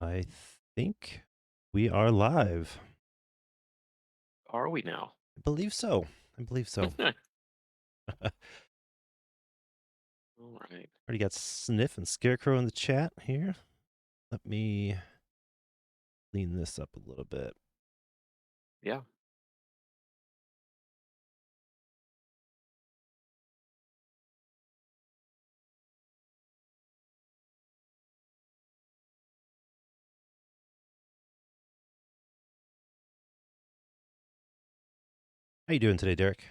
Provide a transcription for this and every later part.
I think we are live. Are we now? I believe so. I believe so. All right. Already got Sniff and Scarecrow in the chat here. Let me clean this up a little bit. Yeah. How you doing today, Derek?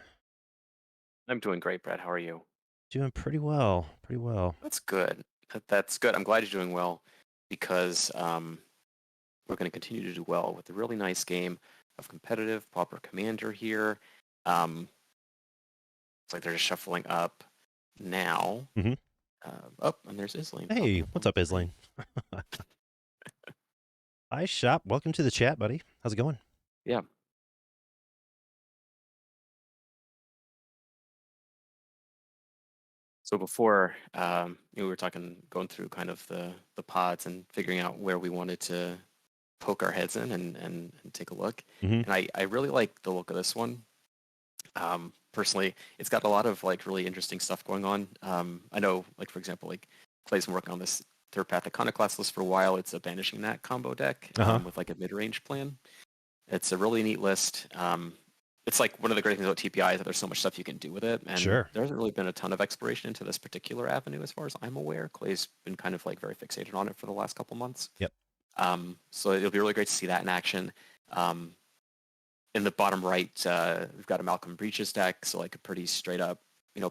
I'm doing great, Brad. How are you? Doing pretty well. Pretty well. That's good. That's good. I'm glad you're doing well because we're going to continue to do well with a really nice game of competitive Pauper Commander here. Um, it's like they're just shuffling up now. Mm-hmm. And there's Islane Hey, popping up on what's the up, screen. Islane? Hi, Shop. Welcome to the chat, buddy. How's it going? Yeah. So before we were going through kind of the pods and figuring out where we wanted to poke our heads in and take a look. Mm-hmm. And I really like the look of this one. Personally, it's got a lot of like really interesting stuff going on. I know, like for example, like Clay's been working on this Third Path Iconoclast list for a while. It's a Banishing That combo deck Uh-huh. with like a mid-range plan. It's a really neat list. It's like one of the great things about TPI is that there's so much stuff you can do with it, and Sure. there hasn't really been a ton of exploration into this particular avenue as far as I'm aware. Clay's been kind of like very fixated on it for the last couple months. Yep. So it'll be really great to see that in action. In the bottom right, we've got a Malcolm Breaches deck, so like a pretty straight up,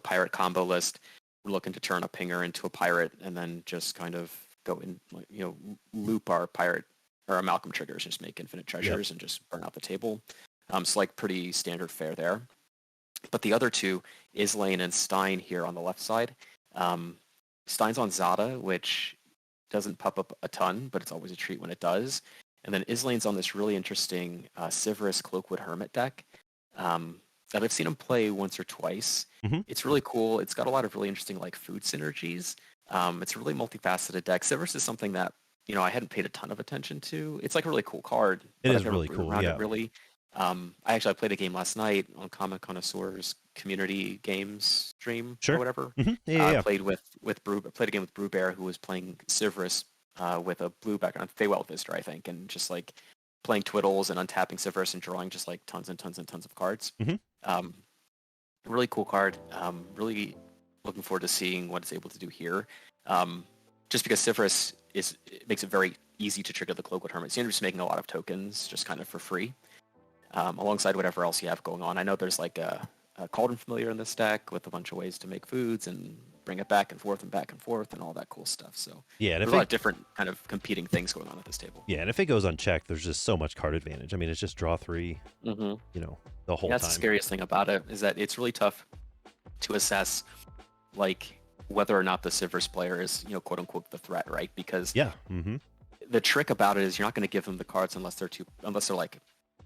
pirate combo list. We're looking to turn a pinger into a pirate and then just kind of go in, loop our pirate or our Malcolm triggers, just make infinite Yep. treasures and just burn out the table. So like pretty standard fare there. But the other two, Islane and Stein here on the left side. Stein's on Zada, which doesn't pop up a ton, but it's always a treat when it does. And then Islane's on this really interesting Sivirus Cloakwood Hermit deck that I've seen him play once or twice. Mm-hmm. It's really cool. It's got a lot of really interesting like food synergies. It's a really multifaceted deck. Sivirus is something that I hadn't paid a ton of attention to. It's like a really cool card, It but is I've never really brewed cool. around it Yeah. really. I played a game last night on Comic Connoisseur's community games stream or Sure. whatever. Mm-hmm. Yeah. Yeah. Played a game with Brew Bear, who was playing Sivirus with a blue background, Feywild Visitor, I think, and just like playing twiddles and untapping Sivirus and drawing just like tons and tons and tons of cards. Mm-hmm. Um, really cool card. Really looking forward to seeing what it's able to do here. Just because Sivirus it makes it very easy to trigger the Cloakwood Hermit. So you're just making a lot of tokens just kind of for free, alongside whatever else you have going on. I know there's like a Cauldron Familiar in this deck with a bunch of ways to make foods and bring it back and forth and all that cool stuff. So Yeah. And there's if a lot it of different kind of competing things going on at this table. yeah, and if it goes unchecked, there's just so much card advantage. I mean, it's just draw 3, Mm-hmm. the whole That's the time. scariest thing about it is that it's really tough to assess like whether or not the Sivirus player is, quote unquote the threat, right? Because Yeah. Mm-hmm. the trick about it is you're not going to give them the cards unless they're like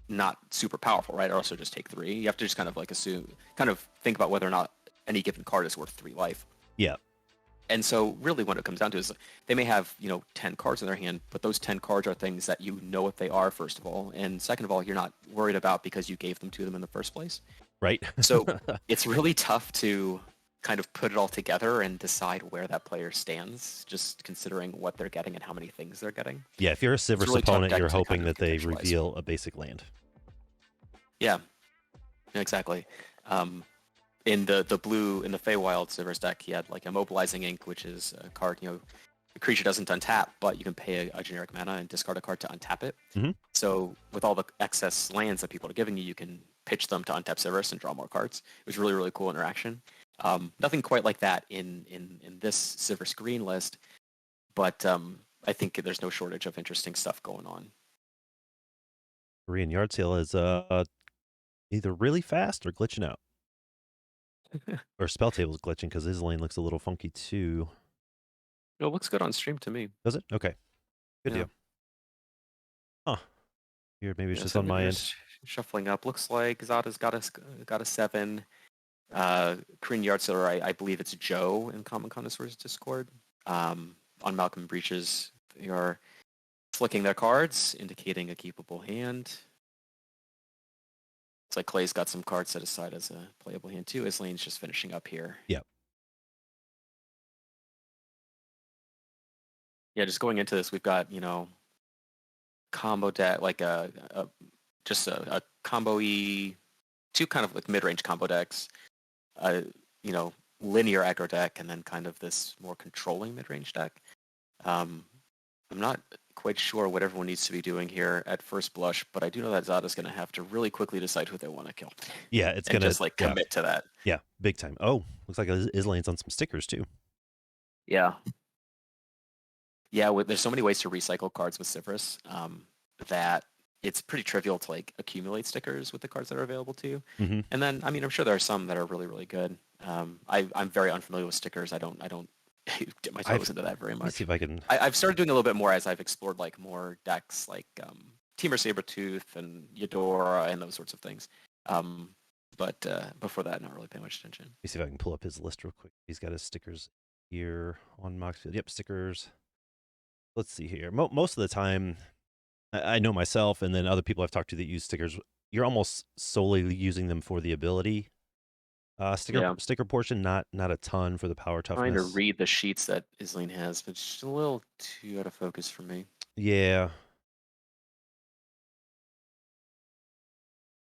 not super powerful, right? Or else they'll just take 3. You have to just kind of like think about whether or not any given card is worth 3 life. Yeah. And so really what it comes down to is they may have, 10 cards in their hand, but those 10 cards are things that you know what they are, first of all. And second of all, you're not worried about because you gave them to them in the first place. Right. So it's really tough to kind of put it all together and decide where that player stands, just considering what they're getting and how many things they're getting. Yeah, if you're a It's a Siver's really tough opponent, deck you're to kind hoping of that they contextualize. reveal a basic land. Yeah, exactly. In the blue, in the Feywild Sivir's deck, he had like Immobilizing Ink, which is a card, the creature doesn't untap, but you can pay a generic mana and discard a card to untap it. Mhm. So with all the excess lands that people are giving you, you can pitch them to untap Sivirus and draw more cards. It was really, really cool interaction. Nothing quite like that in this Sivirus green list, but I think there's no shortage of interesting stuff going on. Korean Yard Sale is either really fast or glitching out. Or Spell Table's glitching because his lane looks a little funky too. It looks good on stream to me. Does it? Okay. Good Yeah. deal. Huh. Here, maybe it's Yeah, just so on my end. just shuffling up. Looks like Zada's got a 7. Korean Yard Sale, I believe it's Joe in Common Connoisseur's Discord. On Malcolm Breaches, they are flicking their cards, indicating a keepable hand. It's like Clay's got some cards set aside as a playable hand too. Islane's just finishing up here. Yep. Yeah, just going into this, we've got, combo deck, like just a combo-y, two kind of like mid-range combo decks, you know, linear aggro deck, and then kind of this more controlling mid-range deck. I'm not quite sure what everyone needs to be doing here at first blush, but I do know that Zada's going to have to really quickly decide who they want to kill. Yeah, it's and gonna just like commit to that. Yeah, big time. Oh, looks like Islane's on some stickers too. Yeah. Yeah, there's so many ways to recycle cards with Sivrus that it's pretty trivial to like accumulate stickers with the cards that are available to you. Mm-hmm. And then, I mean, I'm sure there are some that are really, really good. I'm very unfamiliar with stickers. I don't dip my toes into that very much. Let's see if I can. I've started doing a little bit more as I've explored like more decks like Temur Sabertooth and Eudora and those sorts of things. But before that, not really paying much attention. Let me see if I can pull up his list real quick. He's got his stickers here on Moxfield. Yep, stickers. Let's see here. Most of the time, I know myself, and then other people I've talked to that use stickers, you're almost solely using them for the ability sticker portion, not a ton for the power toughness. Trying to read the sheets that Islane has, but it's just a little too out of focus for me. Yeah.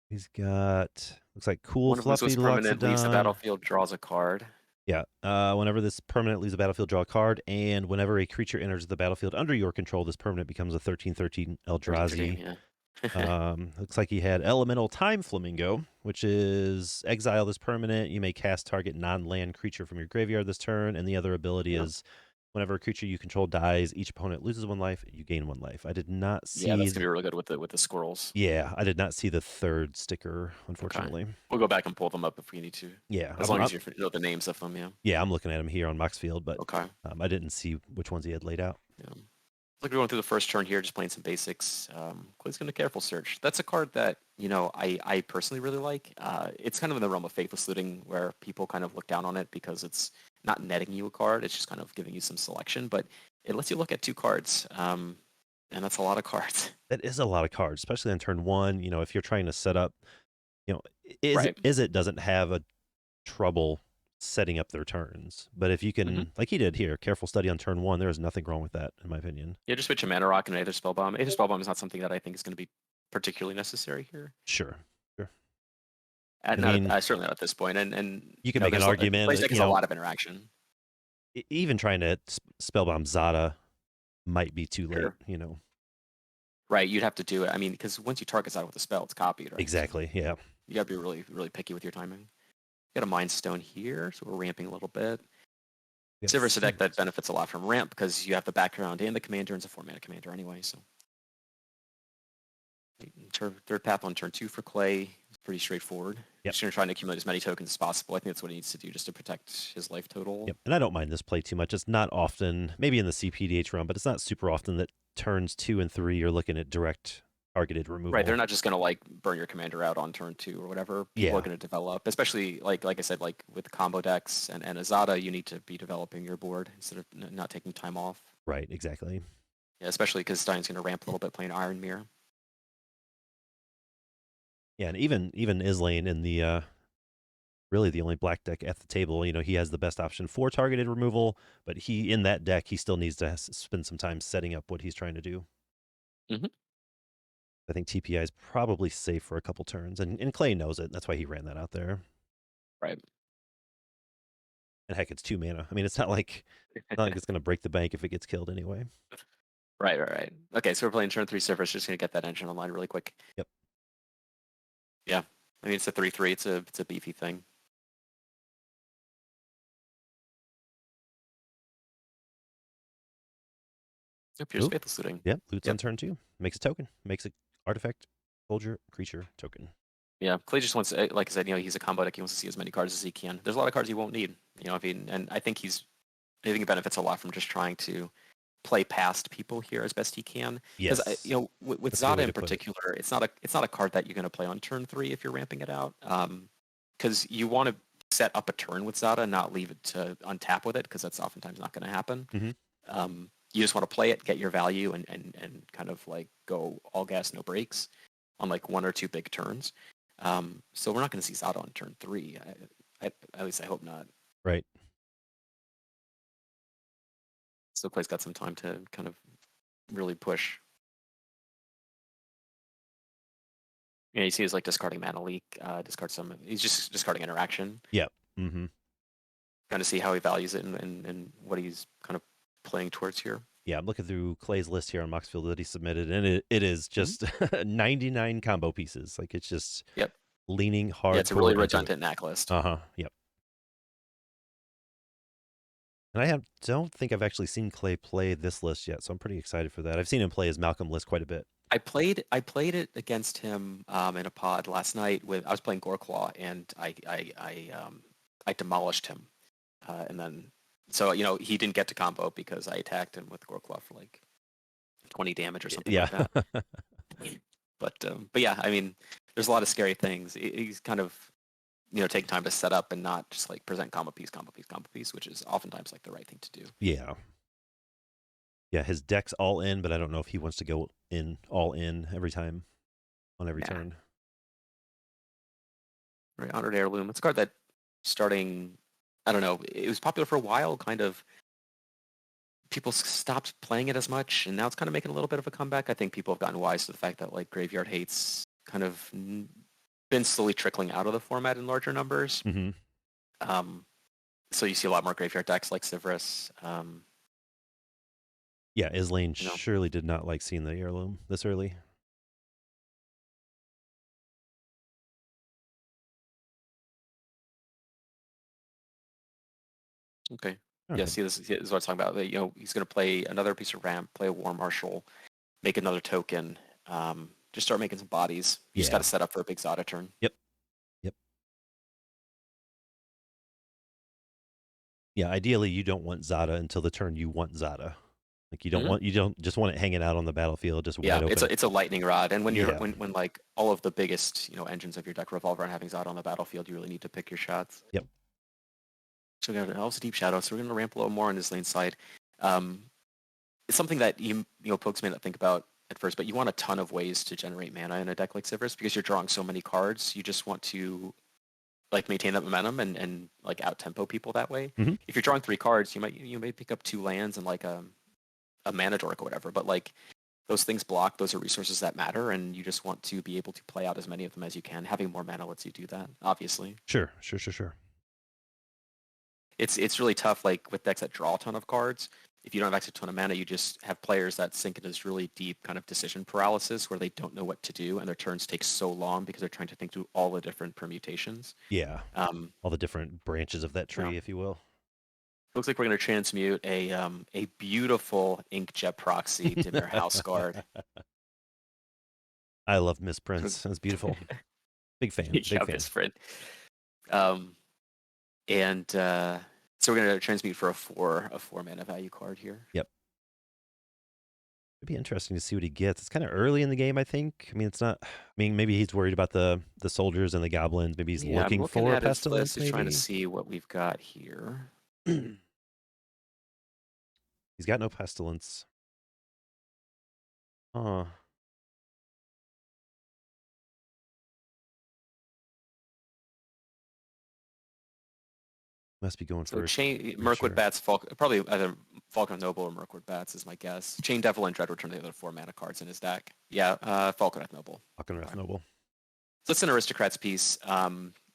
He's got, looks like cool, One of fluffy those permanent leaves the Loxodon. battlefield, draws a card. Yeah. Whenever this permanent leaves the battlefield, draw a card, and whenever a creature enters the battlefield under your control, this permanent becomes a 13/13 Eldrazi. Yeah. Looks like he had Elemental Time Flamingo, which is exile this permanent. You may cast target non-land creature from your graveyard this turn, and the other ability is whenever a creature you control dies, each opponent loses 1 life, you gain 1 life. I did not see. Yeah, that's gonna be really good with the squirrels. Yeah, I did not see the third sticker, unfortunately. Okay. We'll go back and pull them up if we need to. Yeah, as long as you know the names of them. Yeah. Yeah, I'm looking at them here on Moxfield, but okay. I didn't see which ones he had laid out. Yeah. Like we're going through the first turn here, just playing some basics. Clay's going to Careful Search. That's a card that, I personally really like. It's kind of in the realm of Faithless Looting, where people kind of look down on it because it's not netting you a card. It's just kind of giving you some selection. But it lets you look at 2 cards, and that's a lot of cards. That is a lot of cards, especially on turn 1. If you're trying to set up, Right. it doesn't have a trouble setting up their turns, but if you can, like he did here, Careful Study on turn 1, there is nothing wrong with that, in my opinion. Yeah, just switch a Mana Rock and Aether Spellbomb. Aether Spellbomb is not something that I think is going to be particularly necessary here. Sure. Certainly not at this point. And you can make an argument. There's a lot of interaction. Even trying to Spellbomb Zada might be too late, Right, you'd have to do it. I mean, because once you target Zada with a spell, it's copied, right? Exactly, yeah. You got to be really, really picky with your timing. Got a Mind Stone here, so we're ramping a little bit. Yes. Sivrus a deck that benefits a lot from ramp because you have the background and the commander, and it's a 4-mana commander anyway. So third path on turn 2 for Clay is pretty straightforward. Yep. Just going to try and accumulate as many tokens as possible. I think that's what he needs to do just to protect his life total. Yep, and I don't mind this play too much. It's not often, maybe in the cPDH run, but it's not super often that turns 2 and 3 you're looking at direct targeted removal. Right, they're not just going to like burn your commander out on turn 2 or whatever. People are going to develop, especially like I said, like with combo decks and Azada, you need to be developing your board instead of not taking time off. Right, exactly. Yeah, especially because Stein's going to ramp a little bit playing Iron Mirror. Yeah, and even Islane in the really the only black deck at the table, he has the best option for targeted removal, but in that deck he still needs to spend some time setting up what he's trying to do. Mm-hmm. I think TPI is probably safe for a couple turns, and Clay knows it. That's why he ran that out there. Right. And heck, it's 2 mana. I mean, it's not like it's going to break the bank if it gets killed anyway. Right. Okay, so we're playing turn 3 Sivrus. Just going to get that engine online really quick. Yep. Yeah. I mean, it's a 3/3. It's a beefy thing. Yep, here's Faithless Looting. Yep, loots on turn 2. Makes a token. Makes an artifact, soldier, creature, token. Yeah, Clay just wants, like I said, he's a combo deck. He wants to see as many cards as he can. There's a lot of cards he won't need. And I think he benefits a lot from just trying to play past people here as best he can. Yes. Because with Zada in particular, it's not a card that you're going to play on turn 3 if you're ramping it out. Because you want to set up a turn with Zada and not leave it to untap with it, because that's oftentimes not going to happen. Mm-hmm. you just want to play it, get your value, and kind of like go all gas, no brakes on like 1 or 2 big turns. So we're not going to see Zada on turn 3. At least I hope not. Right. So Clay's got some time to kind of really push. Yeah, you see he's like discarding Mana Leak, discard some. He's just discarding interaction. Yep. Mm-hmm. Kind of see how he values it and what he's kind of playing towards here. Yeah, I'm looking through Clay's list here on Moxfield that he submitted, and it is just 99 combo pieces. Like it's just Yep. leaning Yeah, it's a really hardcore into it. redundant knack list. Uh-huh. Yep. And don't think I've actually seen Clay play this list yet, so I'm pretty excited for that. I've seen him play his Malcolm list quite a bit. I played it against him in a pod last night. I was playing Goreclaw, and I demolished him, and then so he didn't get to combo because I attacked him with Goreclaw for like 20 damage or something like that. But yeah, I mean, there's a lot of scary things. He's kind of taking time to set up and not just like present combo piece, which is oftentimes like the right thing to do. Yeah. Yeah, his deck's all in, but I don't know if he wants to go in all in every time on every turn. Right, Honored Heirloom. It's a card that starting, I don't know, it was popular for a while, kind of people stopped playing it as much, and now it's kind of making a little bit of a comeback. I think people have gotten wise to the fact that like Graveyard Hate's kind of been slowly trickling out of the format in larger numbers. Mm-hmm. So you see a lot more Graveyard decks like Sivris. Yeah, Islane surely did not like seeing the Heirloom this early. Okay. All right. See, this is what I'm talking about. He's going to play another piece of ramp, play a War Marshal, make another token, just start making some bodies. You just got to set up for a big Zada turn. Yep. Yeah, ideally you don't want Zada until the turn you want Zada. Like you don't just want it hanging out on the battlefield just wide open. It's a lightning rod, and when when like all of the biggest engines of your deck revolve around having Zada on the battlefield, you really need to pick your shots. Yep. So we got also Deep Shadow, so we're going to ramp a little more on this lane side. It's something that folks may not think about at first, but you want a ton of ways to generate mana in a deck like Sivris because you're drawing so many cards. You just want to like maintain that momentum and like out tempo people that way. Mm-hmm. If you're drawing 3 cards, you may pick up 2 lands and like a mana dork or whatever, but like those things block. Those are resources that matter, and you just want to be able to play out as many of them as you can. Having more mana lets you do that, obviously. Sure. It's really tough, like with decks that draw a ton of cards. If you don't have access to a ton of mana, you just have players that sink into this really deep kind of decision paralysis where they don't know what to do, and their turns take so long because they're trying to think through all the different permutations. Yeah. All the different branches of that tree, if you will. Looks like we're going to transmute a beautiful Inkjet proxy to their house guard. I love Misprints. That's beautiful. Big fan. Big fan. Misprint. And so we're going to transmute for a 4 mana value card here. Yep. It'd be interesting to see what he gets. It's kind of early in the game, I think. I mean, it's not. I mean, maybe he's worried about the soldiers and the goblins. Maybe he's looking for a pestilence. He's trying to see what we've got here. He's got no pestilence. Must be going for Mirkwood Bats, probably either Falcon Noble or Mirkwood Bats is my guess. Chain Devil and Dread return the other 4 mana cards in his deck. Yeah, Falconwrath Noble. Noble. So it's an Aristocrats piece.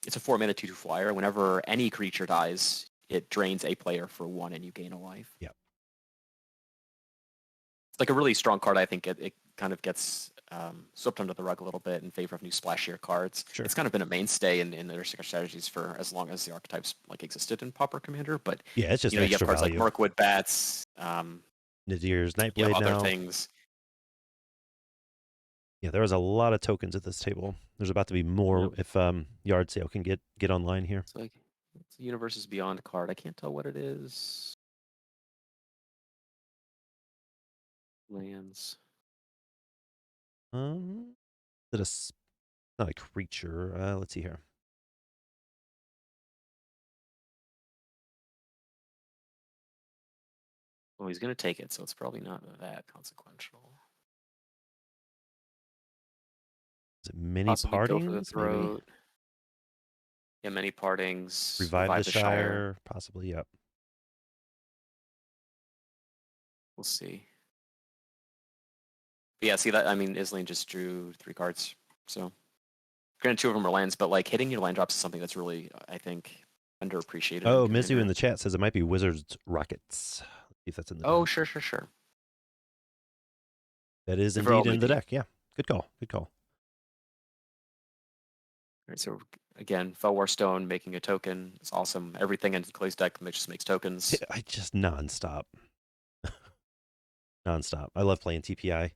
It's a 4 mana 2/2 flyer. Whenever any creature dies, it drains a player for 1 and you gain a life. Yep. It's like a really strong card. I think it kind of gets swept under the rug a little bit in favor of new splashier cards. Sure. It's kind of been a mainstay in the Aristocrat strategies for as long as the archetypes like existed in Pauper Commander. But yeah, it's just you have cards value. like Mirkwood Bats, Nadir's Nightblade, other things. Yeah, there was a lot of tokens at this table. There's about to be more if Yard Sale can get online here. It's like it's a Universes Beyond card. I can't tell what it is. Lands. Is it not a creature? Let's see here. Well, he's going to take it, so it's probably not that consequential. Is it many Possibly go for the partings, maybe? throat. Yeah, many partings. Revive the Revive the Shire. Shire, possibly, yep. We'll see. But yeah, see that? I mean, Islane just drew 3 cards, so granted 2 of them are lands, but like hitting your land drops is something that's really, I think, underappreciated in Oh, Mizu in Commander. the chat says it might be Wizards Rockets. Let's see if that's in the Oh, deck. sure. That is It very well indeed may in the be. deck, yeah. Good call, good call. All right, so again, Felwar Stone making a token is awesome. Everything in Clay's deck just makes tokens. I just nonstop. Nonstop. I love playing TPI.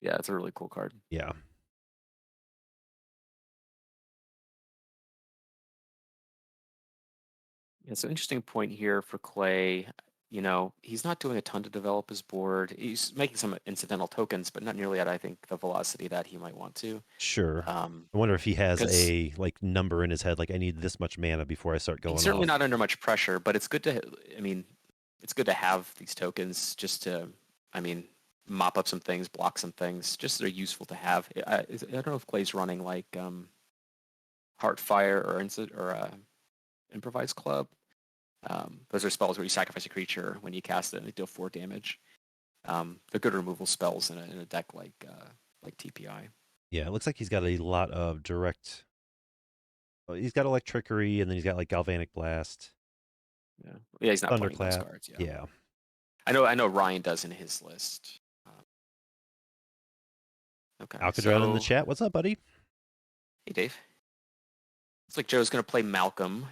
Yeah, it's a really cool card. Yeah. Yeah, so interesting point here for Clay. You know, he's not doing a ton to develop his board. He's making some incidental tokens, but not nearly at, I think, the velocity that he might want to. Sure. I wonder if he has Because a like number in his head, like I need this much mana before I start he's going certainly off. not under much pressure, but it's good to, I mean, it's good to have these tokens just to, I mean, mop up some things, block some things, just they're useful to have. I don't know if Clay's running like Heartfire or Improvise Club. Those are spells where you sacrifice a creature when you cast it and they deal 4 damage. They're good removal spells in a deck like TPI. Yeah, it looks like he's got a lot of direct. He's got Electrickery, and then he's got like Galvanic Blast, Yeah, he's not playing those Thunderclap. cards. Yeah, Yeah. I know Ryan does in his list. Okay, Alcadron in the so chat. What's up, buddy? hey Dave, looks like Joe's gonna play Malcolm.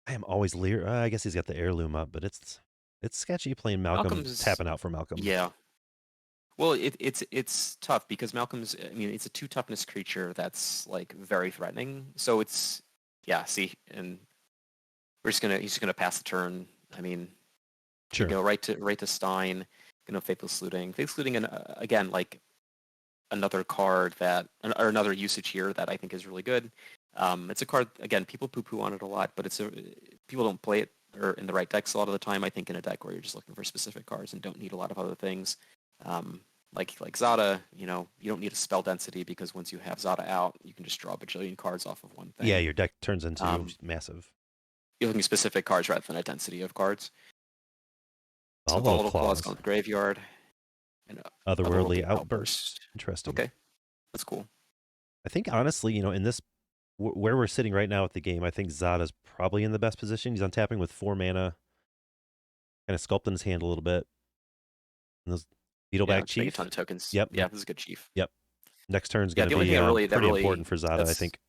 I am always leer. I guess he's got the heirloom up, but it's sketchy playing Malcolm, Malcolm's tapping out for Malcolm. yeah. Well, it's tough because Malcolm's. I mean, it's a 2 toughness creature that's like very threatening. So it's yeah. See, and he's just gonna pass the turn. I mean, Sure. you go right to Stein. Faithless Looting. Faithless Looting, and again, like another card that or another usage here that I think is really good. It's a card again. People poo-poo on it a lot, but people don't play it or in the right decks a lot of the time. I think in a deck where you're just looking for specific cards and don't need a lot of other things. Like Zada, you don't need a spell density because once you have Zada out, you can just draw a bajillion cards off of one thing. Yeah, your deck turns into massive. You're looking at specific cards rather than a density of cards. So Volatile Volatile Claws Claws. gone to the graveyard. And Otherworldly Outburst. Interesting. Okay, that's cool. I think honestly, in this where we're sitting right now at the game, I think Zada's probably in the best position. He's untapping with 4 mana, kind of sculpting his hand a little bit. And those Beetleback Just make a Chief. ton of tokens. Yep. Yeah, this is a good chief. Yep. Next turn's going The to only be thing pretty important for Zada, I think.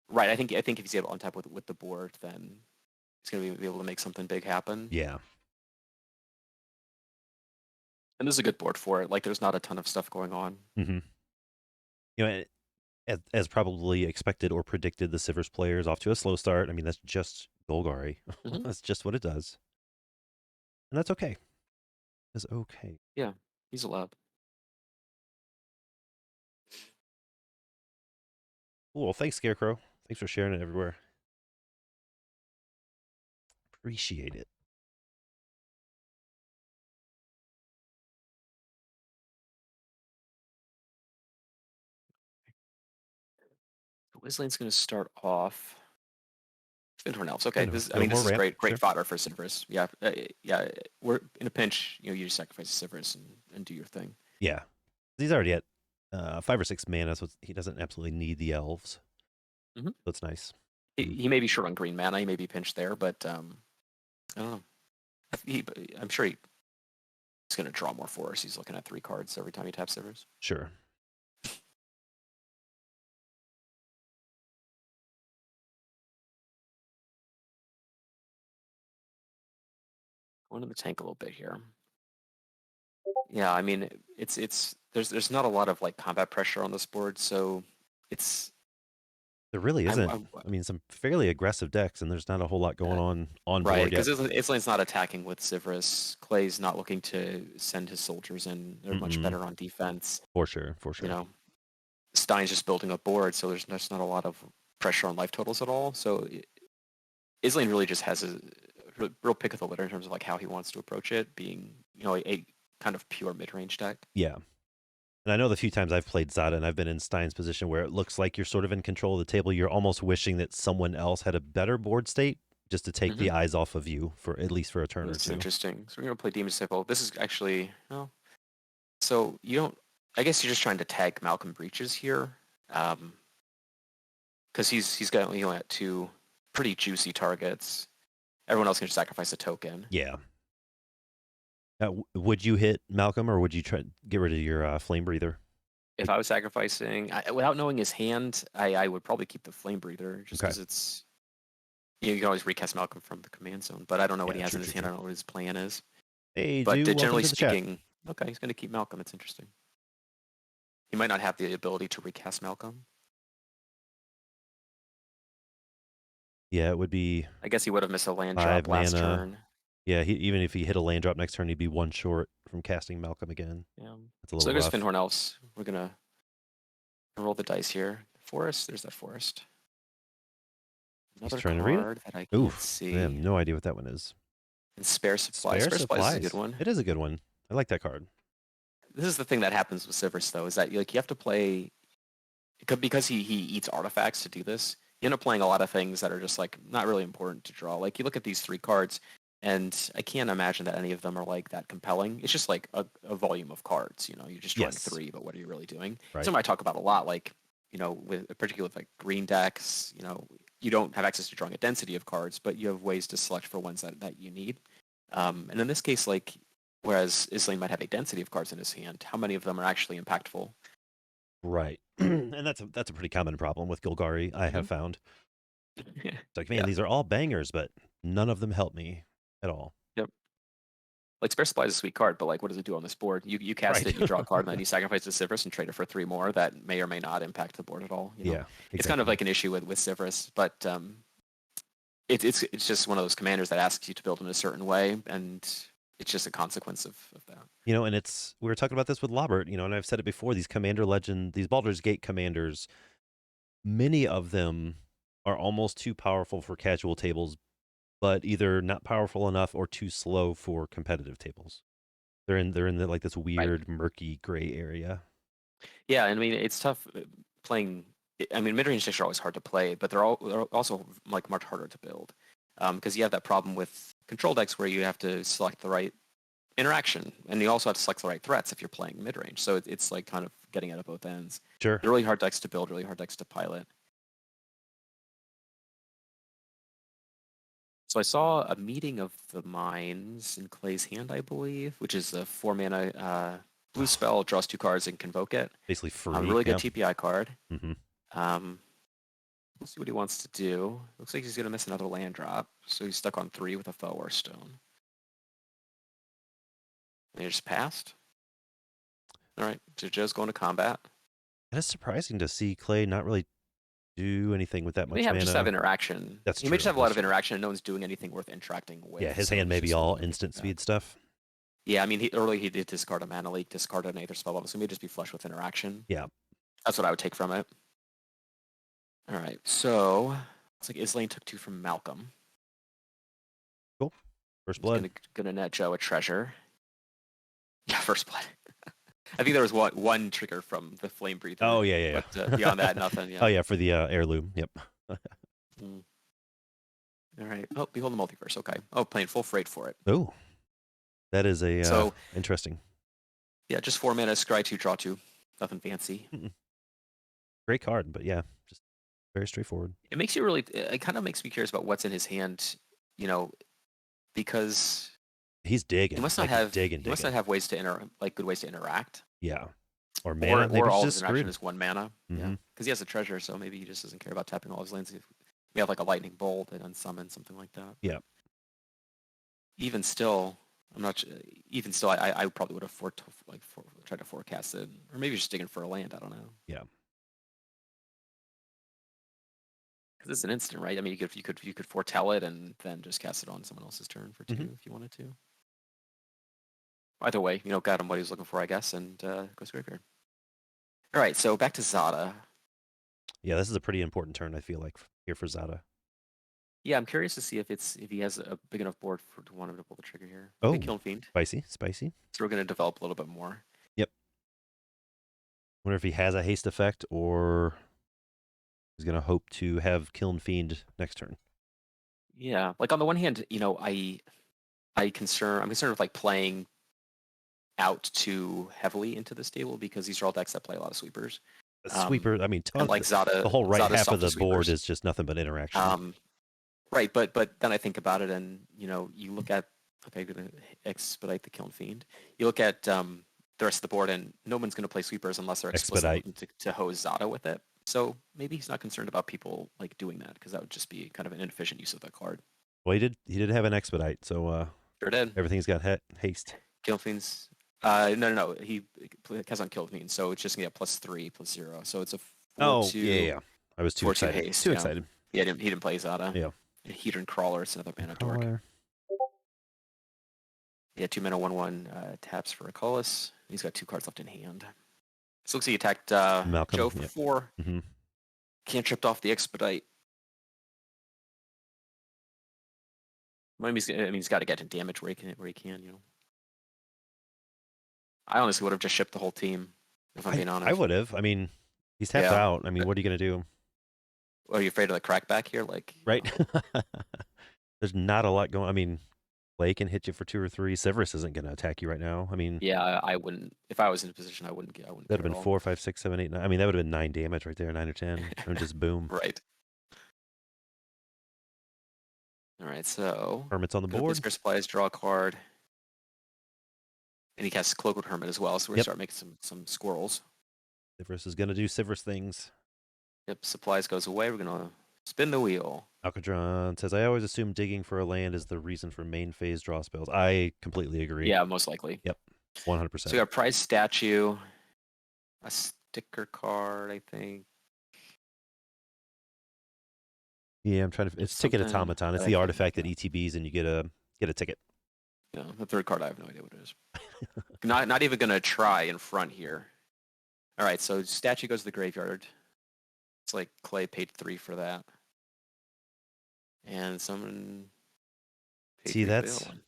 Right. I think if he's able to untap with the board, then he's going to be able to make something big happen. Yeah. And this is a good board for it. Like, there's not a ton of stuff going on. Mm-hmm. As probably expected or predicted, the Sivers player is off to a slow start. I mean, that's just Golgari. Mm-hmm. That's just what it does. And that's okay. It's okay. Yeah, he's allowed. Cool. Thanks, Scarecrow. Thanks for sharing it everywhere. Appreciate it. Wizlane's going to start off. Spin Elves. Okay, this More is ramp, great sure. fodder for Sivers. Yeah, we're in a pinch. You just sacrifice Sivers and do your thing. Yeah, he's already at 5 or 6 mana, so he doesn't absolutely need the elves. Mm-hmm. So it's nice. He may be short on green mana. He may be pinched there, but I don't know. I'm sure he's going to draw more for us. He's looking at 3 cards every time he taps Sivers. Sure. Going in the tank a little bit here. Yeah, I mean, there's not a lot of like combat pressure on this board, so it's. There really isn't. I mean, some fairly aggressive decks, and there's not a whole lot going on board yet. Right, because Islane's not attacking with Sivris. Clay's not looking to send his soldiers in. They're much better on defense. For sure. Stein's just building a board, so there's not a lot of pressure on life totals at all. So Islane really just has real pick of the litter in terms of like how he wants to approach it, being a kind of pure mid-range deck. Yeah. And I know the few times I've played Zada and I've been in Stein's position where it looks like you're sort of in control of the table, you're almost wishing that someone else had a better board state just to take the eyes off of you for at least for a turn or This is two. interesting. So we're gonna play Demon Disciple. This is actually so you don't. I guess you're just trying to tag Malcolm Breaches here, because he's got only at 2 pretty juicy targets. Everyone else can just sacrifice a token. Yeah. Would you hit Malcolm or would you try to get rid of your Flame Breather? If I was sacrificing, without knowing his hand, I would probably keep the Flame Breather just because it's. You can always recast Malcolm from the command zone, but I don't know what he has in his hand. I don't know what his plan is. Hey, but welcome generally to the chat. speaking, okay, he's going to keep Malcolm. It's interesting. He might not have the ability to recast Malcolm. Yeah, it would be. I guess he would have missed a land drop last turn. Yeah, even if he hit a land drop next turn, he'd be 1 short from casting Malcolm again. Yeah. That's a little so there's rough. Finhorn Elves. We're gonna roll the dice here. Forest. There's that forest. Another He's trying card to read it? that I can't see. I have no idea what that one is. And Spare Supplies. Spare Supplies is a good one. It is a good one. I like that card. This is the thing that happens with Sivers, though, is that you have to play because he eats artifacts to do this. You end up playing a lot of things that are just like not really important to draw. Like you look at these 3 cards, and I can't imagine that any of them are like that compelling. It's just like a volume of cards. You're just drawing 3, but what are you really doing? Right. Something I talk about a lot, like with particularly with like green decks. You don't have access to drawing a density of cards, but you have ways to select for ones that you need. And in this case, like whereas Islane might have a density of cards in his hand, how many of them are actually impactful? Right. And that's a pretty common problem with Golgari, I have found. It's like, man, these are all bangers, but none of them help me at all. Yep. Like Spare Supply is a sweet card, but like what does it do on this board? You cast it, you draw a card, and then you sacrifice the Sivris and trade it for 3 more that may or may not impact the board at all. Yeah. Exactly. It's kind of like an issue with Sivris, but it's just one of those commanders that asks you to build in a certain way, and it's just a consequence of that. And we were talking about this with Lobert, and I've said it before, these Commander Legend, these Baldur's Gate commanders, many of them are almost too powerful for casual tables, but either not powerful enough or too slow for competitive tables. They're in the, like this weird murky gray area. Yeah, and I mean it's tough playing. I mean, mid-range decks are always hard to play, but they're also like much harder to build because you have that problem with control decks where you have to select the right interaction, and you also have to select the right threats if you're playing mid-range. So it's like kind of getting out of both ends. Sure. They're really hard decks to build, really hard decks to pilot. So I saw a Meeting of the Minds in Clay's hand, I believe, which is a 4-mana blue spell, draws 2 cards and convoke it. Basically free. Really good TPI card. Mm-hmm. Let's see what he wants to do. Looks like he's going to miss another land drop, so he's stuck on 3 with a Felwar Stone. And he just passed. All right, so Joe's going to combat. That is surprising to see Clay not really do anything with that much mana. Just have interaction. That's true. He may just have a lot of interaction, and no one's doing anything worth interacting with. Yeah, his hand may be all instant speed stuff. Yeah, I mean, early he did discard a Mana Leak, discard an Aether Spell, so he may just be flush with interaction. Yeah. That's what I would take from it. All right, so it's like Islane took 2 from Malcolm. Cool. First blood. Gonna net Joe a treasure. Yeah, first blood. I think there was one trigger from the Flame Breather. Oh, yeah. But beyond that, nothing. Yeah. Oh, yeah, for the heirloom. Yep. All right. Oh, Behold the Multiverse. Okay. Oh, playing full freight for it. Oh. That is interesting. Yeah, just 4 mana, scry 2, draw 2. Nothing fancy. Great card, but yeah, just very straightforward. It kind of makes me curious about what's in his hand, because he's digging. He must not have ways to good ways to interact. Yeah. Or mana. Or all his interaction is 1 mana. Mm-hmm. Yeah. Because he has a treasure, so maybe he just doesn't care about tapping all his lands. We have like a lightning bolt and unsummon, something like that. Yeah. Even still, I probably would have tried to forecast it, or maybe just digging for a land. I don't know. Yeah. Because it's an instant, right? I mean, you could foretell it and then just cast it on someone else's turn for 2 if you wanted to. Either way, got him what he was looking for, I guess, and goes graveyard. All right, so back to Zada. Yeah, this is a pretty important turn, I feel like, here for Zada. Yeah, I'm curious to see if he has a big enough board to want him to pull the trigger here. Okay, Oh, Kiln Fiend. spicy, spicy. So we're gonna develop a little bit more. Yep. Wonder if he has a haste effect or he's gonna hope to have Kiln Fiend next turn. Yeah, like on the one hand, I'm concerned with like playing out too heavily into this table because these are all decks that play a lot of sweepers. A sweeper, I mean, And ton, like the whole right Zada's half of soft to the board sweepers. is just nothing but interaction. Right, but then I think about it, and you look at okay, I'm gonna expedite the Kiln Fiend. You look at the rest of the board, and no one's gonna play sweepers unless they're explicitly Expedite. looking to hose Zada with it. So maybe he's not concerned about people like doing that because that would just be kind of an inefficient use of that card. Well, he did have an expedite, so Sure did. everything's got haste. Kiln Fiend's no. He has on Kiln Fiend, so it's just gonna get +3/+0. So it's a 4/2. Oh, yeah. I was too 4/2 excited. haste. Too Yeah. excited. Yeah, he didn't play Zada. Yeah. And Hedron Crawler, it's another mana dork. Crawler. Yeah, 2 mana, 1/1 taps for a Collis. He's got 2 cards left in hand. So looks like he attacked Malcolm, Joe for yep. 4. Mhm. Can't tripped off the expedite. I mean, he's got to get to damage where he can. I honestly would have just shipped the whole team, if I'm being honest. I would have. I mean, he's tapped Yeah. out. I mean, what are you gonna do? Are you afraid of the crackback here? Like, Right? There's not a lot going. I mean, Clay can hit you for 2 or 3. Severus isn't gonna attack you right now. I mean, yeah, I wouldn't. If I was in a position, I wouldn't that'd care have been at all. 4, 5, 6, 7, 8, 9. I mean, that would have been 9 damage right there, 9 or 10. And just boom. Right. All right, so Hermit's on the board. Spare Supplies, draw a card. And he casts Cloakwood Hermit as well, so we're going to start making some squirrels. Severus is gonna do Severus things. Yep, supplies goes away. We're going to spin the wheel. Alcadron says, I always assume digging for a land is the reason for main phase draw spells. I completely agree. Yeah, most likely. Yep, 100%. So we got Prize Statue, a sticker card, I think. Yeah, I'm trying to. It's Ticket Automaton. It's the artifact that ETBs, and you get a ticket. Yeah, the third card, I have no idea what it is. not even going to try in front here. All right, so Statue goes to the graveyard. It's like Clay paid 3 for that. And someone paid See, 3 for that's. the other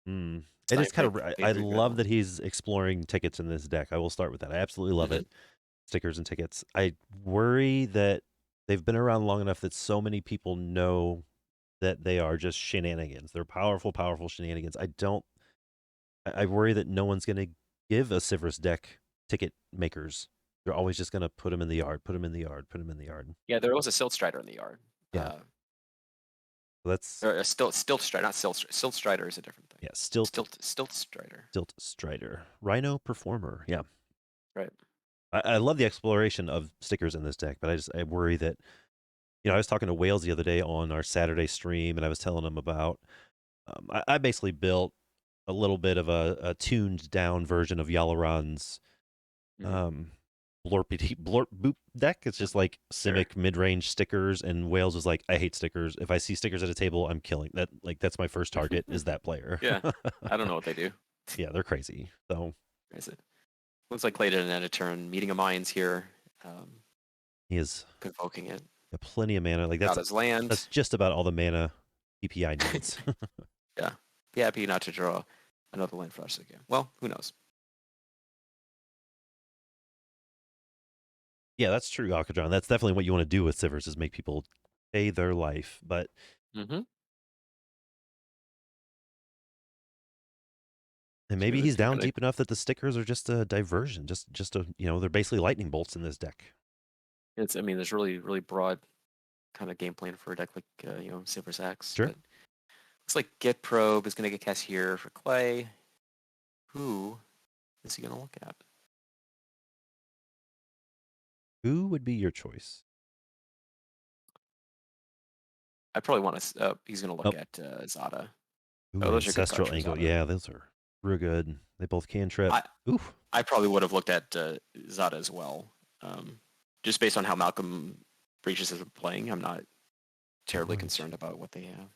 one. It is kind of. I love that he's exploring tickets in this deck. I will start with that. I absolutely love it. Stickers and tickets. I worry that they've been around long enough that so many people know that they are just shenanigans. They're powerful, powerful shenanigans. I worry that no one's going to give a Severus deck ticket makers. They're always just going to put him in the yard, put him in the yard, put him in the yard. Yeah, there was a Silt Strider in the yard. Yeah. That's or a Stilt Strider, not Silt Strider is a different thing. Yeah, Stilt Strider. Stilt Strider. Rhino Performer. Yeah. Right. I love the exploration of stickers in this deck, but I worry that, I was talking to Wales the other day on our Saturday stream, and I was telling him about, I basically built a little bit of a tuned down version of Yalaran's Blorpity Blorp Boop deck. It's just like Simic mid-range stickers, and Wales was like, I hate stickers. If I see stickers at a table, I'm killing that. Like, that's my first target is that player. Yeah. I don't know what they do. Yeah, they're crazy. So is it? Looks like Clay did an end of turn. Meeting of Minds here. He is convoking it. Plenty of mana. Like that's his land. That's just about all the mana PPI needs. Yeah. Be happy not to draw another land for us again. Well, who knows? Yeah, that's true, Alcadron. That's definitely what you want to do with Sivers is make people pay their life. But and maybe he's down deep enough that the stickers are just a diversion. Just a they're basically lightning bolts in this deck. I mean, there's really, really broad kind of game plan for a deck like Silver's Axe. Sure. But looks like Get Probe is going to get cast here for Clay. Who is he going to look at? Who would be your choice? I probably want to. He's going to look at Zada. Ooh, those Ancestral Angle. Yeah, those are real good. They both cantrip. I probably would have looked at Zada as well. Just based on how Malcolm Breaches is playing, I'm not terribly concerned about what they have.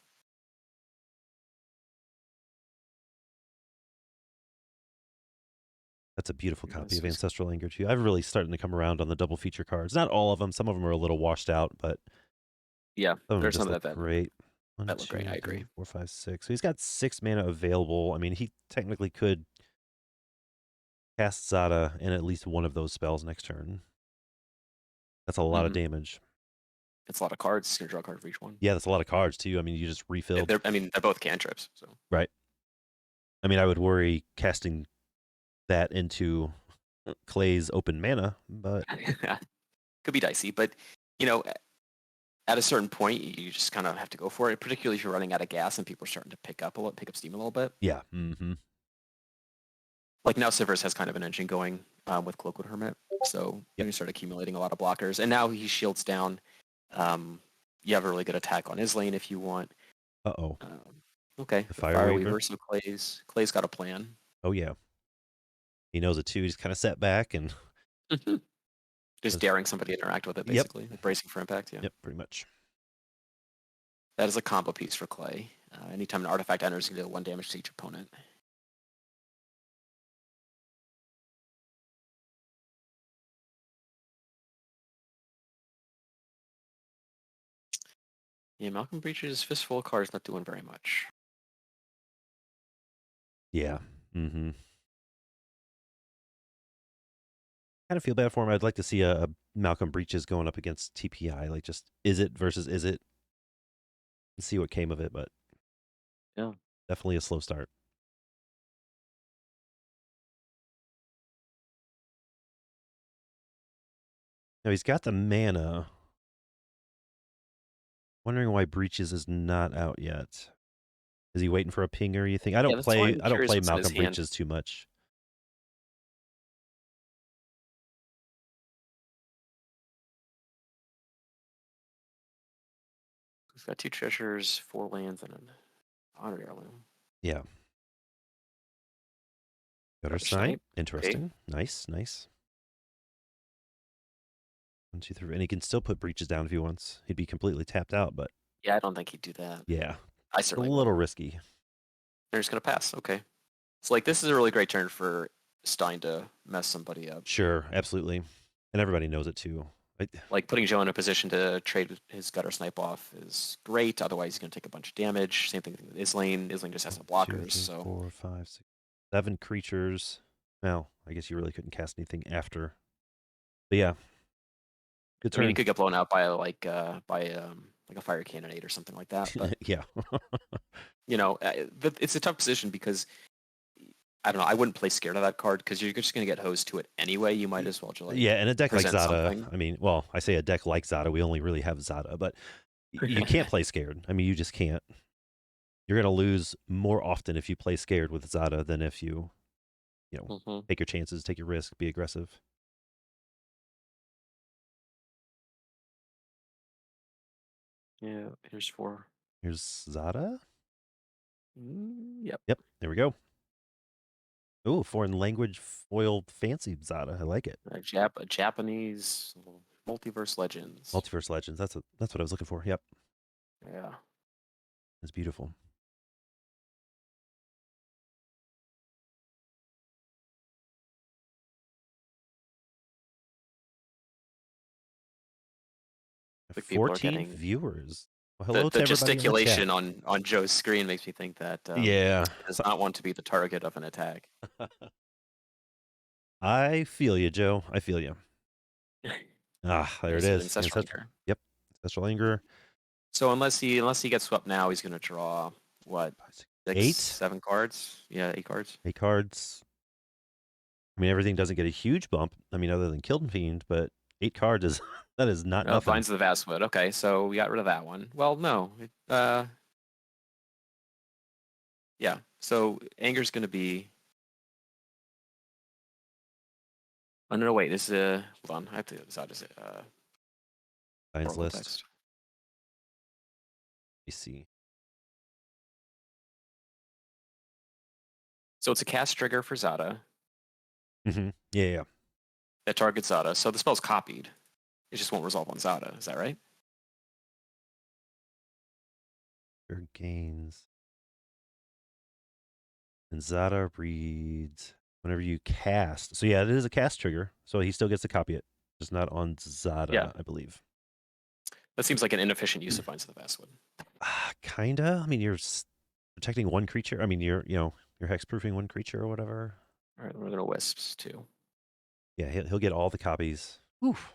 That's a beautiful copy of Ancestral Anger too. I've really starting to come around on the double feature cards. Not all of them. Some of them are a little washed out, but yeah, there's some of that. Great. One, That looked great. I 2, 3, agree. 4, 5, 6. So he's got 6 mana available. I mean, he technically could cast Zada and at least one of those spells next turn. That's a lot of Mm-hmm. damage. It's a lot of cards. He's gonna draw a card for each one. Yeah, that's a lot of cards too. I mean, you just refilled. I mean, they're both cantrips. So Right. I mean, I would worry casting that into Clay's open mana, but could be dicey, but you know, at a certain point, you just kind of have to go for it. Particularly if you're running out of gas and people are starting to pick up steam a little bit. yeah. Mm-hmm. Like now, Sivers has kind of an engine going with Cloakwood Hermit, so Yep. you start accumulating a lot of blockers. And now he shields down. You have a really good attack on his lane if you want. Uh-oh. Okay, The the Fire Fire Weaver. Weaver. So Clay's got a plan. Oh, yeah. He knows it too. He's kind of set back and Just daring somebody to interact with it, Yep. basically. Like bracing for impact, yeah. Yep, pretty much. That is a combo piece for Clay. Anytime an artifact enters, you can deal 1 damage to each opponent. Yeah, Malcolm Breacher's Fistful of Cards not doing very much. Yeah. Mm-hmm. Kind of feel bad for him. I'd like to see a Malcolm Breaches going up against TPI. Like, just is it versus is it? And see what came of it, but yeah, definitely a slow start. Now he's got the mana. Wondering why Breaches is not out yet. Is he waiting for a pinger? You think? I don't that's why play. I'm I don't curious play what's in his Malcolm hand. Breaches too much. He's got 2 treasures, 4 lands, and an honor heirloom. Yeah. Gutter Gutter Snipe. Snipe. Interesting. Okay. Nice. Nice. 1, 2, 3, and he can still put Breaches down if he wants. He'd be completely tapped out, but Yeah, I don't think he'd do that. yeah, I a certainly little wouldn't. risky. They're just going to pass. Okay. So, like, this is a really great turn for Stein to mess somebody up. Sure, absolutely, and everybody knows it too. Like, putting Joe in a position to trade his Gutter Snipe off is great. Otherwise, he's going to take a bunch of damage. Same thing with Islane. Islane just has no 2, blockers. 3, So, 4, 5, 6, 7 creatures. Well, I guess you really couldn't cast anything after. But yeah, good I mean, he turn. could get blown out by like a fire cannonade or something like that. But Yeah. you know, it's a tough position because I don't know. I wouldn't play scared of that card because you're just going to get hosed to it anyway. You might as well just like Yeah, and a deck like present Zada, something. I mean, well, I say a deck like Zada, we only really have Zada, but you can't play scared. I mean, you just can't. You're going to lose more often if you play scared with Zada than if you take your chances, take your risk, be aggressive. Yeah, here's 4. Here's Zada. Yep. Yep, there we go. Ooh, foreign language foil fancy Zada. I like it. A Japanese Multiverse Legends. Multiverse Legends. That's what I was looking for. Yep, Yeah. it's beautiful. Like people are 14 getting viewers. Well, the hello to everybody in the chat. gesticulation on Joe's screen makes me think that Yeah. he does not want to be the target of an attack. I feel you, Joe. I feel you. Ah, there it is. Ancestral Anger. Yep. Ancestral Anger. So unless he gets swept now, he's going to draw what 8? 7 cards? Yeah, 8 cards. 8 cards. I mean, everything doesn't get a huge bump. I mean, other than Killed Fiend, but 8 cards is that is not nothing. Binds the Vastwood. Okay, so we got rid of that one. Well, no. Yeah. So Anger's going to be. Oh no! Wait. This is hold on. I have to get this out. Is it Science Oracle list. text? Let me see. So it's a cast trigger for Zada Yeah. that targets Zada. So the spell's copied. It just won't resolve on Zada. Is that right? Your gains. And Zada reads whenever you cast. So yeah, it is a cast trigger. So he still gets to copy it. Just not on Zada, Yeah. I believe. That seems like an inefficient use of Vines of the Vastwood. Kinda. I mean, you're protecting one creature. I mean, you're hexproofing one creature or whatever. All right, we're gonna wisps too. Yeah, he'll get all the copies. Oof.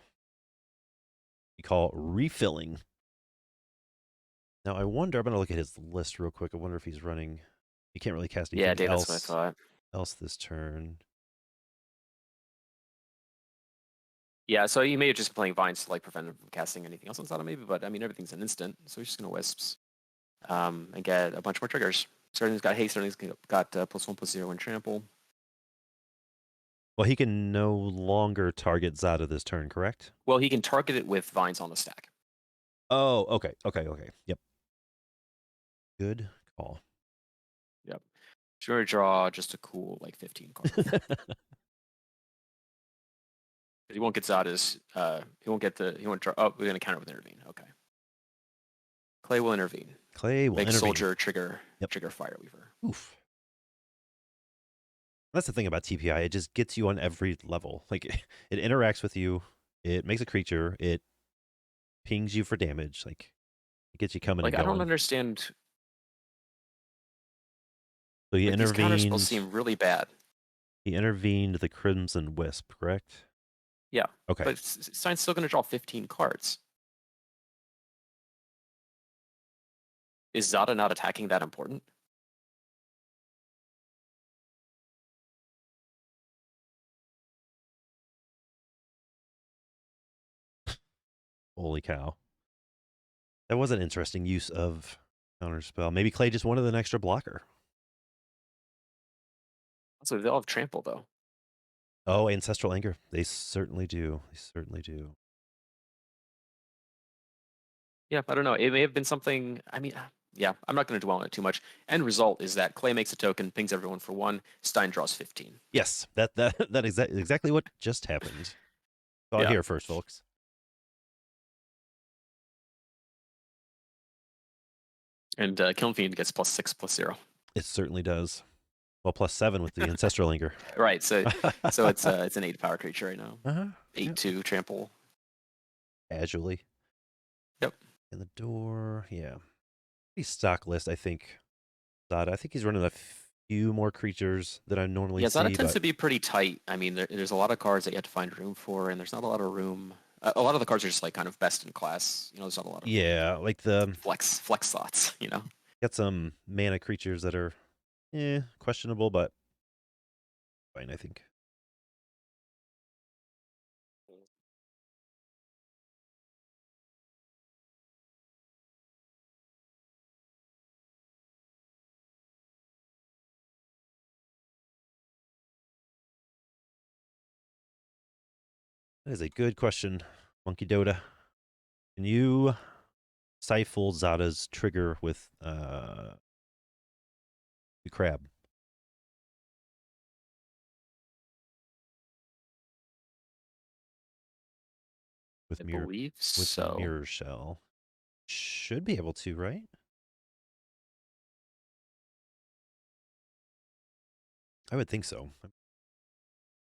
We call refilling. Now I wonder. I'm gonna look at his list real quick. I wonder if he's running. He can't really cast Yeah, anything Dave, that's what I thought. else this turn. Yeah, so you may have just been playing Vines to like prevent him from casting anything else on Zada maybe, but I mean everything's an instant, so he's just gonna wisps. And get a bunch more triggers. Starting's got haste, starting's got +1/+0 and trample. Well, he can no longer target Zada this turn, correct? Well, he can target it with Vines on the stack. Oh, okay. Yep. Good call. Yep. Sure, draw just a cool like 15 card. He won't get Zada's. He won't draw. Oh, we're gonna counter with intervene. Okay. Clay will intervene. Clay will Make intervene. soldier trigger. Yep. Trigger Fireweaver. Oof. That's the thing about TPI. It just gets you on every level. Like it interacts with you. It makes a creature. It pings you for damage. Like it gets you coming Like and I going. don't understand. So he like, these counter spells intervened. seem really bad. He intervened the Crimson Wisp, correct? Yeah. Okay. But Stein's still gonna draw 15 cards. Is Zada not attacking that important? Holy cow. That was an interesting use of counterspell. Maybe Clay just wanted an extra blocker. Also, they all have trample though. Oh, Ancestral Anger. They certainly do. They certainly do. Yeah, I don't know. It may have been something. I mean, yeah, I'm not going to dwell on it too much. End result is that Clay makes a token, pings everyone for 1. Stein draws 15. Yes, that is exactly what just happened. Saw it here first, folks. And Kiln Fiend gets +6/+0. It certainly does. Well, +7 with the Ancestral Anger. Right. So it's an 8 power creature right now. 8/2 trample. Casually. Yep. And the door, yeah. Pretty stock list, I think. Zada. I think he's running a few more creatures than I normally see. Yeah, Zada tends to be pretty tight. I mean, there's a lot of cards that you have to find room for, and there's not a lot of room. A lot of the cards are just like kind of best in class. You know, there's not a lot of like the flex slots. You know, got some mana creatures that are questionable, but fine, I think. That is a good question, Monkey Dota. Can you stifle Zada's trigger with the crab? With I mirror believe with so. mirror shell. Should be able to, right? I would think so.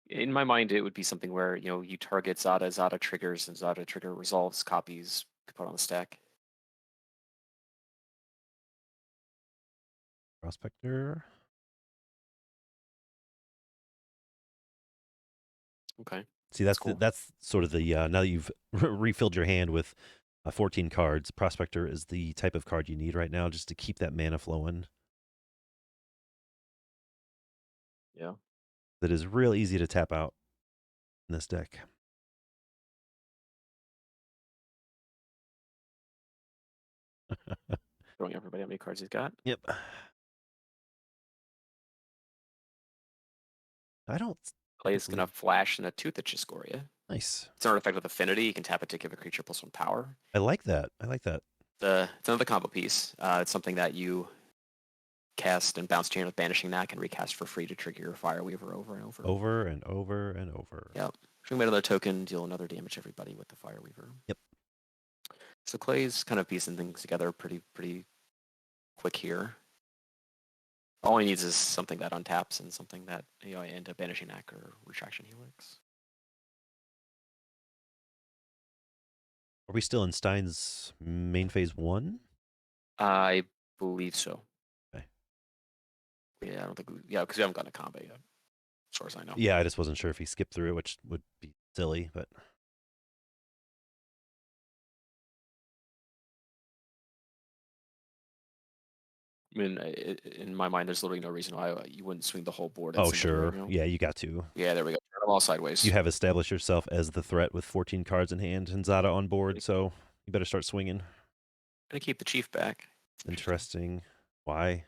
In my mind, it would be something where you target Zada, Zada triggers, and Zada trigger resolves copies to put on the stack. Prospector. Okay. See, that's cool. that's sort of the now that you've refilled your hand with 14 cards, Prospector is the type of card you need right now just to keep that mana flowing. Yeah. That is real easy to tap out in this deck. Throwing everybody how many cards he's got. Yep. I don't. Clay's gonna flash in a Tooth at Chiscoria. Nice. It's an artifact with affinity. You can tap it to give a creature +1 power. I like that. I like that. It's another combo piece. It's something that you cast and bounce chain with Banishing Knack and recast for free to trigger your Fireweaver over and over. Over and over and over. Yep. Bring another token, deal another damage to everybody with the Fireweaver. Yep. So Clay's kind of piecing things together pretty quick here. All he needs is something that untaps and something that and a Banishing Knack or Retraction Helix. Are we still in Stein's main phase 1? I believe so. Okay. Yeah, I don't think. Yeah, because we haven't gotten a combat yet, as far as I know. Yeah, I just wasn't sure if he skipped through it, which would be silly, but I mean, in my mind, there's literally no reason why you wouldn't swing the whole board at oh somebody right sure, now. yeah, you got to. Yeah, there we go. Turn them all sideways. You have established yourself as the threat with 14 cards in hand and Zada on board, so you better start swinging. Gonna keep the chief back. Interesting. Why?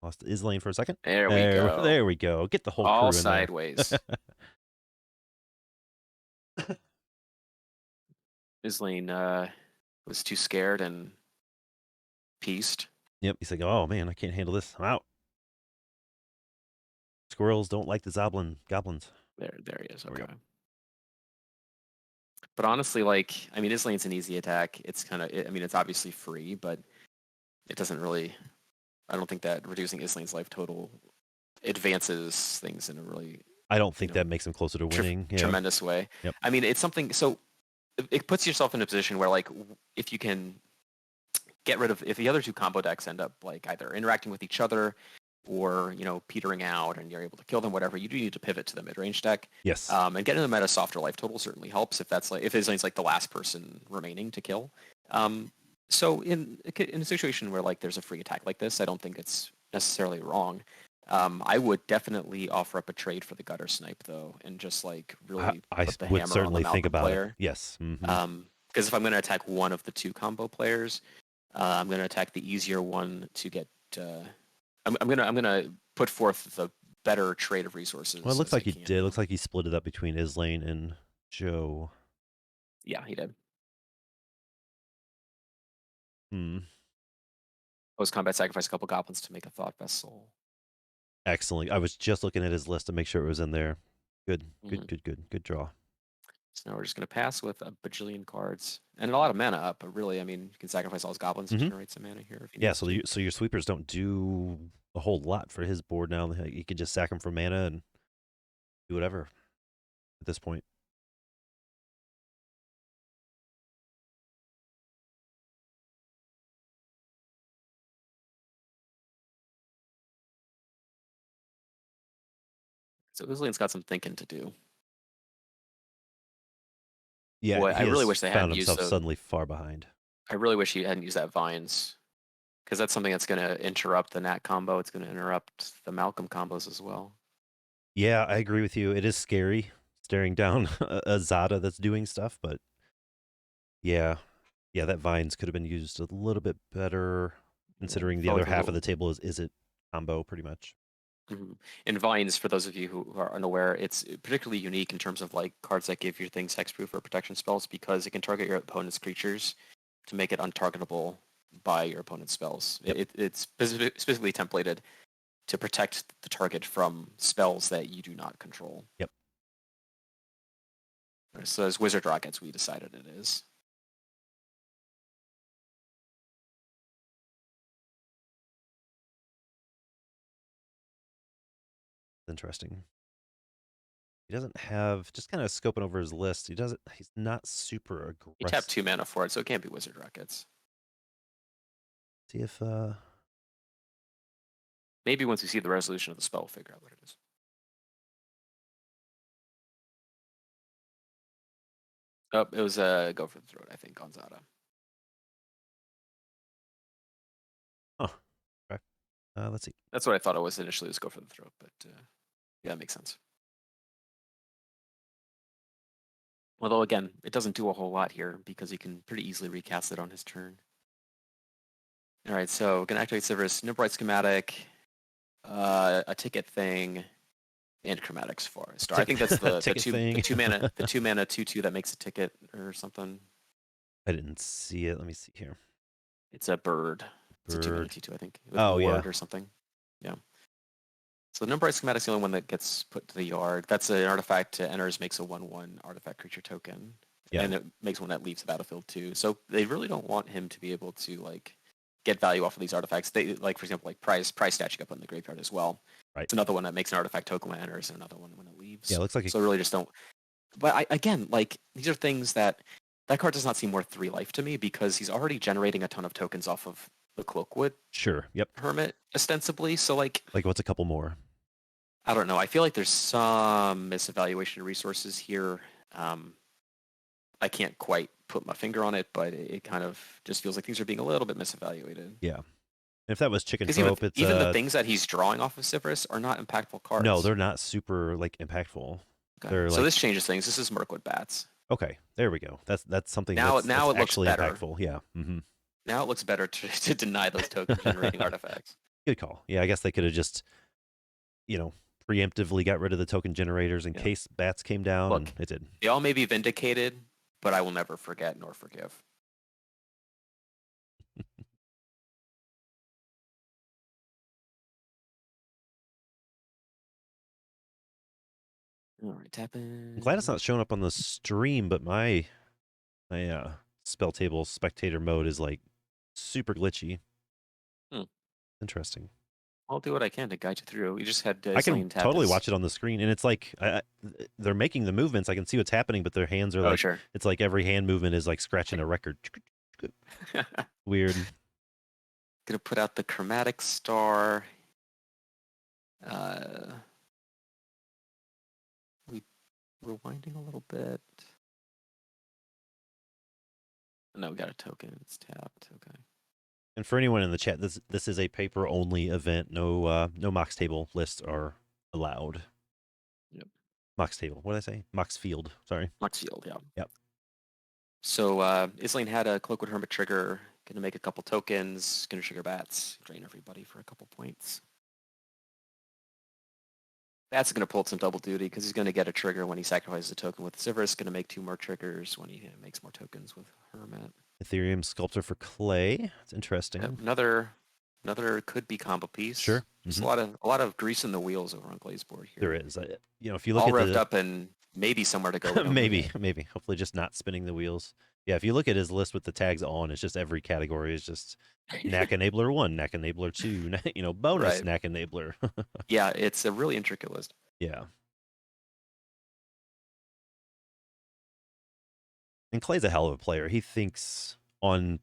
Lost Islane for a second. There we go. There we go. Get the whole All crew in there. sideways. Islane was too scared and pieced. Yep. He's like, oh man, I can't handle this. I'm out. Squirrels don't like the goblins. There he is. There we Okay. go. But honestly, like, I mean, Islane's an easy attack. It's kind of, I mean, it's obviously free, but it doesn't really. I don't think that reducing Islane's life total advances things in a really I don't think that makes him closer to winning. Yeah. tremendous way. Yep. I mean, it's something. So it puts yourself in a position where, like, if you can get rid of, if the other two combo decks end up like either interacting with each other or petering out, and you're able to kill them, whatever, you do need to pivot to the mid-range deck. Yes. And getting them at a softer life total certainly helps if that's like if Islane's like the last person remaining to kill. So in a situation where like there's a free attack like this, I don't think it's necessarily wrong. I would definitely offer up a trade for the gutter snipe though, and just like really I put the would hammer certainly on the think Malcolm about player. it. Yes. Because if I'm going to attack one of the two combo players, I'm going to attack the easier one to get. I'm gonna put forth the better trade of resources. Well, it looks like he did. It Now. looks like he split it up between Islane and Joe. Yeah, he did. Post combat sacrifice a couple goblins to make a thought vessel. Excellent. I was just looking at his list to make sure it was in there. Good draw. So now we're just going to pass with a bajillion cards and a lot of mana up. But really, I mean, you can sacrifice all his goblins to generate some mana here. If you so your sweepers don't do a whole lot for his board now. You could just sack him for mana and do whatever at this point. So Islane's got some thinking to do. Yeah, boy, I really wish they hadn't used himself suddenly far behind. I really wish he hadn't used that vines, because that's something that's going to interrupt the Nat combo. It's going to interrupt the Malcolm combos as well. Yeah, I agree with you. It is scary staring down a Zada that's doing stuff, but yeah, that vines could have been used a little bit better, considering the other half of the table is it combo pretty much. Mm-hmm. And vines, for those of you who are unaware, it's particularly unique in terms of like cards that give your things hexproof or protection spells, because it can target your opponent's creatures to make it untargetable by your opponent's spells. Yep. It's specifically templated to protect the target from spells that you do not control. Yep. So as Wizard Rockets, we decided it is. Interesting. He doesn't have, just kind of scoping over his list, he's not super aggressive. You tap 2 mana for it, so it can't be Wizard Rockets. See if maybe once we see the resolution of the spell, we'll figure out what it is. Oh, it was a go for the throat, I think, Gonzada. Oh, okay. Let's see. That's what I thought it was initially, was go for the throat, but yeah, that makes sense. Although, again, it doesn't do a whole lot here because he can pretty easily recast it on his turn. All right, so we're going to activate Severus, Nimbrite Schematic, a ticket thing, and Chromatics Forest. I think that's the two mana 2/2 that makes a ticket or something. I didn't see it. Let me see here. It's a bird. It's a 2 mana 2/2, I think. With yeah, or something. Yeah. So the Nimbrite Schematic's the only one that gets put to the yard. That's an artifact that enters, makes a 1/1 artifact creature token. Yeah. And it makes one that leaves the battlefield too. So they really don't want him to be able to like get value off of these artifacts. They like, for example, like prize statue up in the graveyard as well. Right. It's another one that makes an artifact token when it enters, and another one when it leaves. Yeah, it looks like so really just don't. But again, like, these are things that that card does not seem worth 3 life to me because he's already generating a ton of tokens off of the Cloakwood Sure. Yep. Hermit, ostensibly. So, like, Like, what's a couple more? I don't know. I feel like there's some misevaluation of resources here. I can't quite put my finger on it, but it kind of just feels like things are being a little bit misevaluated. Yeah. If that was chicken Because trope, it's even the things that he's drawing off of Cypress are not impactful no, cards. they're not super like impactful. Okay. They're So like this changes things. This is Mirkwood Bats. okay, there we go. That's something Now that's it looks actually better. impactful. Yeah. Mm-hmm. Now it looks better to deny those token generating artifacts. Good call. Yeah, I guess they could have just preemptively got rid of the token generators in Yeah. case bats came down, Look, and it did. they all may be vindicated, but I will never forget nor forgive. All right, tapping. I'm glad it's not showing up on the stream, but my spell table spectator mode is like super glitchy. Interesting. I'll do what I can to guide you through. We just had I can Islane tap totally his... watch it on the screen, and it's like they're making the movements. I can see what's happening, but their hands are Oh, like sure. it's like every hand movement is like scratching a record. Weird. Gonna put out the chromatic star. Rewinding a little bit. No, we got a token. It's tapped. Okay. And for anyone in the chat, this is a paper only event. No Mox table lists are allowed. Yep. Mox table. What did I say? Mox field. Sorry. Mox field. Yeah. Yep. So Islane had a Cloakwood Hermit trigger. Gonna make a couple tokens. Gonna trigger bats. Drain everybody for a couple points. Bats going to pull some double duty because he's going to get a trigger when he sacrifices a token with Sivris. Going to make 2 more triggers when he makes more tokens with Hermit. Ethereum sculptor for clay. It's interesting. Yep, another could be combo piece. Sure. There's a lot of grease in the wheels over on Clay's board here. There is. If you look all at revved up and maybe somewhere to go. maybe. Hopefully, just not spinning the wheels. Yeah. If you look at his list with the tags on, it's just every category is just knack enabler 1, knack enabler 2, bonus right. knack enabler. Yeah, it's a really intricate list. Yeah. And Clay's a hell of a player. He thinks on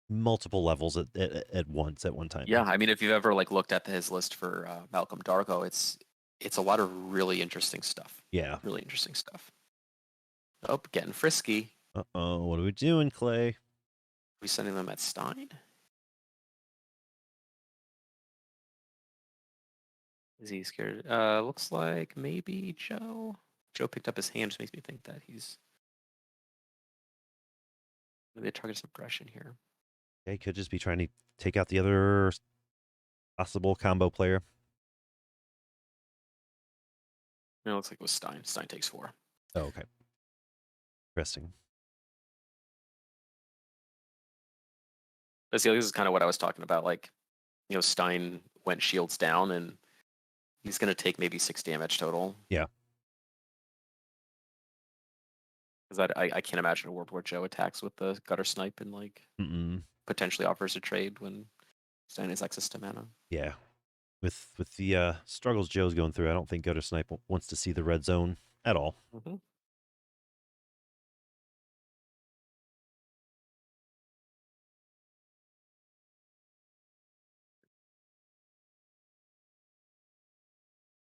multiple levels at once at one time. Yeah, I mean, if you've ever looked at his list for Malcolm Darko, it's a lot of really interesting stuff. Yeah. Really interesting stuff. Oh, getting frisky. Uh-oh, what are we doing, Clay? Are we sending them at Stein? Is he scared? Looks like maybe Joe. Joe picked up his hand, which makes me think that he's maybe target some aggression here. Yeah, he could just be trying to take out the other possible combo player. It looks like it was Stein. Stein takes 4. Oh, okay. Interesting. This is kind of what I was talking about. Stein went shields down, and he's going to take maybe 6 damage total. Yeah. Because I can't imagine a world where Joe attacks with the gutter snipe and potentially offers a trade when Stein has access to mana. Yeah. With the struggles Joe's going through, I don't think gutter snipe wants to see the red zone at all. Mm-hmm.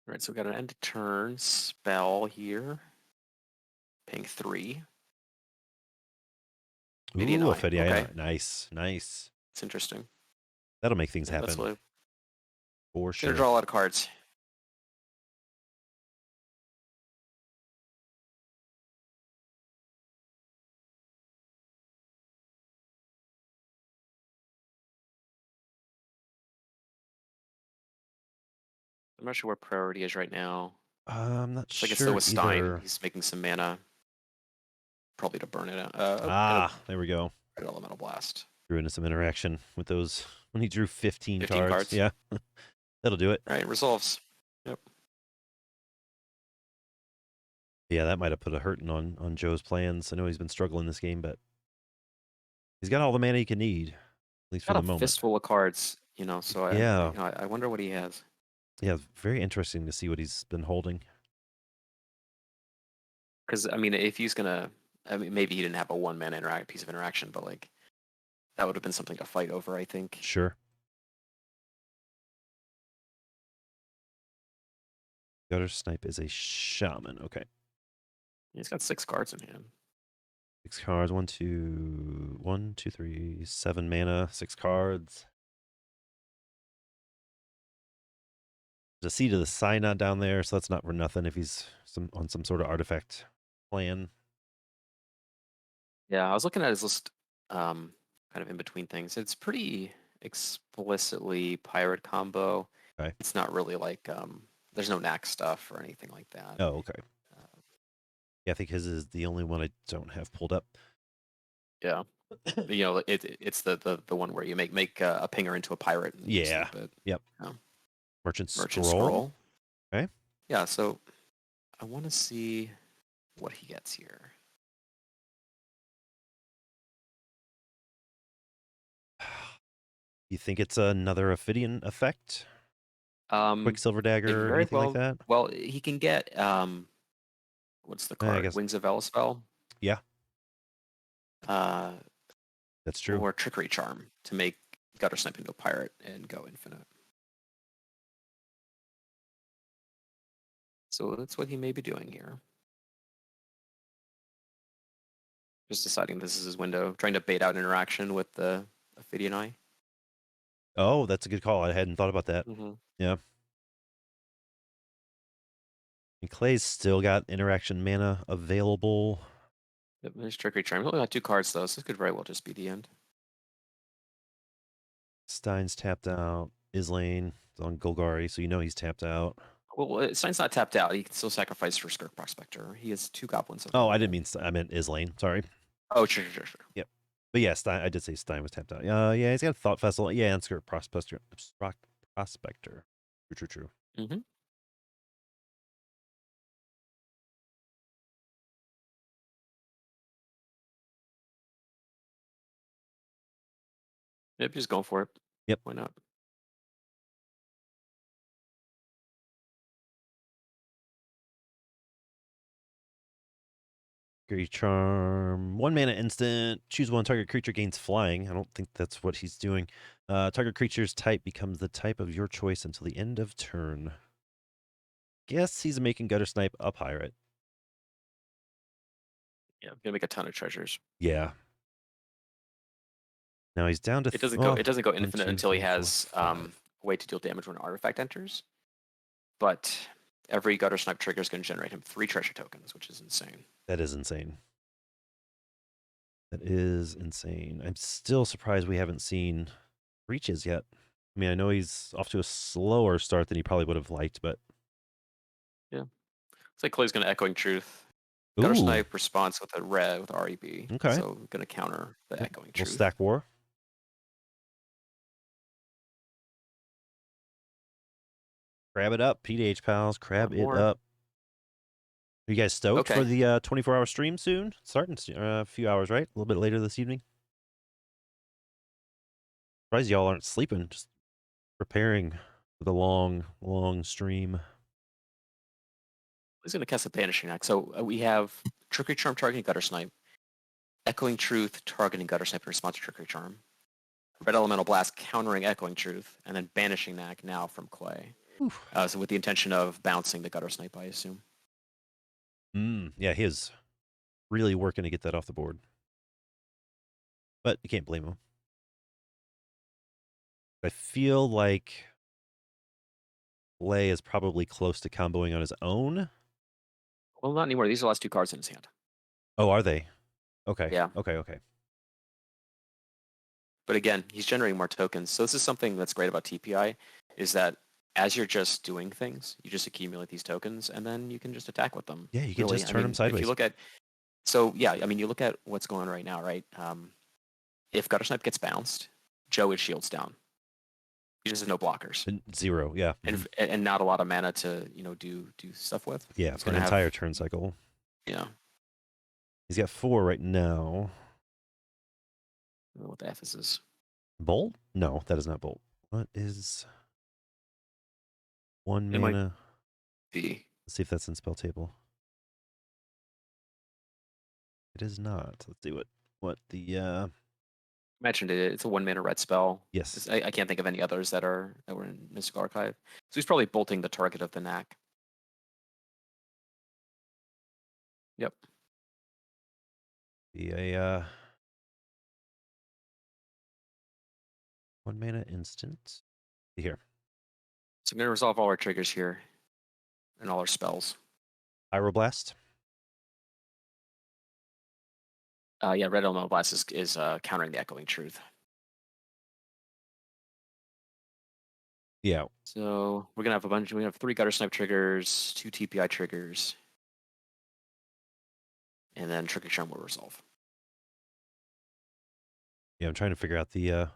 All right, so we got an end of turn spell here. Paying 3. Ooh, a Fidei. Okay. Nice. It's interesting. That'll make things happen. For sure. Gonna draw a lot of cards. I'm not sure where priority is right now. I'm not sure. It's still with Stein. Either. He's making some mana. Probably to burn it out. There we go. Red Elemental Blast. Drew into some interaction with those when he drew 15 cards. Yeah. That'll do it. All right, resolves. Yep. Yeah, that might have put a hurting on Joe's plans. I know he's been struggling this game, but he's got all the mana he can need, at least for the moment. Fistful of cards, so I wonder what he has. Yeah, very interesting to see what he's been holding. Because, I mean, if he's going to I mean, maybe he didn't have a one-man piece of interaction, but like that would have been something to fight over, I think. Sure. Gutter Snipe is a shaman. Okay. He's got 6 cards in hand. 6 cards. 1, 2, 3, 7 mana. 6 cards. There's a Seed of the Synod down there, so that's not for nothing if he's on some sort of artifact plan. Yeah, I was looking at his list, kind of in between things. It's pretty explicitly pirate combo. Okay. It's not really like there's no knack stuff or anything like that. Oh, okay. Yeah, I think his is the only one I don't have pulled up. Yeah, you know, it's the one where you make a pinger into a pirate and you Yeah. sleep it. Yep. Yeah. Merchant Merchant Scroll. Scroll. Okay. Yeah, so I want to see what he gets here. You think it's another Ophidian effect? Quicksilver It Dagger, very anything like well. that? Well, he can get what's the I card? guess. Wings of Elspell. Yeah, Uh, that's true. or Trickery Charm to make Gutter Snipe into a pirate and go infinite. So that's what he may be doing here. Just deciding this is his window, trying to bait out interaction with the Ophidian Eye. Oh, that's a good call. I hadn't thought about that. Mm-hmm. Yeah. And Clay's still got interaction mana available. Yep, there's Trickery Charm. He only got 2 cards though, so this could very well just be the end. Stein's tapped out. Islane is on Golgari, so you know he's tapped out. Well, Stein's not tapped out. He can still sacrifice for Skirk Prospector. He has 2 goblins Oh, I didn't available. mean I meant Islane. Sorry. Oh, sure. Yep. But yeah, Stein. I did say Stein was tapped out. Yeah, he's got Thought Vessel. Yeah, and Skirt Prospector. Prospector. True. Mm-hmm. Yep, just going for it. Yep. Why not? Great Charm. 1 mana instant. Choose one target creature gains flying. I don't think that's what he's doing. Target creature's type becomes the type of your choice until the end of turn. Guess he's making Gutter Snipe a pirate. Yeah, gonna make a ton of treasures. Yeah. Now he's down to It doesn't go. It doesn't go 1, infinite 2, until he 3, 4, has 5. a way to deal damage when an artifact enters. But every Gutter Snipe trigger is going to generate him 3 treasure tokens, which is insane. That is insane. That is insane. I'm still surprised we haven't seen Breaches yet. I mean, I know he's off to a slower start than he probably would have liked, but Yeah, looks like Clay's going to Echoing Truth. Gutter ooh, Snipe response with a red with REB. okay. So going to counter the Yep. Echoing We'll Truth. stack war. Crab it up, PDH pals. Crab One it more. up. Are you guys stoked for Okay. the 24-hour stream soon? Starting a few hours, right? A little bit later this evening. Surprised y'all aren't sleeping, just preparing for the long stream. He's going to cast a Banishing Axe. So we have Trickery Charm targeting Gutter Snipe, Echoing Truth targeting Gutter Snipe in response to Trickery Charm, Red Elemental Blast countering Echoing Truth, and then Banishing Knack now from Clay. So with the intention of bouncing the Gutter Snipe, I assume. Yeah, he is really working to get that off the board. But you can't blame him. I feel like Lay is probably close to comboing on his own. Well, not anymore. These are the last 2 cards in his hand. Oh, are they? Okay. Yeah. Okay. But again, he's generating more tokens. So this is something that's great about TPI, is that as you're just doing things, you just accumulate these tokens, and then you can just attack with them. Yeah, you can Really, just I turn them mean, if you sideways. look at, so yeah, I mean, you look at what's going on right now, right? If Gutter Snipe gets bounced, Joe is shields down. He just has no blockers, Zero, yeah. and not a lot of mana to do stuff with. Yeah, He's for an gonna entire have, turn cycle. yeah. He's got 4 right now. I don't know what the F is. Bolt? No, that is not Bolt. What is 1 It might mana? be. Let's see if that's in spell table. It is not. Let's see what the Mentioned it. It's a 1 mana red spell. yes. I can't think of any others that were in Mystical Archive. So he's probably bolting the target of the knack. Yep. Be a 1 mana instant. See here. So I'm gonna resolve all our triggers here and all our spells. Pyroblast. Yeah, red elemental blast is countering the echoing truth. Yeah. So we're gonna have we have 3 gutter snipe triggers, 2 TPI triggers, and then Tricky Charm will resolve. Yeah, I'm trying to figure out the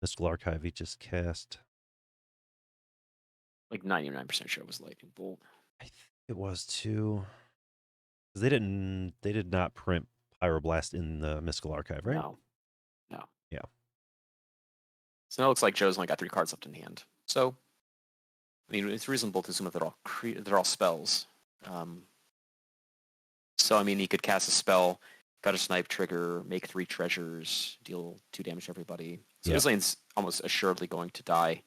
Mystical Archive he just cast. Like 99% sure it was Lightning Bolt. I think it was too. Because they did not print Pyroblast in the Mystical Archive, right? No. No. Yeah. So now it looks like Joe's only got 3 cards left in hand. So I mean, it's reasonable to assume that they're all spells. So I mean, he could cast a spell, gutter snipe trigger, make 3 treasures, deal 2 damage to everybody. So Yeah. his lane's almost assuredly going to die.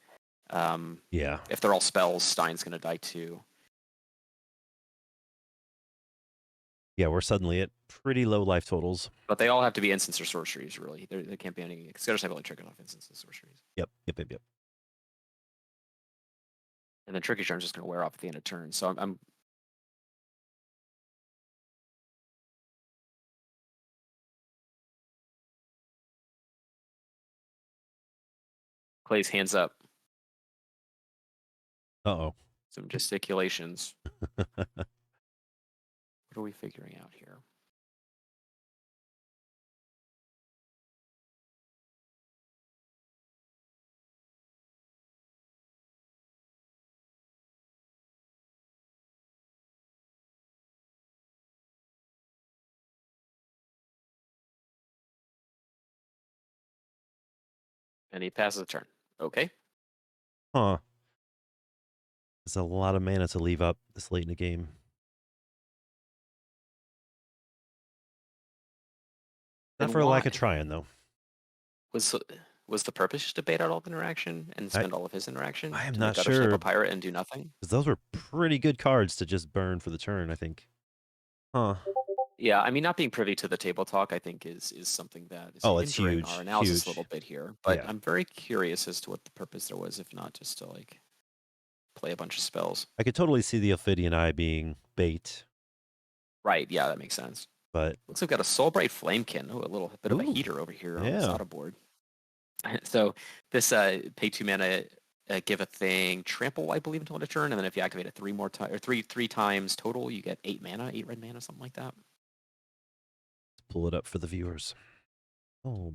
Yeah. If they're all spells, Stein's going to die too. Yeah, we're suddenly at pretty low life totals. But they all have to be instants or sorceries, really. There can't be any. Because gutter snipe only triggers off instants and sorceries. Yep. And then Tricky Charm's just going to wear off at the end of turn. So I'm Clay's hands up. Uh-oh. Some gesticulations. What are we figuring out here? And he passes a turn. Okay. Huh. It's a lot of mana to leave up this late in the game. Not Then for a lack why? of trying, though. Was the purpose just to bait out all the interaction and spend all of his interaction I am to not gutter snipe sure. a pirate and do nothing? Because those were pretty good cards to just burn for the turn, I think. Huh. Yeah, I mean, not being privy to the table talk, I think, is something that is Oh, it's hindering huge. our analysis Huge. a little bit here. But Yeah. I'm very curious as to what the purpose there was, if not just to like play a bunch of spells. I could totally see the Ophidian Eye being bait, Right? Yeah, that makes sense. but Looks like we've got a Soulbright Flamekin. Oh, a little bit of a ooh, heater over here on the yeah. Zada board. So this pay 2 mana, give a thing trample, I believe, until end of turn, and then if you activate it 3 more times or three times total, you get 8 mana, 8 red mana, something like that. Let's pull it up for the viewers. Oh,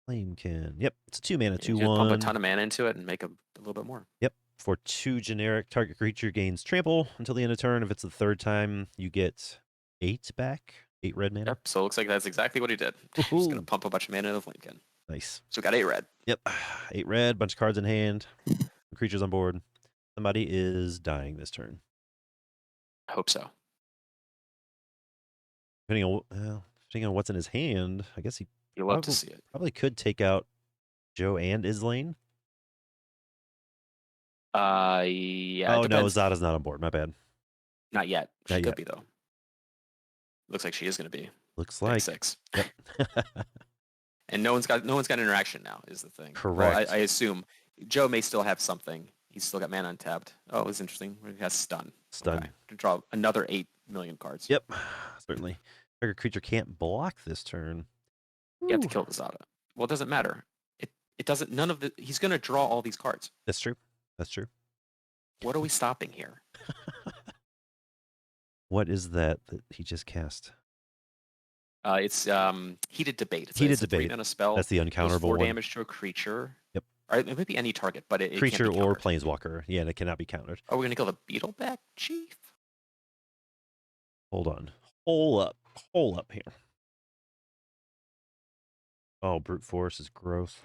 Flamekin. Yep, it's a 2 mana, You 2/1. just pump a ton of mana into it and make a little bit more. Yep. For 2 generic, target creature gains trample until the end of turn. If it's the third time, you get 8 back. 8 red mana. Yep. So it looks like that's exactly what he did. Just gonna pump a bunch of mana into the Flamekin. Nice. So we got 8 red. Yep. 8 red, bunch of cards in hand, creatures on board. Somebody is dying this turn. I hope so. Depending on what's in his hand, I guess You love to see it. probably could take out Joe and Islane. Yeah. Oh it no, depends. Zada's not on board. My bad. Not yet. She Not could yet. be though. Looks like she is gonna be. Looks Pick like 6. Yep. And no one's got interaction now is the thing. Correct. Well, I assume Joe may still have something. He's still got mana untapped. Oh, it's interesting. He has stun. Stun. Okay. To draw another 8 million cards. Yep. Certainly. Target creature can't block this turn. You have to kill the Zada. Well, it doesn't matter. It doesn't. None of the. He's gonna draw all these cards. That's true. That's true. What are we stopping here? What is that he just cast? It's heated debate. It's Heated a debate. 3 mana spell. That's the uncounterable 4 one. damage to a creature. Yep. Or it might be any target, but it Creature can't be or countered. planeswalker. Yeah, and it cannot be countered. Are we gonna kill the beetle back, Chief? Hold on. Hole up here. Oh, brute force is gross.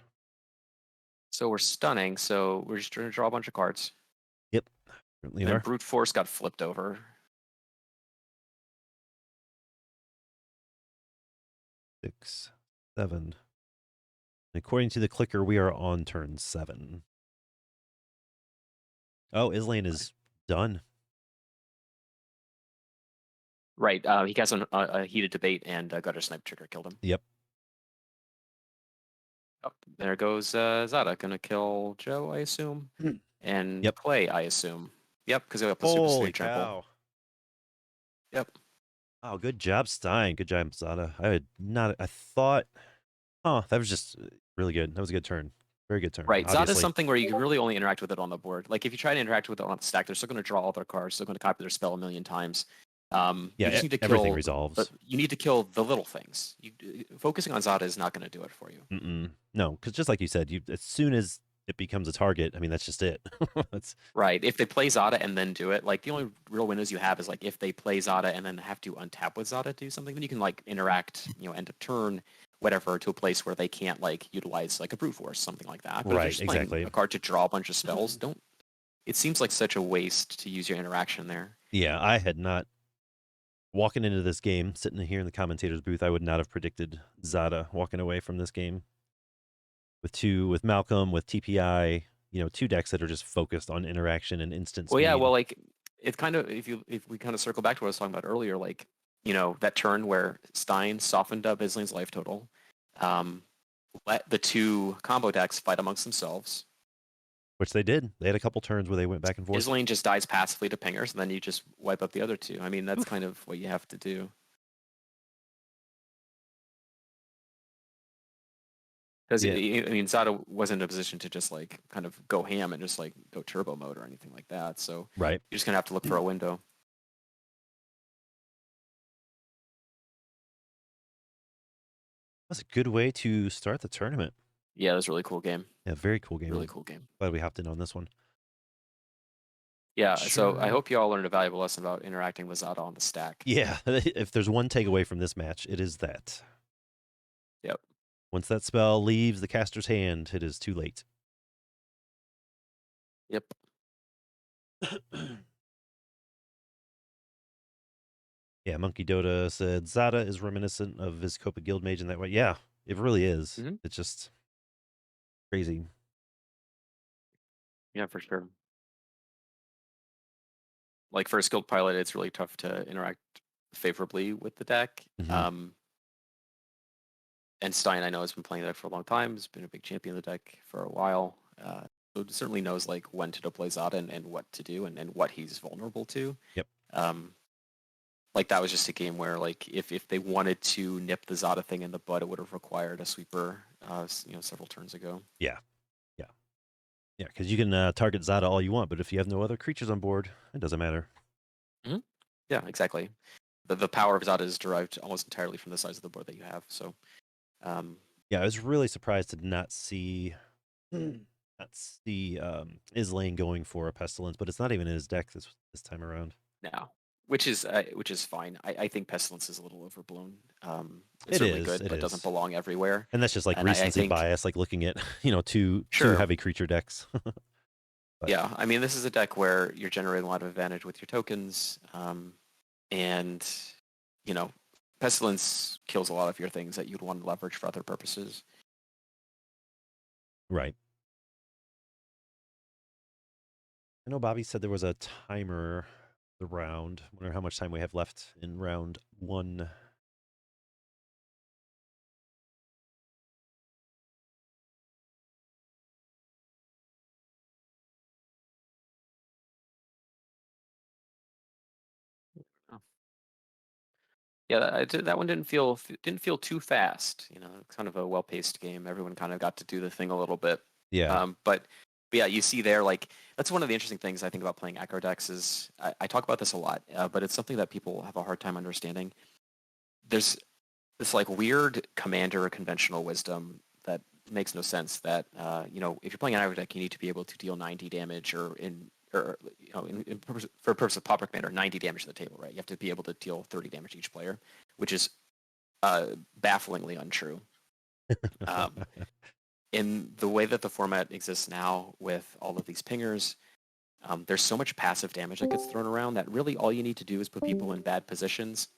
So we're stunning. So we're just trying to draw a bunch of cards. Yep. Certainly And then are. brute force got flipped over. 6, 7. According to the clicker, we are on turn 7. Oh, Islane is done. Right. He got a heated debate, and Gutter Snipe trigger killed him. Yep. Oh, there goes Zada, gonna kill Joe, I assume, and Yep. Clay, I assume. Yep, because he got plus Holy 2/3 trample. cow. Yep. Oh, good job, Stein. Good job, Zada. I thought, that was just really good. That was a good turn. Very good turn, Right. Zada is obviously. something where you can really only interact with it on the board. Like if you try to interact with it on the stack, they're still going to draw all their cards. They're going to copy their spell a million times. You just need to everything kill. resolves. You need to kill the little things. Focusing on Zada is not going to do it for you. No, because just like you said, as soon as it becomes a target, I mean, that's just it. That's right. If they play Zada and then do it, like the only real windows you have is like if they play Zada and then have to untap with Zada to do something, then you can like interact, end of turn, whatever, to a place where they can't like utilize like a brute force, something like that. But if you're right. just playing Exactly. a card to draw a bunch of spells, don't. It seems like such a waste to use your interaction there. Yeah, I had not walking into this game, sitting here in the commentator's booth. I would not have predicted Zada walking away from this game with Malcolm, with TPI. Two decks that are just focused on interaction and instant Well, speed. yeah, well, like it's kind of if we kind of circle back to what I was talking about earlier, like that turn where Stein softened up Islane's life total, let the two combo decks fight amongst themselves. Which they did. They had a couple turns where they went back and forth. Islane just dies passively to pingers, and then you just wipe up the other two. I mean, that's kind of what you have to do. Because Yeah. I mean, Zada wasn't in a position to just like kind of go ham and just like go turbo mode or anything like that. So Right. you're just gonna have to look for a window. That's a good way to start the tournament. Yeah, it was a really cool game. Yeah, very cool game. Really cool game. Glad we hopped in on this one. Yeah, Sure. so I hope you all learned a valuable lesson about interacting with Zada on the stack. Yeah, if there's one takeaway from this match, it is that. Yep. Once that spell leaves the caster's hand, it is too late. Yep. Yeah, Monkey Dota said Zada is reminiscent of Vizcopa Guildmage in that way. Yeah, it really is. Mhm. It's just crazy. Yeah, for sure. Like for a skilled pilot, it's really tough to interact favorably with the deck. Mhm. And Stein, I know, has been playing the deck for a long time. He's been a big champion of the deck for a while. So certainly knows like when to deploy Zada and what to do and what he's vulnerable to. Yep. Like that was just a game where like if they wanted to nip the Zada thing in the bud, it would have required a sweeper, several turns ago. Yeah. Yeah. Yeah, because you can target Zada all you want, but if you have no other creatures on board, it doesn't matter. Mm-hmm. Yeah, exactly. The power of Zada is derived almost entirely from the size of the board that you have. So, yeah, I was really surprised to not see Islane going for a pestilence, but it's not even in his deck this time around. now, which is fine. I think Pestilence is a little overblown. It's It certainly is, good, it but doesn't is. belong everywhere. And that's just like And I recency think, bias, like looking at two sure, heavy creature decks. But yeah. I mean, this is a deck where you're generating a lot of advantage with your tokens, and Pestilence kills a lot of your things that you'd want to leverage for other purposes. right. I know Bobby said there was a timer the round. Wonder how much time we have left in round 1. Oh. Yeah, that one didn't feel too fast. Kind of a well-paced game. Everyone kind of got to do the thing a little bit. Yeah. But yeah, you see there, like that's one of the interesting things I think about playing aggro decks is I talk about this a lot, but it's something that people have a hard time understanding. There's this like weird commander conventional wisdom that makes no sense. That if you're playing an aggro deck, you need to be able to deal 90 damage for purpose of Pauper Commander, 90 damage to the table, right? You have to be able to deal 30 damage to each player, which is bafflingly untrue. In the way that the format exists now with all of these pingers, there's so much passive damage that gets thrown around that really all you need to do is put people in bad positions.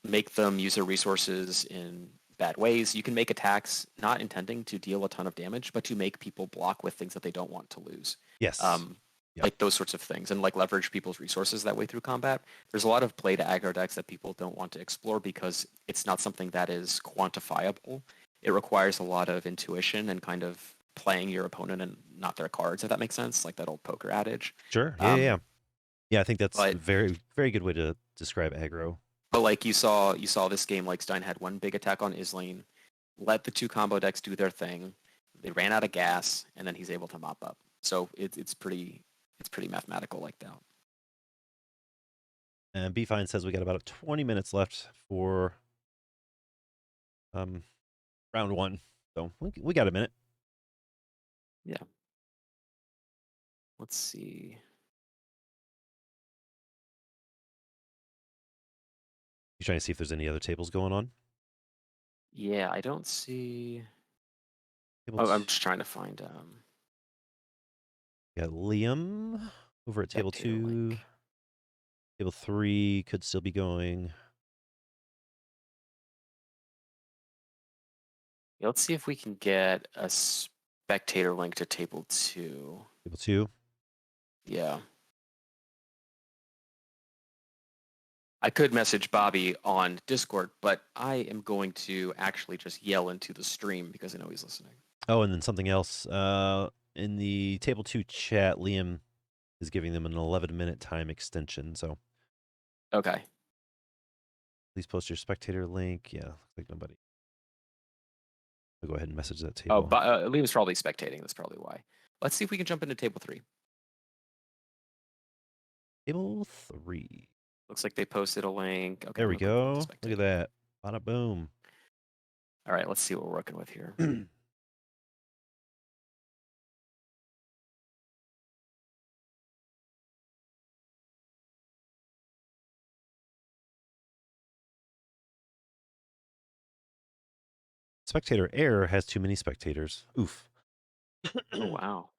make them use their resources in bad ways. You can make attacks not intending to deal a ton of damage, but to make people block with things that they don't want to lose. Yes. Yep. Like those sorts of things, and like leverage people's resources that way through combat. There's a lot of play to aggro decks that people don't want to explore because it's not something that is quantifiable. It requires a lot of intuition and kind of playing your opponent and not their cards, if that makes sense, like that old poker adage. Sure. Yeah, yeah, Um, yeah. Yeah, I think that's a but very, very good way to describe aggro. but like you saw this game, like Stein had one big attack on Islane, let the two combo decks do their thing. They ran out of gas, and then he's able to mop up. So it's pretty mathematical like that. And B-Fine says we got about 20 minutes left for round 1. So we got a minute. Yeah. Let's see. You trying to see if there's any other tables going on? Yeah, I don't see. Table Oh, t- I'm just trying to find we got Liam over at table spectator 2. link. Table 3 could still be going. Yeah, let's see if we can get a spectator link to table 2. Table 2. Yeah. I could message Bobby on Discord, but I am going to actually just yell into the stream because I know he's listening. Oh, and then something else. In the table 2 chat, Liam is giving them an 11-minute time extension. So Okay. please post your spectator link. Yeah, looks like nobody. I'll go ahead and message that Oh, table. but Liam's probably spectating. That's probably why. Let's see if we can jump into table 3. Table 3. Looks like they posted a link. Okay, There I'm we gonna click on go. Look spectate. at that. Bada boom. All right, let's see what we're working with here. Spectator error has too many spectators. Oof. Oh wow,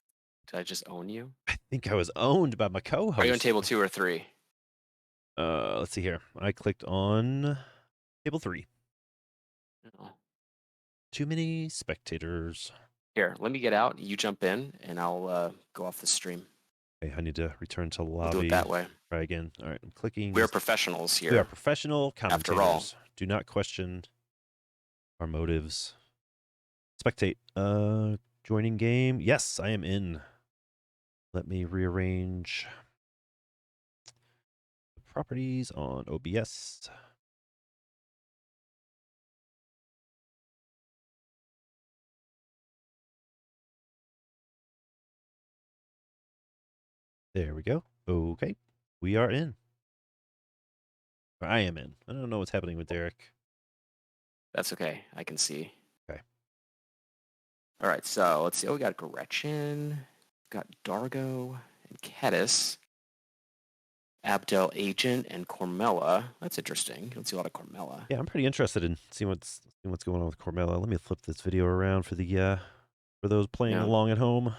did I just own you? I think I was owned by my Are you on co-host. table 2 or 3? Let's see here. I clicked on table 3. Oh. Too many spectators. Here, let me get out. You jump in, and I'll go off the stream. Okay, I need to return to We'll do it lobby. that way. Try again. All right, I'm clicking. We are professionals We are here. professional After all. commentators. Do not question our motives. Spectate. Joining game. Yes, I am in. Let me rearrange the properties on OBS. There we go. Okay. We are in. Or I am in. I don't know what's happening with Derek. That's okay. I can see. Okay. All right, so let's see. Oh, we got Gretchen, got Dargo and Kedis, Abdel Agent, and Cormella. That's interesting. You don't see a lot of Cormella. Yeah, I'm pretty interested in seeing what's going on with Cormella. Let me flip this video around for the for those playing Yeah. along at home.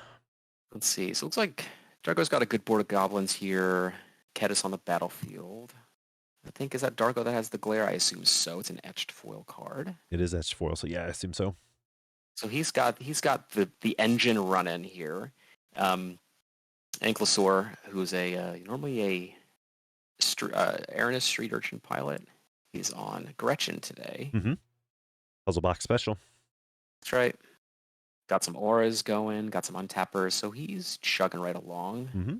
Let's see. So it looks like Dargo's got a good board of goblins here. Kedis on the battlefield. I think, is that Dargo that has the glare? I assume so. It's an etched foil card. It is etched foil, so yeah, I assume so. So he's got the engine running here. Ankylosaur, who's a normally a Aranis street urchin pilot. He's on Gretchen today. Mm-hmm. Puzzle box special. That's right. Got some auras going, got some untappers, so he's chugging right along. Mm-hmm.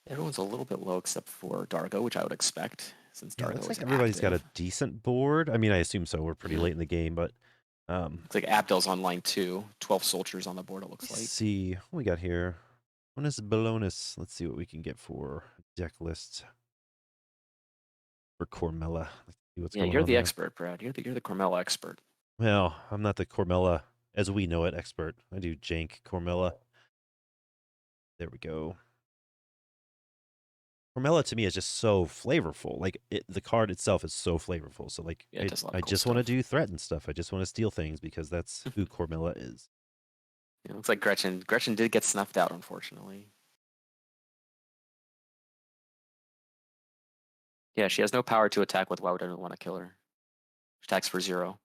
Everyone's a little bit low except for Dargo, which I would expect since Yeah, Dargo looks is like everybody's got a active. decent board. I mean, I assume so. We're pretty late in the game, but Looks like Abdel's on line 2. 12 soldiers on the board, it looks let's like. see what we got here. Bonus bonus. Let's see what we can get for deck list for Cormella. Let's see what's Yeah, going you're on the there. expert, Brad. You're the Cormella expert. Well, I'm not the Cormella as we know it expert. I do jank Cormella. There we go. Cormella to me is just so flavorful. Like the card itself is so flavorful. So like Yeah, it does a lot I of cool just want to stuff. do threaten stuff. I just want to steal things because that's who Cormella is. Yeah, looks like Gretchen did get snuffed out, unfortunately. Yeah, she has no power to attack with. Why would anyone want to kill her? She attacks for 0.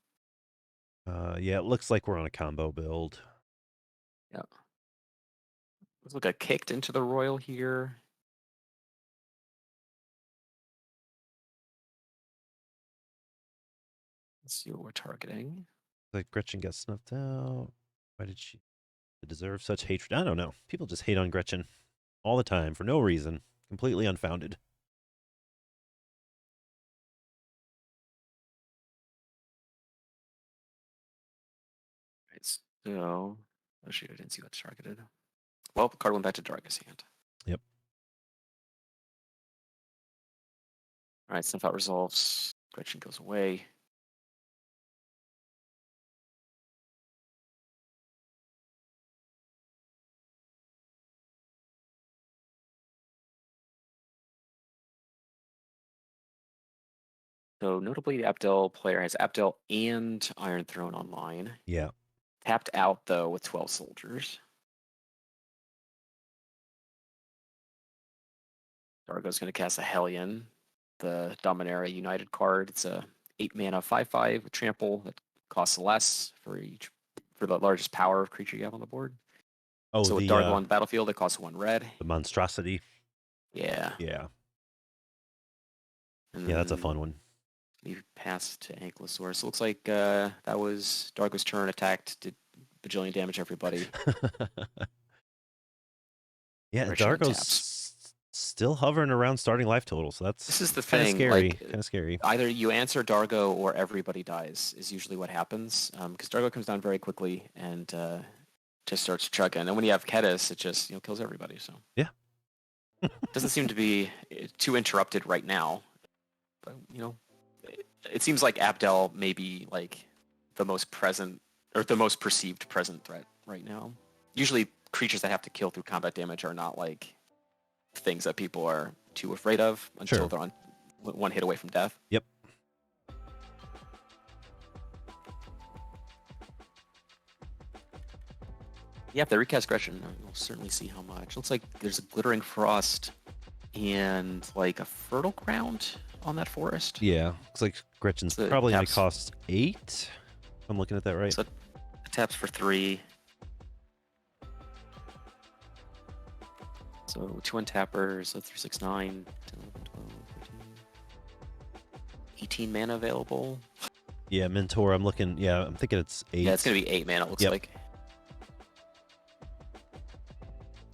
Yeah, it looks like we're on a combo build. Yeah. Let's look at kicked into the royal here. Let's see what we're targeting. Like Gretchen got snuffed out. Why did she deserve such hatred? I don't know. People just hate on Gretchen all the time for no reason, completely unfounded. Right, so oh shoot, I didn't see what's targeted. Well, the card went back to Darga's hand. Yep. All right, snuff out resolves. Gretchen goes away. So notably, the Abdel player has Abdel and Iron Throne online. Yeah. Tapped out though with 12 soldiers. Dargo's going to cast a Hellion, the Dominaria United card. It's a 8-mana 5/5 with trample that costs less for the largest power of creature you have on the board. Oh, So with Dargo on the battlefield, it costs 1 red. The monstrosity. Yeah. Yeah. And Yeah, that's a fun one. We passed to Ankylosaurus. So it looks like that was Dargo's turn. Attacked, did bajillion damage to everybody. Yeah, Gretchen Dargo's still hovering around starting life total, so that's This is the kind of thing. scary. Like, Kind of scary. either you answer Dargo or everybody dies is usually what happens. Because Dargo comes down very quickly and just starts chugging. And when you have Kedis, it just kills everybody. So Yeah. doesn't seem to be too interrupted right now. But it seems like Abdel may be like the most present or the most perceived present threat right now. Usually creatures that have to kill through combat damage are not like things that people are too afraid of until they're on one hit away from death. Yep. Yeah, if they recast Gretchen, we'll certainly see how much. Looks like there's a Glittering Frost and like a Fertile Ground on that forest. Yeah, looks like Gretchen's So probably going to cost 8. I'm looking at that right. So it taps for 3. So 2 untappers, so 3, 6, 9, 10, 11, 12, 13, 18 mana available. Yeah, Mentor, I'm looking. Yeah, I'm thinking it's 8. Yeah, it's going to be 8 mana, it looks like.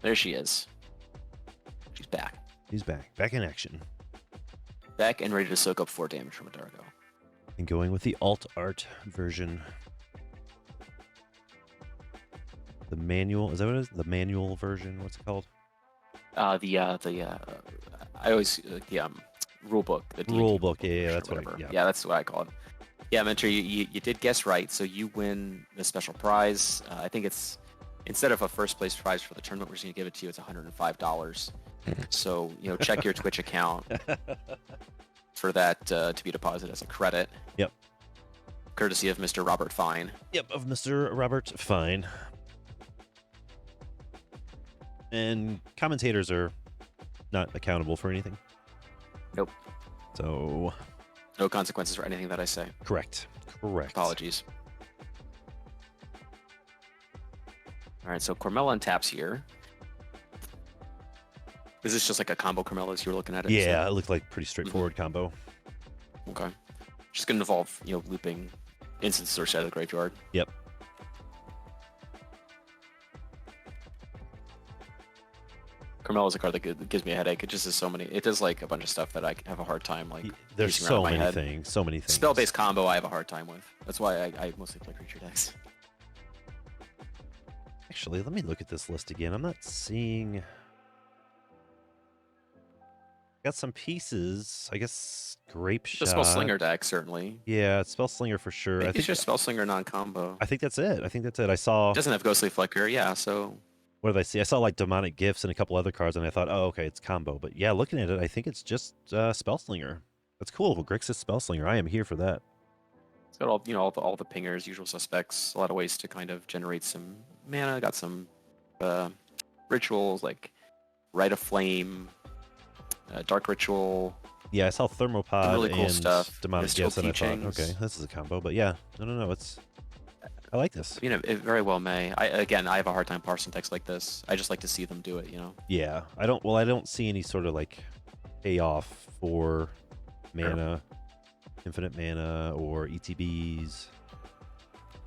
There she is. She's back. He's back. Back in action. Back and ready to soak up 4 damage from a Dargo. And going with the alt art version. The manual, is that what it is? The manual version, what's it called? I always the rule book. The D&D rule book, yeah, that's whatever. what Yeah, that's what I call it. Yeah, Mentor, you did guess right. So you win the special prize. I think it's instead of a first place prize for the tournament, we're just gonna give it to you. It's $105. So check your Twitch account for that to be deposited as a credit. Yep. Courtesy of Mr. Robert Fine. Yep, of Mr. Robert Fine. And commentators are not accountable for anything. Nope. So no consequences for anything that I say. Correct. Apologies. All right, so Cormella taps here. Is this just like a combo Cormella as you were looking at it? Yeah, it looked like pretty straightforward combo. Okay. Just gonna involve, looping instance source out of the graveyard. Yep. Carmel is a card that gives me a headache. It just has so many. It does like a bunch of stuff that I have a hard time like. There's so many things. So many things. Spell-based combo, I have a hard time with. That's why I mostly play creature decks. Actually, let me look at this list again. I'm not seeing. Got some pieces. I guess Grape Shot. The Spell Slinger deck certainly. Yeah, Spell Slinger for sure. I think it's just Spell Slinger non-combo. I think that's it. I saw. It doesn't have Ghostly Flicker, yeah. So. What did I see? I saw like Demonic Gifts and a couple other cards, and I thought, oh, okay, it's combo. But yeah, looking at it, I think it's just Spellslinger. That's cool. Well, Grixis Spellslinger. I am here for that. It's got all all the pingers, usual suspects. A lot of ways to kind of generate some mana. Got some rituals like Rite of Flame, Dark Ritual, Yeah, I saw Some Thermopod really cool and stuff. Demonic There's Oak Gifts, and I thought, okay, Teachings. this is a combo. But yeah, no, I like this. I mean, it very well may. I have a hard time parsing text like this. I just like to see them do it. Yeah, I don't see any sort of like payoff for Sure. mana, infinite mana, or ETBs.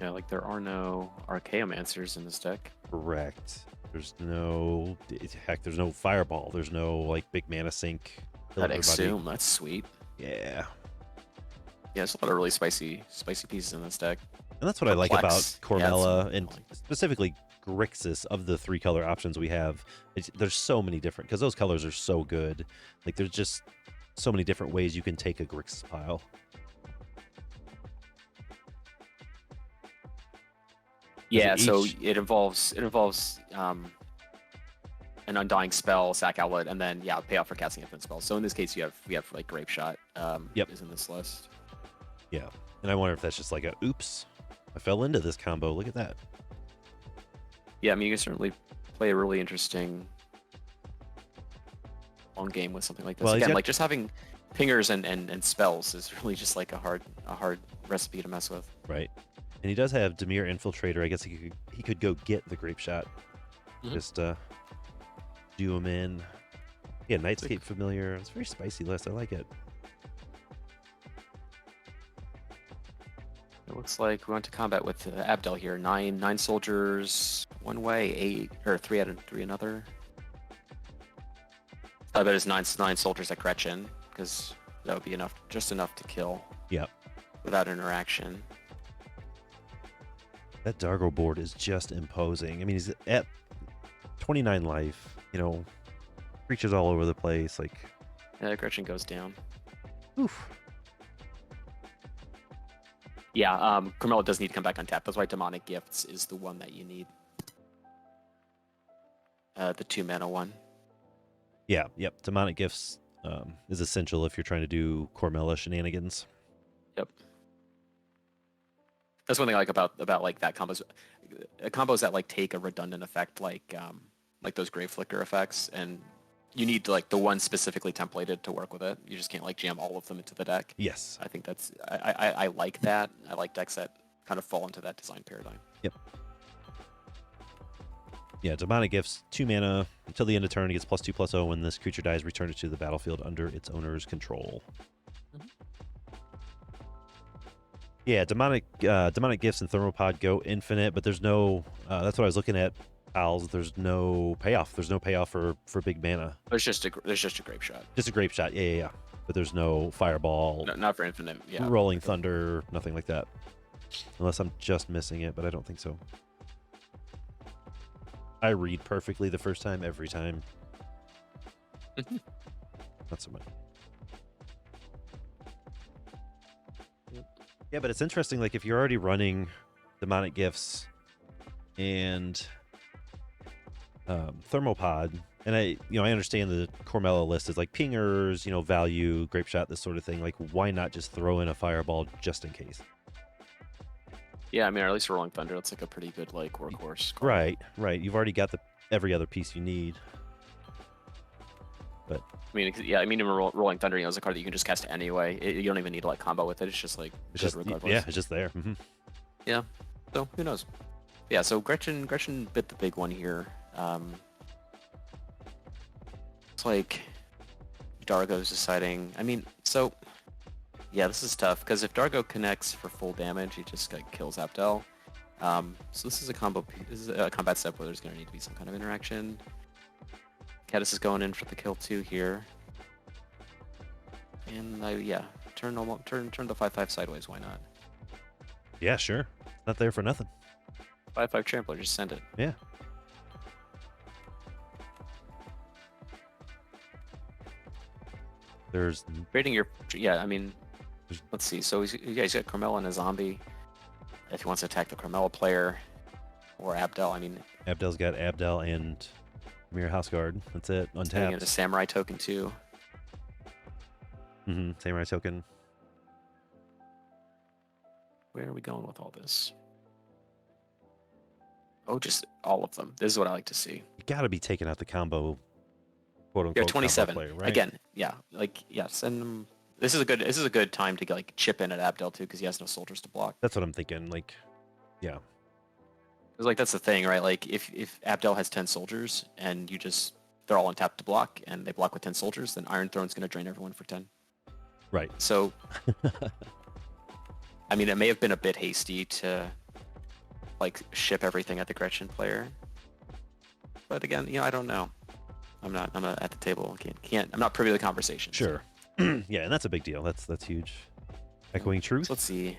Yeah, like there are no Archaeomancers in this deck. Correct. There's no heck. There's no fireball. There's no like big mana sink. Kill That everybody. Exhume, that's sweet. Yeah, Yeah, there's a lot of really spicy pieces in this deck. and that's what I like about Perplex. Yeah, that's some, Cormella and specifically Grixis. Of the 3 color options we have, there's so many different because those colors are so good. Like there's just so many different ways you can take a Grixis pile. yeah. So Each, it involves an Undying Spell, Sack Outlet, and then pay off for casting infinite spells. So in this case, we have like Grape Shot. Yep. Is in this list. Yeah, and I wonder if that's just like a oops, I fell into this combo. Look at that. Yeah, I mean you can certainly play a really interesting long game with something like this. Well, Again, like just having pingers and spells is really just like a hard recipe to mess with. Right, and he does have Demir Infiltrator. I guess he could go get the Grape Shot. Mhm. Just do him in. Yeah, Nightscape Familiar. It's a very spicy list. I like it. It looks like we went to combat with Abdel here. Nine soldiers one way, 8 or 3 out of 3 another. I bet it's nine soldiers at Gretchen because that would be enough, just enough to kill. Yep. Without interaction. That Dargo board is just imposing. I mean, he's at 29 life. Creatures all over the place. Like, Yeah, Gretchen goes down. oof. Yeah, Carmella does need to come back on tap. That's why Demonic Gifts is the one that you need. The 2 mana one. Yeah, yep. Demonic Gifts is essential if you're trying to do Cormella shenanigans. Yep. That's one thing I like about like that combos that like take a redundant effect like those Grave Flicker effects, and you need like the one specifically templated to work with it. You just can't like jam all of them into the deck. Yes. I think that's I like that. I like decks that kind of fall into that design paradigm. Yep. Yeah, Demonic Gifts, 2 mana. Until the end of turn, it gets +2/+0. When this creature dies, return it to the battlefield under its owner's control. Mhm. Yeah, Demonic Gifts and Thermopod go infinite, but there's no... that's what I was looking at, pals. There's no payoff. There's no payoff for big mana. There's just a Grape Shot. Just a Grape Shot, yeah. But there's no Fireball, No, not for infinite. Yeah. Rolling Thunder, nothing like that. Unless I'm just missing it, but I don't think so. I read perfectly the first time, every time. Not so much. Yeah, but it's interesting, like, if you're already running Demonic Gifts and Thermopod, and I understand the Cormella list is like pingers, value, Grape Shot, this sort of thing. Like, why not just throw in a Fireball just in case? Yeah, I mean, or at least Rolling Thunder. That's like a pretty good like workhorse card. Right. You've already got every other piece you need. But I mean, yeah, I mean, even Rolling Thunder, is a card that you can just cast anyway. You don't even need to like combo with it. It's just like it's good just regardless. yeah, it's just there. Mm-hmm. Yeah. So who knows? Yeah. So Gretchen bit the big one here. It's like Dargo's deciding. I mean, so yeah, this is tough because if Dargo connects for full damage, he just like kills Abdel. So this is a combo. This is a combat step where there's going to need to be some kind of interaction. Cadis is going in for the kill too here. And yeah, turn the 5/5 sideways. Why not? Yeah, sure. Not there for nothing. 5/5 trampler. Just send it. Yeah. There's Creating your I mean, let's see. So he's got Carmella and a zombie. If he wants to attack the Carmella player or Abdel, I mean, Abdel's got Abdel and Mirror House Guard. That's it. getting Untapped. into Samurai token too. Samurai token. Where are we going with all this? Oh, just all of them. This is what I like to see. You got to be taking out the combo quote Yeah, unquote combo 27. player, right? Again, yeah, like yeah, send him. This is a good time to like chip in at Abdel too because he has no soldiers to block. That's what I'm thinking. Like, yeah, Because like that's the thing, right? Like if Abdel has 10 soldiers and they're all on tap to block and they block with 10 soldiers, then Iron Throne's going to drain everyone for 10. right. So, I mean, it may have been a bit hasty to like ship everything at the Gretchen player, but again, I don't know. I'm not at the table. I'm not privy to the conversation. Sure. Yeah, and that's a big deal. That's huge. Echoing Truth. So let's see.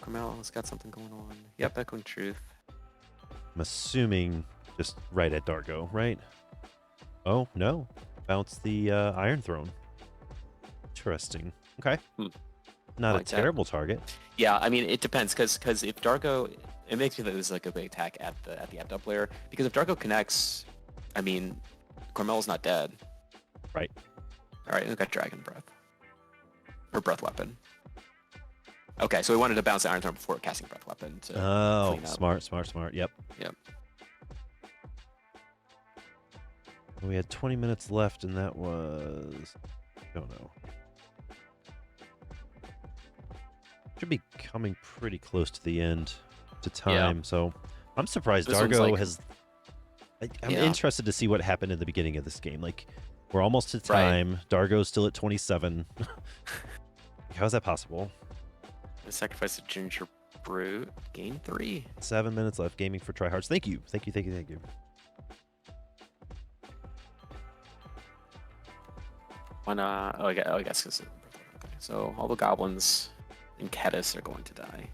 Carmel's got something going on. Yep, Echoing Truth. I'm assuming just right at Dargo, right? Oh no, bounce the Iron Throne. Interesting. Okay. Not like a terrible target. Yeah, I mean it depends because if Dargo, it makes me think this is like a big attack at the Abdel player because if Dargo connects, I mean, Carmel's not dead. Right. All right, we've got Dragon Breath or Breath Weapon. Okay, so we wanted to bounce the Iron Throne before casting Breath Weapon to clean up. Smart. Yep. Yep. We had 20 minutes left, and that was... I don't know. Should be coming pretty close to the end to time, Yeah. so I'm surprised This one's Dargo like- has... I'm Yeah. interested to see what happened in the beginning of this game. Like, we're almost to time. Dargo's still at 27. How is that possible? The sacrifice of Ginger Brute, gain 3. 7 minutes left. Gaming for tryhards. Thank you. Why not? Oh, I guess it's okay. So all the goblins in Kedis are going to die.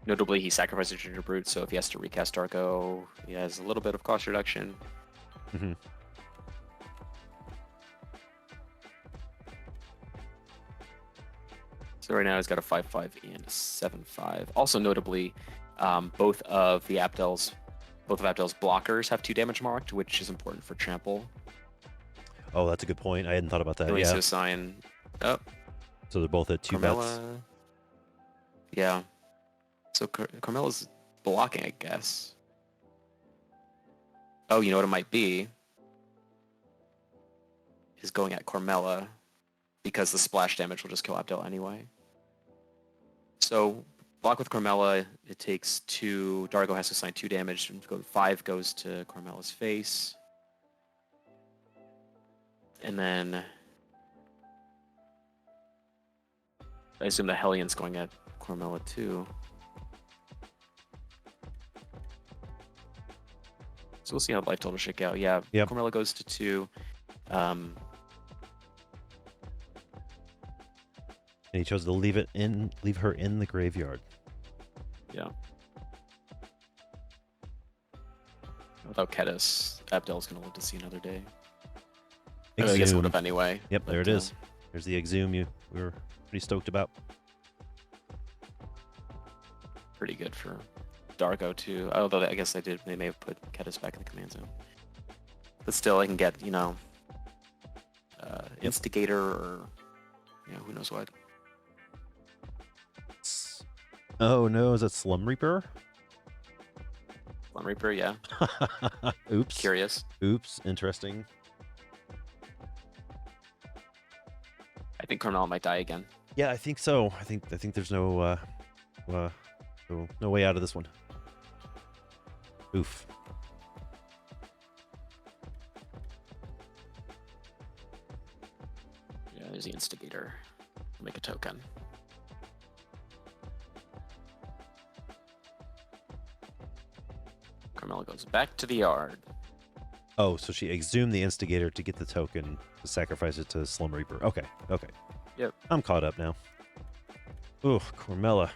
Notably, he sacrificed a Ginger Brute, so if he has to recast Darko, he has a little bit of cost reduction. Mm-hmm. So right now he's got a 5/5 and a 7/5. Also notably, both of Abdel's blockers have 2 damage marked, which is important for trample. Oh, that's a good point. I hadn't thought about that. Release Yeah. to assign up. So they're both at 2 bets. Carmella. Yeah. So Carmella's blocking, I guess. Oh, you know what it might be? Is going at Carmella because the splash damage will just kill Abdel anyway. So block with Carmella, it takes 2. Dargo has to assign 2 damage. 5 goes to Carmella's face. And then I assume the Hellions going at Carmella too. So we'll see how life total shake out. Yeah, Yep. Carmella goes to 2. And he chose to leave her in the graveyard. Yeah. Without Kedis, Abdel's gonna live to see another day. I guess it Exhume. would have anyway. Yep, but, there it is. There's the Exhume we were pretty stoked about. Pretty good for Dargo too. Although I guess they may have put Kedis back in the command zone. But still, I can get Instigator or who knows what. Oh no, is that Slum Reaper? Slum Reaper, yeah. Oops. Curious. Oops. Interesting. I think Carmella might die again. Yeah, I think so. I think there's no way out of this one. Oof. Yeah, there's the Instigator. Make a token. Carmella goes back to the yard. Oh, so she exhumed the Instigator to get the token to sacrifice it to Slum Reaper. Okay. Yep. I'm caught up now. Ooh, Carmella.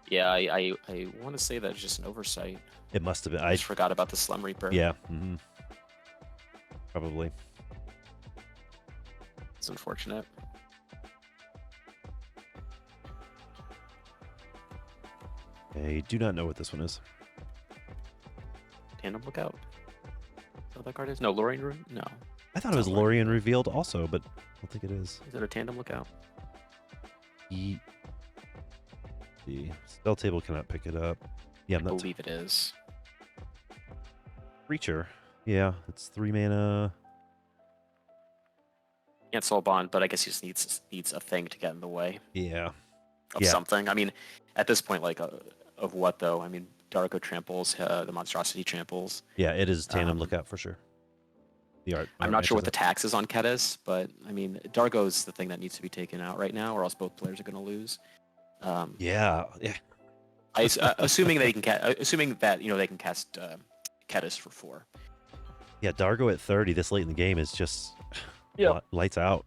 Yeah, I want to say that's just an oversight. It must have been. I just forgot about the Slum Reaper. Yeah. Probably. It's unfortunate. I do not know what this one is. Tandem Lookout. Is that what that card is? No, Lorien Room? No. I thought it was Lorien revealed also, but I don't think it is. Is it a Tandem Lookout? The spell table cannot pick it up. Yeah, I I'm not. believe it is. Creature. Yeah, it's 3 mana. Can't soul bond, but I guess he just needs a thing to get in the way Yeah. of Yeah. something. I mean, at this point, like of what though? I mean, Darko tramples, the monstrosity tramples. Yeah, it is tandem lookout for sure. The art. I'm not sure what the tax is on Kedis, but I mean, Dargo's the thing that needs to be taken out right now, or else both players are going to lose. Yeah. Assuming that they can cast Kedis for 4. Yeah, Dargo at 30 this late in the game is just lights out.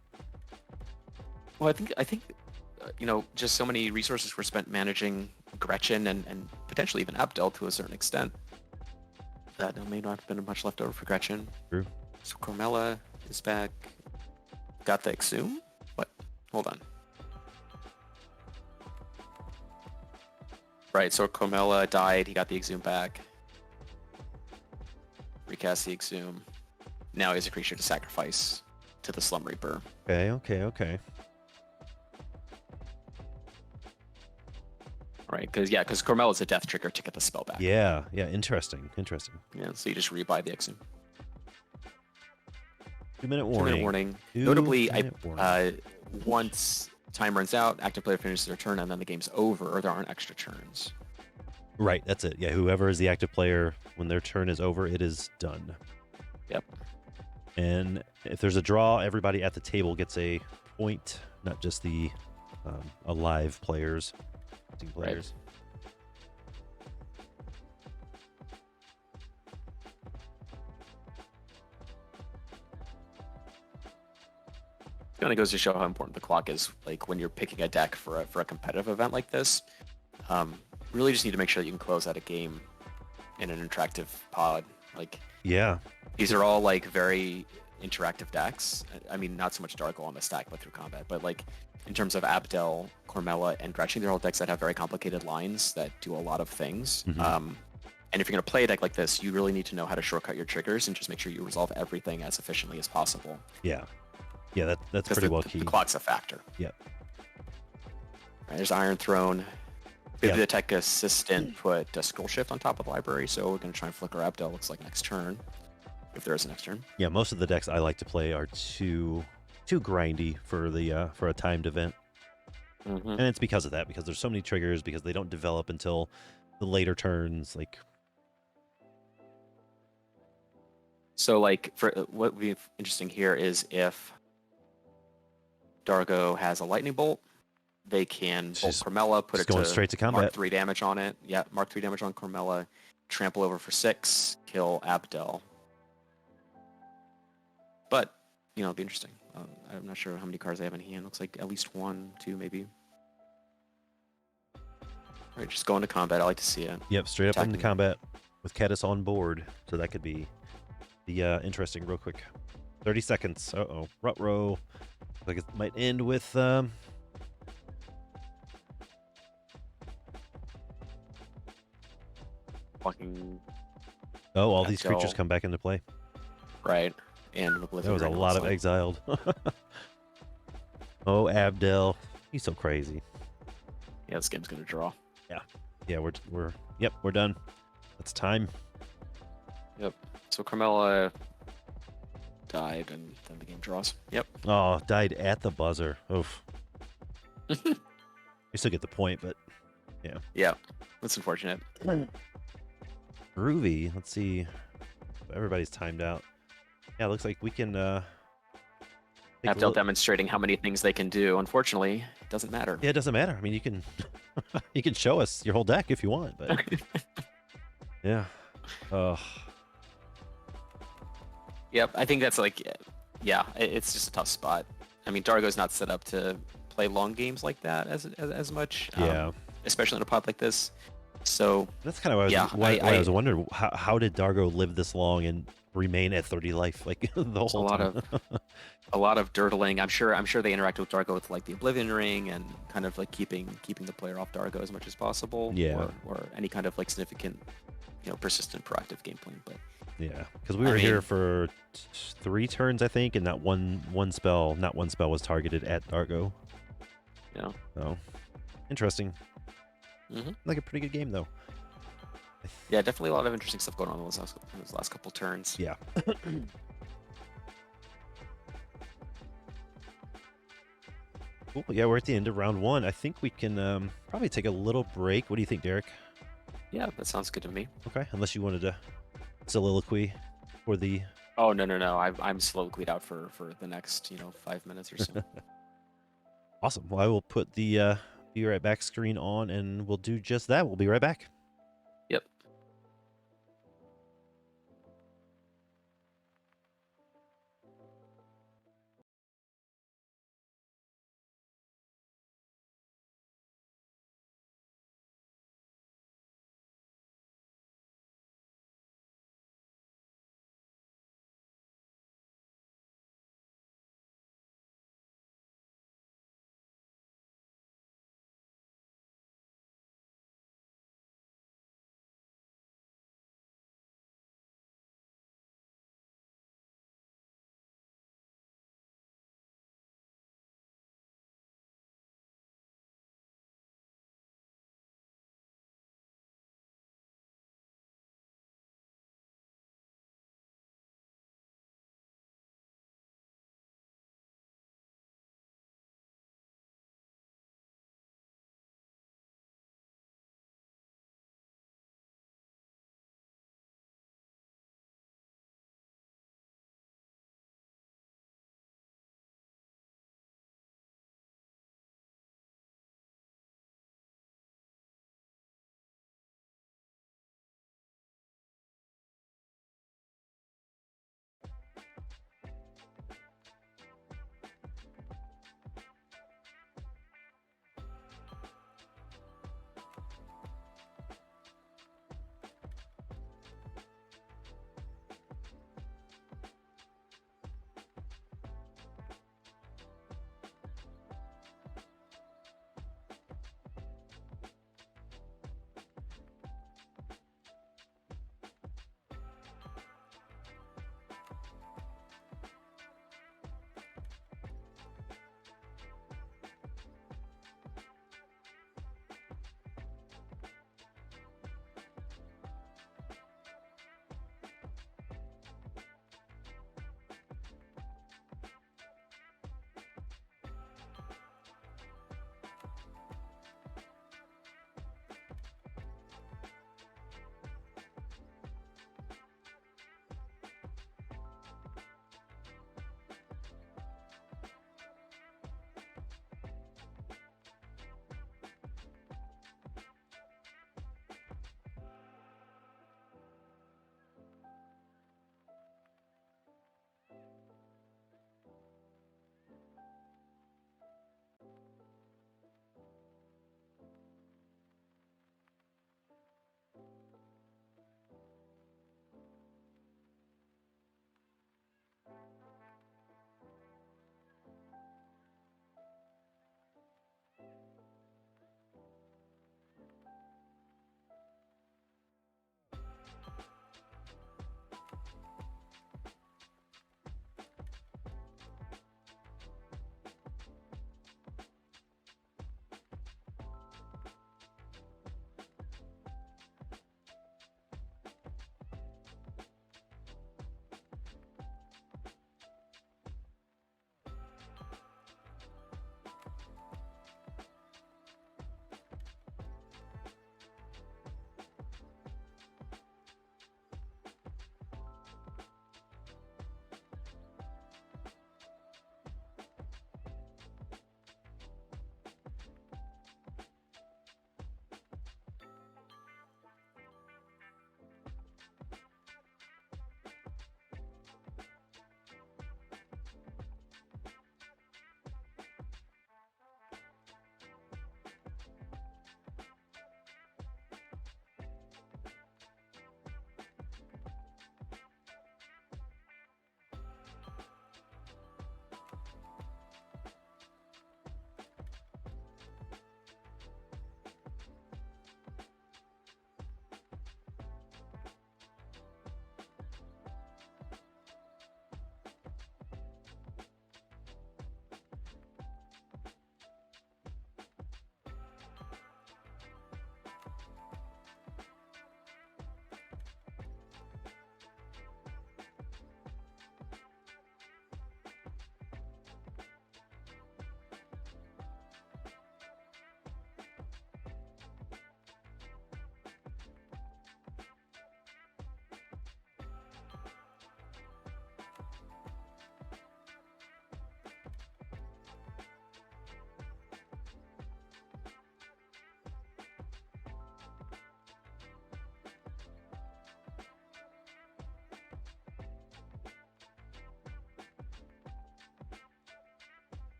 Well, I think just so many resources were spent managing Gretchen and potentially even Abdel to a certain extent that there may not have been much left over for Gretchen. True. So Carmella is back. Got the Exhume? What? Hold on. Right, so Carmella died. He got the Exhume back. Recast the Exhume. Now he has a creature to sacrifice to the Slum Reaper. Okay. Right, because Carmella's a death trigger to get the spell back. Yeah, interesting. Yeah, so you just rebuy the Exhume. 2-minute 2-minute warning. Notably, once time runs out, active player finishes their turn, and then the game's over, or there aren't extra turns. Right, that's it. Yeah, whoever is the active player, when their turn is over, it is done. Yep. And if there's a draw, everybody at the table gets a point, not just the alive players. Players. Right. It kind of goes to show how important the clock is. Like when you're picking a deck for a competitive event like this, really just need to make sure that you can close out a game in an interactive pod. Like, yeah, these are all like very interactive decks. I mean, not so much Darko on the stack, but through combat. But like in terms of Abdel, Carmella, and Gretchen, they're all decks that have very complicated lines that do a lot of things. Mm-hmm. And if you're going to play a deck like this, you really need to know how to shortcut your triggers and just make sure you resolve everything as efficiently as possible. Yeah, that's pretty well key. The clock's a factor. Yep. Right, there's Iron Throne. Bibliotech Assistant put a Scroll Shift on top of the library, so we're going to try and flicker Abdel, looks like next turn, if there is a next turn. Yeah, most of the decks I like to play are too grindy for a timed event. Mm-hmm. And it's because of that, because there's so many triggers, because they don't develop until the later turns. Like, so like for what would be interesting here is if Dargo has a Lightning Bolt, they can bolt Carmella, put it going straight to combat. Mark 3 damage on it. Yeah, Mark 3 damage on Carmella, trample over for 6, kill Abdel. But, it'd be interesting. I'm not sure how many cards they have in hand. Looks like at least 1, 2, maybe. All right, just go into combat. I like to see it. Yep, straight up into combat with Kedis on board. So that could be the interesting real quick. 30 seconds. Uh-oh. Rut-row. Like it might end with... Fucking... Oh, all these creatures come back into play. Right. And there was a lot of exiled. Oh, Abdel. He's so crazy. Yeah, this game's going to draw. Yeah, we're done. It's time. Yep. So Carmella died, and then the game draws. Yep. Oh, died at the buzzer. Oof. You still get the point, but yeah. Yeah, that's unfortunate. Groovy. Let's see. Everybody's timed out. Yeah, looks like we can... Abdel demonstrating how many things they can do. Unfortunately, it doesn't matter. Yeah, it doesn't matter. I mean, you can you can show us your whole deck if you want, but yeah. Yep, I think that's like, yeah, it's just a tough spot. I mean, Dargo's not set up to play long games like that as much. Yeah. Especially in a pod like this. So that's kind of what I was wondering. How did Dargo live this long and remain at 30 life like the whole time? A lot of dirtling. I'm sure they interact with Dargo with like the Oblivion Ring and kind of like keeping the player off Dargo as much as possible. Yeah. Or any kind of like significant, persistent proactive gameplay. But yeah, because we were here for 3 turns, I think, and not one spell was targeted at Dargo. Yeah. So interesting. Hmm. Like a pretty good game though. Yeah, definitely a lot of interesting stuff going on in those last couple turns. Yeah. Cool. Yeah, we're at the end of round one. I think we can probably take a little break. What do you think, Derek? Yeah, that sounds good to me. Okay, unless you wanted to soliloquy for the. Oh no no no! I'm slow cleared out for the next 5 minutes or so. Awesome. Well, I will put the be right back screen on, and we'll do just that. We'll be right back. Yep.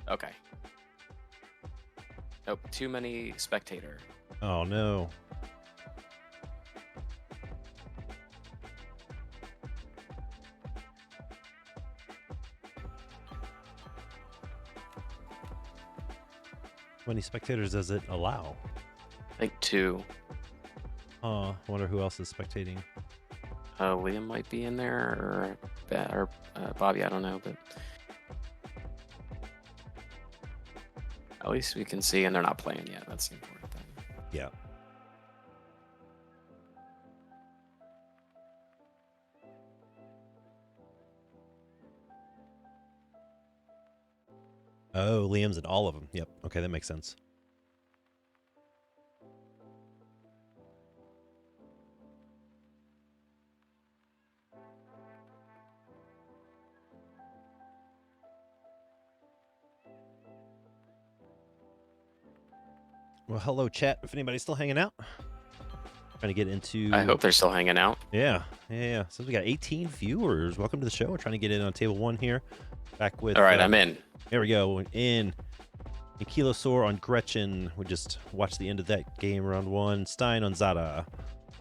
Okay. Nope, too many spectator. Oh no. How many spectators does it allow? I think 2. I wonder who else is spectating. Liam might be in there, or Bobby, I don't know, but at least we can see, and they're not playing yet. That's the important thing. Yeah. Oh, Liam's in all of them. Yep. Okay, that makes sense. Well, hello, chat. If anybody's still hanging out, trying to get into. I hope they're still hanging out. Yeah. So we got 18 viewers. Welcome to the show. We're trying to get in on table 1 here. Back with. All right, I'm in. There we go. In. Kilosaur on Gretchen. We just watched the end of that game, round 1. Stein on Zada.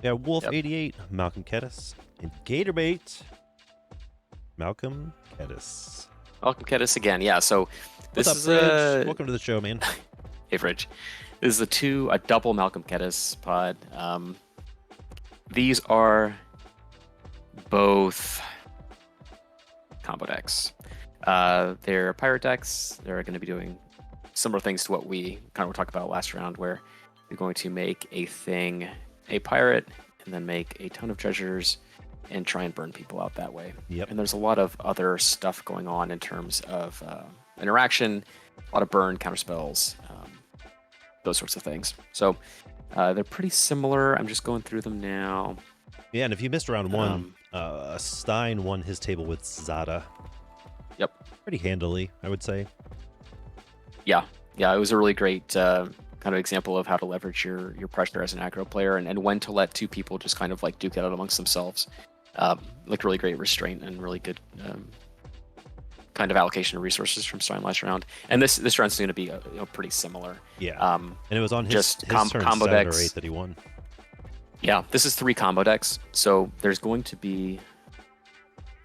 We got Wolf88, Malcolm Kettis, and Gatorbait, Malcolm Kettis. Malcolm Kettis again. Yeah. So this What's up, Fridge? Welcome to the show, man. Hey, Fridge. This is a double Malcolm Kettis pod. These are both combo decks. They're pirate decks. They're going to be doing similar things to what we kind of talked about last round, where you're going to make a thing a pirate and then make a ton of treasures and try and burn people out that way. Yep. And there's a lot of other stuff going on in terms of interaction, a lot of burn, counter spells, those sorts of things. So they're pretty similar. I'm just going through them now. Yeah, and if you missed round 1, Stein won his table with Zada. Yep. Pretty handily, I would say. Yeah, it was a really great kind of example of how to leverage your pressure as an aggro player, and when to let 2 people just kind of like duke it out amongst themselves. Like really great restraint and really good kind of allocation of resources from Stein last round. And this round's going to be pretty similar. Yeah. And it was on his turn combo 7 decks. or 8 that he won. Yeah, this is 3 combo decks, so there's going to be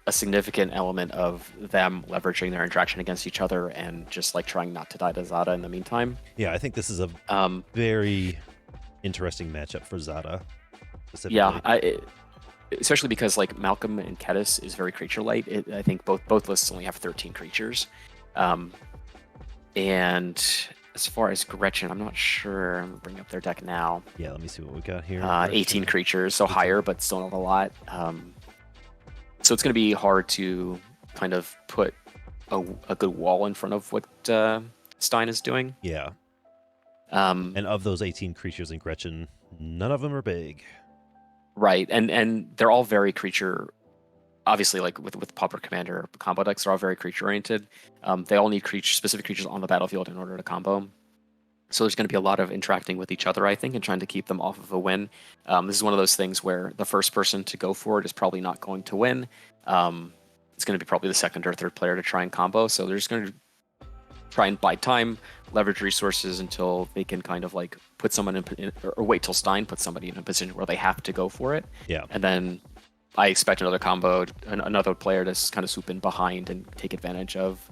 a significant element of them leveraging their interaction against each other and just like trying not to die to Zada in the meantime. Yeah, I think this is a very interesting matchup for Zada. Yeah, especially because like Malcolm and Kettis is very creature light. I think both lists only have 13 creatures, and as far as Gretchen, I'm not sure. I'm gonna bring up their deck now. Yeah, let me see what we got here. 18 creatures, so higher, but still not a lot. So it's going to be hard to kind of put a good wall in front of what Stein is doing. Yeah. And of those 18 creatures in Gretchen, none of them are big. Right, and they're all very creature. Obviously, like with Pauper Commander combo decks, they're all very creature oriented. They all need specific creatures on the battlefield in order to combo. So there's going to be a lot of interacting with each other, I think, and trying to keep them off of a win. This is one of those things where the first person to go for it is probably not going to win. It's going to be probably the second or third player to try and combo. So they're just going to try and buy time, leverage resources until they can kind of like put someone in, or wait till Stein puts somebody in a position where they have to go for it. Yeah. And then I expect another player to kind of swoop in behind and take advantage of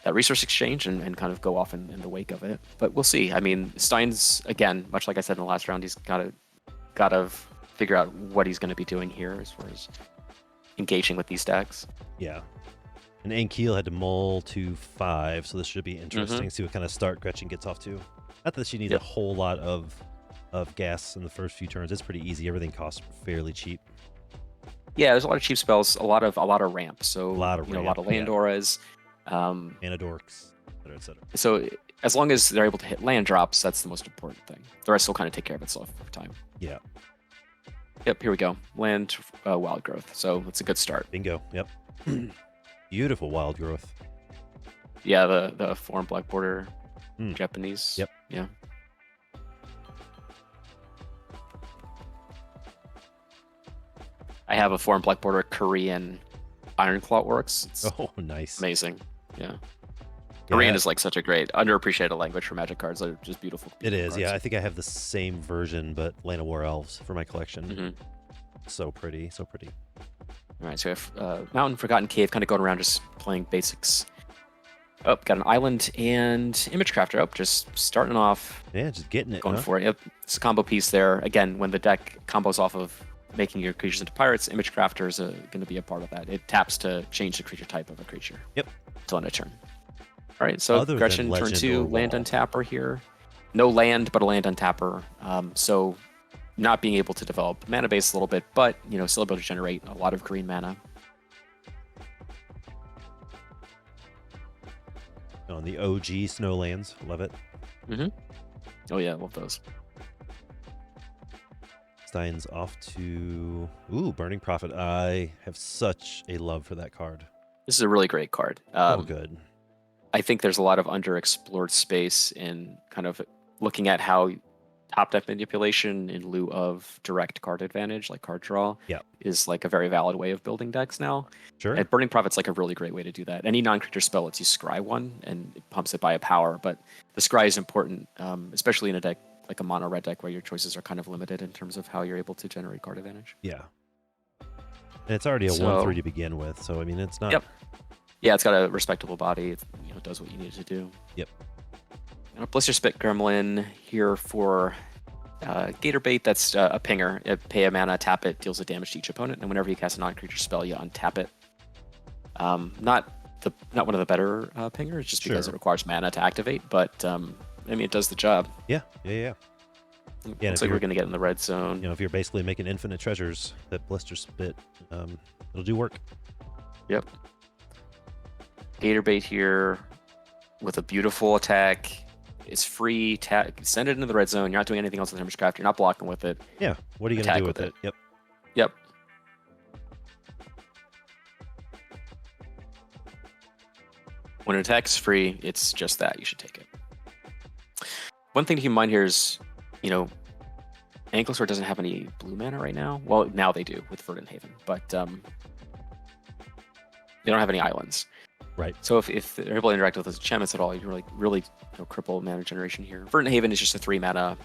that resource exchange and kind of go off in the wake of it. But we'll see. I mean, Stein's, again, much like I said in the last round, he's got to figure out what he's going to be doing here as far as engaging with these decks. Yeah. And Ankiel had to mull to 5, so this should be interesting. See what kind of start Gretchen gets off to. Not that she needs a whole lot of gas in the first few turns. It's pretty easy. Everything costs fairly cheap. Yeah, there's a lot of cheap spells, a lot of ramp. So a lot of land auras. Anadorks, etc. So as long as they're able to hit land drops, that's the most important thing. The rest will kind of take care of itself over time. Yeah. Yep, here we go. Land wild growth. So it's a good start. Bingo. Yep. Beautiful wild growth. Yeah, the foreign black border Japanese. Yep. Yeah. I have a foreign black border Korean Ironclaw Orcs. It's nice. amazing. Yeah. Korean Yeah, is like such a great underappreciated language for Magic cards. They're just beautiful, it beautiful is. cards. Yeah, I think I have the same version, but Land of War Elves for my collection. Mm-hmm. So pretty, so pretty. All right, so we have Mountain, Forgotten Cave, kind of going around just playing basics. Oh, got an island and Image Crafter. Oh, just starting off, Yeah, just getting it, going huh? for it. Yep, it's a combo piece there. Again, when the deck combos off of making your creatures into pirates, Image Crafter is going to be a part of that. It taps to change the creature type of a creature. Yep. Until end of turn. All right, so Other than Gretchen, turn Legend 2, or land Wall. untapper here. No land, but a land untapper. So not being able to develop mana base a little bit, but still able to generate a lot of green mana. On the OG Snowlands, love it. Mm-hmm. Oh yeah, love those. Stein's off to Burning Prophet. I have such a love for that card. This is a really great card. Oh, good. I think there's a lot of underexplored space in kind of looking at how top deck manipulation in lieu of direct card advantage, like card draw, Yeah. is like a very valid way of building decks now. Sure. And Burning Prophet's like a really great way to do that. Any non-creature spell lets you scry one and it pumps it by a power, but the scry is important, especially in a deck like a mono red deck where your choices are kind of limited in terms of how you're able to generate card advantage. Yeah. And it's already a 1/3 to begin with, so I mean it's not. Yep. Yeah, it's got a respectable body. It does what you need it to do. Yep. And a Blister Spit Gremlin here for Gator Bait. That's a pinger. Pay a mana, tap it, deals a damage to each opponent, and whenever you cast a non-creature spell, you untap it. Not one of the better pingers, just because it requires mana to activate. But I mean, it does the job. Yeah. Looks like we're going to get in the red zone. If you're basically making infinite treasures, that Blister Spit, it'll do work. Yep. Gator Bait here with a beautiful attack. It's free. Send it into the red zone. You're not doing anything else with Image Craft. You're not blocking with it. Yeah. What are you going to do with it? Yep. Yep. When an attack is free, it's just that. You should take it. One thing to keep in mind here is, Anklesaur doesn't have any blue mana right now. Well, now they do with Verdant Haven, but they don't have any islands. Right. So if they're able to interact with those enchantments at all, you really cripple mana generation here. Verdant Haven is just a 3 mana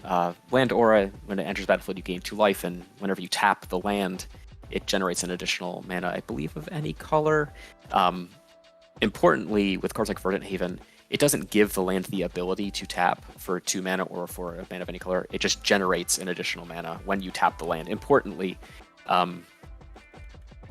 land aura. When it enters the battlefield, you gain 2 life, and whenever you tap the land, it generates an additional mana, I believe, of any color. Importantly, with cards like Verdant Haven, it doesn't give the land the ability to tap for 2 mana or for a mana of any color. It just generates an additional mana when you tap the land. Importantly,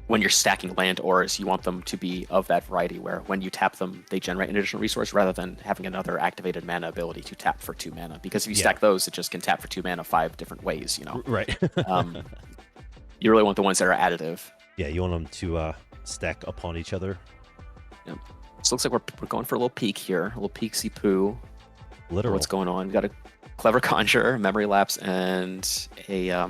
when you're stacking land auras, you want them to be of that variety where when you tap them, they generate an additional resource rather than having another activated mana ability to tap for 2 mana. Because if you stack those, it just can tap for 2 mana 5 different ways, Right. You really want the ones that are additive. Yeah, you want them to stack upon each other. Yep. So it looks like we're going for a little peek here, a little peeksy poo. Literal. What's going on? We got a Clever Conjurer, Memory Lapse, and a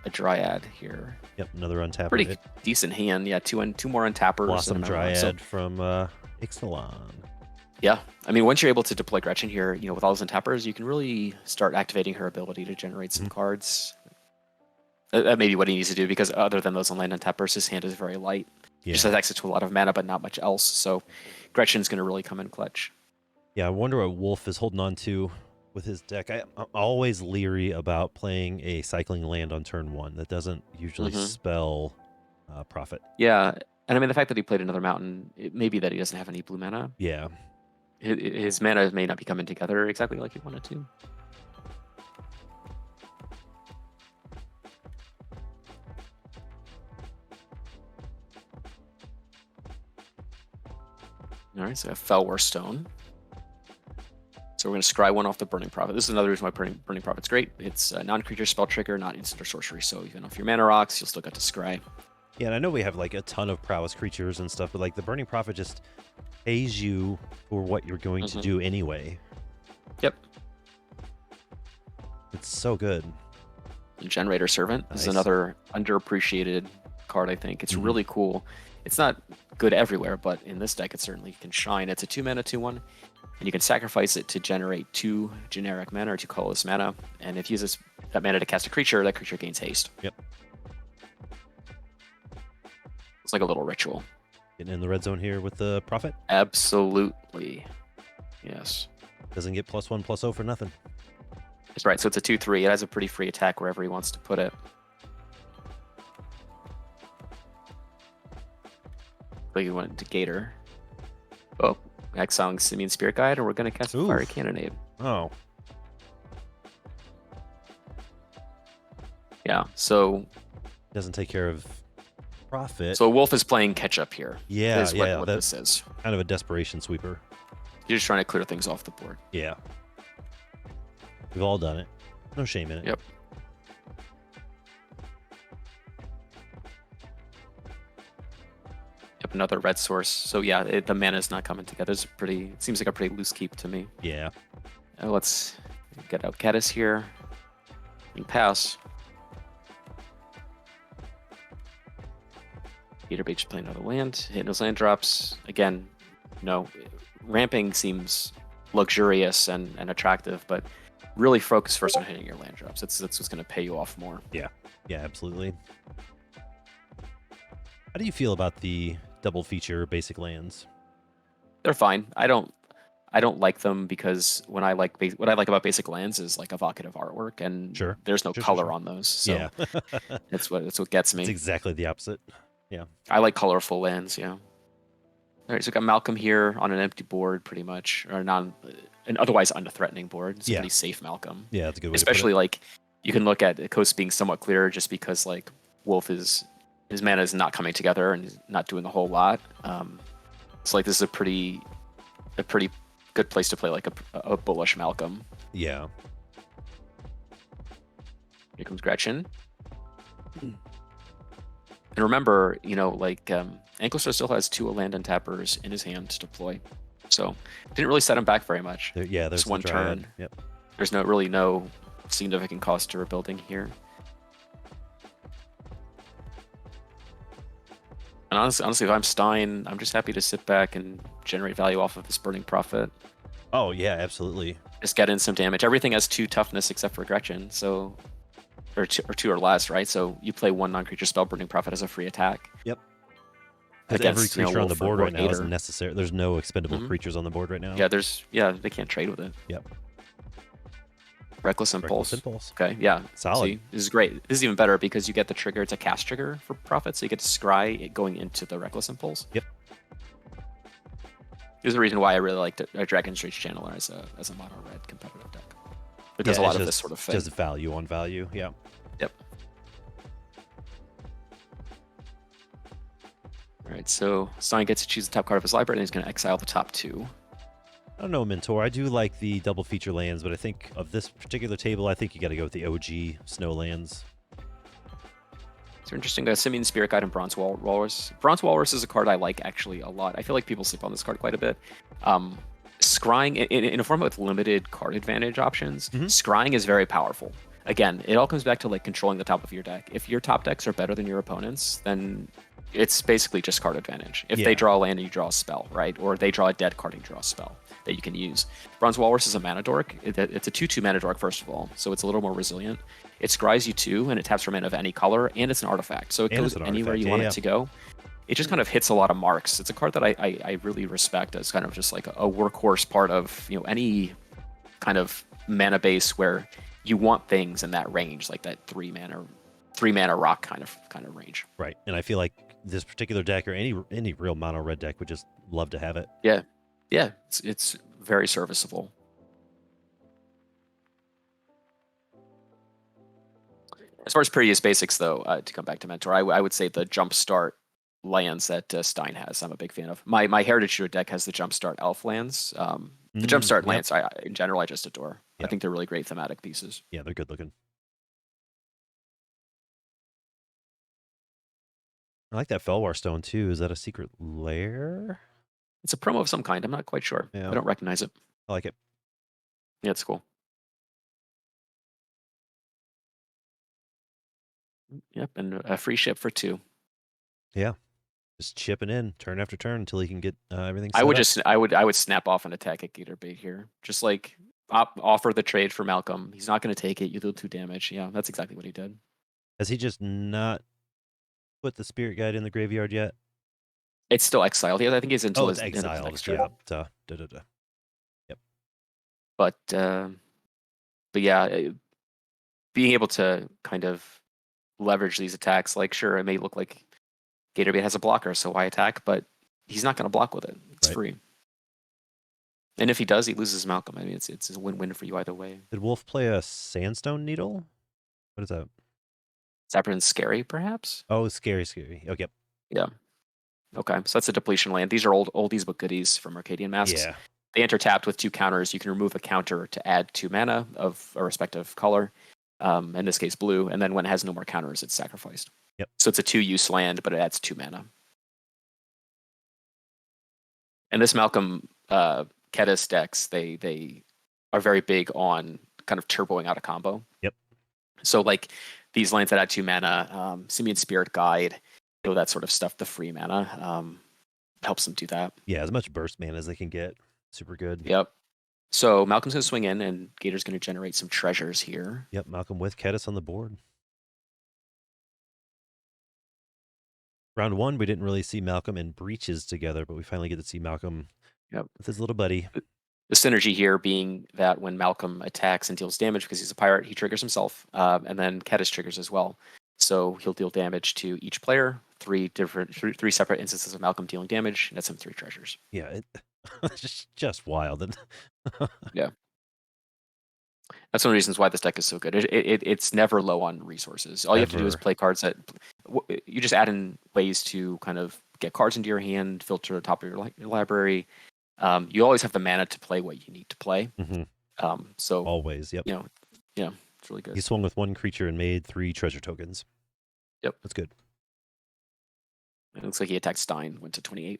Dryad here. Yep, another untapper. Pretty decent hand. Yeah, two more untappers. Blossom Dryad so, from Ixalan. Yeah, I mean, once you're able to deploy Gretchen here, with all those untappers, you can really start activating her ability to generate some cards. That may be what he needs to do, because other than those on land untappers, his hand is very light. He just has access to a lot of mana, but not much else. So Gretchen's going to really come in clutch. Yeah, I wonder what Wolf is holding on to with his deck. I'm always leery about playing a cycling land on turn 1. That doesn't usually spell profit. Yeah, and I mean, the fact that he played another mountain, it may be that he doesn't have any blue mana. Yeah. His mana may not be coming together exactly like he wanted to. All right, so I have Fellwar Stone. So we're going to scry one off the Burning Prophet. This is another reason why Burning Prophet's great. It's a non-creature spell trigger, not instant or sorcery. So even off your mana rocks, you'll still get to scry. Yeah, and I know we have like a ton of prowess creatures and stuff, but like the Burning Prophet just pays you for what you're going to do anyway. Yep. It's so good. And Generator Servant is another underappreciated card, I think. It's really cool. It's not good everywhere, but in this deck it certainly can shine. It's a 2 mana 2/1, and you can sacrifice it to generate 2 generic mana or 2 colorless mana. And if you use that mana to cast a creature, that creature gains haste. Yep. It's like a little ritual. Getting in the red zone here with the Prophet. Absolutely. Yes. Doesn't get +1/+0 for nothing. That's right. So it's a 2/3. It has a pretty free attack wherever he wants to put it. So you went to Gator. Oh, exiling Simian Spirit Guide, and we're going to cast a Fiery Oof. Cannonade. Oh, Yeah. So doesn't take care of profit. So Wolf is playing catch up here. Yeah, Is yeah, what that's this is. kind of a desperation sweeper. You're just trying to clear things off the board. Yeah. We've all done it. No shame in it. Yep. Yep, another red source. So yeah, the mana is not coming together. It's it seems like a pretty loose keep to me. Yeah. Let's get out Caddis here and pass. Peter Beach playing another land, hitting those land drops. Again, no, ramping seems luxurious and attractive, but really focus first on hitting your land drops. That's what's going to pay you off more. Yeah. Yeah, absolutely. How do you feel about the double feature basic lands? They're fine. I don't like them because what I like about basic lands is like evocative artwork, and Sure. there's no Sure, color on those. So yeah. that's what gets me. It's exactly the opposite. Yeah. I like colorful lands. Yeah. All right, so we got Malcolm here on an empty board, pretty much, or an otherwise unthreatening board. It's a pretty safe Malcolm. Yeah, that's a good way Especially to put it. like you can look at the coast being somewhat clearer just because like Wolf his mana is not coming together and he's not doing a whole lot. So like this is a pretty good place to play like a bullish Malcolm. Yeah. Here comes Gretchen. And remember, like Anklerstar still has 2 land untappers in his hand to deploy. So didn't really set him back very much. Yeah, there's just one Dryad. turn. Yep. There's really no significant cost to rebuilding here. And honestly, if I'm Stein, I'm just happy to sit back and generate value off of this Burning Prophet. Oh, yeah, absolutely. Just get in some damage. Everything has 2 toughness except for Gretchen, so or 2 or less, right? So you play 1 non-creature spell, Burning Prophet as a free attack. Yep. Because every creature on the board right now Gator. isn't necessary. There's no expendable creatures on the board right now. Yeah, they can't trade with it. Yep. Reckless Impulse. Okay, yeah. Solid. See, this is great. This is even better because you get the trigger. It's a cast trigger for Prophet, so you get to scry it going into the Reckless Impulse. Yep. There's a reason why I really liked Dragon's Rage Channeler as a mono red competitive deck. It does a lot of this sort of thing. Just value on value, yeah. Yep. All right, so Stein gets to choose the top card of his library, and he's going to exile the top 2. I don't know, Mentor. I do like the double feature lands, but I think of this particular table, I think you got to go with the OG snow lands. It's interesting. Simian Spirit Guide and Bronze Walrus. Bronze Walrus is a card I like actually a lot. I feel like people sleep on this card quite a bit. Scrying in a format with limited card advantage options, scrying is very powerful. Again, it all comes back to like controlling the top of your deck. If your top decks are better than your opponents, then it's basically just card advantage. If they draw a land and you draw a spell, right? Or they draw a dead card and you draw a spell that you can use. Bronze Walrus is a mana dork. It's a 2/2 mana dork, first of all, so it's a little more resilient. It scries you 2, and it taps for mana of any color, and it's an artifact. So it goes anywhere you want it to go. It just kind of hits a lot of marks. It's a card that I really respect as kind of just like a workhorse part of any kind of mana base where you want things in that range, like that 3 mana rock kind of range. Right, and I feel like this particular deck or any real mono red deck would just love to have it. Yeah, it's very serviceable. As far as previous basics, though, to come back to Mentor, I would say the Jumpstart lands that Stein has, I'm a big fan of. My Heritage Druid deck has the Jumpstart Elf lands. The Jumpstart lands, in general, I just adore. I think they're really great thematic pieces. Yeah, they're good looking. I like that Felwar Stone, too. Is that a secret lair? It's a promo of some kind. I'm not quite sure. Yeah. I don't recognize it. I like it. Yeah, it's cool. Yep, and a free ship for 2. Yeah, just chipping in turn after turn until he can get everything set I would snap off an attack at Gator Bait here. Just like offer the trade for Malcolm. He's not going to take it. You do 2 damage. Yeah, that's exactly what he did. Has he just not put the Spirit Guide in the graveyard yet? It's still exiled. Yeah, I think he's until his exiled. next turn. Yep. But yeah, being able to kind of leverage these attacks, like sure, it may look like Gatorbait has a blocker, so why attack? But he's not going to block with it. It's Right. free. And if he does, he loses Malcolm. I mean, it's a win-win for you either way. Did Wolf play a Sandstone Needle? What is that? Zapron's scary, perhaps? Oh, scary, scary. Okay. Yeah. Okay, so that's a depletion land. These are oldies but goodies from Arcadian Masks. Yeah. They enter tapped with 2 counters. You can remove a counter to add 2 mana of a respective color, in this case blue, and then when it has no more counters, it's sacrificed. Yep. So it's a 2-use land, but it adds 2 mana. And this Malcolm Kedis decks, they are very big on kind of turboing out a combo. Yep. So like these lands that add 2 mana, Simian Spirit Guide, that sort of stuff, the free mana helps them do that. Yeah, as much burst mana as they can get. Super good. Yep. So Malcolm's going to swing in, and Gator's going to generate some treasures here. Yep, Malcolm with Kedis on the board. Round 1, we didn't really see Malcolm and Breaches together, but we finally get to see Malcolm with his little buddy. The synergy here being that when Malcolm attacks and deals damage because he's a pirate, he triggers himself, and then Kedis triggers as well. So he'll deal damage to each player. Three separate instances of Malcolm dealing damage. That's him 3 treasures. Yeah, it's just wild. Yeah, that's one of the reasons why this deck is so good. It's never low on resources. All you have to do is play cards that you just add in ways to kind of get cards into your hand, filter the top of your library. You always have the mana to play what you need to play. So always, yep. Yeah, it's really good. He swung with 1 creature and made 3 treasure tokens. Yep, that's good. It looks like he attacked Stein, went to 28.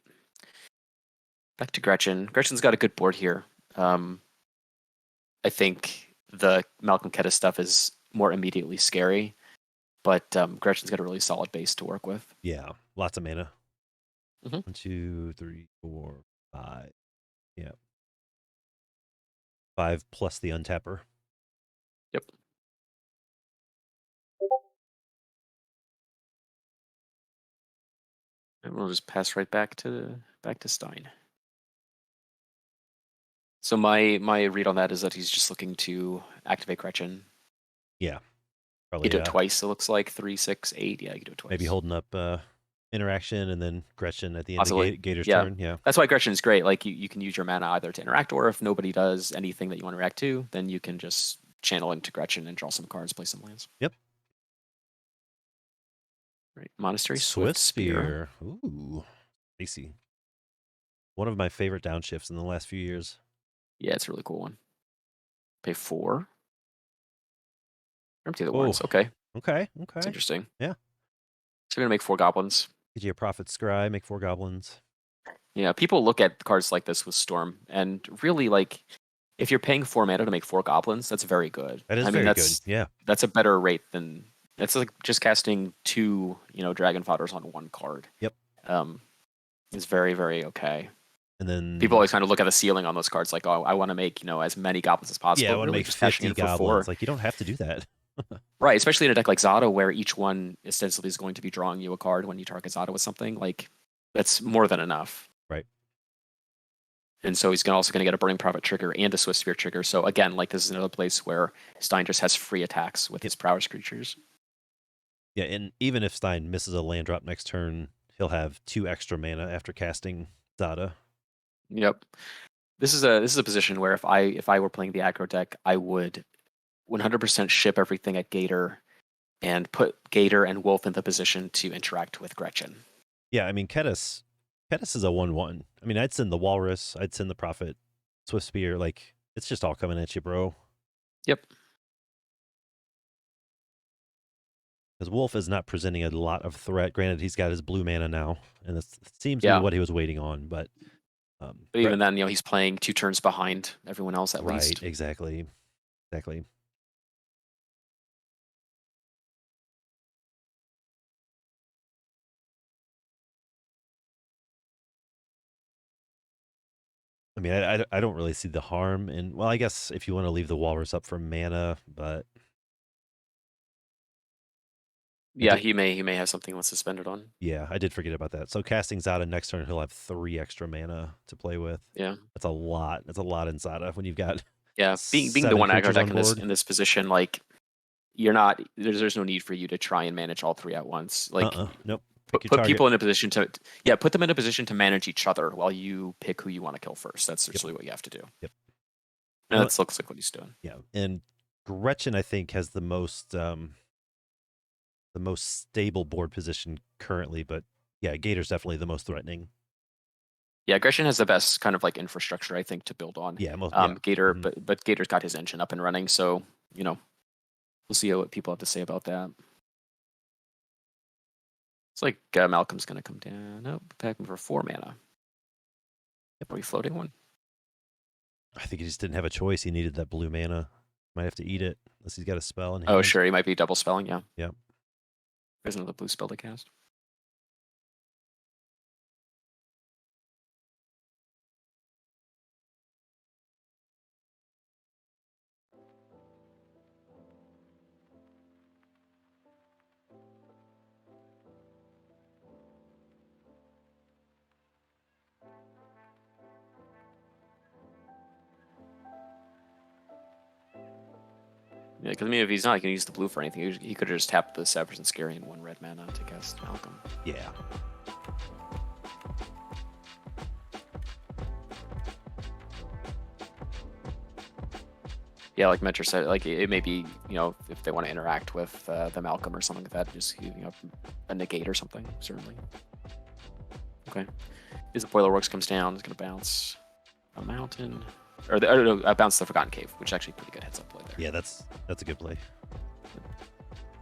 Back to Gretchen. Gretchen's got a good board here. I think the Malcolm Kedis stuff is more immediately scary, but Gretchen's got a really solid base to work with. Yeah, lots of mana. Mm-hmm. 1, 2, 3, 4, 5. Yeah. 5 plus the untapper. Yep. And we'll just pass right back to Stein. So my read on that is that he's just looking to activate Gretchen. Yeah. Probably. He did it twice, it looks like. 3, 6, 8. Yeah, you can do it twice. Maybe holding up interaction and then Gretchen at the end of Gator's turn. Yeah. That's why Gretchen is great. Like you can use your mana either to interact, or if nobody does anything that you want to react to, then you can just channel into Gretchen and draw some cards, play some lands. Yep. Right. Monastery Swiftspear. Ooh. Spicy. One of my favorite downshifts in the last few years. Yeah, it's a really cool one. Pay 4. Empty the ones. Okay. That's interesting. Yeah. So we're gonna make 4 goblins. Get you a Prophet Scry, make 4 goblins. Yeah, people look at cards like this with Storm, and really, like, if you're paying 4 mana to make 4 goblins, that's very good. That is very good. Yeah. That's a better rate than it's like just casting 2, dragon fodders on 1 card. Yep. It's very, very okay. And then people always kind of look at the ceiling on those cards, like, oh, I want to make as many goblins as possible. Yeah, I want to make 50 goblins. Like, you don't have to do that. Right, especially in a deck like Zada, where each one ostensibly is going to be drawing you a card when you target Zada with something. Like, that's more than enough. Right. And so he's also going to get a Burning Prophet trigger and a Swiftspear trigger. So again, like, this is another place where Stein just has free attacks with his prowess creatures. Yeah, and even if Stein misses a land drop next turn, he'll have 2 extra mana after casting Zada. Yep. This is a position where if I were playing the aggro deck, I would 100% ship everything at Gator and put Gator and Wolf in the position to interact with Gretchen. Yeah, I mean, Kedis is a 1/1. I mean, I'd send the Walrus, I'd send the Prophet, Swiftspear. Like, it's just all coming at you, bro. Yep. Because Wolf is not presenting a lot of threat. Granted, he's got his blue mana now, and it seems to be what he was waiting on. But even then, he's playing 2 turns behind everyone else at least. Right, exactly. I mean, I don't really see the harm in. Well, I guess if you want to leave the Walrus up for mana, but yeah, he may have something else suspended on. Yeah, I did forget about that. So casting Zada next turn, he'll have 3 extra mana to play with. Yeah, that's a lot. That's a lot in Zada when you've got Yeah, being the 7 one aggro creatures deck on board. in this position, like you're not there's no need for you to try and manage all three at once. Like Nope. Pick your put target. people in a position to put them in a position to manage each other while you pick who you want to kill first. That's Yep. really what you have to do. Yep. And that looks like what he's doing. Yeah, and Gretchen, I think, has the most stable board position currently, but yeah, Gator's definitely the most threatening. Yeah, Gresham has the best kind of like infrastructure, I think, to build on. Yeah, Gator, Mhm. but Gator's got his engine up and running, so we'll see what people have to say about that. It's like Malcolm's gonna come down. Nope, attacking for 4 mana. Are we floating one? I think he just didn't have a choice. He needed that blue mana. Might have to eat it unless he's got a spell in hand. Oh, sure, he might be double spelling. Yeah. Yep. There's another blue spell to cast. Yeah, because I mean, if he's not going to use the blue for anything, he could have just tapped the Savage and Scary and 1 red mana to cast Malcolm. Yeah. Yeah, like Mentor said, like it may be, if they want to interact with the Malcolm or something like that, just giving up a negate or something, certainly. Okay. As the Boilerworks comes down, it's going to bounce a mountain. Or bounce the Forgotten Cave, which is actually pretty good heads up play there. Yeah, that's a good play.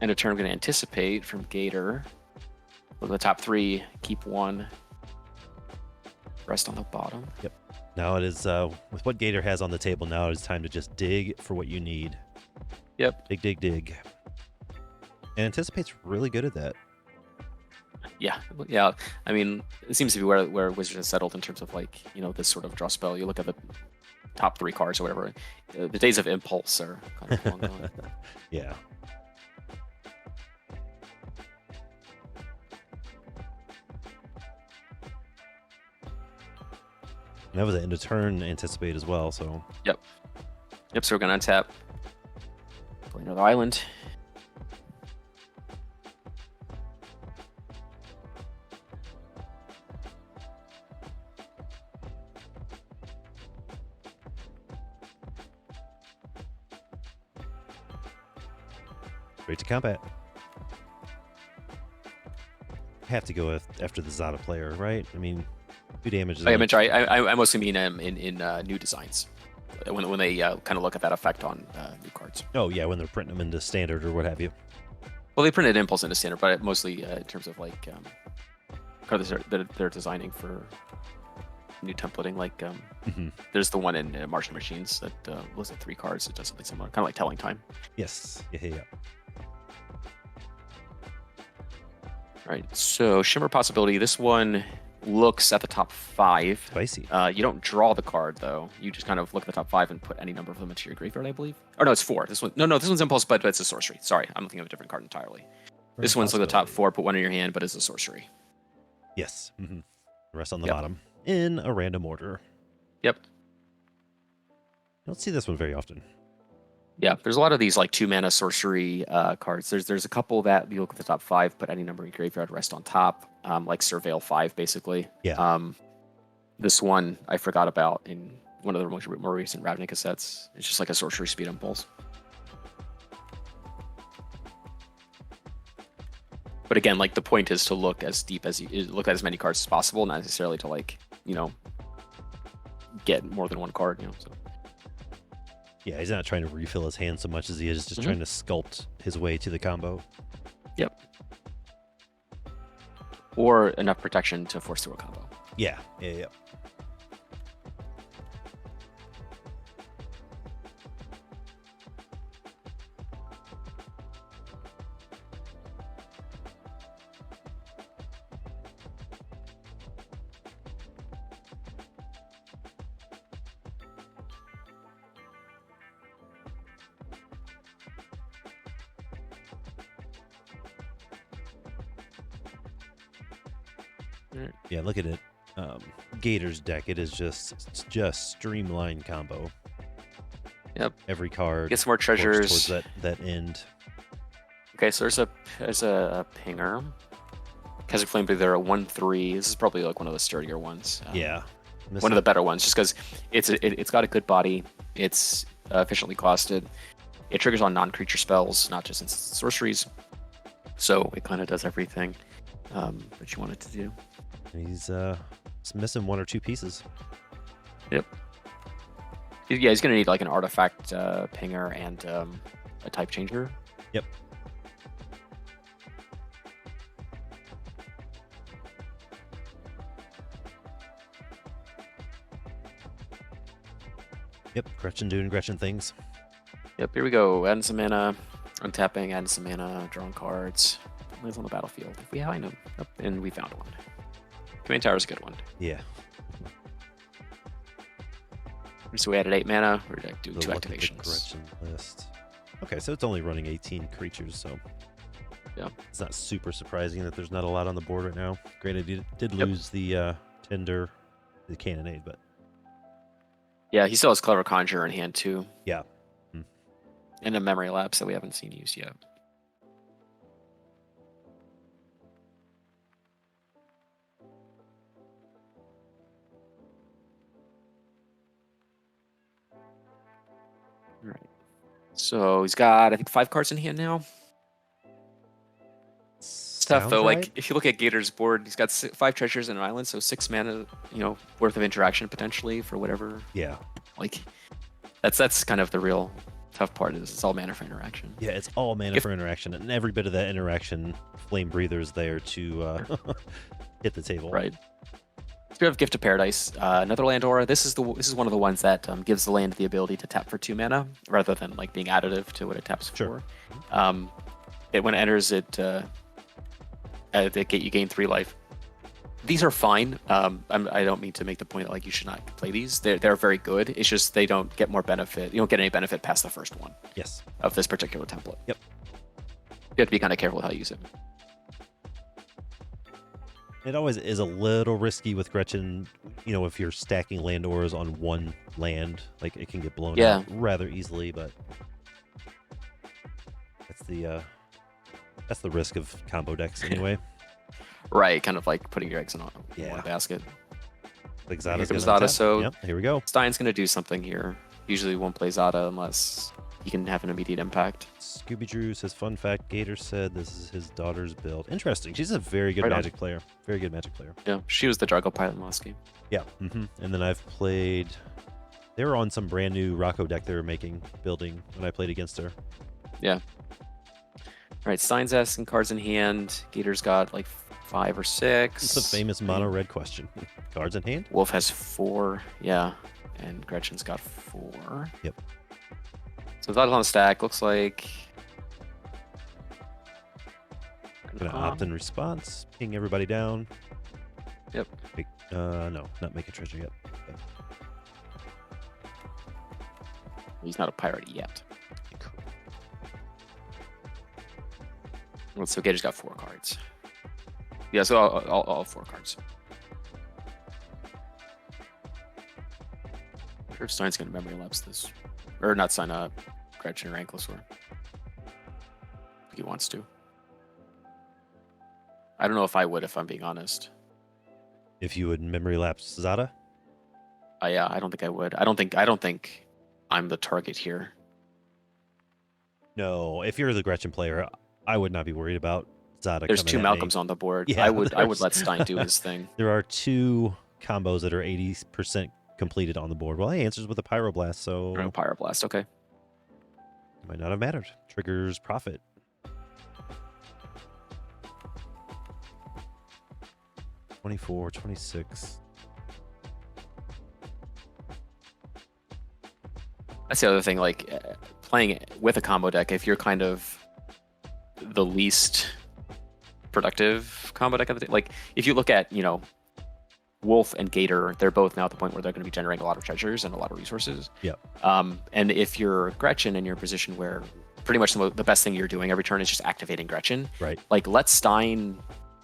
And a turn I'm going to anticipate from Gator. Look at the top 3, keep 1. Rest on the bottom. Yep. Now it is, with what Gator has on the table now, it's time to just dig for what you need. Yep. Dig, dig, dig. And Anticipate's really good at that. Yeah. I mean, it seems to be where Wizards has settled in terms of like, this sort of draw spell. You look at the top 3 cards or whatever. The days of Impulse are kind of long gone. Yeah. And that was an end of turn Anticipate as well, so. Yep. So we're going to untap. Play another island. Straight to combat. Have to go after the Zada player, right? I mean, 2 damage. I mostly mean in new designs when they kind of look at that effect on new cards. Oh yeah, when they're printing them into standard or what have you. Well, they printed Impulse into standard, but mostly in terms of like cards that they're designing for new templating. Like there's the one in Martian Machines that looks at 3 cards. It does something similar, kind of like Telling Time. Yes. Yeah. All right, so Shimmer Possibility. This one looks at the top 5. Spicy. You don't draw the card though. You just kind of look at the top 5 and put any number of them into your graveyard, I believe. Or no, it's 4. This one, no, this one's Impulse, but it's a sorcery. Sorry, I'm looking at a different card entirely. This one's like the top 4. Put 1 in your hand, but it's a sorcery. Yes. The rest on the bottom in a random order. Yep. You don't see this one very often. Yeah, there's a lot of these like 2 mana sorcery cards. There's a couple that you look at the top 5, put any number in graveyard, rest on top, like Surveil 5 basically. Yeah. This one I forgot about in one of the more recent Ravnica sets. It's just like a sorcery speed Impulse. But again, like the point is to look as deep as you look at as many cards as possible, not necessarily to like get more than 1 card. So. Yeah, he's not trying to refill his hand so much as he is just trying to sculpt his way to the combo. Yep. Or enough protection to force through a combo. Yeah. Yeah, look at it. Gator's deck. It is just streamlined combo. Yep. every card Get some more works treasures. towards that end. Okay, so there's a pinger. Keswick Flame Breather, a 1/3. This is probably like one of the sturdier ones. Yeah. One of the better ones, just because it's got a good body. It's efficiently costed. It triggers on non-creature spells, not just instants and sorceries. So it kind of does everything that you want it to do. He's missing one or two pieces. Yep. Yeah, he's gonna need like an artifact pinger and a type changer. Yep. Yep, Gretchen doing Gretchen things. Yep, here we go. Adding some mana, untapping, adding some mana, drawing cards. Lives on the battlefield. If we find them. Yep, and we found one. Command Tower is a good one. Yeah. So we added 8 mana. We're doing The 2 look at the activations. Gretchen list. Okay, so it's only running 18 creatures, so Yeah. it's not super surprising that there's not a lot on the board right now. Granted, he did lose the Tender, the Cannonade, but Yeah, he still has Clever Conjurer in hand too. yeah. And a Memory Lapse that we haven't seen used yet. All right. So he's got, I think, 5 cards in hand now. It's tough though. Sounds Like if you look at Gator's board, he's got 5 treasures and an island, so 6 mana, worth of interaction potentially for whatever. Yeah. Like that's kind of the real tough part, is it's all mana for interaction. Yeah, it's all mana for interaction, and every bit of that interaction, Flame Breather's there to hit the table. Right. So we have Gift of Paradise, another land aura. This is one of the ones that gives the land the ability to tap for 2 mana rather than like being additive to what it taps Sure. for. When it enters, at the gate you gain 3 life. These are fine. I don't mean to make the point that like you should not play these. They're very good. It's just they don't get more benefit. You don't get any benefit past the first one. Yes. Of this particular template. Yep. You have to be kind of careful how you use it. It always is a little risky with Gretchen, if you're stacking land auras on one land, like it can get blown out rather easily, but that's the risk of combo decks anyway. Right, kind of like putting your eggs in one basket. Like Zada's Here comes gonna Zada, untap. so Yep, here we go. Stein's going to do something here. Usually won't play Zada unless he can have an immediate impact. Scooby Drew says, fun fact, Gator said this is his daughter's build. Interesting. She's a very good Right on. Magic player. Very good Magic player. Yeah, she was the Drago pilot in the last game. Yeah. And then I've played... They were on some brand new Rocco deck they were building when I played against her. Yeah. All right, Stein's asking cards in hand. Gator's got like 5 or 6. It's a famous mono red question. Cards in hand? Wolf has 4, yeah. And Gretchen's got 4. Yep. So Zada's on the stack. Looks like... Gonna opt in response. Ping everybody down. Yep. No, not make a treasure yet. Okay. He's not a pirate yet. So Gator's got 4 cards. Yeah, so all 4 cards. I'm sure if Stein's going to memory lapse this. Or not sign up Gretchen or Ankylosaur. If he wants to. I don't know if I would, if I'm being honest. If you would memory lapse Zada? Yeah, I don't think I would. I don't think I'm the target here. No, if you're the Gretchen player, I would not be worried about Zada. There's 2 coming at me. Malcolms on the board. Yeah, I would let Stein do his thing. There are 2 combos that are 80% completed on the board. Well, he answers with a Pyroblast, so No Pyroblast, okay. might not have mattered. Triggers profit. $24, $26. That's the other thing, like playing with a combo deck, if you're kind of the least productive combo deck of the day, like if you look at, Wolf and Gator, they're both now at the point where they're going to be generating a lot of treasures and a lot of resources. Yeah. And if you're Gretchen and you're in a position where pretty much the best thing you're doing every turn is just activating Gretchen, Right. like let Stein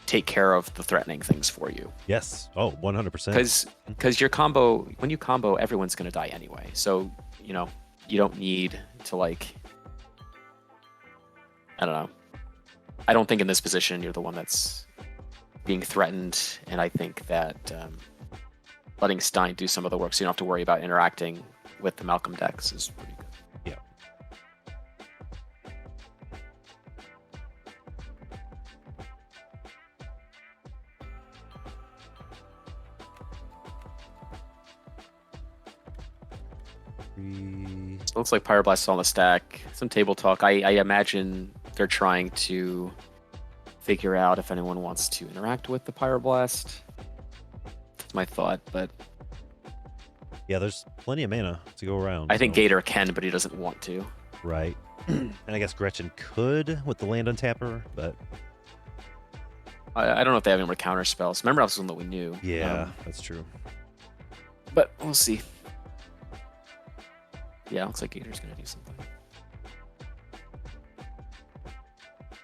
take care of the threatening things for you. Yes. Oh, 100%. Because your combo, when you combo, everyone's going to die anyway. So, you don't need to like, I don't know. I don't think in this position you're the one that's being threatened, and I think that letting Stein do some of the work so you don't have to worry about interacting with the Malcolm decks is pretty good. Yeah. So it looks like Pyroblast is on the stack. Some table talk. I imagine they're trying to figure out if anyone wants to interact with the Pyroblast. That's my thought, but Yeah, there's plenty of mana to go around. I think so. Gator can, but he doesn't want to. Right. And I guess Gretchen could with the land untapper, but I don't know if they have any more counter spells. Remember, that was one that we knew. yeah, that's true. But we'll see. Yeah, looks like Gator's gonna do something.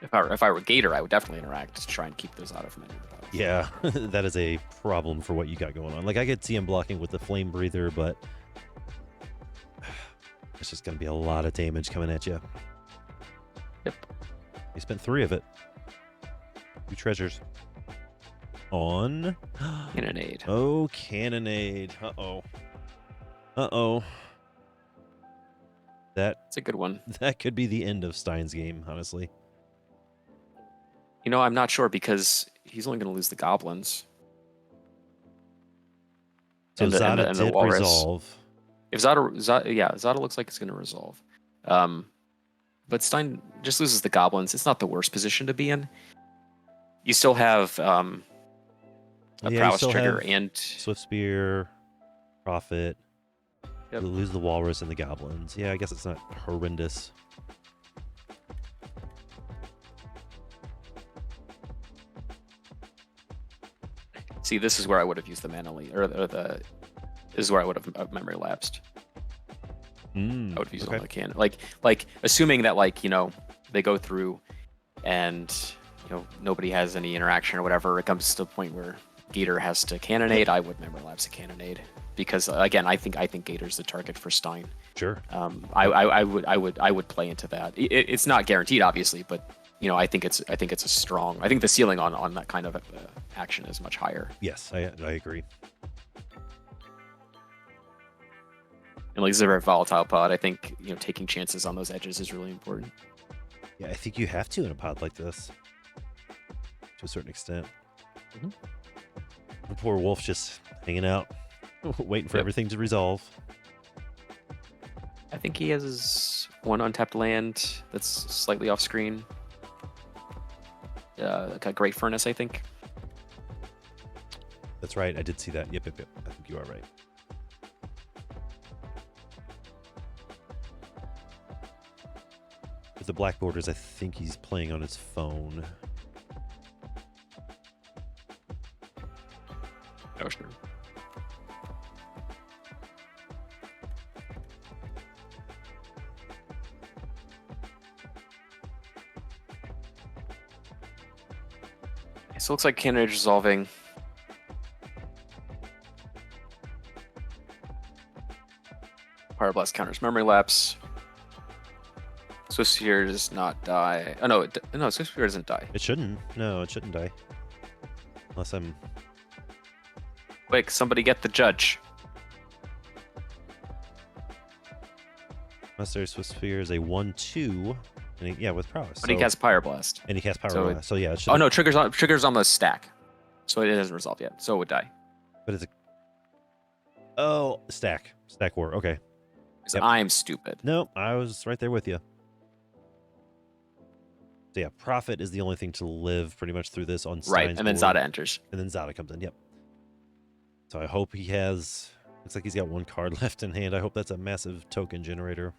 If I were Gator, I would definitely interact to try and keep those out of many of the battles. Yeah, that is a problem for what you got going on. Like, I could see him blocking with the Flame Breather, but it's just going to be a lot of damage coming at you. Yep. He spent 3 of it. 2 treasures. On... Cannonade. Oh, Cannonade. Uh-oh. Uh-oh. That's a good one. That could be the end of Stein's game, honestly. You know, I'm not sure because he's only going to lose the goblins. So and Zada the did walrus. resolve. If Zada looks like it's going to resolve. But Stein just loses the goblins. It's not the worst position to be in. You still have a prowess trigger and Swift Spear, Prophet. Yep. You lose the walrus and the goblins. Yeah, I guess it's not horrendous. See, this is where I would have used the mana lead, or this is where I would have memory lapsed. I would have used it on the can. Like assuming that they go through and nobody has any interaction or whatever, it comes to the point where Gator has to cannonade. I would memory lapse a cannonade because again, I think Gator's the target for Stein. Sure. I would play into that. It's not guaranteed, obviously, but I think it's a strong. I think the ceiling on that kind of action is much higher. Yes, I agree. And like, this is a very volatile pod. I think taking chances on those edges is really important. Yeah, I think you have to in a pod like this, to a certain extent. Mm-hmm. The poor wolf's just hanging out, waiting for everything to resolve. I think he has one untapped land that's slightly off screen. Like a Great Furnace, I think. That's right. I did see that. Yep. I think you are right. With the black borders, I think he's playing on his phone. Oh, sure. So it looks like Cannonade resolving. Pyroblast counters memory lapse. Swift Sphere does not die. Oh no, no, Swift Sphere doesn't die. It shouldn't. No, it shouldn't die. Unless I'm... Quick, somebody get the judge. Unless there's Swift Sphere is a 1/2. And yeah, with prowess. But he casts Pyroblast. And he casts So Pyroblast. So yeah, it should... Oh no, triggers on the stack. So it hasn't resolved yet. So it would die. But it's a... Oh, stack. Stack war. Okay. Because I'm stupid. No, I was right there with you. So yeah, Prophet is the only thing to live pretty much through this on Stein's Right, and then board. Zada enters. And then Zada comes in, yep. So I hope he has... Looks like he's got 1 card left in hand. I hope that's a massive token generator.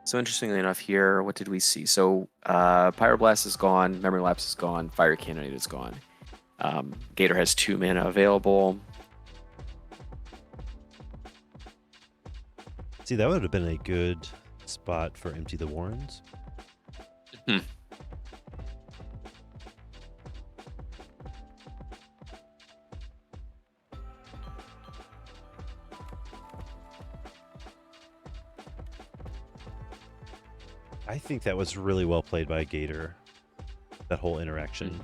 So interestingly enough here, what did we see? So Pyroblast is gone, Memory Lapse is gone, Fire Cannonade is gone. Gator has 2 mana available. See, that would have been a good spot for Empty the Warrens. I think that was really well played by Gator. That whole interaction.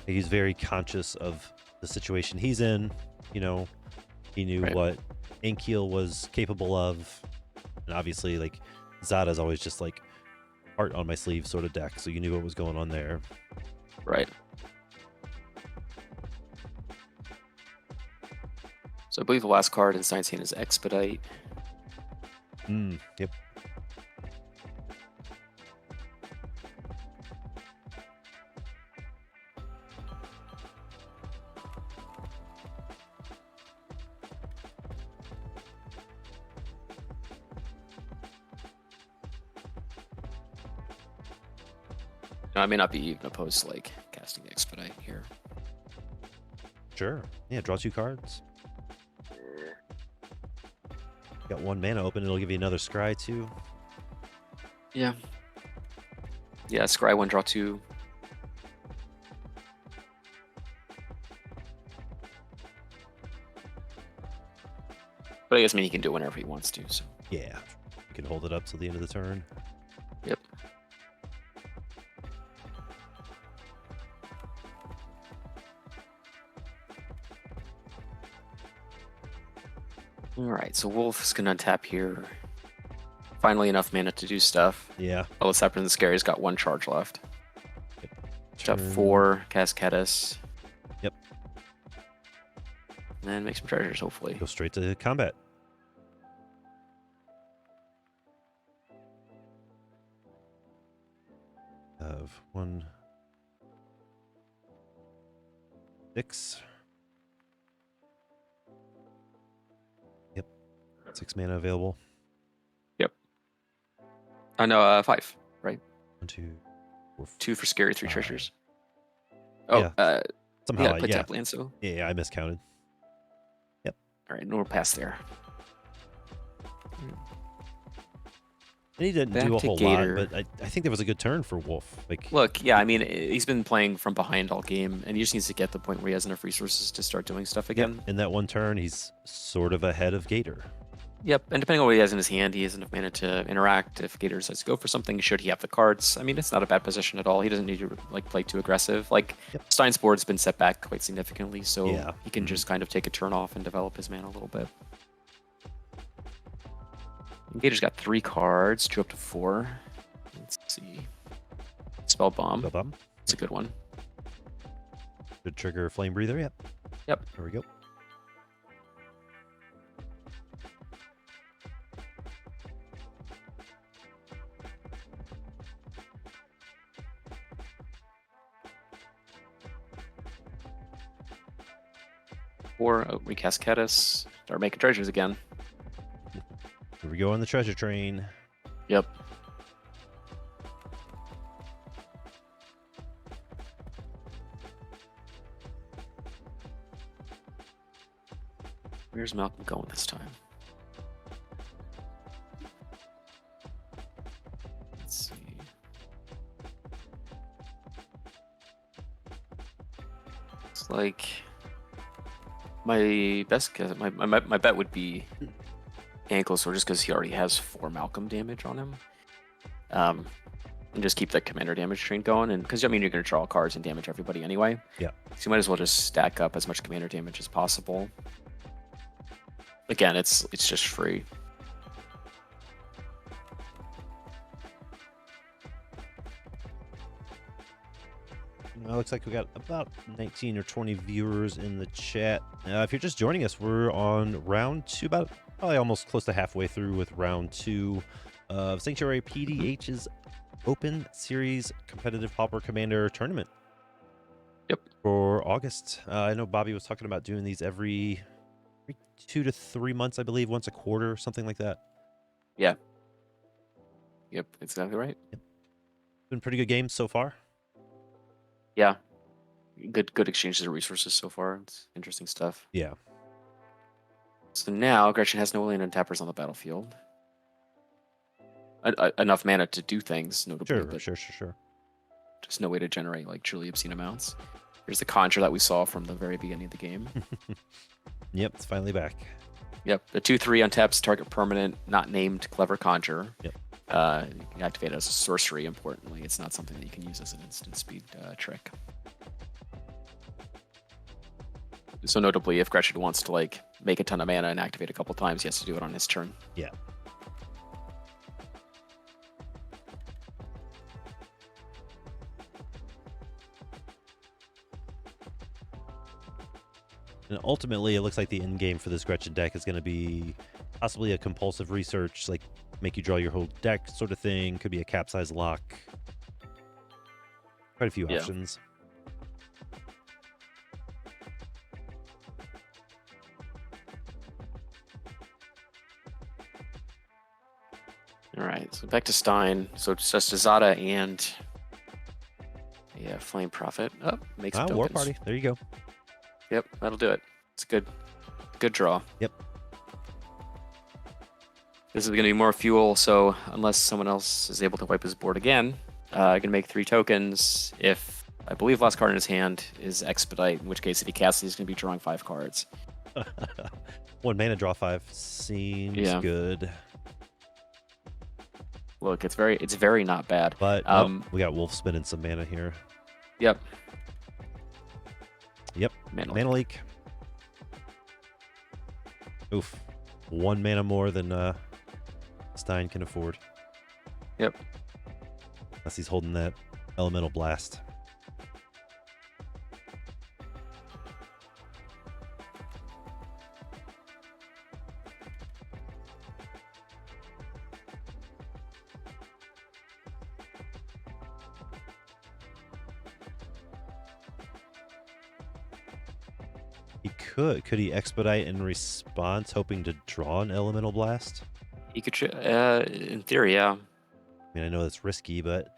He's very conscious of the situation he's in. You know, he knew what Ankiel was capable of, and obviously, like, Zada's always just like heart on my sleeve sort of deck, so you knew what was going on there. Right. So I believe the last card in Science Hand is Expedite. Yep. No, I may not be even opposed to like casting Expedite here. Sure. Yeah, draw 2 cards. Got 1 mana open, it'll give you another scry too. Yeah. Yeah, scry 1, draw 2. But I guess he can do it whenever he wants to, so. Yeah. You can hold it up till the end of the turn. Yep. Alright, so Wolf is gonna untap here. Finally enough mana to do stuff. Yeah. Oh, let's happen. The Scary's got 1 charge left. Yep. Step 4, cast Caddis. Yep. And then make some treasures, hopefully. Go straight to combat. Of 1, 6. Yep. 6 mana available. Yep. I know, 5, right? 1, 2, 4, 2 for Scary, 3 5. treasures. Oh, yeah. Somehow, yeah, play tap land, so. Yeah, I miscounted. Yep. All right, no, we're past there. And he didn't Back do a to whole Gator. lot, but I think that was a good turn for Wolf. Like, Look, yeah, I mean, he's been playing from behind all game, and he just needs to get to the point where he has enough resources to start doing stuff again. in that 1 turn, he's sort of ahead of Gator. Yep, and depending on what he has in his hand, he has enough mana to interact. If Gator decides to go for something, should he have the cards? I mean, it's not a bad position at all. He doesn't need to like play too aggressive. Like, Stein's board's been set back quite significantly, so he can just kind of take a turn off and develop his mana a little bit. And Gator's got 3 cards, 2 up to 4. Let's see. Spell Bomb. Spell Bomb. It's a good one. Good trigger Flame Breather, yep. Yep. There we go. Or recast Caddis. Start making treasures again. Here we go on the treasure train. Yep. Where's Malcolm going this time? Let's see. It's like my best guess. My bet would be Anklesaur, just because he already has 4 Malcolm damage on him. And just keep that commander damage train going, and because I mean you're going to draw cards and damage everybody anyway. Yeah. So you might as well just stack up as much commander damage as possible. Again, it's just free. Well, looks like we got about 19 or 20 viewers in the chat. If you're just joining us, we're on round 2, about probably almost close to halfway through with round 2 of Sanctuary PDH's Open Series Competitive Pauper Commander Tournament. Yep. For August. I know Bobby was talking about doing these every 2 to 3 months, I believe, once a quarter, something like that. Yeah. Yep, exactly right. Yep. Been pretty good games so far. Yeah. Good exchanges of resources so far. It's interesting stuff. Yeah. So now Gretchen has no land untappers on the battlefield. Enough mana to do things, notably. Sure. Just no way to generate like truly obscene amounts. Here's the conjure that we saw from the very beginning of the game. Yep, it's finally back. Yep, the 2/3 untaps target permanent, not named Clever Conjure. Yep. You can activate it as a sorcery, importantly. It's not something that you can use as an instant speed trick. So notably, if Gretchen wants to like make a ton of mana and activate a couple times, he has to do it on his turn. Yeah. And ultimately, it looks like the end game for this Gretchen deck is going to be possibly a compulsive research, like make you draw your whole deck sort of thing. Could be a capsize lock. Quite a few options. All right, so back to Stein. So it's just Azada and Flame Prophet. Oh, makes some War tokens. Party. There you go. Yep, that'll do it. It's a good draw. Yep. This is going to be more fuel, so unless someone else is able to wipe his board again, I can make 3 tokens. If I believe last card in his hand is Expedite, in which case if he casts, he's going to be drawing 5 cards. 1 mana, draw 5 seems good. Look, it's very not bad. But we got Wolf spending some mana here. Yep. Mana leak. Oof. 1 mana more than Stein can afford. Yep. Unless he's holding that elemental blast. Could he expedite in response, hoping to draw an elemental blast? He could, in theory, yeah. I mean, I know that's risky, but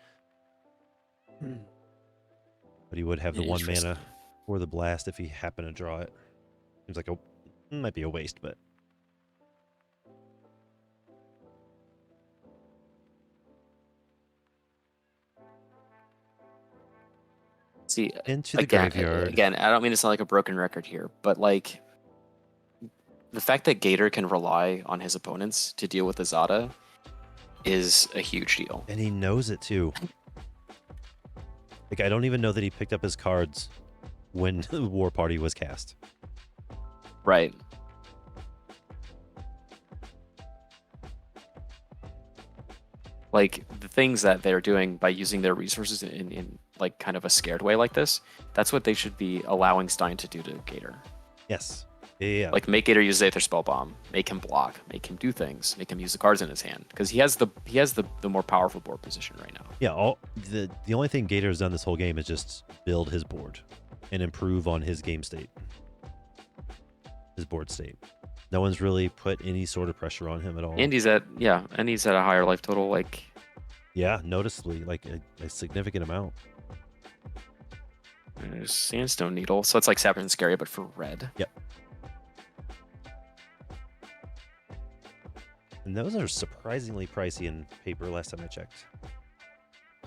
he would have the 1 mana for the blast if he happened to draw it. Seems like might be a waste, but see, into the graveyard. Again, I don't mean to sound like a broken record here, but like the fact that Gator can rely on his opponents to deal with Azada is a huge deal. And he knows it too. Like, I don't even know that he picked up his cards when the War Party was cast. Right. Like, the things that they're doing by using their resources in like kind of a scared way like this, that's what they should be allowing Stein to do to Gator. Yes. Yeah. Like, make Gator use Aether Spellbomb, make him block, make him do things, make him use the cards in his hand, because he has the more powerful board position right now. Yeah. The only thing Gator's done this whole game is just build his board and improve on his game state, his board state. No one's really put any sort of pressure on him at all. And he's at a higher life total, like. Yeah, noticeably, like a significant amount. There's Sandstone Needle, so it's like Sapphire and Scary, but for red. Yep. And those are surprisingly pricey in paper last time I checked.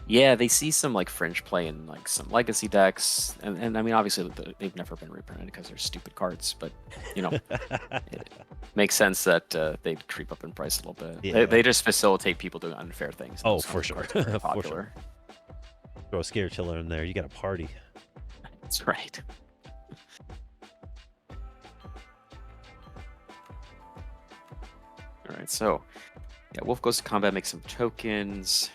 Yeah, they see some like fringe play in like some legacy decks, and I mean obviously they've never been reprinted because they're stupid cards, but you know it makes sense that they'd creep up in price a little bit. Yeah. They just facilitate people doing unfair things. Oh, for sure. Popular. For sure. Throw a Scare Tiller in there, you got a party. That's right. All right, so yeah, Wolf goes to combat, makes some tokens.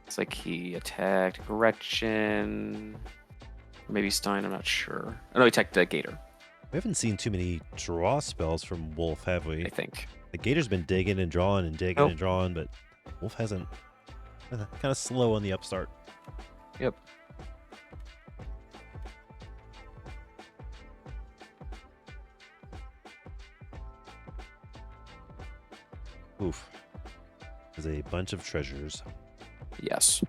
Looks like he attacked Gretchen. Or maybe Stein, I'm not sure. Oh, no, he attacked Gator. We haven't seen too many draw spells from Wolf, have we? I think. The Gator's been digging and drawing and digging and drawing, but Wolf hasn't. Kind of slow on the upstart. Yep. Oof. There's a bunch of treasures. Yes.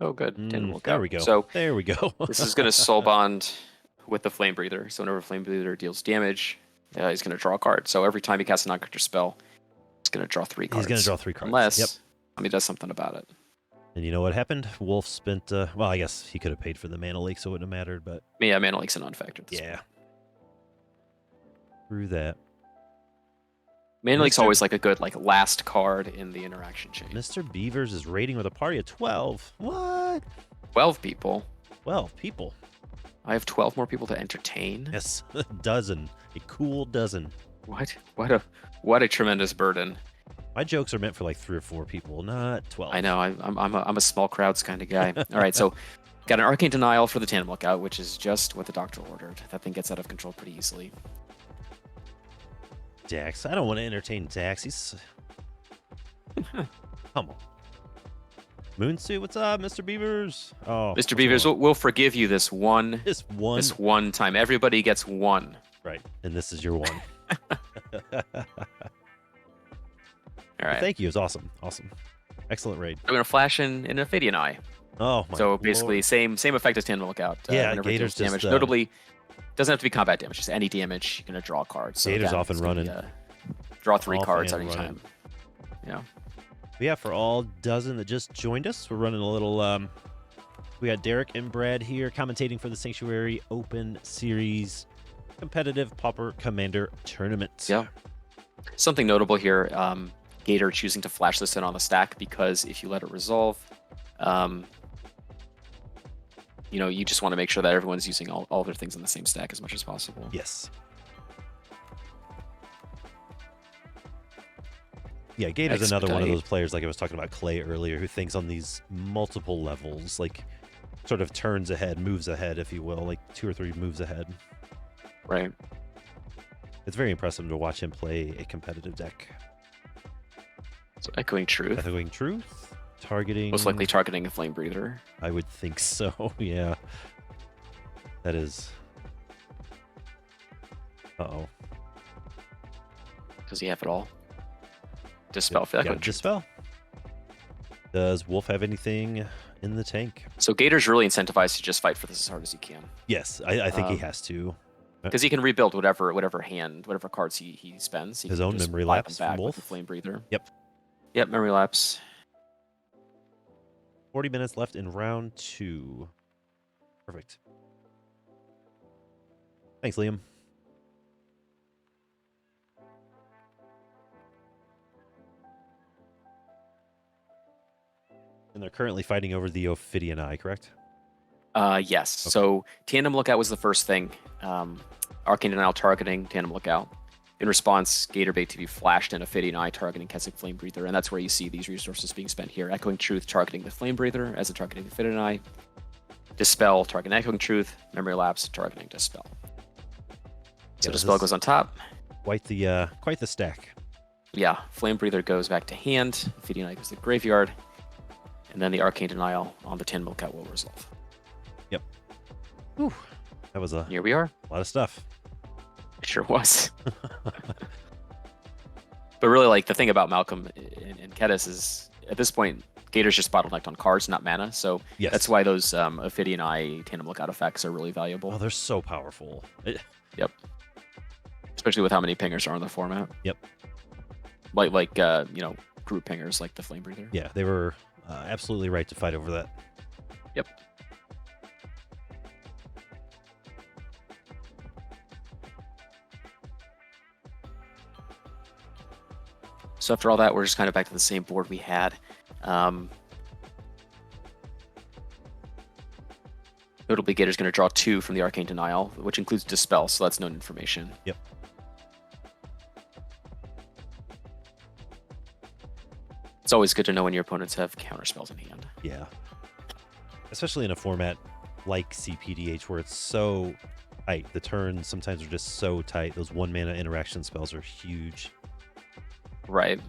Oh, good. There we go. So there we go. This is going to soul bond with the Flame Breather. So whenever Flame Breather deals damage, he's going to draw a card. So every time he casts a non-creature spell, he's going to draw 3 cards. He's going to draw 3 cards. Unless somebody does something about it. And you know what happened? Wolf spent, well, I guess he could have paid for the mana leak, so it wouldn't have mattered, but Yeah, Mana Lake's a non-factor at this yeah. point. Through that. Mana Lake's Mr. always like a good like last card in the interaction chain. Mr. Beavers is raiding with a party of 12. What? 12 people. 12 people. I have 12 more people to entertain. Yes, a dozen. A cool dozen. What? What a tremendous burden. My jokes are meant for like 3 or 4 people, not 12. I know. I'm a small crowds kind of guy. All right, so got an Arcane Denial for the Tandem Lookout, which is just what the doctor ordered. That thing gets out of control pretty easily. Dax. I don't want to entertain Dax. He's... Come on. Moonsuit, what's up, Mr. Beavers? Oh, Mr. Beavers, we'll forgive you this one time. Everybody gets one. Right, and this is your one. All right. Thank you. It was awesome. Awesome. Excellent raid. I'm gonna flash in an Ophidian Eye. Oh my. So basically, same effect as Tandem Lookout. Yeah, whenever it Gator's deals damage. just, Notably, doesn't have to be combat damage. Just any damage, you're gonna draw a card. So Gator's again, off and it's gonna running. be, draw 3 Off cards at and any running. time. Yeah. But yeah, for all dozen that just joined us, we're running a little. We got Derek and Brad here commentating for the Sanctuary Open Series competitive Pauper Commander tournament. Yeah. Something notable here, Gator choosing to flash this in on the stack because if you let it resolve, you just want to make sure that everyone's using all their things in the same stack as much as possible. Yes. Yeah, Gator's another one of those players, like I was talking about Clay earlier, who thinks on these multiple levels, like sort of turns ahead, moves ahead, if you will, like 2 or 3 moves ahead. Right. It's very impressive to watch him play a competitive deck. So Echoing Truth. Echoing Truth, targeting... Most likely targeting a Flame Breather. I would think so, yeah. That is... Uh-oh. Does he have it all? Dispel for Echoing Truth. Dispel. Does Wolf have anything in the tank? So Gator's really incentivized to just fight for this as hard as he can. Yes, I think he has to. Because he can rebuild whatever cards he spends. He His can own just memory buy lapse them back from Wolf. with the Flame Breather. Yep. Yep, memory lapse. 40 minutes left in round 2. Perfect. Thanks, Liam. And they're currently fighting over the Ophidian Eye, correct? Yes. Okay. So Tandem Lookout was the first thing. Arcane Denial targeting Tandem Lookout. In response, Gatorbait TV flashed in Ophidian Eye targeting Keswick Flame Breather, and that's where you see these resources being spent here. Echoing Truth targeting the Flame Breather as a targeting Ophidian Eye. Dispel targeting Echoing Truth. Memory Lapse targeting Dispel. So Dispel goes on top. Quite the stack. Yeah, Flame Breather goes back to hand. Ophidian Eye goes to the graveyard. And then the Arcane Denial on the Tandem Lookout will resolve. Yep. Whew. That was Here we are. A lot of stuff. It sure was. But really, like, the thing about Malcolm and Kedis is, at this point, Gator's just bottlenecked on cards, not mana. So yes. That's why those Ophidian Eye Tandem Lookout effects are really valuable. Oh, they're so powerful. Yep. Especially with how many pingers are in the format. Yep. Like group pingers like the Flame Breather. Yeah, they were absolutely right to fight over that. Yep. So after all that, we're just kind of back to the same board we had. Notably, Gator's going to draw 2 from the Arcane Denial, which includes Dispel, so that's known information. Yep. It's always good to know when your opponents have counter spells in hand. Yeah. Especially in a format like cPDH where it's so tight. The turns sometimes are just so tight. Those 1-mana interaction spells are huge. Right.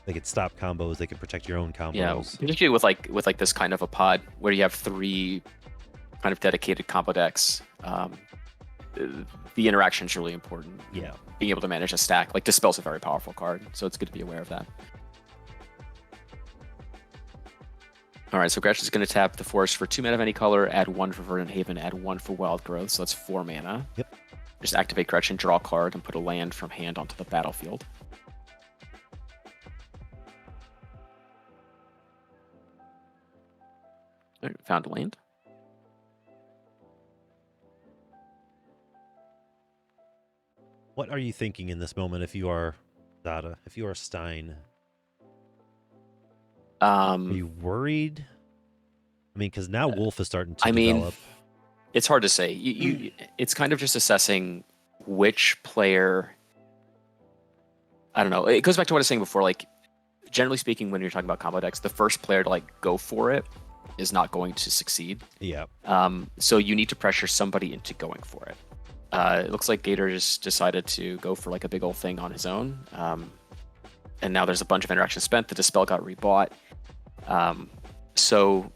They could stop combos. They could protect your own combos. Yeah, particularly with like this kind of a pod where you have 3 kind of dedicated combo decks. The interaction is really important. Yeah. Being able to manage a stack. Like, Dispel's a very powerful card, so it's good to be aware of that. All right, so Gresh is going to tap the Forest for 2 mana of any color, add 1 for Verdant Haven, add 1 for Wild Growth, so that's 4 mana. Yep. Just activate Gretchen, draw a card, and put a land from hand onto the battlefield. Found land. What are you thinking in this moment if you are Zada, if you are Stein? Are you worried? I mean, because now Wolf is starting to develop. It's hard to say. It's kind of just assessing which player. I don't know. It goes back to what I was saying before. Like, generally speaking, when you're talking about combo decks, the first player to like go for it is not going to succeed. Yeah. So you need to pressure somebody into going for it. It looks like Gator just decided to go for like a big old thing on his own. And now there's a bunch of interactions spent. The Dispel got rebought. So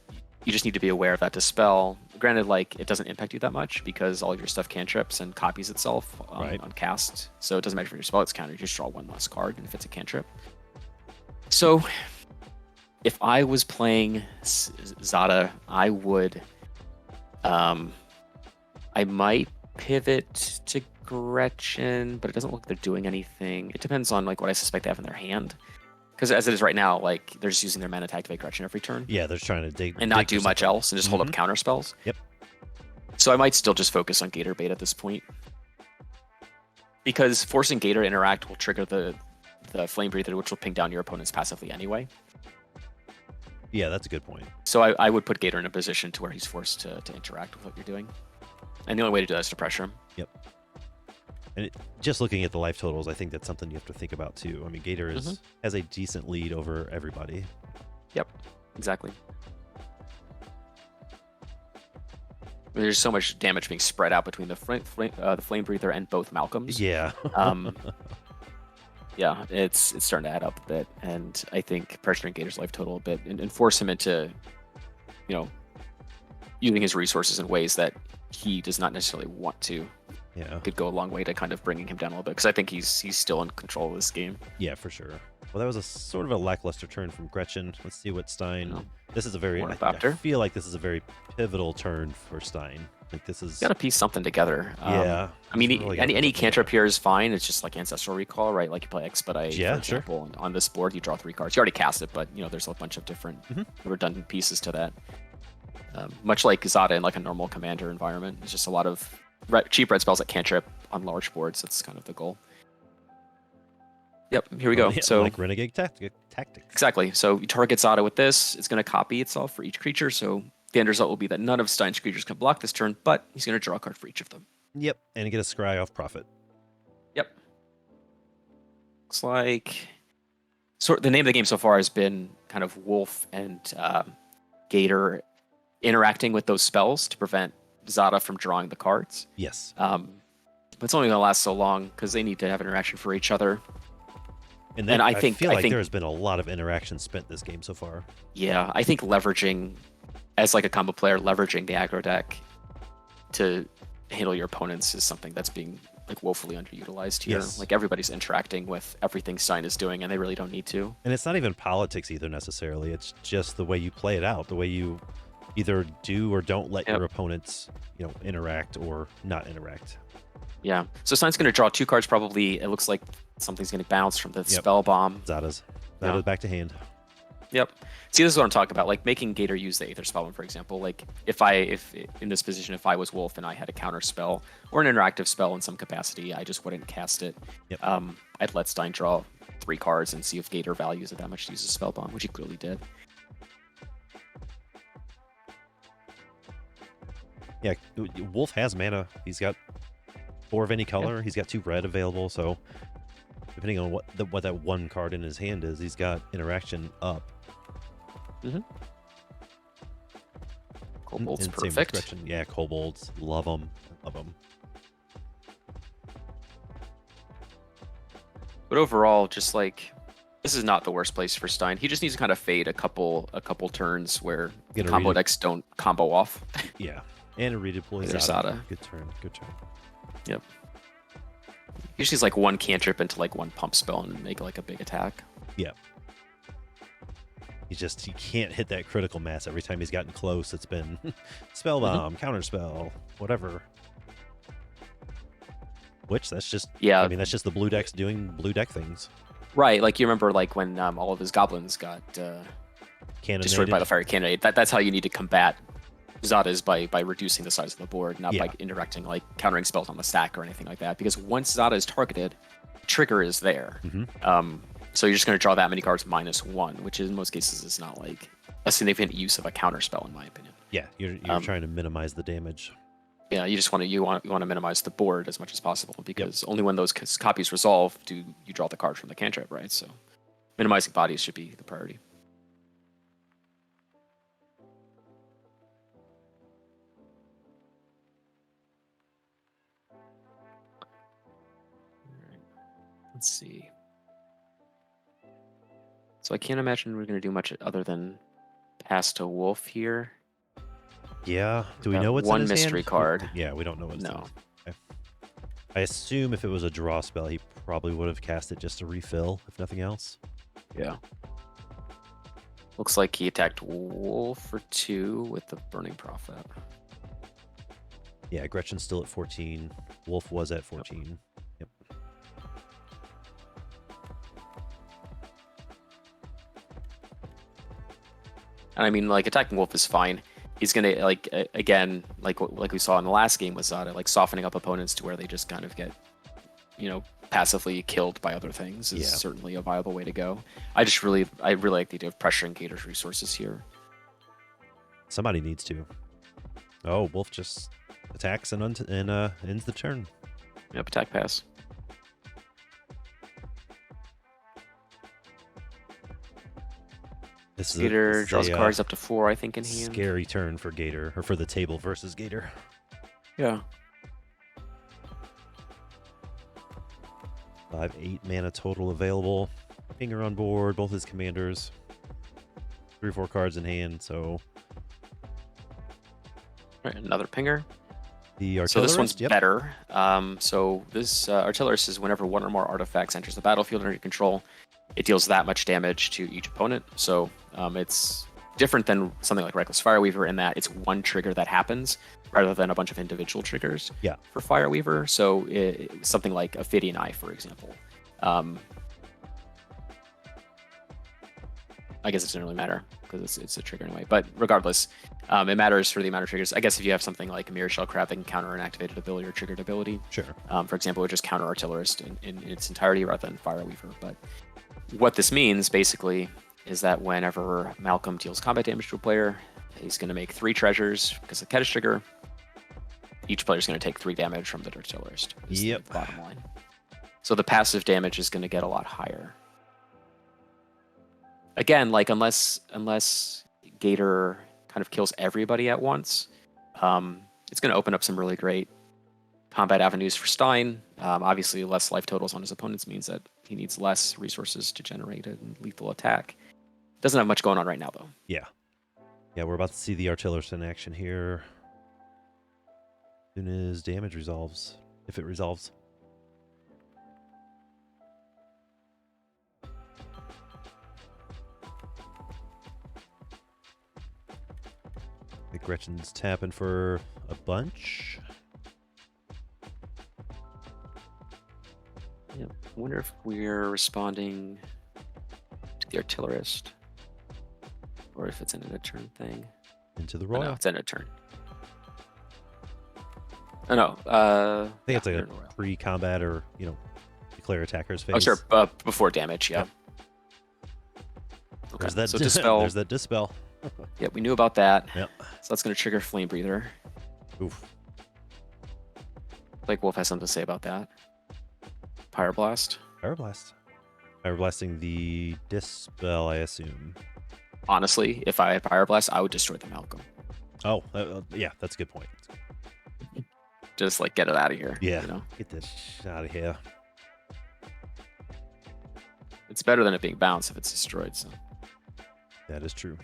you just need to be aware of that Dispel. Granted, like, it doesn't impact you that much because all of your stuff cantrips and copies itself on cast. So it doesn't matter if your spell gets countered, you just draw one less card, and if it's a cantrip. So if I was playing Zada, I would... I might pivot to Gretchen, but it doesn't look like they're doing anything. It depends on like what I suspect they have in their hand. Because as it is right now, like they're just using their mana to activate Gretchen every turn. Yeah, they're trying to dig and not do much else and just hold up counter spells. Yep. So I might still just focus on Gator bait at this point. Because forcing Gator to interact will trigger the Flame Breather, which will ping down your opponents passively anyway. Yeah, that's a good point. So I would put Gator in a position to where he's forced to interact with what you're doing. And the only way to do that is to pressure him. Yep. And just looking at the life totals, I think that's something you have to think about too. I mean, Gator has a decent lead over everybody. Yep, exactly. There's so much damage being spread out between the Flame Breather and both Malcolms. Yeah. Yeah, it's starting to add up a bit, and I think pressuring Gator's life total a bit and force him into, using his resources in ways that he does not necessarily want to. Yeah, could go a long way to kind of bringing him down a little bit, because I think he's still in control of this game. Yeah, for sure. Well, that was a sort of a lackluster turn from Gretchen. Let's see what Stein. This is a very. I feel like this is a very pivotal turn for Stein. Like this is. Got to piece something together. Yeah. I mean, really any cantrip here is fine. It's just like Ancestral Recall, right? Like you play Expedite, for example, and on this board you draw 3 cards. You already cast it, but there's a bunch of different redundant pieces to that. Much like Zada in like a normal commander environment, it's just a lot of cheap red spells that cantrip on large boards. That's kind of the goal. Yep, here we go. Yeah, so like Renegade Tactics. Exactly. So you target Zada with this. It's going to copy itself for each creature. So the end result will be that none of Stein's creatures can block this turn, but he's going to draw a card for each of them. Yep, and get a scry off profit. Yep. Looks like the name of the game so far has been kind of Wolf and Gator interacting with those spells to prevent Zada from drawing the cards. Yes. But it's only going to last so long because they need to have interaction for each other. And I feel like there's been a lot of interaction spent this game so far. Yeah, I think leveraging, as like a combo player, leveraging the aggro deck to handle your opponents is something that's being like woefully underutilized here. Yes. Like everybody's interacting with everything Stein is doing, and they really don't need to. And it's not even politics either necessarily. It's just the way you play it out, the way you either do or don't let your opponents, interact or not interact. Yeah. So Stein's going to draw 2 cards probably. It looks like something's going to bounce from the Spell Bomb. Zada's back to hand. Yep. See, this is what I'm talking about. Like making Gator use the Aether Spellbomb, for example. Like if in this position, if I was Wolf and I had a counter spell or an interactive spell in some capacity, I just wouldn't cast it. Yep. I'd let Stein draw 3 cards and see if Gator values it that much to use a Spell Bomb, which he clearly did. Yeah, Wolf has mana. He's got 4 of any color. Yep. He's got 2 red available, so depending on what that one card in his hand is, he's got interaction up. Kobolds, perfect. Yeah, kobolds, love them. But overall, just like this is not the worst place for Stein. He just needs to kind of fade a couple turns where combo decks don't combo off. Yeah, and a redeploy Zada. Good turn. Yep. He just needs like 1 cantrip into like 1 pump spell and make like a big attack. Yeah. He can't hit that critical mass every time he's gotten close. It's been spell bomb, counter spell, whatever. Which that's just that's just the blue decks doing blue deck things. Right, like you remember like when all of his goblins got Cannonaded. by the fire cannonade. That's how you need to combat Zada's by reducing the size of the board, not by Yeah. indirecting like countering spells on the stack or anything like that. Because once Zada is targeted, trigger is there. So you're just going to draw that many cards -1, which in most cases is not like a significant use of a counter spell, in my opinion. Yeah, you're trying to minimize the damage. Yeah, you just want to minimize the board as much as possible, because only when those copies resolve do you draw the card from the cantrip, right? So minimizing bodies should be the priority. Let's see. So I can't imagine we're going to do much other than pass to Wolf here. Yeah. Do we Got know what's one in his mystery hand? card. Yeah, we don't know what's in No. it. Okay. I assume if it was a draw spell, he probably would have cast it just to refill, if nothing else. Yeah. Looks like he attacked Wolf for 2 with the Burning Prophet. Yeah, Gretchen's still at 14. Wolf was at 14. Yep. And I mean, like, attacking Wolf is fine. He's gonna like again, like we saw in the last game with Zada, like softening up opponents to where they just kind of get, passively killed by other things is certainly a viable way to go. I really like the idea of pressuring Gator's resources here. Somebody needs to. Oh, Wolf just attacks and ends the turn. Yep, attack pass. Gator draws cards up to 4, I think, in hand. Scary turn for Gator, or for the table versus Gator. Yeah. 8 mana total available. Pinger on board, both his commanders. 3 or 4 cards in hand, so. All right, another Pinger. The Artillerist, so this one's better. So this Artillerist is whenever 1 or more artifacts enters the battlefield under your control, it deals that much damage to each opponent. So it's different than something like Reckless Fireweaver in that it's one trigger that happens rather than a bunch of individual triggers for Fireweaver. So something like a Ophidian Eye, for example. I guess it doesn't really matter because it's a trigger anyway. But regardless, it matters for the amount of triggers. I guess if you have something like a Mirror Shell Crab that can counter an activated ability or triggered ability. Sure. For example, it would just counter Artillerist in its entirety rather than Fireweaver. But what this means, basically, is that whenever Malcolm deals combat damage to a player, he's going to make 3 treasures because of the Kedish trigger. Each player is going to take 3 damage from the Artillerist. Yep. The bottom line. So the passive damage is going to get a lot higher. Again, like unless Gator kind of kills everybody at once, it's going to open up some really great combat avenues for Stein. Obviously, less life totals on his opponents means that he needs less resources to generate a lethal attack. Doesn't have much going on right now, though. Yeah. Yeah, we're about to see the Artillerist in action here. As soon as damage resolves, if it resolves. I think Gretchen's tapping for a bunch. Yeah, I wonder if we're responding to the Artillerist, or if it's an end of turn thing. Into the Oh, Royal. no, it's end of turn. Oh no, I think it's like a pre-combat or declare attacker's phase. Oh sure, before damage, yeah. Yep. Okay, There's that so dispel. There's that dispel. Yeah, we knew about that. Yep. So that's going to trigger Flame Breather. Oof. Like Wolf has something to say about that. Pyroblast. Pyroblast. Pyroblasting the dispel, I assume. Honestly, if I had Pyroblast, I would destroy the Malcolm. Oh, yeah, that's a good point. Just like get it out of here. Yeah, you know? get this out of here. It's better than it being bounced if it's destroyed. So that is true.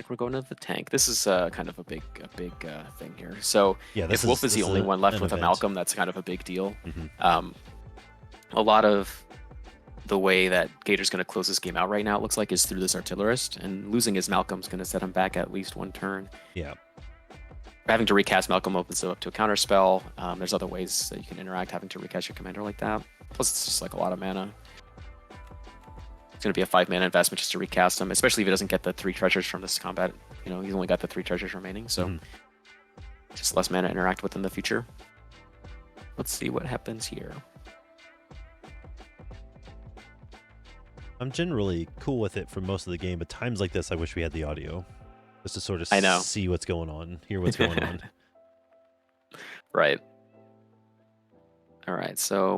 like we're going into the tank. This is kind of a big thing here. So yeah, if Wolf is the only one left with a Malcolm, that's kind of a big deal. Mm-hmm. A lot of the way that Gator's going to close this game out right now, it looks like, is through this Artillerist, and losing his Malcolm's going to set him back at least one turn. Yeah. Having to recast Malcolm opens it up to a counter spell. There's other ways that you can interact having to recast your commander like that. Plus, it's just like a lot of mana. It's going to be a 5-mana investment just to recast him, especially if he doesn't get the 3 treasures from this combat. You know, he's only got the 3 treasures remaining, so just less mana to interact with in the future. Let's see what happens here. I'm generally cool with it for most of the game, but times like this, I wish we had the audio. Just to sort of see what's going on, hear what's going on. Right. All right, so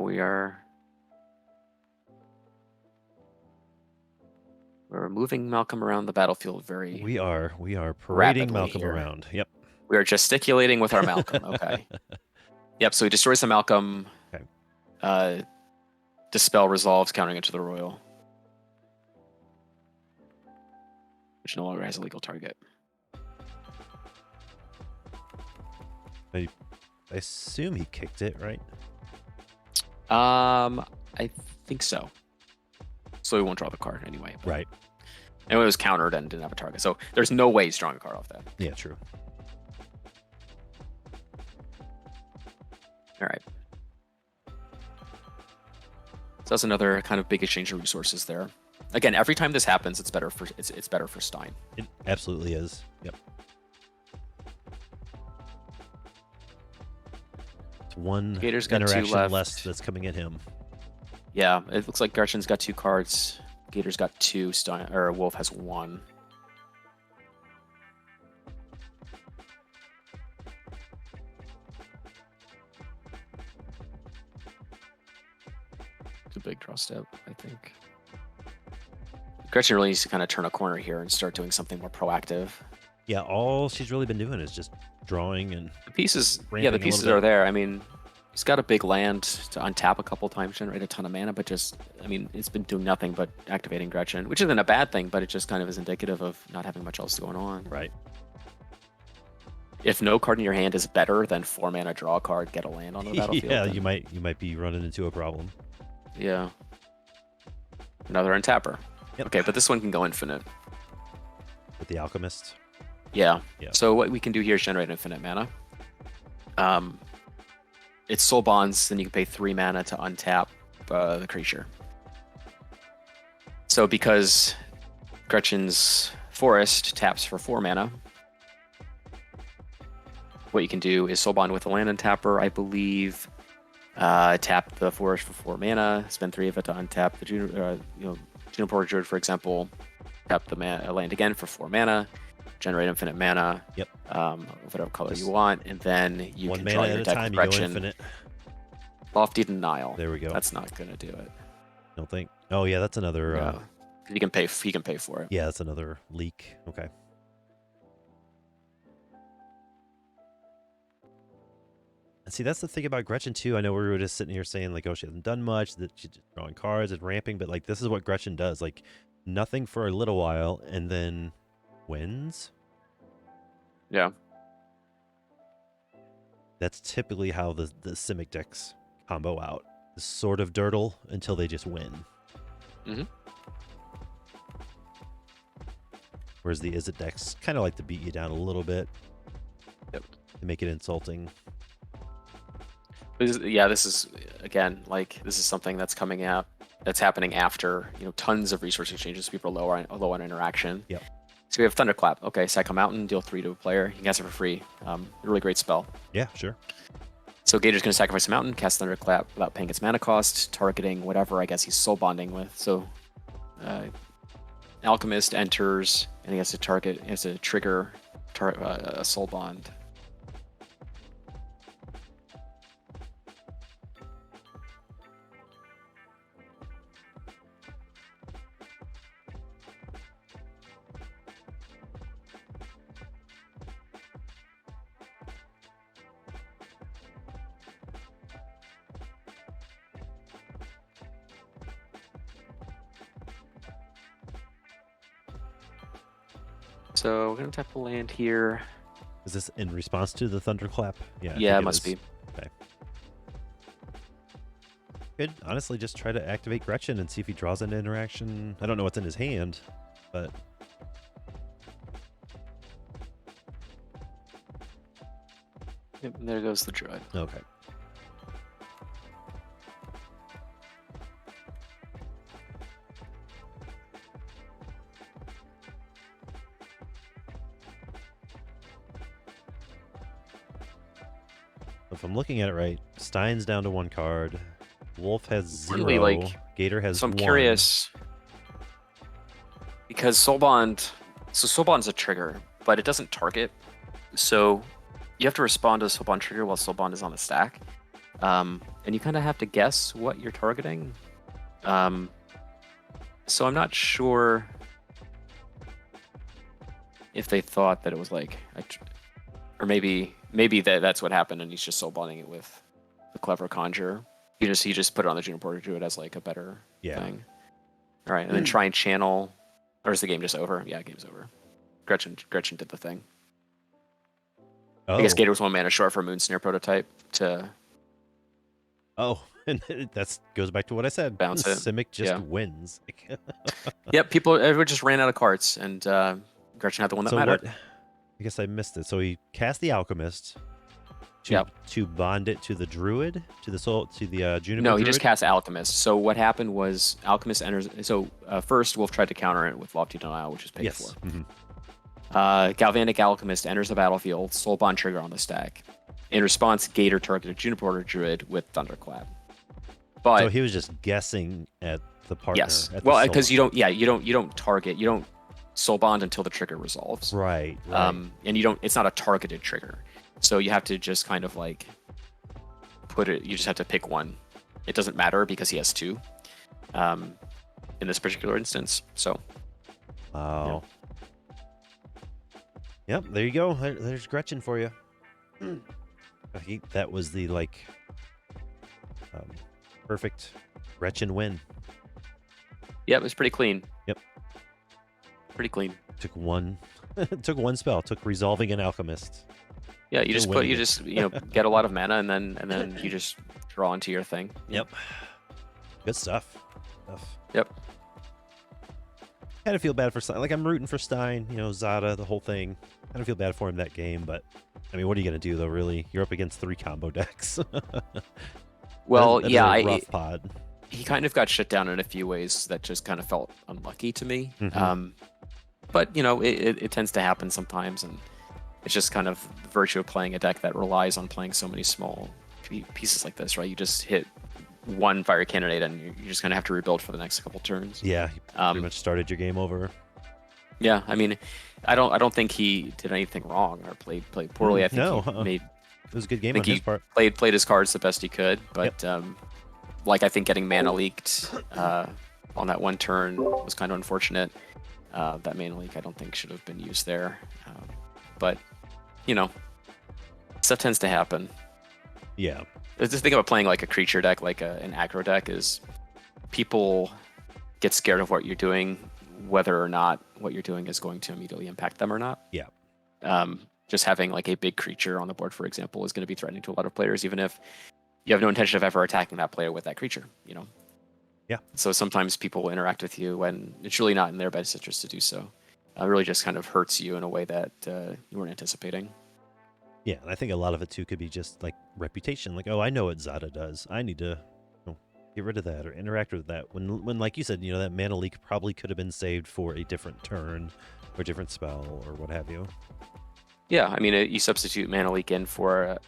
we're moving Malcolm around the battlefield very We are parading Malcolm here. around. Yep. We are gesticulating with our Malcolm. Okay. Yep, so he destroys the Malcolm. Okay. Dispel resolves, countering it to the Royal, which no longer has a legal target. I assume he kicked it, right? I think so. So he won't draw the card anyway. Right. And it was countered and didn't have a target. So there's no way he's drawing a card off that. Yeah, true. All right. So that's another kind of big exchange of resources there. Again, every time this happens, it's better for Stein. It absolutely is. Yep. It's one Gator's got interaction 2 left. less that's coming at him. Yeah, it looks like Gretchen's got 2 cards. Gator's got 2. Wolf has 1. It's a big draw step, I think. Gretchen really needs to kind of turn a corner here and start doing something more proactive. Yeah, all she's really been doing is just drawing and the pieces. ramping Yeah, the pieces a little are there. I mean, he's got a big land to untap a couple times, generate a ton of mana, but just, I mean, it's been doing nothing but activating Gretchen, which isn't a bad thing, but it just kind of is indicative of not having much else going on. Right. If no card in your hand is better than 4 mana, draw a card, get a land on the battlefield. Yeah, then, you might be running into a problem. Yeah. Another untapper. Yep. Okay, but this one can go infinite. With the Alchemist. Yeah. Yeah. So what we can do here is generate infinite mana. It's soul bonds, then you can pay 3 mana to untap the creature. So because Gretchen's Forest taps for 4 mana, what you can do is soul bond with a land untapper, I believe. Tap the Forest for 4 mana, spend 3 of it to untap the Juniper Druid, for example. Tap the land again for 4 mana. Generate infinite mana. Yep. Whatever color you want, and then you can draw one mana your at a deck time. with You go Gretchen. infinite. Lofty Denial. There we go. That's not gonna do it. Don't think. Oh yeah, that's another. No. He can pay for it. Yeah, that's another leak. Okay. And see, that's the thing about Gretchen too. I know we were just sitting here saying like, oh, she hasn't done much. That she's just drawing cards and ramping, but like this is what Gretchen does. Like nothing for a little while, and then wins. Yeah. That's typically how the Simic decks combo out. The sort of dirtle until they just win. Mm-hmm. Whereas the Izzet decks kind of like to beat you down a little bit. Yep. To make it insulting. This is again, like this is something that's coming out, that's happening after tons of resource exchanges. People are low on interaction. Yep. So we have Thunderclap. Okay, sack a mountain, deal 3 to a player. You can cast it for free. Really great spell. Yeah, sure. So Gator's going to sacrifice a mountain, cast Thunderclap without paying its mana cost, targeting whatever I guess he's soul bonding with. So Alchemist enters, and he has to trigger a soul bond. So we're going to tap the land here. Is this in response to the Thunderclap? Yeah. Yeah, it must be. Okay. could honestly just try to activate Gretchen and see if he draws an interaction. I don't know what's in his hand, but Yep, and there goes the Druid. okay. If I'm looking at it right, Stein's down to 1 card. Wolf has 0. Really, Gator has So I'm 1. curious because Soulbond, so Soulbond's a trigger, but it doesn't target. So you have to respond to the Soulbond trigger while Soulbond is on the stack, and you kind of have to guess what you're targeting. So I'm not sure if they thought that it was like, or maybe that's what happened, and he's just Soulbonding it with the clever conjure. He just put it on the Juniper to do it as like a better thing. All right, and then try and channel, or is the game just over? Yeah, game's over. Gretchen did the thing. Oh. I guess Gator was 1 mana short for Moonsnare prototype to. Oh, and that goes back to what I said. Bounce it. Simic just wins. Yep, everyone just ran out of cards, and Gretchen had the one that mattered. I guess I missed it. So he cast the Alchemist to bond it to the Druid, to the Juniper. No, he Druid? just cast Alchemist. So what happened was Alchemist enters. So first, Wolf tried to counter it with Lofty Denial, which is paid for. Galvanic Alchemist enters the battlefield, Soulbond trigger on the stack. In response, Gator targeted Juniper Druid with Thunderclap. But so he was just guessing at the partner. Yes. Well, because you don't target, you don't Soulbond until the trigger resolves. Right. And you don't. It's not a targeted trigger, so you have to just kind of like put it. You just have to pick one. It doesn't matter because he has 2. In this particular instance. So. Wow. Yep, there you go. There's Gretchen for you. That was the perfect Gretchen win. Yep, it was pretty clean. Yep. Pretty clean. Took 1 spell. Took Resolving an Alchemist. Yeah, you just get a lot of mana and then you just draw into your thing. Yep. Good stuff. Yep. Kind of feel bad for Stein. Like, I'm rooting for Stein, Zada, the whole thing. I don't feel bad for him that game, but I mean, what are you going to do though, really? You're up against 3 combo decks. Well, that yeah, rough pod. He kind of got shut down in a few ways that just kind of felt unlucky to me. But it tends to happen sometimes, and it's just kind of the virtue of playing a deck that relies on playing so many small pieces like this, right? You just hit 1 fire candidate, and you just kind of have to rebuild for the next couple turns. Yeah, you pretty much started your game over. Yeah, I mean, I don't think he did anything wrong or played poorly. I think he made. It was a good game on his part. Played his cards the best he could, but I think getting mana leaked on that 1 turn was kind of unfortunate. That mana leak I don't think should have been used there, but stuff tends to happen. Yeah. The thing about playing like a creature deck, like an aggro deck, is people get scared of what you're doing, whether or not what you're doing is going to immediately impact them or not. Yeah. Just having like a big creature on the board, for example, is going to be threatening to a lot of players, even if you have no intention of ever attacking that player with that creature. Yeah. So sometimes people interact with you when it's really not in their best interest to do so. It really just kind of hurts you in a way that you weren't anticipating. Yeah, and I think a lot of it too could be just like reputation. Like, oh, I know what Zada does. I need to get rid of that or interact with that. When like you said, that mana leak probably could have been saved for a different turn or a different spell or what have you. Yeah, I mean, you substitute mana leak in for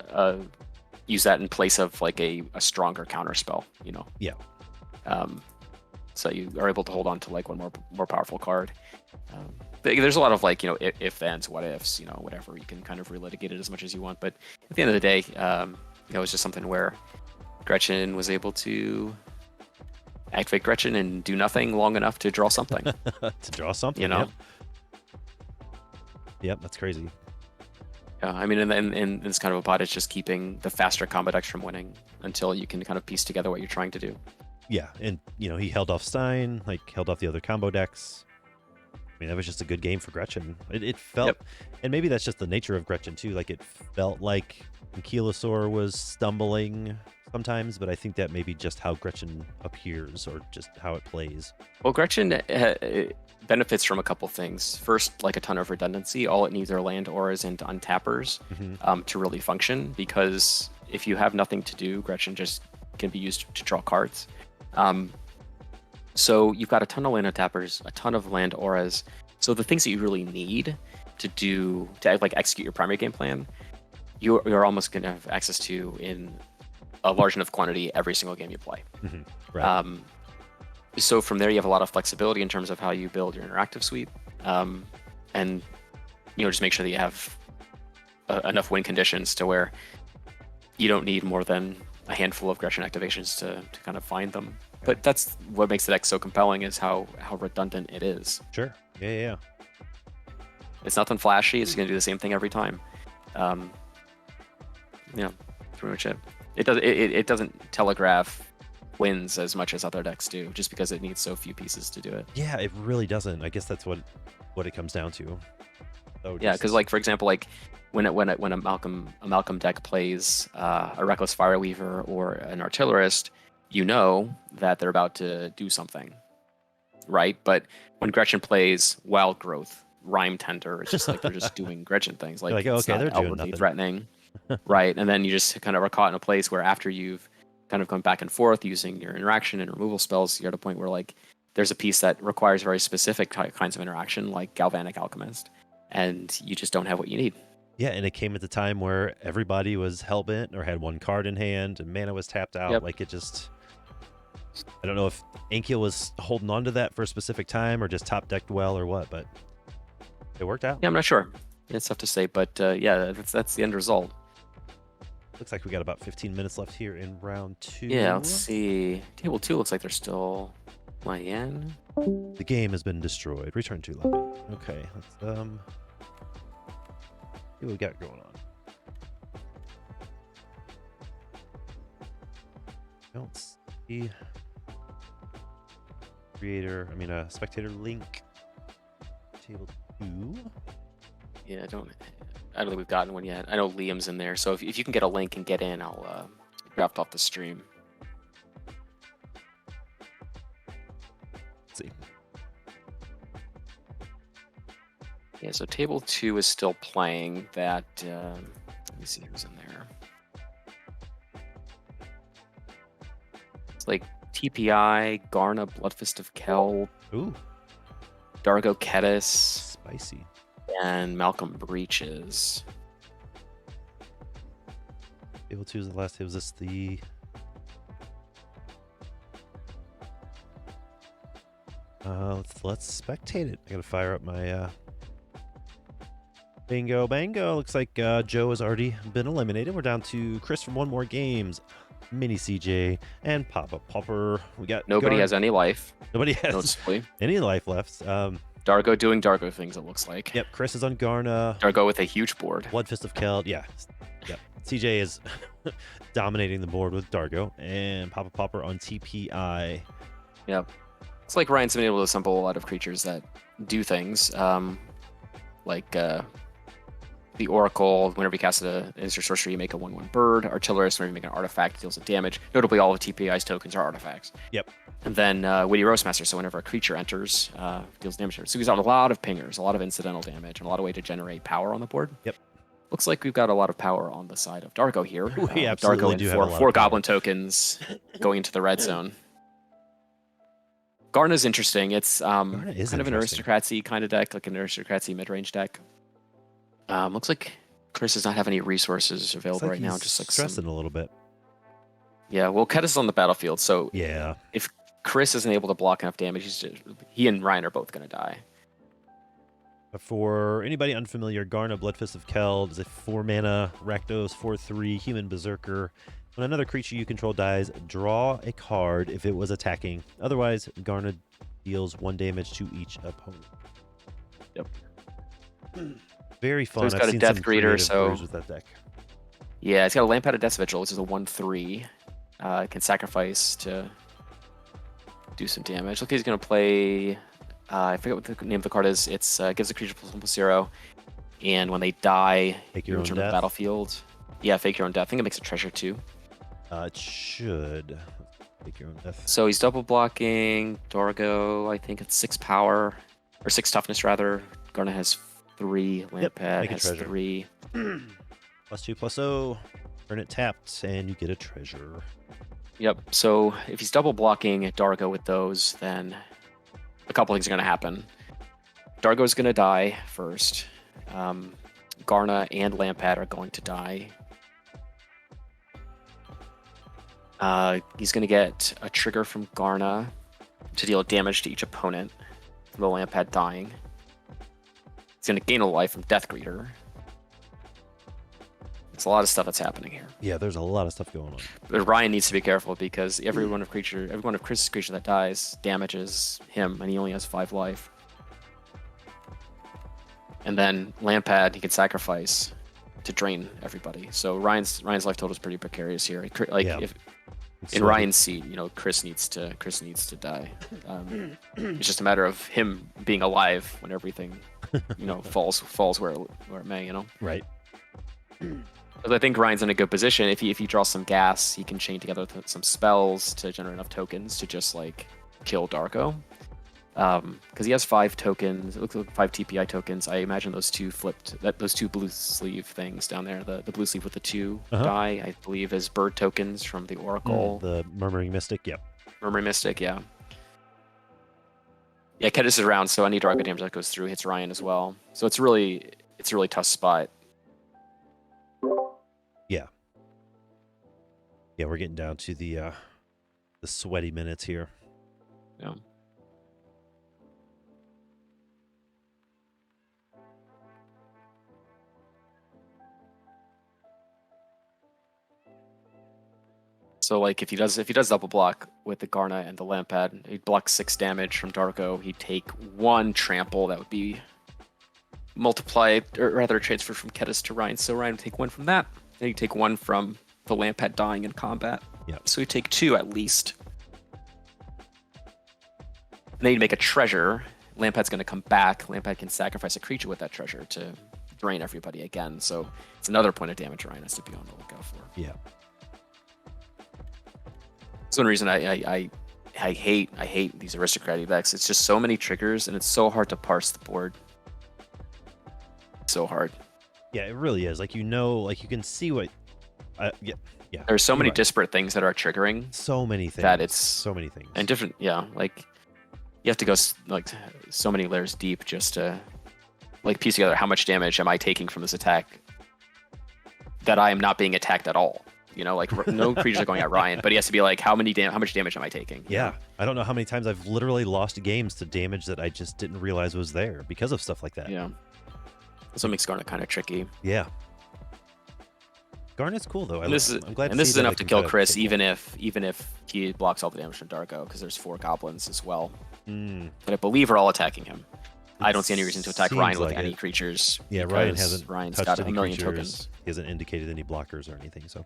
use that in place of like a stronger counter spell. Yeah. So you are able to hold on to like one more powerful card. There's a lot of like if thens, what ifs, whatever. You can kind of relitigate it as much as you want, but at the end of the day, it's just something where Gretchen was able to activate Gretchen and do nothing long enough to draw something. To draw something, Yep, that's crazy. I mean, in this kind of a pot, it's just keeping the faster combo decks from winning until you can kind of piece together what you're trying to do. Yeah, and he held off Stein, held off the other combo decks. I mean, that was just a good game for Gretchen. It felt, and maybe that's just the nature of Gretchen too. Like, it felt like Ankylosaur was stumbling sometimes, but I think that may be just how Gretchen appears or just how it plays. Well, Gretchen benefits from a couple things. First, like a ton of redundancy. All it needs are land auras and untappers to really function, because if you have nothing to do, Gretchen just can be used to draw cards. So you've got a ton of land untappers, a ton of land auras. So the things that you really need to like execute your primary game plan, you're almost going to have access to in a large enough quantity every single game you play. Right. So from there, you have a lot of flexibility in terms of how you build your interactive suite, and just make sure that you have enough win conditions to where you don't need more than a handful of Gretchen activations to kind of find them. But that's what makes the deck so compelling, is how redundant it is. Sure. Yeah. It's nothing flashy. It's going to do the same thing every time. Pretty much it. It doesn't telegraph wins as much as other decks do, just because it needs so few pieces to do it. Yeah, it really doesn't. I guess that's what it comes down to. So Yeah, because like for example, like when a Malcolm deck plays a Reckless Fireweaver or an Artillerist, you know that they're about to do something, right? But when Gretchen plays Wild Growth, Rhyme Tender, it's just like they're just doing Gretchen things. Like, oh, it's okay, not they're doing outwardly nothing. threatening, right? And then you just kind of are caught in a place where after you've kind of gone back and forth using your interaction and removal spells, you're at a point where like there's a piece that requires very specific kinds of interaction, like Galvanic Alchemist, and you just don't have what you need. Yeah, and it came at the time where everybody was hellbent or had one card in hand and mana was tapped out. Yep. Like it just, I don't know if Ankiel was holding on to that for a specific time or just top decked well or what, but it worked out. Yeah, I'm not sure. It's tough to say, but yeah, that's the end result. Looks like we got about 15 minutes left here in round 2. Yeah, let's see. Table 2 looks like they're still playing. The game has been destroyed. Return to lobby. Okay, let's see what we got going on. Don't see spectator link. Table 2. Yeah, I don't think we've gotten one yet. I know Liam's in there, so if you can get a link and get in, I'll draft off the stream. Let's see. Yeah, so table 2 is still playing. That let me see who's in there. It's like TPI, Garna, Bloodfist of Kel, Ooh, Dargo Kedis, spicy. and Malcolm Breaches. Table 2 is the last. Was this the? Let's spectate it. I gotta fire up my Bingo bango. Looks like Joe has already been eliminated. We're down to Chris from One More Games, Mini CJ, and Pauper. We got Nobody has any life. Nobody has noticeably any life left. Dargo doing Dargo things, it looks like. Yep, Chris is on Garna. Dargo with a huge board. Bloodfist of Keld. Yeah. Yep. CJ is dominating the board with Dargo. And Pauper on TPI. Yep. It's like Ryan's been able to assemble a lot of creatures that do things. Like the Oracle, whenever you cast an instant sorcery, you make a 1/1 bird. Artillerist, whenever you make an artifact, deals with damage. Notably, all of TPI's tokens are artifacts. Yep. And then Witty Roastmaster, so whenever a creature enters, deals damage. So he's got a lot of pingers, a lot of incidental damage, and a lot of way to generate power on the board. Yep. Looks like we've got a lot of power on the side of Dargo here. We absolutely Dargo do and have a lot four of power. goblin tokens going into the red zone. Garna's interesting. It's kind of an interesting. aristocracy kind of deck, like an aristocracy mid-range deck. Looks like Chris does not have any resources available right now. Just like stressing a little bit. Yeah, well, Kedis is on the battlefield, so yeah, if Chris isn't able to block enough damage, he and Ryan are both going to die. For anybody unfamiliar, Garna, Bloodfist of Keld is a 4-mana Rakdos 4/3 human berserker. When another creature you control dies, draw a card if it was attacking. Otherwise, Garna deals 1 damage to each opponent. Yep. Very fun. So he's got I've a seen Death some Greeter, creative so brews with that deck. Yeah, it's got a Lampad of Death Vigil, which is a 1/3. It can sacrifice to do some damage. Look, he's going to play. I forget what the name of the card is. It's gives the creature +1/+0, and when they die, Take your own return to the death. battlefield. Yeah, fake your own death. I think it makes a treasure too. It should. Take your own death. So he's double blocking Dorgo. I think it's 6 power or 6 toughness rather. Garna has 3. Lampad make a has treasure. 3. +2/+0. Turn it tapped, and you get a treasure. Yep. So if he's double blocking Dargo with those, then a couple things are going to happen. Dargo's going to die first. Garna and Lampad are going to die. He's going to get a trigger from Garna to deal damage to each opponent from the Lampad dying. He's going to gain a life from Death Greeter. It's a lot of stuff that's happening here. Yeah, there's a lot of stuff going on. But Ryan needs to be careful because every one of Chris's creature that dies damages him, and he only has 5 life. And then Lampad he can sacrifice to drain everybody. So Ryan's life total is pretty precarious here. Like Yeah. if in Ryan's seat, Chris needs to die. It's just a matter of him being alive when everything, falls where it may. Right. Because I think Ryan's in a good position. If he draws some gas, he can chain together some spells to generate enough tokens to just like kill Darko. Because he has 5 tokens. It looks like 5 TPI tokens. I imagine those two those 2 blue sleeve things down there. The blue sleeve with the 2 die, I believe, is bird tokens from the Oracle. The Murmuring Mystic. Yep. Murmuring Mystic, yeah. Yeah, Kedis is around, so any Darko damage that goes through hits Ryan as well. So it's a really tough spot. Yeah, we're getting down to the sweaty minutes here. Yeah. So like if he does double block with the Garna and the Lampad, he'd block 6 damage from Darko. He'd take 1 trample that would be multiplied, or rather transferred from Kedis to Ryan. So Ryan would take 1 from that. Then he'd take 1 from the Lampad dying in combat. Yeah. So he'd take 2 at least. And then he'd make a treasure. Lampad's going to come back. Lampad can sacrifice a creature with that treasure to drain everybody again. So it's another point of damage Ryan has to be on the lookout for. Yeah. That's one reason I hate these aristocratic decks. It's just so many triggers, and it's so hard to parse the board. So hard. Yeah, it really is. Like you can see what. Yeah. There's so many right. disparate things that are triggering. So many things. That it's so many things. And different. Yeah, like you have to go like so many layers deep just to like piece together how much damage am I taking from this attack that I am not being attacked at all. Like no creatures are going at Ryan, but he has to be like, how much damage am I taking? Yeah, I don't know how many times I've literally lost games to damage that I just didn't realize was there because of stuff like that. Yeah. That's what makes Garnet kind of tricky. Yeah. Garnet's cool though. I'm glad. And this is enough to kill Chris, even if he blocks all the damage from Darko, because there's 4 goblins as well. But I believe are all attacking him. I don't see any reason to attack Ryan with any creatures. Yeah, Ryan's got touched a any million creatures. tokens. He hasn't indicated any blockers or anything. So.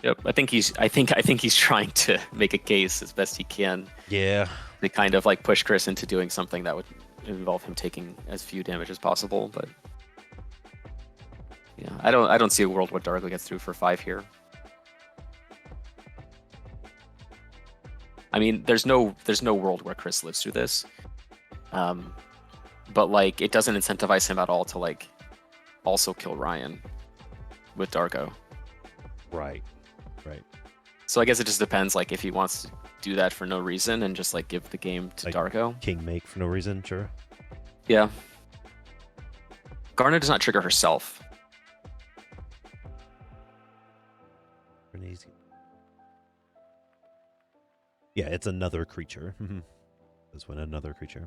Yep, I think he's trying to make a case as best he can. Yeah. To kind of like push Chris into doing something that would involve him taking as few damage as possible, but yeah, I don't see a world where Darko gets through for 5 here. I mean, there's no world where Chris lives through this. But like it doesn't incentivize him at all to like also kill Ryan with Darko. Right. So I guess it just depends, like if he wants to do that for no reason and just like give the game to like Darko. King make for no reason, sure. Yeah. Garnet does not trigger herself. Yeah, it's another creature. This one, another creature.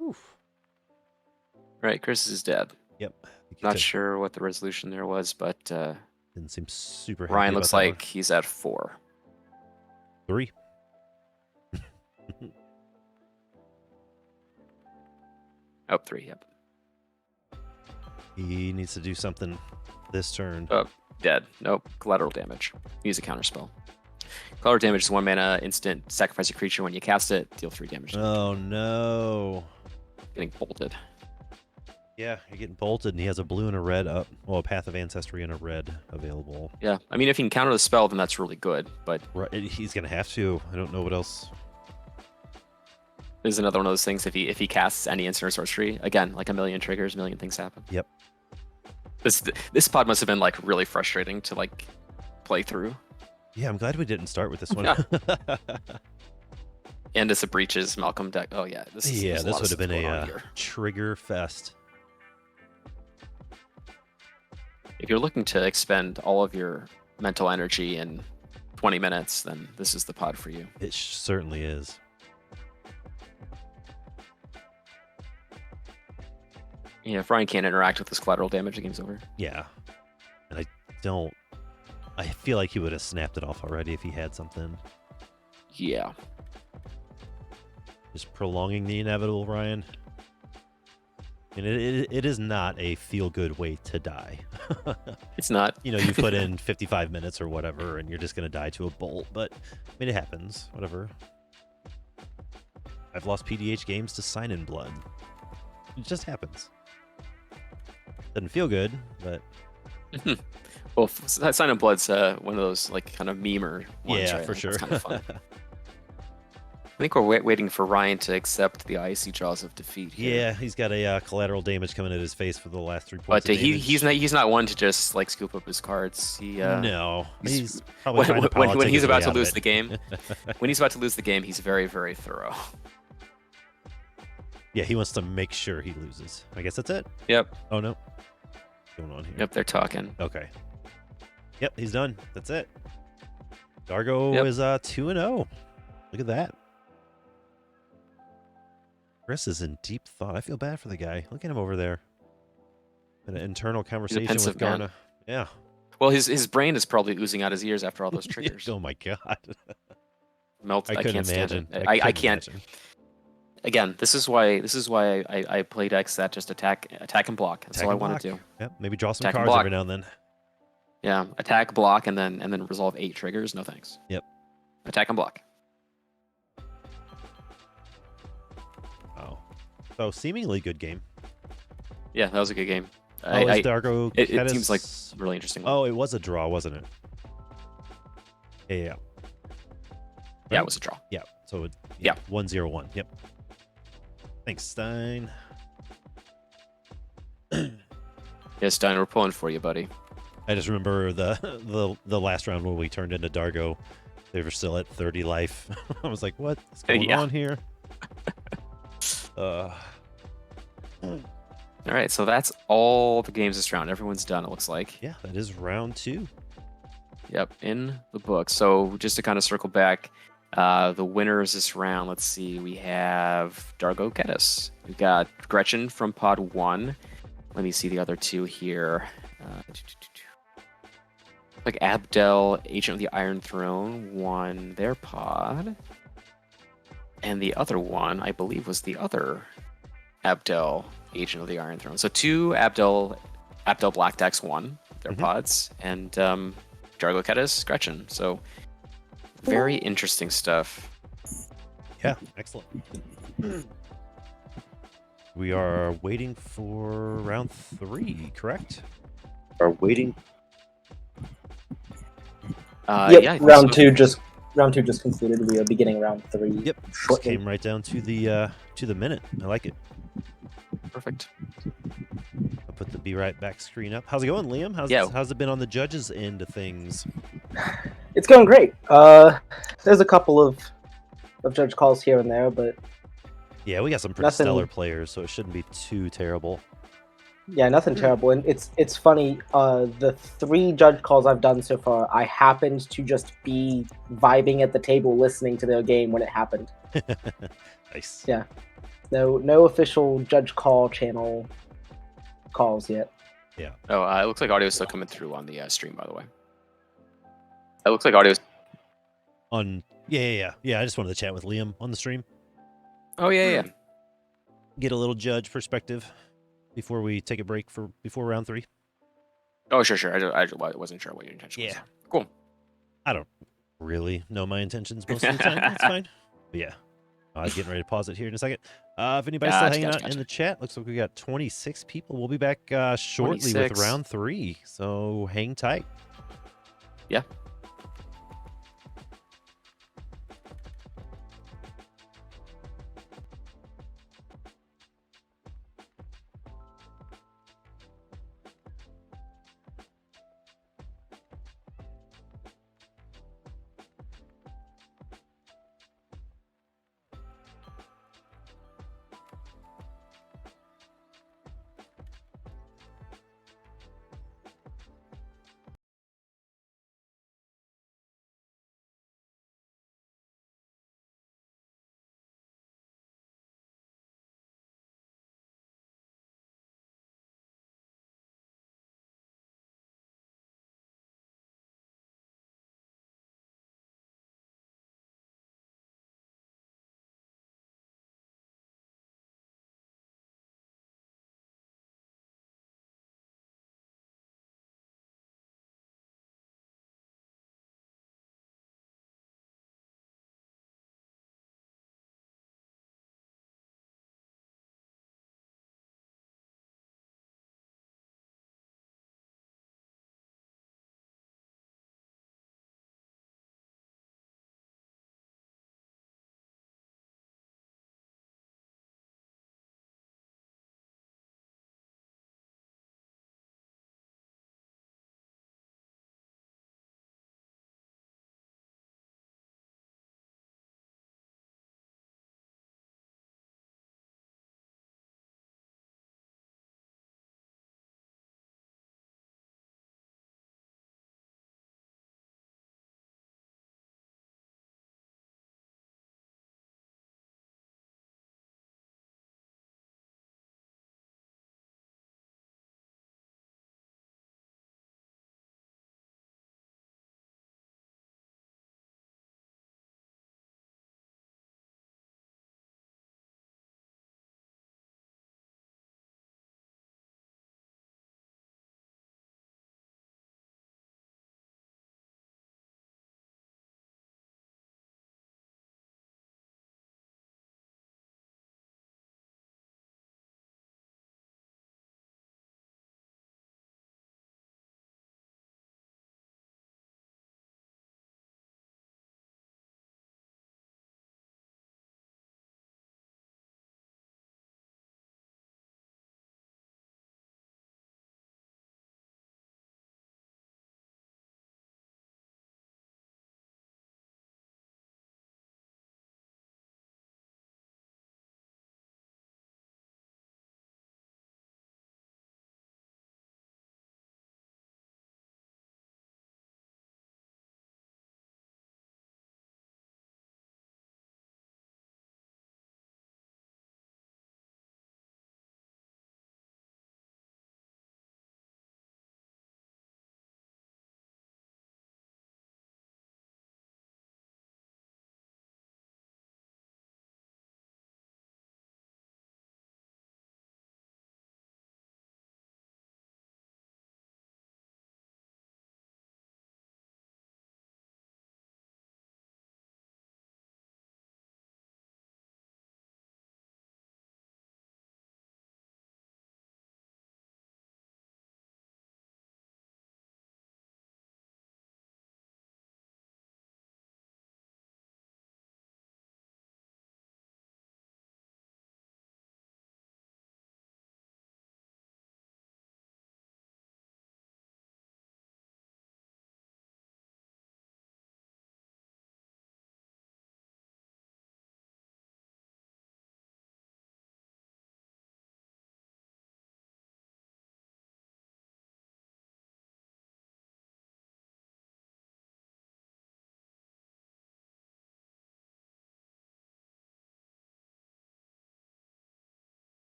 Oof. Right, Chris is dead. Yep. Not sure what the resolution there was, but didn't seem super happy Ryan about looks that like one. he's at 4. 3. Oh, 3, yep. He needs to do something this turn. Oh, dead. Nope. Collateral damage. Use a counterspell. Collateral damage is 1 mana instant. Sacrifice a creature when you cast it. Deal 3 damage. Oh no. Getting bolted. Yeah, you're getting bolted, and he has a blue and a red up. Well, a Path of Ancestry and a red available. Yeah, I mean, if he can counter the spell, then that's really good. But Right, he's gonna have to. I don't know what else. this is another one of those things. If he casts any instant or sorcery, again, like a million triggers, a million things happen. Yep. This pod must have been like really frustrating to like play through. Yeah, I'm glad we didn't start with this one. And it's a breaches Malcolm deck. Oh yeah, this would have been a trigger fest. If you're looking to expend all of your mental energy in 20 minutes, then this is the pod for you. It certainly is. Yeah, if Ryan can't interact with this collateral damage, the game's over. Yeah, and I feel like he would have snapped it off already if he had something. Yeah. Just prolonging the inevitable, Ryan. And it is not a feel-good way to die. It's not. You put in 55 minutes or whatever, and you're just going to die to a bolt. But, I mean, it happens. Whatever. I've lost PDH games to Sign in Blood. It just happens. Doesn't feel good, but... Well, Sign in Blood's one of those, like, kind of memer ones, yeah, right? for sure. It's kind of fun. I think we're waiting for Ryan to accept the icy jaws of defeat here. Yeah, he's got a collateral damage coming at his face for the last 3 points. But he's not one to just like scoop up his cards. No, he's probably trying to when he's about to lose lose the game. When he's about to lose the game, he's very, very thorough. Yeah, he wants to make sure he loses. I guess that's it. Yep. Oh no, what's going on here? Yep, they're talking. Okay. Yep, he's done. That's it. Dargo is 2-0. Look at that. Chris is in deep thought. I feel bad for the guy. Look at him over there. An internal conversation with Garna. Man. Yeah. Well, his brain is probably oozing out his ears after all those triggers. Oh my god. Melt. I can't imagine. stand it. I can't. Imagine. Again, this is why I play decks that just attack and block. That's all I want to do. Yep. Maybe draw some Attack and cards block. every now and then. Yeah, attack, block, and then resolve 8 triggers. No thanks. Yep. Attack and block. Oh. So seemingly good game. Yeah, that was a good game. Is Dargo it seems like really interesting. Oh, it was a draw, wasn't it? Yeah. Right? Yeah, it was a draw. Yeah. So 1-0-1. Yep. Thanks, Stein. Yeah, Stein, we're pulling for you, buddy. I just remember the last round when we turned into Dargo. They were still at 30 life. I was like, what's going on here? All right, so that's all the games this round. Everyone's done, it looks like. Yeah, that is round 2. Yep, in the book. So just to kind of circle back, the winners this round, let's see, we have Dargo Geddes. We've got Gretchen from pod 1. Let me see the other 2 here. Like Abdel, Agent of the Iron Throne, won their pod. And the other one, I believe, was the other Abdel, Agent of the Iron Throne. So 2 Abdel Black decks won their pods, and Dargo Geddes, Gretchen. So very interesting stuff. Yeah, excellent. We are waiting for round 3, correct? Are waiting. Yeah, round two just concluded. We are beginning round 3. Yep, just came right down to the minute. I like it. Perfect. I'll put the Be Right Back screen up. How's it going, Liam? How's it been on the judges' end of things? It's going great. There's a couple of judge calls here and there, but yeah, we got some pretty stellar players, so it shouldn't be too terrible. Yeah, nothing terrible. And it's funny, the 3 judge calls I've done so far, I happened to just be vibing at the table listening to their game when it happened. Nice. Yeah. No official judge call channel calls yet. Yeah. Oh, it looks like audio is still coming through on the stream, by the way. It looks like audio on. Yeah. I just wanted to chat with Liam on the stream. Oh yeah. Get a little judge perspective before we take a break before round 3. Oh sure. I wasn't sure what your intention was. Yeah. Cool. I don't really know my intentions most of the time. That's fine. But yeah. Getting ready to pause it here in a second. If anybody's still hanging out in the chat, looks like we got 26 people. We'll be back shortly with 26. round 3. So hang tight. Yeah.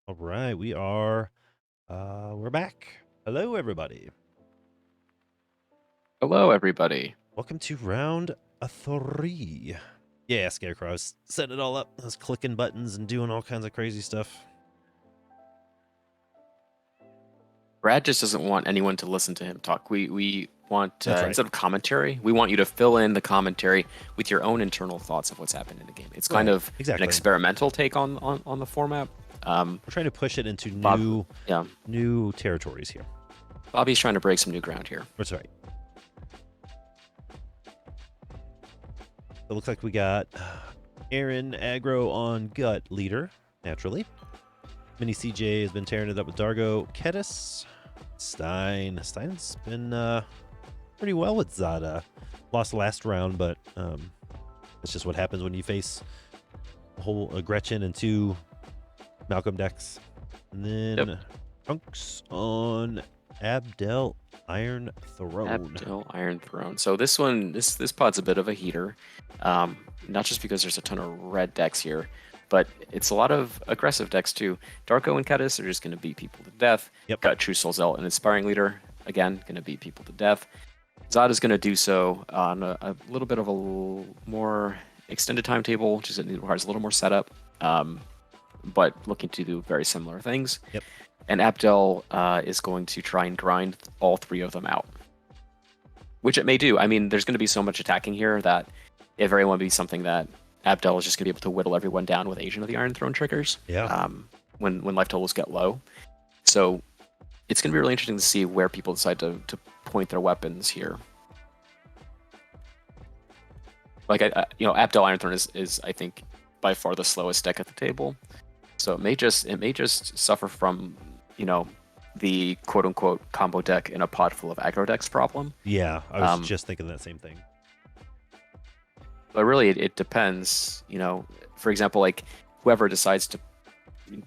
All right, we're back. Hello, everybody. Hello, everybody. Welcome to round 3. Yeah, Scarecrow. I was setting it all up. I was clicking buttons and doing all kinds of crazy stuff. Brad just doesn't want anyone to listen to him talk. We want, That's right. instead of commentary, we want you to fill in the commentary with your own internal thoughts of what's happened in the game. It's kind Right, of exactly. an experimental take on the format. We're trying to push it into new territories here. Bobby's trying to break some new ground here. That's right. It looks like we got Aaron aggro on Gut leader, naturally. Mini CJ has been tearing it up with Dargo. Kedis. Stein. Stein's been pretty well with Zada. Lost last round, but that's just what happens when you face a whole Gretchen and 2 Malcolm decks. And then Trunks on Abdel Iron Throne. Abdel Iron Throne. So this pod's a bit of a heater. Not just because there's a ton of red decks here, but it's a lot of aggressive decks too. Darko and Kedis are just going to beat people to death. Yep. Got True Soul Zealot and Inspiring Leader, again, going to beat people to death. Zada's going to do so on a little bit of a more extended timetable, just it requires a little more setup, but looking to do very similar things. Yep. And Abdel is going to try and grind all 3 of them out, which it may do. I mean, there's going to be so much attacking here that it very well be something that Abdel is just going to be able to whittle everyone down with Agent of the Iron Throne triggers. Yeah. When life totals get low. So it's going to be really interesting to see where people decide to point their weapons here. Like Abdel Iron Throne is I think by far the slowest deck at the table. So it may just suffer from the quote unquote combo deck in a pod full of aggro decks problem. Yeah, I was just thinking that same thing. But really, it depends. For example, like whoever decides to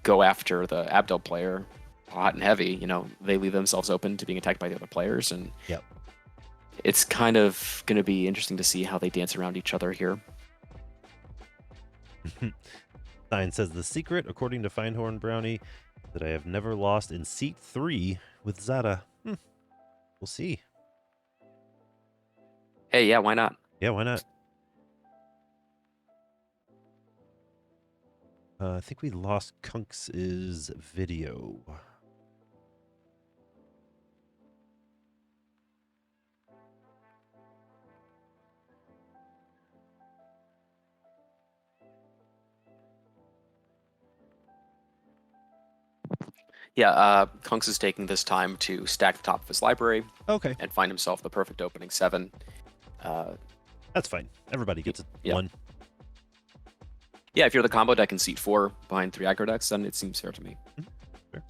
go after the Abdel player, hot and heavy, they leave themselves open to being attacked by the other players, and Yep. It's kind of going to be interesting to see how they dance around each other here. Stein says the secret, according to Feinhorn Brownie, that I have never lost in seat 3 with Zada. We'll see. Hey, yeah, why not? Yeah, why not? I think we lost Kunks' video. Yeah, Kunks is taking this time to stack the top of his library Okay, and find himself the perfect opening 7. that's fine. Everybody gets a Yeah. 1. Yeah, if you're the combo deck in seat 4 behind 3 aggro decks, then it seems fair to me. Sure.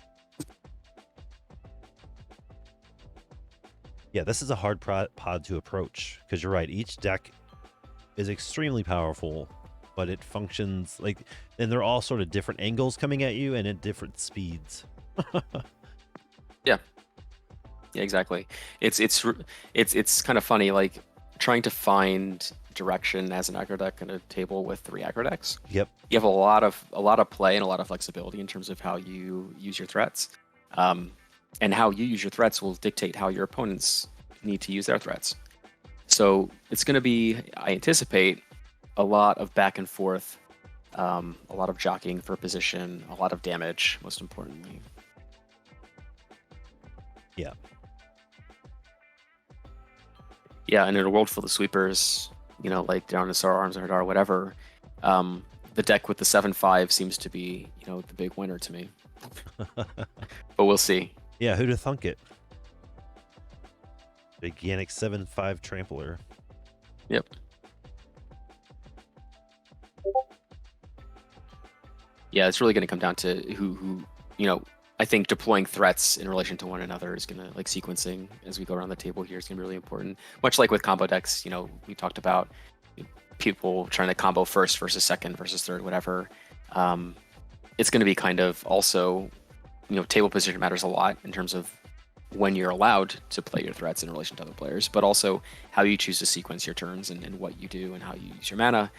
Yeah, this is a hard pod to approach because you're right. Each deck is extremely powerful, but it functions and they're all sort of different angles coming at you and at different speeds. Yeah, exactly. It's kind of funny, like trying to find direction as an aggro deck in a table with 3 aggro decks. Yep. You have a lot of play and a lot of flexibility in terms of how you use your threats, and how you use your threats will dictate how your opponents need to use their threats. So it's going to be, I anticipate, a lot of back and forth, a lot of jockeying for position, a lot of damage, most importantly. Yeah. Yeah, and in a world full of sweepers, like Darnasar, Arms and Hadar, whatever, the deck with the 7/5 seems to be, the big winner to me. But we'll see. Yeah, who'd have thunk it? Gigantic 7/5 trampler. Yep. Yeah, it's really going to come down to who I think deploying threats in relation to one another is going to, like sequencing as we go around the table here, is going to be really important. Much like with combo decks, we talked about people trying to combo first versus second versus third, whatever. It's going to be kind of also, table position matters a lot in terms of when you're allowed to play your threats in relation to other players, but also how you choose to sequence your turns and what you do and how you use your mana.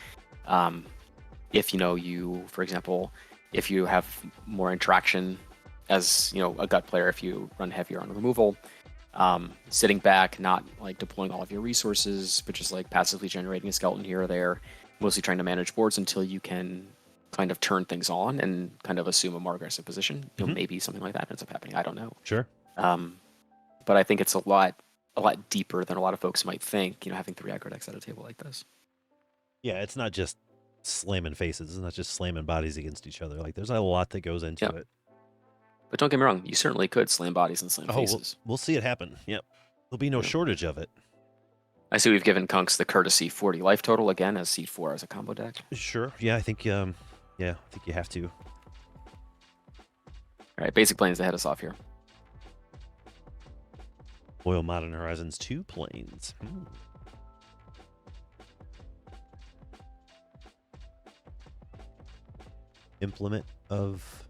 If you, for example, if you have more interaction as a gut player, if you run heavier on removal. Sitting back, not like deploying all of your resources, but just like passively generating a skeleton here or there, mostly trying to manage boards until you can kind of turn things on and kind of assume a more aggressive position. Maybe something like that ends up happening. I don't know. Sure. But I think it's a lot deeper than a lot of folks might think. Having 3 aggro decks at a table like this. Yeah, it's not just slamming faces. It's not just slamming bodies against each other. Like there's a lot that goes into it. But don't get me wrong, you certainly could slam bodies and slam faces. We'll see it happen. Yep. There'll be no shortage of it. I see we've given Kunks the courtesy 40 life total again as seed 4 as a combo deck. Sure. Yeah, I think I think you have to. All right, basic planes to head us off here. Foil Modern Horizons 2 planes. Implement of...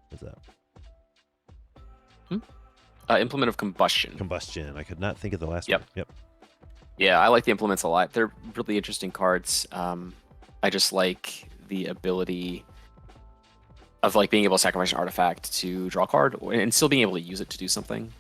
What's that? Implement of Combustion. Combustion. I could not think of the last one. Yep. Yeah, I like the implements a lot. They're really interesting cards. I just like the ability of like being able to sacrifice an artifact to draw a card and still being able to use it to do something.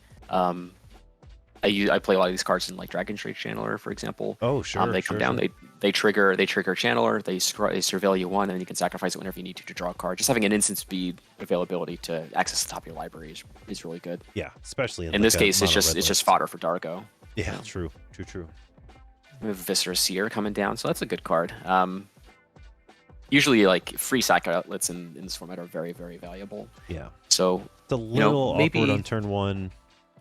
I play a lot of these cards in like Dragon Trade Channeler, for example. Oh, sure. They come down, they trigger Channeler, they surveil you 1, and then you can sacrifice it whenever you need to draw a card. Just having an instant speed availability to access the top of your library is really good. Yeah, especially in this case, it's just fodder for Dargo. Yeah, true. We have Viscera Seer coming down, so that's a good card. Usually, like free sack outlets in this format are very, very valuable. Yeah. So it's a little awkward on turn 1.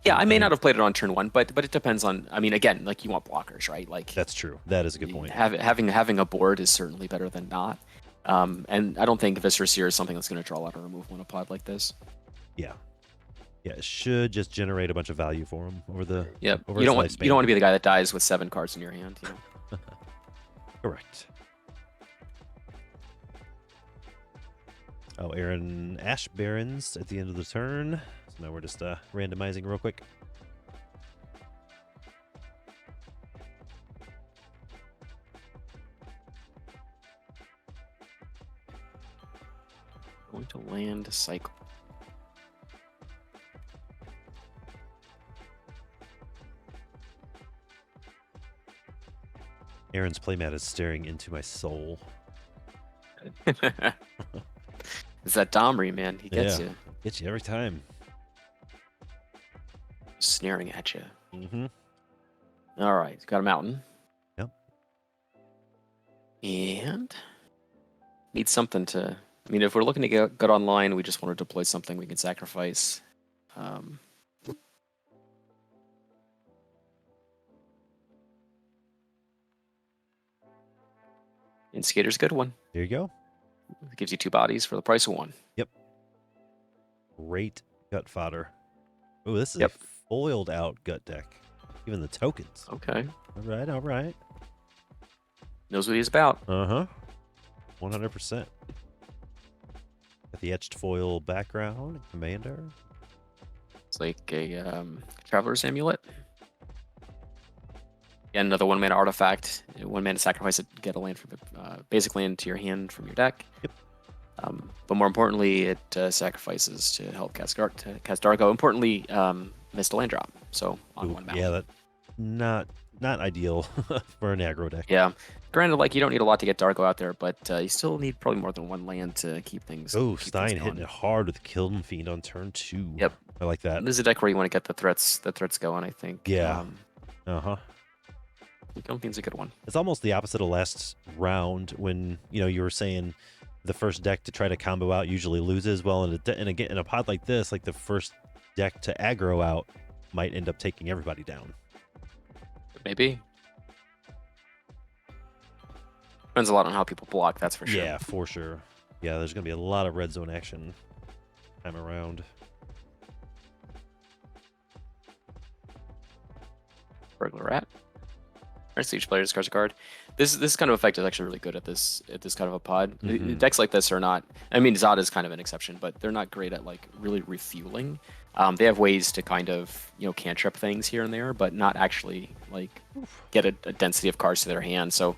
Yeah, I may not have played it on turn 1, but it depends on. I mean, again, like you want blockers, right? Like that's true. That is a good point. Having a board is certainly better than not. And I don't think Viscera Seer is something that's going to draw a lot of removal in a pod like this. Yeah. Yeah, it should just generate a bunch of value for him over the. Yeah, over you don't want to be the guy that dies with 7 cards in your hand. Correct. Oh, Aaron Ash Barons at the end of the turn. So now we're just randomizing real quick. Going to land cycle. Aaron's playmat is staring into my soul. It's that Domri, man. He gets you. Gets you every time. Snaring at you. Mm-hmm. All right. Got a mountain. Yep. And need something to... I mean, if we're looking to get online, we just want to deploy something we can sacrifice. Instigator's a good one. There you go. It gives you 2 bodies for the price of 1. Yep. Great gut fodder. Oh, this is a foiled out gut deck. Even the tokens. Okay. All right. Knows what he's about. 100%. Got the etched foil background, Commander. It's like a Traveler's Amulet. Again, another 1-mana artifact. 1 mana sacrifice it, get a land from the basic land to your hand from your deck. Yep. But more importantly, it sacrifices to help cast Dargo. Importantly, missed a land drop. So on 1 mana. Yeah, that not ideal for an aggro deck. Yeah. Granted, like you don't need a lot to get Dargo out there, but you still need probably more than 1 land to keep things. Oh, Stein hitting it hard with Kiln Fiend on turn 2. Yep. I like that. This is a deck where you want to get the threats going, I think. Yeah. Kiln Fiend's a good one. It's almost the opposite of last round when you were saying the first deck to try to combo out usually loses. Well, in a pod like this, like the first deck to aggro out might end up taking everybody down. Maybe. Depends a lot on how people block, that's for sure. Yeah, for sure. Yeah, there's going to be a lot of red zone action time around. Burglar Rat. Alright, so each player discards a card. This kind of effect is actually really good at this kind of a pod. Mm-hmm. Decks like this are not. I mean, Zod is kind of an exception, but they're not great at like really refueling. They have ways to kind of cantrip things here and there, but not actually like get a density of cards to their hand. So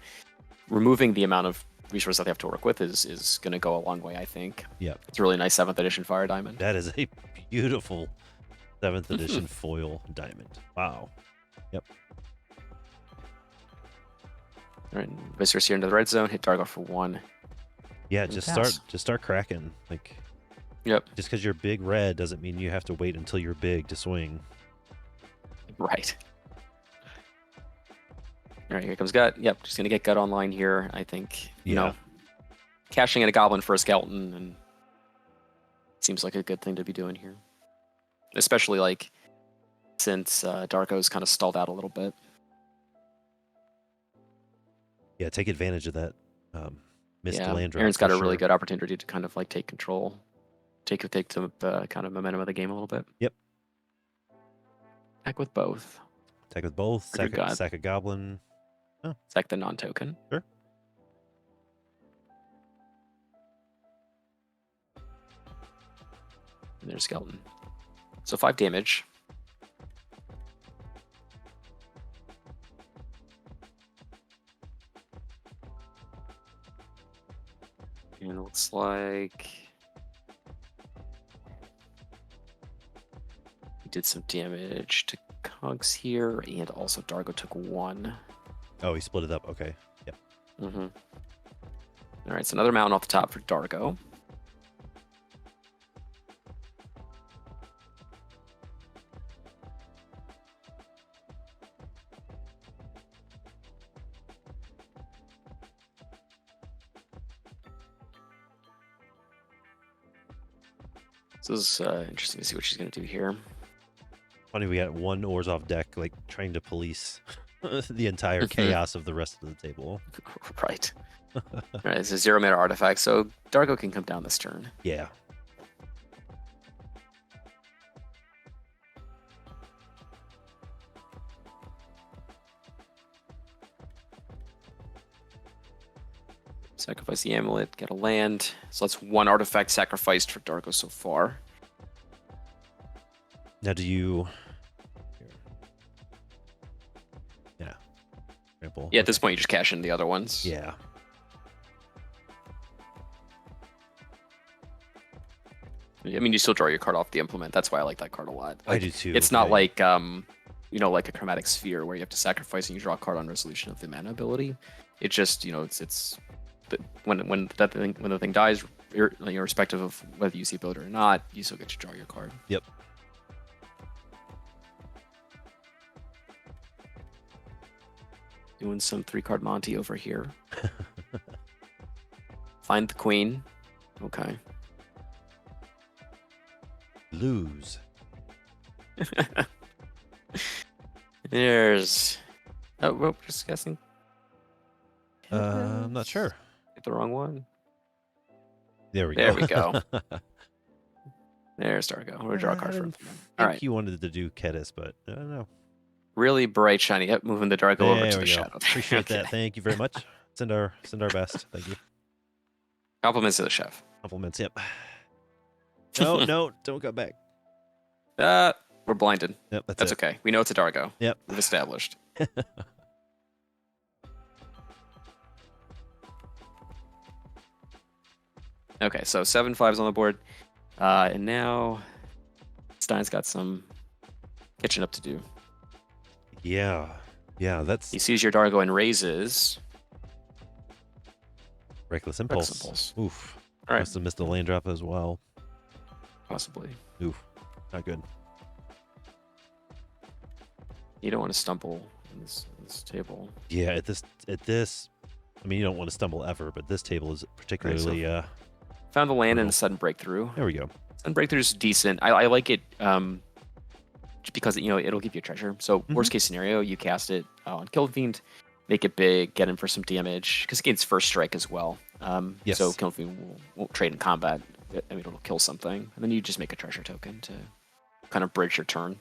removing the amount of resource that they have to work with is going to go a long way, I think. Yep. It's a really nice 7th edition Fire Diamond. That is a beautiful 7th edition foil diamond. Wow. Yep. All right, Viscer's here into the red zone. Hit Dargo for 1. Yeah, And just pass. start cracking. Like, Yep. just because you're big red doesn't mean you have to wait until you're big to swing. Right. All right, here comes Gut. Yep, just gonna get Gut online here. I think you know, cashing in a Goblin for a Skeleton and seems like a good thing to be doing here, especially like since Darko's kind of stalled out a little bit. Yeah, take advantage of that missed land drop. Aaron's got for a really sure. good opportunity to kind of like take control, take some kind of momentum of the game a little bit. Yep. Attack with both. Attack with both. Sack a goblin. Oh. Sack the non-token. Sure. And there's Skeleton. So 5 damage. And it looks like he did some damage to Cogs here, and also Dargo took 1. Oh, he split it up. Okay. Yep. Mm-hmm. All right, so another mountain off the top for Dargo. So this is interesting to see what she's going to do here. Funny, we got one Orzhov deck like trying to police the entire chaos of the rest of the table. Right. All right, it's a 0-mana artifact, so Dargo can come down this turn. Yeah. Sacrifice the amulet, get a land. So that's 1 artifact sacrificed for Dargo so far. Now, do you? Yeah. Trample. Yeah, at this point you just cash in the other ones. Yeah. I mean, you still draw your card off the implement. That's why I like that card a lot. I do too. It's not Yeah. like you know, like a chromatic sphere where you have to sacrifice and you draw a card on resolution of the mana ability. It just, you know, it's when the thing dies, irrespective of whether you see ability or not, you still get to draw your card. Yep. Doing some 3-card Monty over here. Find the queen. Okay. Lose. There's. Oh, well, just guessing. I'm not sure. Get the wrong one. There we go. There we go. There's Dargo. We're gonna draw a card for him. All right. He wanted to do Kedis, but I don't know. Really bright, shiny. Yep, moving the Dargo over There to we the go. shadow. Appreciate Okay. that. Thank you very much. Send our best. Thank you. Compliments to the chef. Compliments. Yep. No, don't go back. We're blinded. Yep, That's it. okay. We know it's a Dargo. Yep. We've established. Okay, so 7 5s on the board. And now Stein's got some catching up to do. Yeah. That's He sees your Dargo and raises. reckless impulse. Reckless impulse. Oof. All right, Must have missed the land drop as well. possibly. Oof. Not good. You don't want to stumble in this table. Yeah. At this. I mean, you don't want to stumble ever, but this table is particularly. Found the land and Brutal. a sudden breakthrough. There we go. Sudden breakthrough is decent. I like it just because it'll give you a treasure. So worst case scenario, you cast it on Kill Fiend, make it big, get in for some damage because it gains first strike as well. Yes. So Kill Fiend won't trade in combat. I mean, it'll kill something, and then you just make a treasure token to kind of bridge your turn.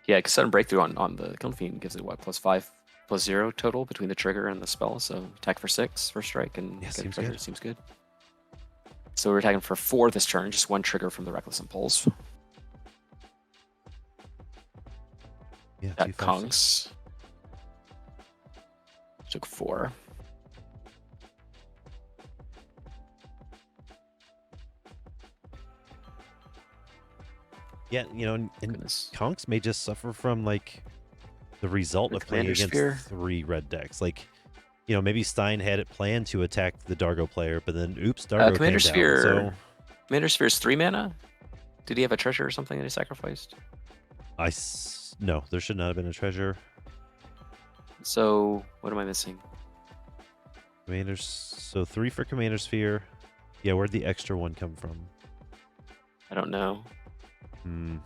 Yeah, because sudden breakthrough on the Kill Fiend gives it what +5/+0 total between the trigger and the spell. So attack for 6 first strike and Yeah, get a seems treasure. good. Seems good. So we're attacking for 4 this turn, just 1 trigger from the Reckless Impulse. Yeah. Got 2, 5, 6. Kongs. Took 4. Yeah, you know, and Goodness. Conks may just suffer from like the result The of playing Commander against Sphere? 3 red decks. Like, you know, maybe Stein had it planned to attack the Dargo player, but then oops, Dargo Commander came down. So Sphere. Commander Sphere is 3 mana. Did he have a treasure or something that he sacrificed? no, there should not have been a treasure. So what am I missing? Commanders, so 3 for Commander Sphere. Yeah, where'd the extra one come from? I don't know. Hmm.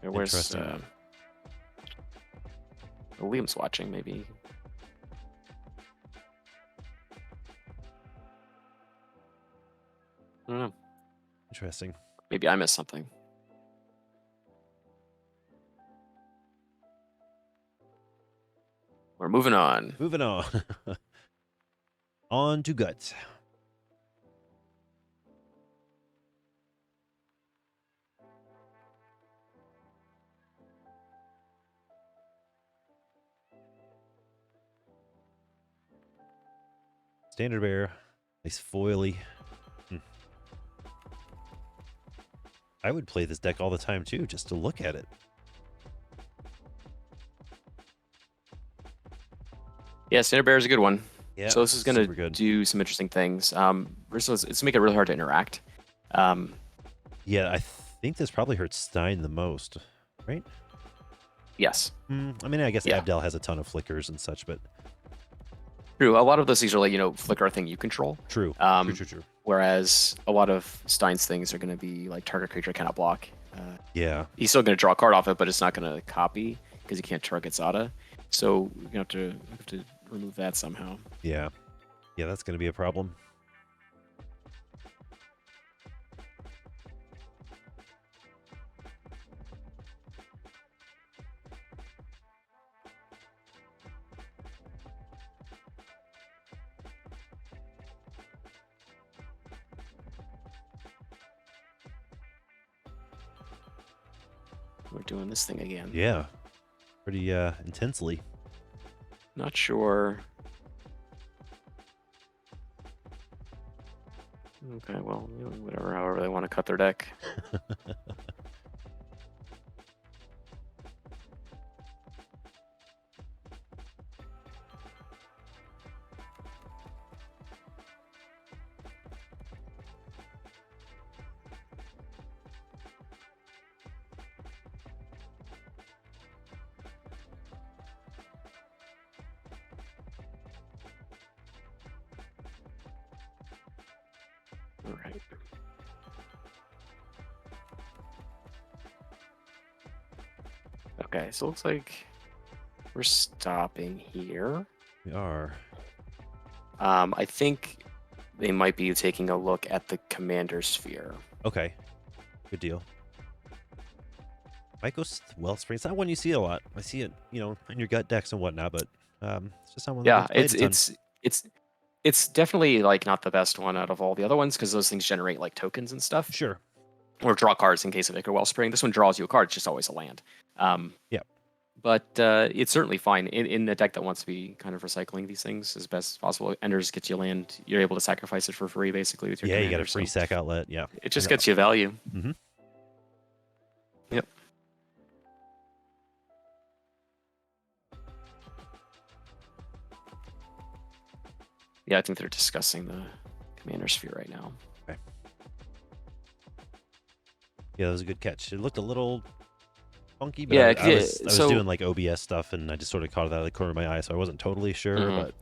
Where's Interesting. Liam's watching? Maybe. I don't know. Interesting. Maybe I missed something. We're moving on. Moving on. On to Guts. Standard Bear. Nice foily. I would play this deck all the time too, just to look at it. Yeah, Standard Bear is a good one. Yeah. So this is going super to good. do some interesting things. It's make it really hard to interact. Yeah, I think this probably hurts Stein the most, right? Yes. I mean, I guess Yeah. Abdel has a ton of flickers and such, but True. A lot of those things are like, flicker a thing you control. true. True. Whereas a lot of Stein's things are going to be like target creature cannot block. Yeah. He's still going to draw a card off it, but it's not going to copy because he can't target Zada. So you have to remove that somehow. Yeah. Yeah, that's going to be a problem. We're doing this thing again. Yeah. Pretty intensely. Not sure. Okay, well, whatever, however they want to cut their deck. All right. Okay, so it looks like we're stopping here. We are. I think they might be taking a look at the Commander Sphere. Okay. Good deal. Might go Wellspring. It's not one you see a lot. I see it, in your gut decks and whatnot, but it's just not one that Yeah, gets played a ton. it's definitely like not the best one out of all the other ones because those things generate like tokens and stuff. Sure. Or draw cards in case of Ichor Wellspring. This one draws you a card. It's just always a land. Yeah. But it's certainly fine in the deck that wants to be kind of recycling these things as best as possible. Enders gets you land. You're able to sacrifice it for free, basically, with your Yeah, you got commander, a free sack outlet. Yeah. It just gets you value. Mm-hmm. Yep. Yeah, I think they're discussing the Commander Sphere right now. Okay. Yeah, that was a good catch. It looked a little funky, but Yeah, I was doing like OBS stuff, and I just sort of caught it out of the corner of my eye, so I wasn't totally sure, but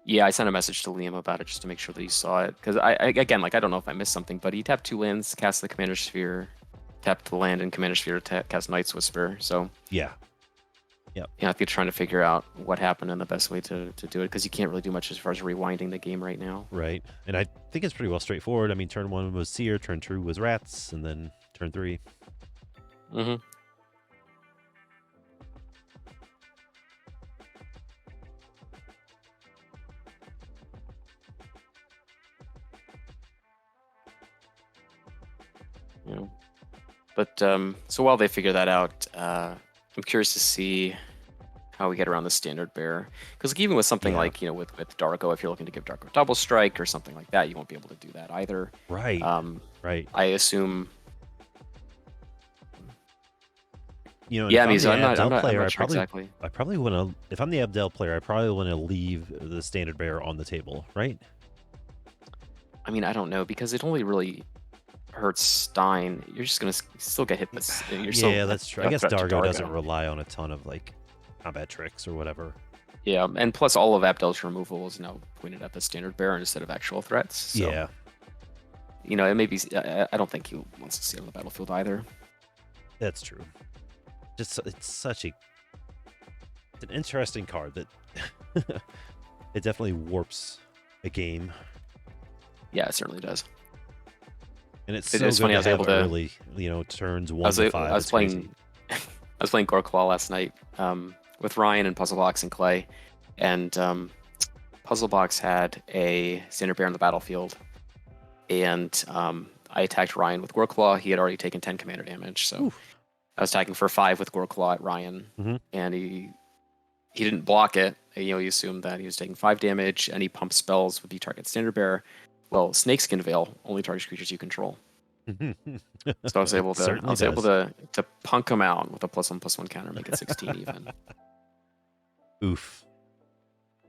yeah, I sent a message to Liam about it just to make sure that he saw it. Because I don't know if I missed something, but he tapped 2 lands, cast the Commander Sphere, tapped the land in Commander Sphere to cast Night's Whisper. So yeah. Yep. I think trying to figure out what happened and the best way to do it, because you can't really do much as far as rewinding the game right now. Right. And I think it's pretty well straightforward. I mean, turn 1 was Seer, turn 2 was Rats, and then turn 3. Mm-hmm. But so while they figure that out, I'm curious to see how we get around the standard bear, because like, even with something like with Darko, if you're looking to give Darko double strike or something like that, you won't be able to do that either. Right. Right. I assume. Yeah, I mean, so I'm not player, sure exactly. I probably want to. If I'm the Abdel player, I probably want to leave the standard bear on the table, right? I mean, I don't know, because it only really hurts Stein. You're just gonna still get hit. That's true. I guess Dargo doesn't rely on a ton of like combat tricks or whatever. Yeah, and plus all of Abdel's removal is now pointed at the standard bear instead of actual threats. So, yeah. It may be. I don't think he wants to see it on the battlefield either. That's true. It's an interesting card that it definitely warps a game. Yeah, it certainly does. And it's funny. I was able to really, turns 1 to 5. I was playing Gorkwall last night with Ryan and Puzzlebox and Clay, and Puzzlebox had a standard bear on the battlefield, and I attacked Ryan with Gorkwall. He had already taken 10 commander damage, so I was attacking for 5 with Gorkwall at Ryan, and he didn't block it. He assumed that he was taking 5 damage. Any pump spells would be target standard bear. Well, Snakeskin Veil only targets creatures you control. So I was able to punk him out with a +1/+1 counter, make it 16 even. Oof.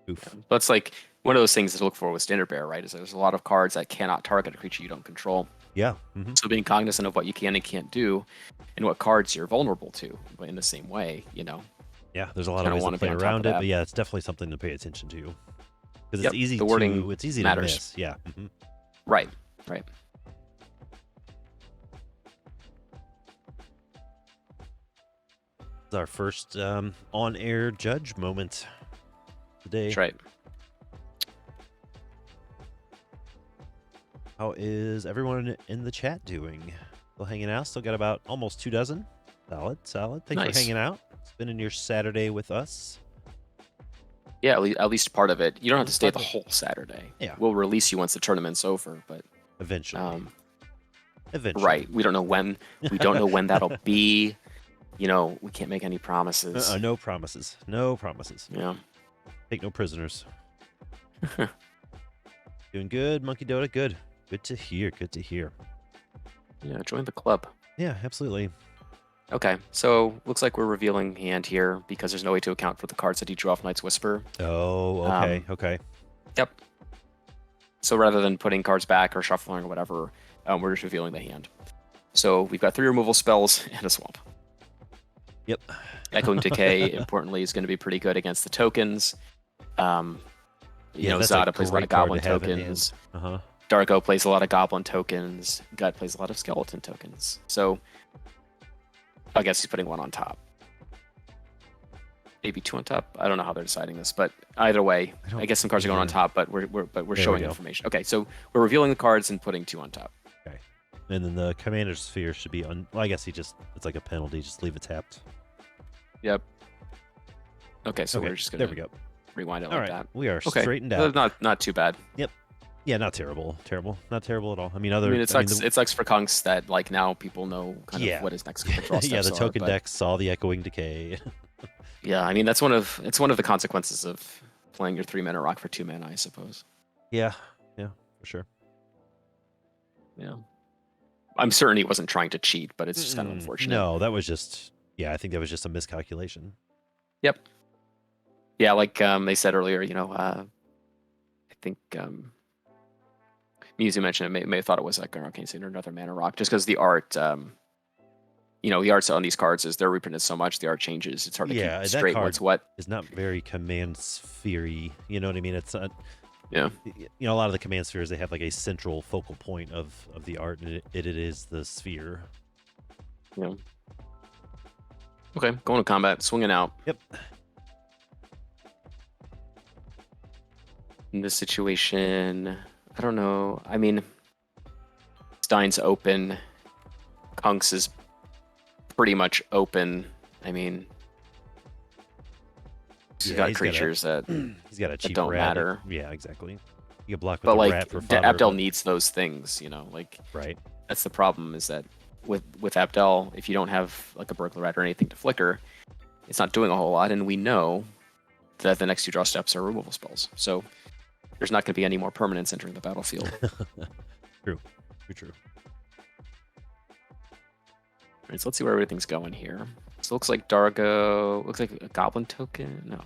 Yeah. But it's like one of those things to look for with standard bear, right? Is there's a lot of cards that cannot target a creature you don't control. Yeah. So being cognizant of what you can and can't do, and what cards you're vulnerable to, but in the same way, Yeah, there's a lot of ways to play around it, but yeah, it's definitely something to pay attention to. Because it's easy to miss. Yeah. Right. This is our first on-air judge moment today. That's right. How is everyone in the chat doing? Still hanging out? Still got about almost 2 dozen. Solid. Thanks for hanging out. Spending your Saturday with us. Yeah, at least part of it. You don't have to stay the whole Saturday. Yeah. We'll release you once the tournament's over, but eventually. Right. We don't know when. We don't know when that'll be. We can't make any promises. No promises. No promises. Yeah. Take no prisoners. Doing good, Monkey Dota. Good. Good to hear. Yeah, join the club. Yeah, absolutely. Okay, so looks like we're revealing hand here because there's no way to account for the cards that he drew off Knight's Whisper. Oh, okay. Yep. So rather than putting cards back or shuffling or whatever, we're just revealing the hand. So we've got 3 removal spells and a swamp. Yep. Echoing Decay, importantly, is going to be pretty good against the tokens. Zada plays a lot of goblin tokens. Darko plays a lot of goblin tokens. Gut plays a lot of skeleton tokens. So I guess he's putting 1 on top. Maybe 2 on top. I don't know how they're deciding this, but either way, I guess some cards are going on top, but we're showing information. Okay, so we're revealing the cards and putting 2 on top. Okay. And then the commander sphere should be well, I guess it's like a penalty, just leave it tapped. Yep. Okay, so we're just gonna rewind it like that. We are straightened out. Not too bad. Yep. Yeah, not terrible. Not terrible at all. I mean, it sucks for Kunks that like now people know kind of what his next draw steps yeah, the token are, deck saw the Echoing Decay. Yeah, I mean that's one of the consequences of playing your 3-mana rock for 2 mana, I suppose. Yeah, for sure. Yeah. I'm certain he wasn't trying to cheat, but it's just kind of unfortunate. No, that was just I think that was just a miscalculation. Yep. Yeah, like they said earlier, I think Musu mentioned it may have thought it was like an Arcane Signet or another mana rock, just because the art, the arts on these cards is they're reprinted so much, the art changes. It's hard to keep straight what's what. It's not very command sphere-y, you know what I mean? It's not. Yeah. A lot of the command spheres, they have like a central focal point of the art, and it is the sphere. Yeah. Okay, going to combat, swinging out. Yep. In this situation, I don't know. I mean, Stein's open. Kunks is pretty much open. I mean, he's got creatures that he's got a cheap don't rat. matter. Yeah, exactly. You can block with a rat for fodder. Abdel needs those things, Right. That's the problem, is that with Abdel, if you don't have like a burglar rat or anything to flicker, it's not doing a whole lot, and we know that the next 2 draw steps are removal spells. So there's not going to be any more permanents entering the battlefield. True. True. All right, so let's see where everything's going here. So it looks like Dargo, looks like a Goblin token. No,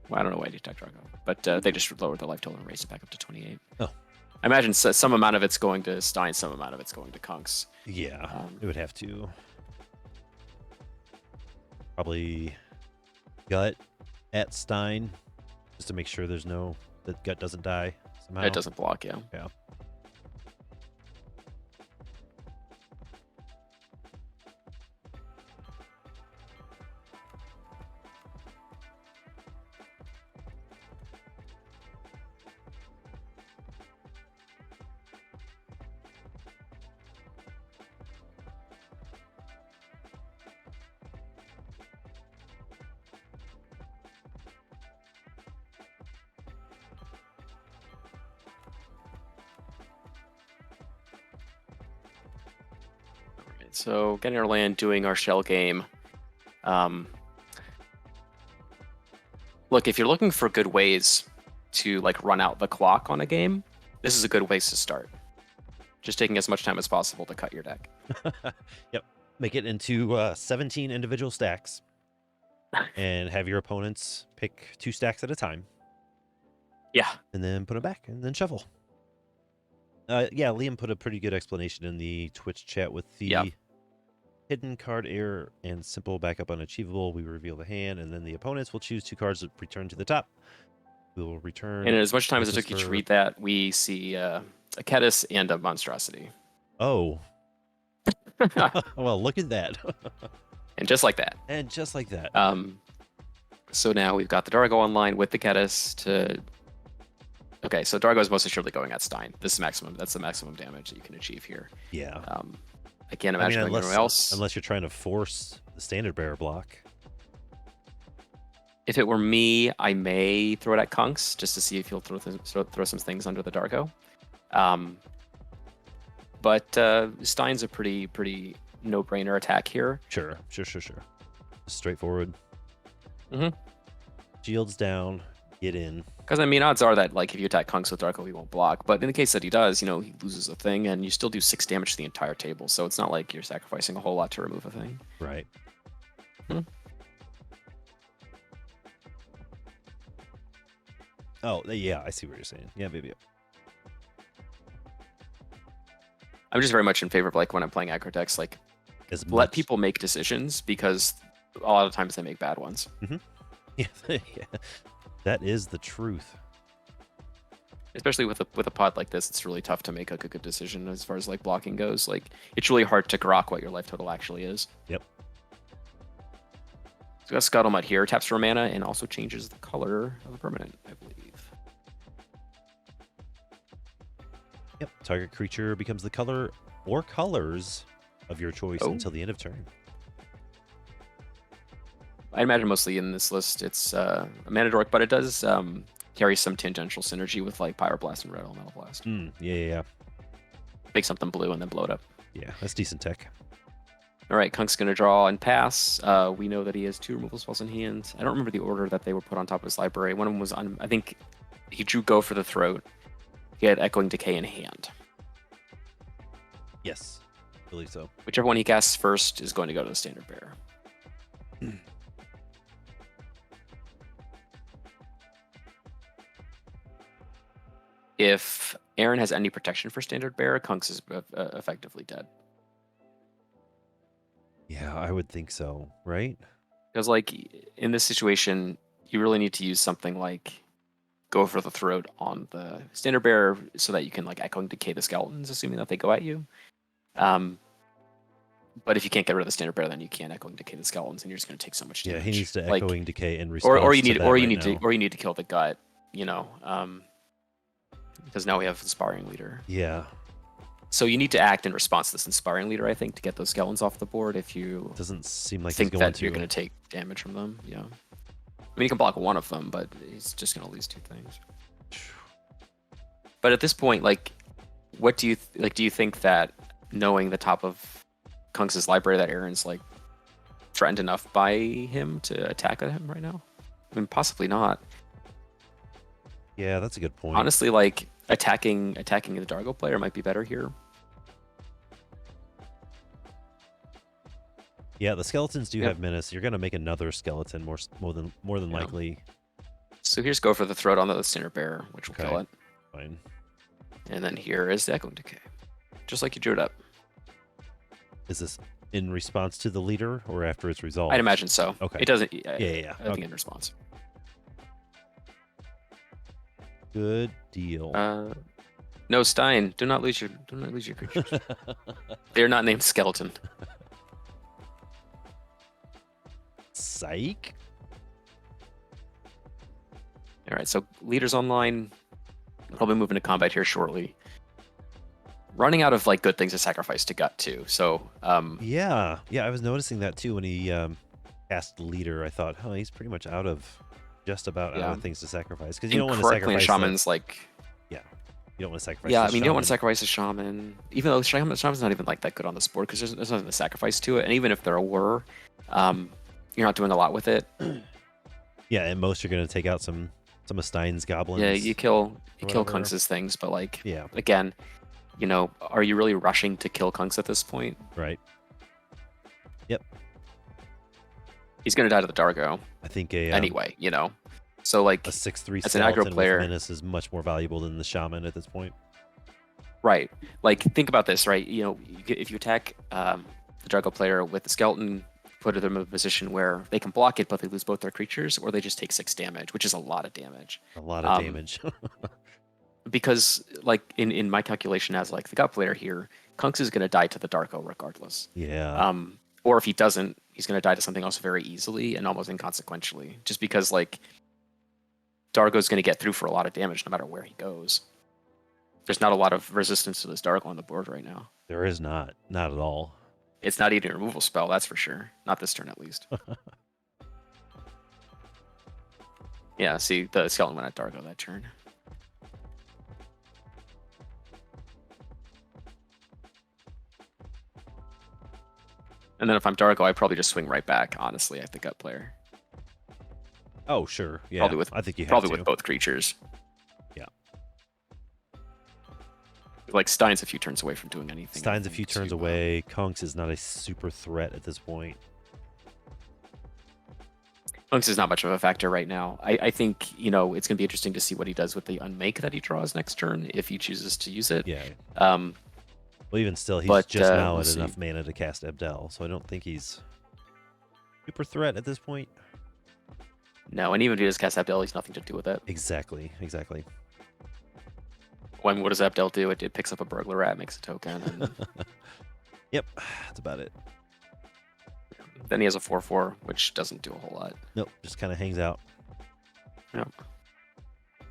well, I don't know why they attack Dargo, but they just lowered the life total and raised it back up to 28. Oh. I imagine some amount of it's going to Stein, some amount of it's going to Kunks. Yeah, it would have to. Probably Gut at Stein, just to make sure that Gut doesn't die somehow. It doesn't block, yeah. Yeah. So getting our land, doing our shell game. Look, if you're looking for good ways to like run out the clock on a game, this is a good place to start. Just taking as much time as possible to cut your deck. Yep. Make it into 17 individual stacks, and have your opponents pick 2 stacks at a time. Yeah. And then put them back, and then shuffle. Yeah, Liam put a pretty good explanation in the Twitch chat with the hidden card error and simple backup unachievable. We reveal the hand, and then the opponents will choose 2 cards that return to the top. We will return. And as much time as it took you to read that, we see a Kedis and a Monstrosity. Oh. Well, look at that. And just like that. And just like that. So now we've got the Dargo online with the Kedis to... Okay, so Dargo is most assuredly going at Stein. This is maximum. That's the maximum damage that you can achieve here. Yeah. I can't imagine going anywhere else. Unless you're trying to force the standard bearer block. If it were me, I may throw it at Kunks just to see if he'll throw some things under the Dargo. But Stein's a pretty no-brainer attack here. Sure. Straightforward. Mm-hmm. Shields down, get in. Because, I mean, odds are that, like, if you attack Kunks with Darko, he won't block. But in the case that he does, he loses a thing, and you still do 6 damage to the entire table. So it's not like you're sacrificing a whole lot to remove a thing. Right. Hmm. Oh, yeah, I see what you're saying. Yeah, maybe. I'm just very much in favor of, like, when I'm playing aggro decks, like, let people make decisions, because a lot of times they make bad ones. Mm-hmm. Yeah. That is the truth. Especially with a pod like this, it's really tough to make like a good decision as far as like blocking goes. Like it's really hard to grok what your life total actually is. Yep. So we got Scuttlemutt here, taps for mana and also changes the color of the permanent, I believe. Yep. Target creature becomes the color or colors of your choice until the end of turn. I imagine mostly in this list it's a mana dork, but it does carry some tangential synergy with like Pyroblast and Red Elemental Blast. Yeah. Make something blue and then blow it up. Yeah, that's decent tech. All right, Kunk's going to draw and pass. We know that he has 2 removal spells in hand. I don't remember the order that they were put on top of his library. One of them was on, I think he drew Go for the Throat. He had Echoing Decay in hand. Yes, I believe so. Whichever one he casts first is going to go to the standard bearer. If Aaron has any protection for standard bearer, Kunks is effectively dead. Yeah, I would think so, right? Because like in this situation, you really need to use something like Go for the Throat on the standard bearer so that you can like Echoing Decay the skeletons, assuming that they go at you. But if you can't get rid of the standard bearer, then you can't Echoing Decay the skeletons, and you're just going to take so much damage. Yeah, he needs to like, Echoing Decay in response. Or you need to to kill the gut. Because now we have Inspiring Leader. Yeah. So you need to act in response to this Inspiring Leader, I think, to get those skeletons off the board. If you doesn't seem like think he's going that you're going to take damage from them, yeah. I mean, you can block one of them, but he's just going to lose 2 things. But at this point, like, what do you do you think that knowing the top of Kunks' library that Aaron's like threatened enough by him to attack at him right now? I mean, possibly not. Yeah, that's a good point. Honestly, like attacking the Dargo player might be better here. Yeah, the skeletons do have menace. You're gonna make another skeleton more than likely. So here's go for the throat on the Sinner Bear, which will kill it. Fine. And then here is the Echoing Decay, just like you drew it up. Is this in response to the leader or after it's resolved? I'd imagine so. Okay. It doesn't. Yeah. I think in response. Good deal. No, Stein. Do not lose your creatures. They're not named Skeleton. Psych. All right, so leaders online. Probably moving to combat here shortly. Running out of like good things to sacrifice to gut too. So yeah, I was noticing that too when he cast leader. I thought, oh, he's pretty much out of just about out of things to sacrifice because you don't want to sacrifice shamans like. Yeah, you don't want to sacrifice. Yeah, I mean, you don't want to sacrifice a shaman, even though shaman's not even like that good on this board because there's nothing to sacrifice to it, and even if there were, you're not doing a lot with it. Yeah, at most you're going to take out some of Stein's goblins. Yeah, you kill Kunks' things, but like, again, you know, are you really rushing to kill Kunks at this point? Right. Yep. He's going to die to the Dargo. I think anyway, you know. So like a 6/3 as an aggro player, with menace is much more valuable than the shaman at this point. Right. Like think about this, right? You know, if you attack the Dargo player with the skeleton, put them in a position where they can block it, but they lose both their creatures, or they just take 6 damage, which is a lot of damage. A lot of damage. Because like in my calculation as like the gut player here, Kunks is going to die to the Darko regardless. Yeah. Or if he doesn't, he's going to die to something else very easily and almost inconsequentially, just because like Dargo's going to get through for a lot of damage no matter where he goes. There's not a lot of resistance to this Dargo on the board right now. There is not at all. It's not even a removal spell, that's for sure. Not this turn, at least. Yeah, see, the skeleton went at Dargo that turn. And then if I'm Dargo, I probably just swing right back, honestly, at the gut player. Oh, sure. Yeah, I think you have probably to. with both creatures. Yeah. Like Stein's a few turns away from doing anything. Stein's a few turns away. Kunks is not a super threat at this point. Kunks is not much of a factor right now. I think, you know, it's going to be interesting to see what he does with the unmake that he draws next turn if he chooses to use it. Yeah. Well, even still, he's just now at enough mana to cast Abdel, so I don't think he's super threat at this point. No, and even if he does cast Abdel, he's nothing to do with it. Exactly. When what does Abdel do? It picks up a burglar rat, makes a token. And... Yep, that's about it. Then he has a 4/4, which doesn't do a whole lot. Nope, just kind of hangs out. Yep.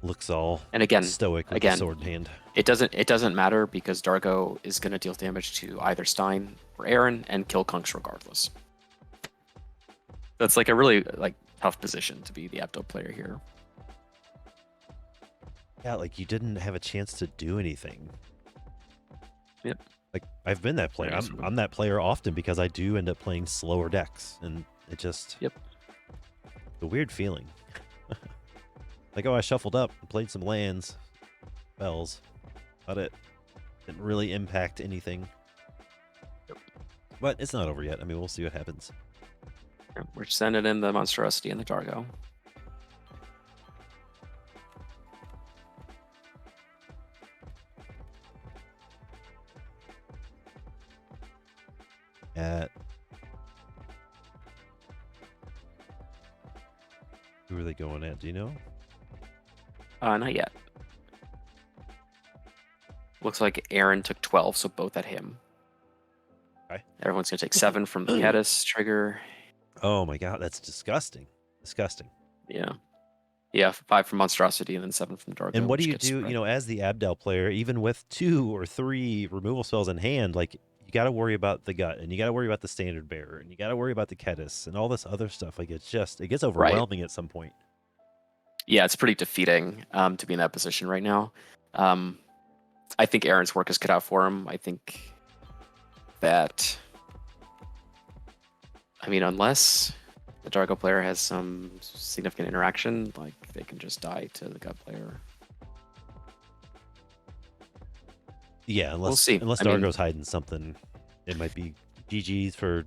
Looks all and again stoic with the sword in hand. It doesn't matter because Dargo is going to deal damage to either Stein or Aaron and kill Kunks regardless. That's like a really like tough position to be the Abdel player here. Yeah, like you didn't have a chance to do anything. Yep. Like I've been that player. I'm that player often because I do end up playing slower decks, and it just a weird feeling. Like, oh, I shuffled up and played some lands, spells, but it didn't really impact anything. But it's not over yet. I mean, we'll see what happens. We're sending in the monstrosity and the Dargo. Who are they going at? Do you know? Not yet. Looks like Aaron took 12, so both at him. Okay. Everyone's going to take 7 from the Caddis trigger. Oh my god, that's disgusting. Disgusting. Yeah. Yeah, 5 from Monstrosity and then 7 from Dargo. And what do you do, you know, as the Abdel player, even with 2 or 3 removal spells in hand, like, you got to worry about the gut, and you got to worry about the Standard Bearer, and you got to worry about the Kedis, and all this other stuff. Like, it gets overwhelming at some point. Yeah, it's pretty defeating to be in that position right now. I think Aaron's work is cut out for him. I think that I mean, unless the Dargo player has some significant interaction, like they can just die to the gut player. Yeah, We'll see. unless I mean, Dargo's hiding something, it might be GG's for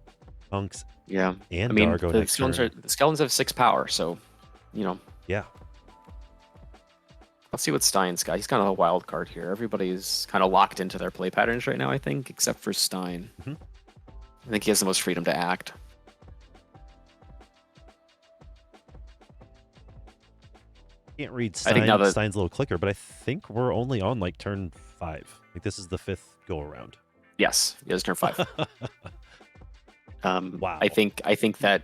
Punks yeah. and I mean, Dargo the next skeletons turn. the skeletons have 6 power, so Yeah. Let's see what Stein's got. He's kind of a wild card here. Everybody's kind of locked into their play patterns right now, I think, except for Stein. Mhm. I think he has the most freedom to act. Can't read I think now that Stein's little clicker, but I think we're only on like turn 5. Like this is the 5th go around. yes, he has turn 5. Wow. I think that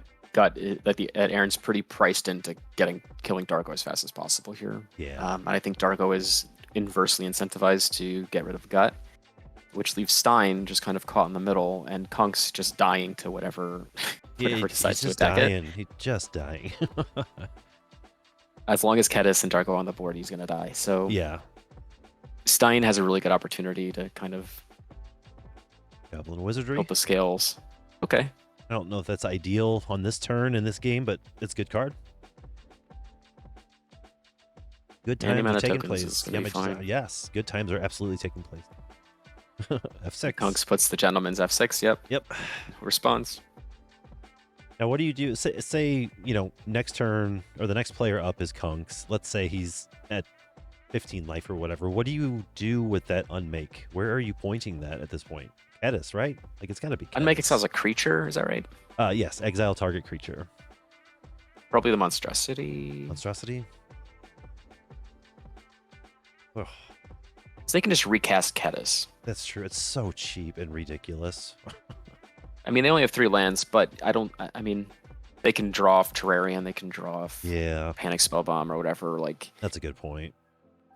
Aaron's pretty priced into killing Dargo as fast as possible here. Yeah. And I think Dargo is inversely incentivized to get rid of Gut, which leaves Stein just kind of caught in the middle, and Kunk's just dying to whatever decides to attack it. He's just dying. As long as Kedis and Dargo are on the board, he's gonna die. So yeah. Stein has a really good opportunity to kind of Goblin Wizardry. tilt the scales. Okay. I don't know if that's ideal on this turn in this game, but it's a good card. Good times are taking place. Yes, good times are absolutely taking place. F6. Kunks puts the gentleman's F6. Yep. Yep. Response. Now, what do you do? Say next turn or the next player up is Kunks. Let's say he's at 15 life or whatever. What do you do with that unmake? Where are you pointing that at this point? Kedis, right? Like it's got to be Kedis. Unmake exiles a creature. Is that right? Yes. Exile target creature. Probably the monstrosity. Monstrosity. Ugh. So they can just recast Kedis. That's true. It's so cheap and ridiculous. I mean, they only have 3 lands, but I mean, they can draw off Terrarian. They can draw off Panic Spellbomb or whatever. Like that's a good point.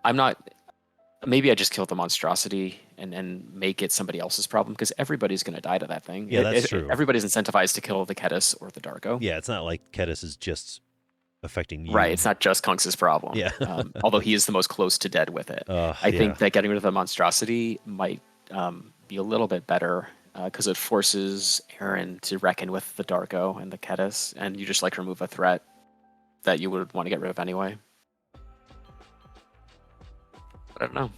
I'm not. Maybe I just kill the monstrosity and make it somebody else's problem because everybody's going to die to that thing. Yeah, that's true. Everybody's incentivized to kill the Kedis or the Dargo. Yeah, it's not like Kedis is just affecting you. Right, it's not just Kunks' problem. Yeah. Although he is the most close to dead with it. I think that getting rid of the monstrosity might be a little bit better because it forces Aaron to reckon with the Dargo and the Kedis, and you just like remove a threat that you would want to get rid of anyway. But I don't know.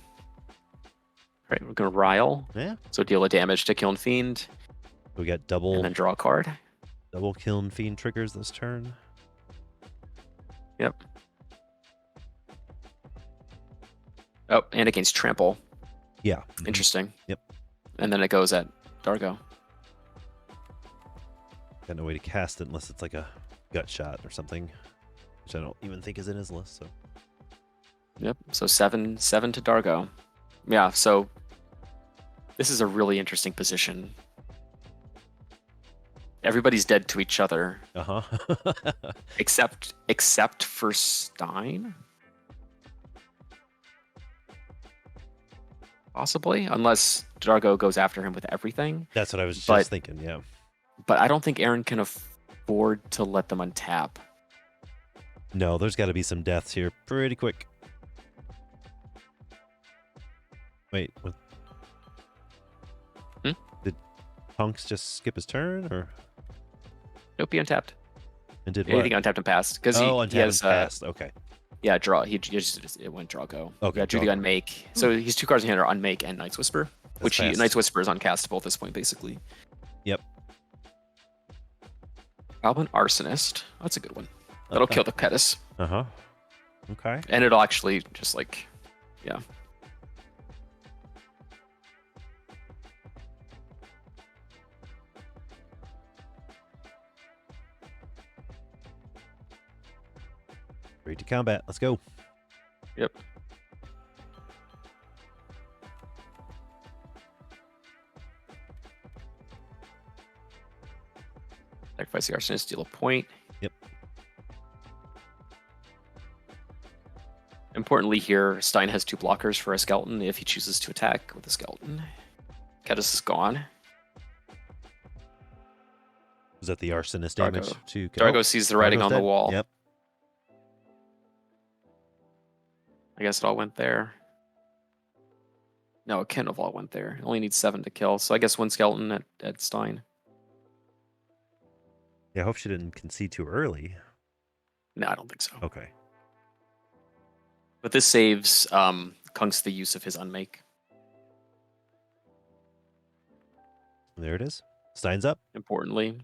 All right, we're going to Rile. Yeah. So deal a damage to Kiln Fiend. We got double. And then draw a card. Double Kiln Fiend triggers this turn. Yep. Oh, and against Trample. Yeah. Interesting. Yep. And then it goes at Dargo. Got no way to cast it unless it's like a gut shot or something, which I don't even think is in his list. So. Yep. So 7 to Dargo. Yeah. So this is a really interesting position. Everybody's dead to each other. Except for Stein. Possibly, unless Dargo goes after him with everything. That's what I was just thinking. Yeah. But I don't think Aaron can afford to let them untap. No, there's got to be some deaths here pretty quick. Wait, what? Did Punks just skip his turn, or? Nope, he untapped. And did Anything what? untapped and passed because he has passed. Okay. Yeah, draw. It went draw go. Okay. Yeah, drew the unmake. So he's 2 cards in hand are unmake and Night's Whisper, which Night's Whisper is uncastable at this point, basically. Yep. Goblin Arsonist. That's a good one. That'll kill the Kedis. Okay. And it'll actually just yeah. Ready to combat. Let's go. Yep. Sacrifice the Arsonist, deal a point. Yep. Importantly here, Stein has 2 blockers for a skeleton if he chooses to attack with a skeleton. Kedis is gone. Was that the Arsonist damage to Dargo sees the writing on the wall. Yep. I guess it all went there. No, it couldn't have all went there. It only needs 7 to kill, so I guess 1 skeleton at Stein. Yeah, I hope she didn't concede too early. No, I don't think so. Okay. But this saves Kunks the use of his unmake. There it is. Stein's up. Importantly.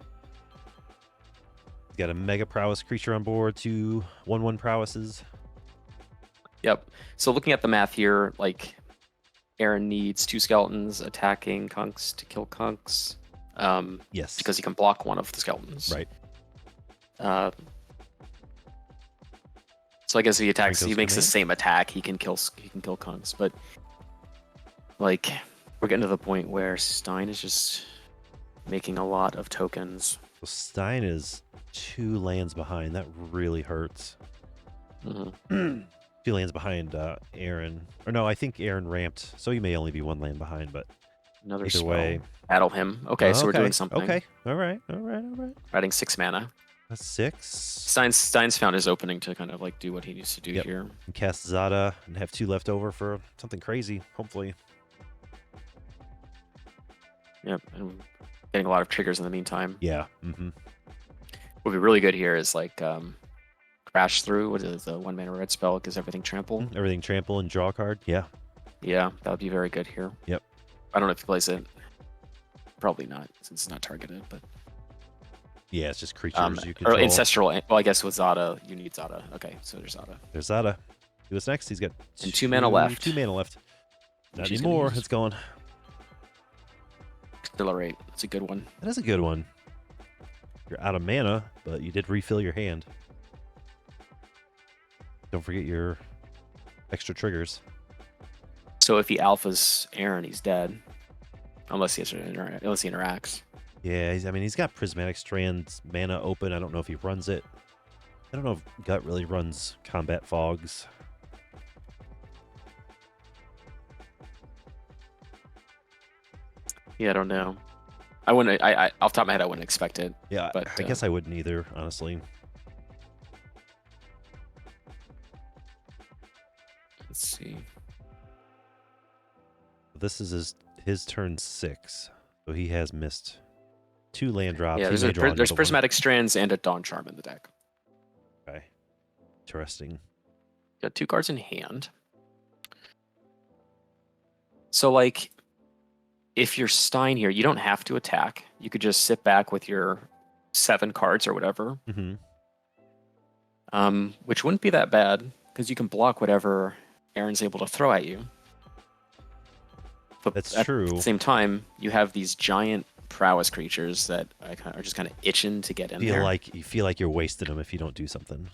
He's got a mega prowess creature on board, 2 1/1 prowesses. Yep. So looking at the math here, like Aaron needs 2 skeletons attacking Kunks to kill Kunks. Yes. Because he can block one of the skeletons. Right. So I guess he attacks. Franco's He makes the command? same attack. He can kill Kunks, but like we're getting to the point where Stein is just making a lot of tokens. So Stein is 2 lands behind. That really hurts. Mm-hmm. 2 lands behind Aaron. Or no, I think Aaron ramped, so he may only be 1 land behind, but Another either spell. way. Battle him. Okay, so we're doing something. Okay. All right. Adding 6 mana. That's 6. Stein's found his opening to kind of like do what he needs to do Yep. here. And cast Zada and have 2 left over for something crazy, hopefully. Yep, and getting a lot of triggers in the meantime. Yeah. Mm-hmm. What would be really good here is like Crash Through. What is the 1 mana red spell? Gives everything trample. Everything trample and draw a card. Yeah. Yeah, that would be very good here. Yep. I don't know if he plays it. Probably not, since it's not targeted, but Yeah, it's just creatures you or control. ancestral. Well, I guess with Zada, you need Zada. Okay, so there's Zada. There's Zada. Do what's next? He's got And 2 mana left. 2 mana left. Not She's gonna anymore. use. It's gone. Accelerate. That's a good one. That is a good one. You're out of mana, but you did refill your hand. Don't forget your extra triggers. So if he alphas Aaron, he's dead. Unless he interacts. Yeah, he's got Prismatic Strands mana open. I don't know if he runs it. I don't know if Gut really runs Combat Fogs. Yeah, I don't know. I wouldn't. I off the top of my head, I wouldn't expect it. Yeah, But, I guess I wouldn't either, honestly. Let's see. This is his turn 6, so he has missed 2 land drops. Yeah, He may draw there's another one. prismatic strands and a Dawn Charm in the deck. Okay, interesting. Got 2 cards in hand. So like, if you're Stein here, you don't have to attack. You could just sit back with your 7 cards or whatever. Mm-hmm. Which wouldn't be that bad because you can block whatever Aaron's able to throw at you. But That's at true. the same time, you have these are creatures that are just kind of itching to get in there. You feel like you're wasting them if you don't do something.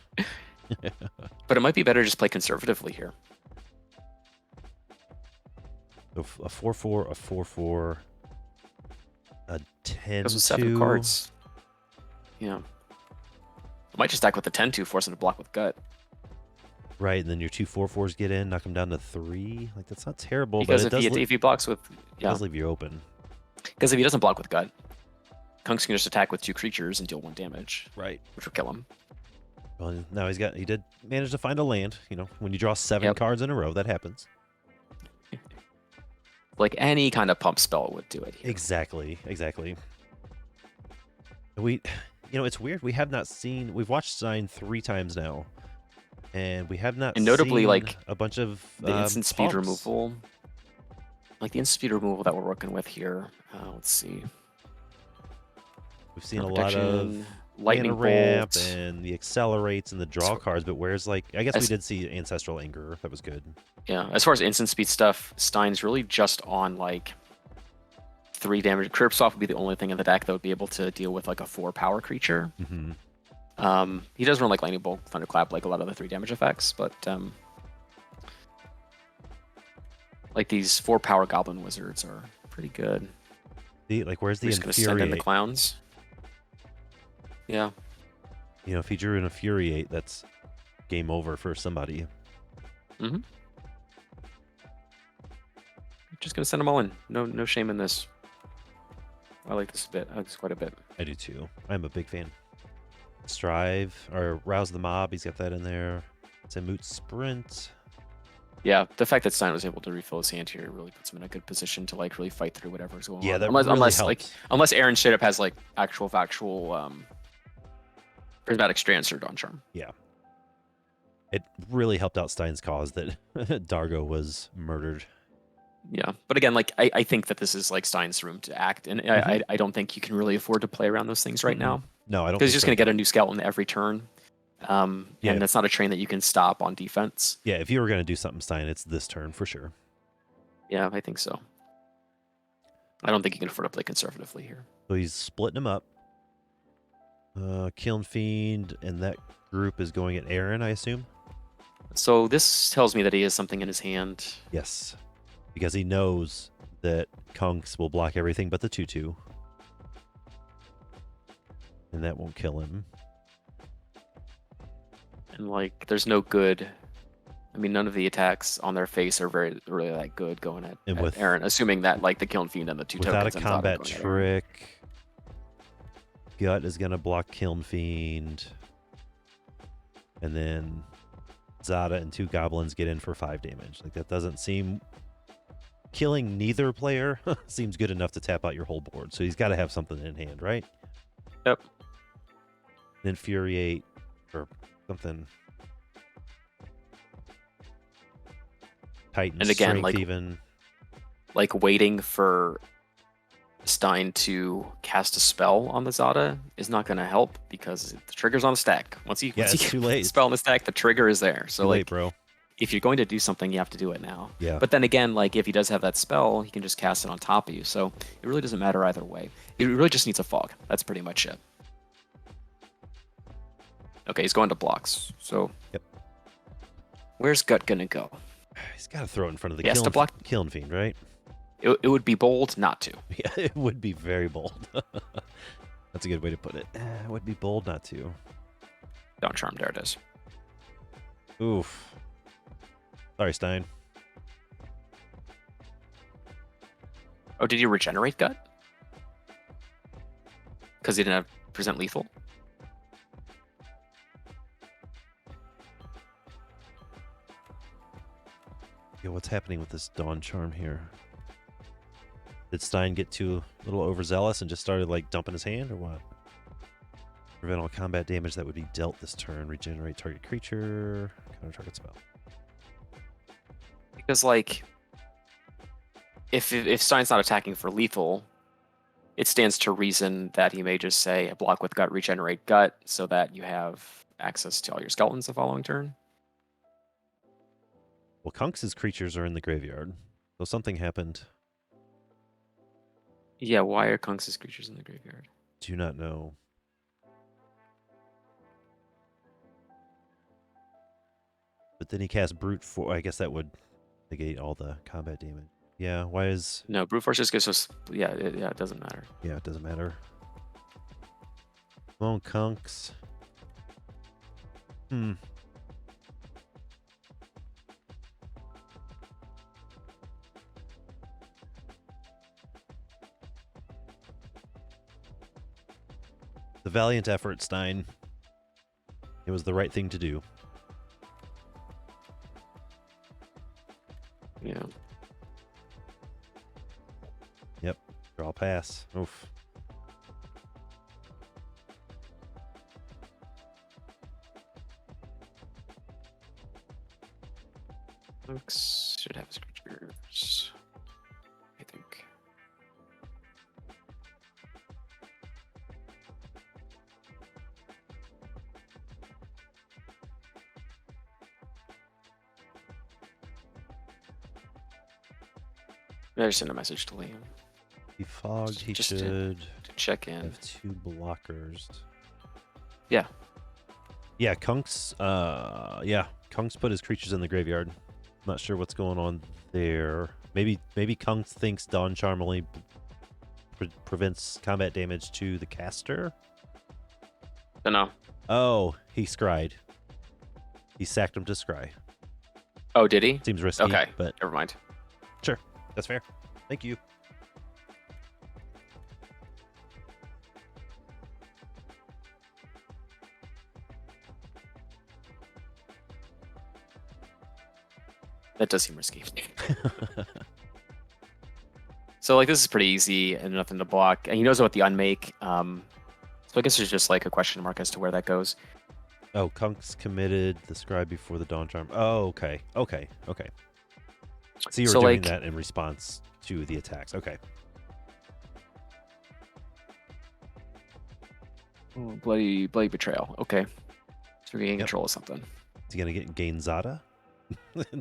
But it might be better to just play conservatively here. So a 4/4, a 4/4, a 10/2. Because with 7 cards. Yeah. I might just stack with the 10-2, force him to block with Gut. Right, and then your 2 4/4s get in, knock them down to 3. Like, that's not terrible, Because but if he blocks with... it does leave you open. Because if he doesn't block with Gut, Kunks can just attack with 2 creatures and deal 1 damage, Right. which will kill him. Well, now he did manage to find a land. You know, when you draw 7 cards in a row, that happens. Like any kind of pump spell would do it here. Exactly. It's weird. We've watched Stein 3 times now, and we have not And notably, seen like, a bunch of The instant speed pumps. removal. Like the instant speed removal that we're working with here. Let's see. We've seen a Armor lot of Protection, Lightning mana ramp Bolt. and the accelerates and the draw cards, but where's I guess we As- did see Ancestral Anger. That was good. Yeah, as far as instant speed stuff, Stein's really just on like 3 damage. Curbsoft would be the only thing in the deck that would be able to deal with like a 4 power creature. Mm-hmm. He does run like Lightning Bolt, Thunderclap, like a lot of the 3 damage effects, but like these 4 power Goblin Wizards are pretty good. Where's the We're just gonna send in the Infuriate? clowns. Yeah. You know, if he drew an Infuriate, that's game over for somebody. Mm-hmm. Just gonna send them all in. No shame in this. I like this a bit. I like this quite a bit. I do too. I'm a big fan. Strive or Rouse the Mob. He's got that in there. It's a Moot Sprint. Yeah, the fact that Stein was able to refill his hand here really puts him in a good position to like really fight through whatever's going Yeah, on. that unless really unless helps. unless Aaron straight up has like actual factual Prismatic Strands or Dawn Charm. It really helped out Stein's cause that Dargo was murdered. Yeah, but again, like I think that this is like Stein's room to act, and I don't think you can really afford to play around those things right now. No, I don't. Because he's just going to get a new skeleton every turn, and that's not a train that you can stop on defense. Yeah, if you were going to do something, Stein, it's this turn for sure. Yeah, I think so. I don't think you can afford to play conservatively here. So he's splitting them up. Kiln Fiend and that group is going at Aaron, I assume? So this tells me that he has something in his hand. Yes, because he knows that Kunks will block everything but the 2/2. And that won't kill him. And like, there's no good. I mean, none of the attacks on their face are really that good going at Aaron, assuming that like the Kiln Fiend and the 2 without tokens. Without a combat trick, Gut is going to block Kiln Fiend. And then Zada and 2 goblins get in for 5 damage. Like, that doesn't seem... Killing neither player seems good enough to tap out your whole board. So he's got to have something in hand, right? Yep. Infuriate or something. Titan and again, strength like, even. Like waiting for Stein to cast a spell on the Zada is not going to help because the trigger's on the stack. Once you get the spell on the stack, the trigger is there. So too like, late, bro. If you're going to do something, you have to do it now. Yeah. But then again, like if he does have that spell, he can just cast it on top of you. So it really doesn't matter either way. It really just needs a fog. That's pretty much it. Okay, he's going to blocks. So yep. Where's Gut gonna go? He's got to throw it in front of the Kiln Fiend, right? It would be bold not to. Yeah, it would be very bold. That's a good way to put it. It would be bold not to. Dawn Charm, there it is. Oof. Sorry, Stein. Oh, did you regenerate Gut? Because he didn't have present lethal? Yo, what's happening with this Dawn Charm here? Did Stein get too a little overzealous and just started like dumping his hand or what? Prevent all combat damage that would be dealt this turn. Regenerate target creature. Counter target spell. Because like, if Stein's not attacking for lethal, it stands to reason that he may just say block with Gut, regenerate Gut, so that you have access to all your skeletons the following turn. Well, Kunks' creatures are in the graveyard, so something happened. Yeah, why are Kunks' creatures in the graveyard? Do not know. But then he cast Brute Force. I guess that would negate all the combat damage. Yeah, why is... No, Brute Force just gives us... Yeah, it doesn't matter. Yeah, it doesn't matter. Come on, Kunks. The valiant effort, Stein. It was the right thing to do. Yeah. Yep. Draw pass. Oof. Looks should have his creatures. I think. I just sent a message to Liam. He fogged. He just should to check in. have 2 blockers. Yeah. Yeah, Kunks. Yeah, Kunks put his creatures in the graveyard. Not sure what's going on there. Maybe Kunks thinks Dawn Charm only prevents combat damage to the caster. Don't know. Oh, he scryed. He sacked him to scry. Oh, did he? Seems risky. Okay, but never mind. Sure, that's fair. Thank you. That does seem risky. So like this is pretty easy and nothing to block. And he knows about the unmake. So I guess there's just like a question mark as to where that goes. Oh, Kunk's committed the scribe before the Dawn Charm. Oh, okay. Okay. So you were So, doing like, that in response to the attacks. Okay. bloody betrayal. Okay. So we're getting Yep. control of something. Is he going to get gain Zada?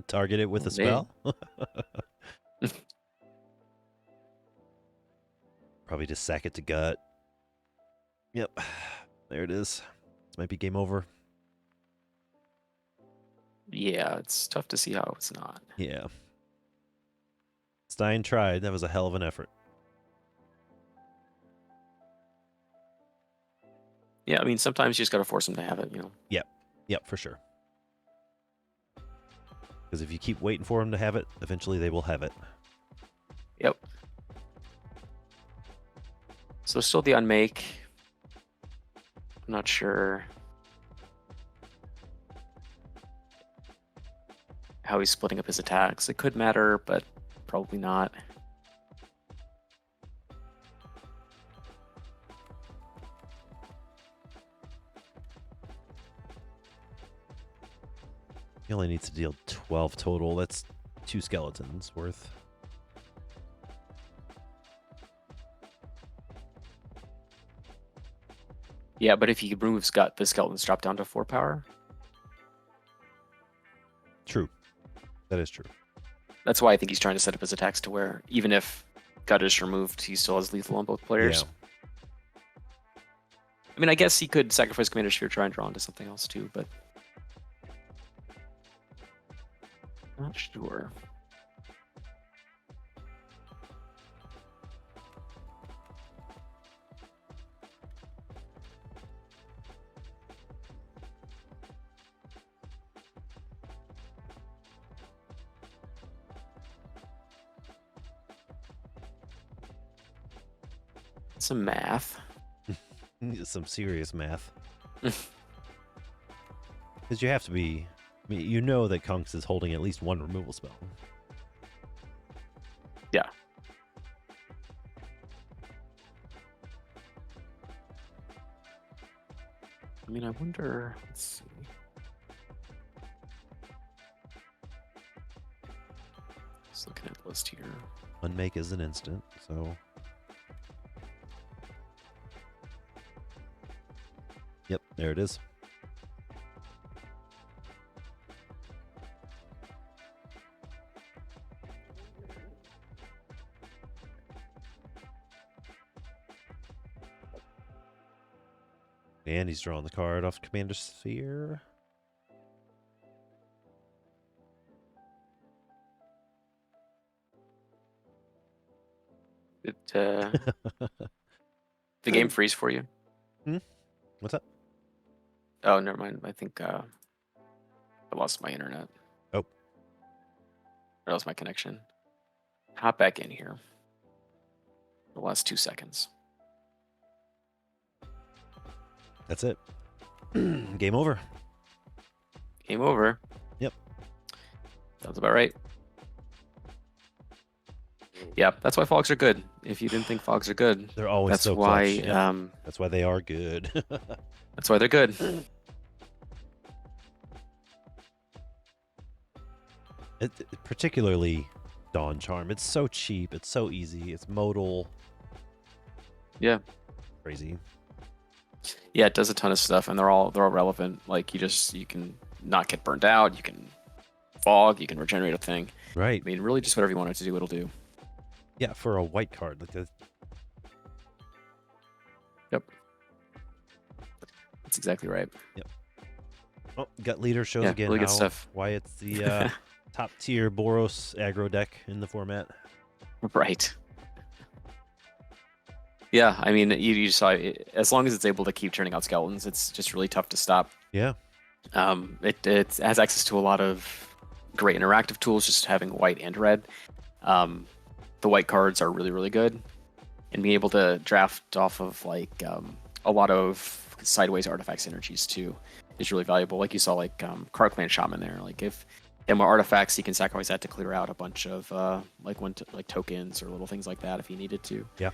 Target it with a Maybe. spell? Probably just sack it to gut. Yep. There it is. This might be game over. Yeah, it's tough to see how it's not. Yeah. Stein tried. That was a hell of an effort. Yeah, I mean, sometimes you just got to force him to have it, you know? Yep, for sure. Because if you keep waiting for them to have it, eventually they will have it. Yep. So still the unmake. I'm not sure how he's splitting up his attacks. It could matter, but probably not. He only needs to deal 12 total. That's 2 skeletons worth. Yeah, but if he removes gut, the skeletons drop down to 4 power. True. That is true. That's why I think he's trying to set up his attacks to where even if gut is removed, he still has lethal on both players. Yeah. I mean, I guess he could sacrifice Commander Sphere, try and draw into something else too, but not sure. Some math. Some serious math. Because you have to be... I mean, you know that Kunks is holding at least 1 removal spell. Yeah. I mean, I wonder... Let's see. Just looking at the list here. Unmake is an instant, so... Yep, there it is. And he's drawing the card off Commander Sphere. Did the game freeze for you? What's up? Oh, never mind. I think I lost my internet. Oh. I lost my connection. Hop back in here. The last 2 seconds. That's it. Game over. Game over. Yep. Sounds about right. Yeah, that's why fogs are good. If you didn't think fogs are good, They're always that's so why. clutch. Yep. That's why they are good. That's why they're good. Particularly Dawn Charm. It's so cheap. It's so easy. It's modal. Yeah. Crazy. Yeah, it does a ton of stuff, and they're all relevant. Like you can not get burned out. You can fog. You can regenerate a thing. Right. I mean, really, just whatever you want it to do, it'll do. Yeah, for a white card like this. Yep. That's exactly right. Yep. Oh, Gut Leader shows Yeah, again really good how, stuff. why it's the top tier Boros aggro deck in the format. Right. Yeah, I mean, you saw it, as long as it's able to keep turning out skeletons, it's just really tough to stop. Yeah. It has access to a lot of great interactive tools, just having white and red. The white cards are really, really good, and being able to draft off of like a lot of sideways artifact synergies too is really valuable. Like you saw, like Clan Shaman there. Like if there are more artifacts, he can sacrifice that to clear out a bunch of like tokens or little things like that if he needed to. Yeah.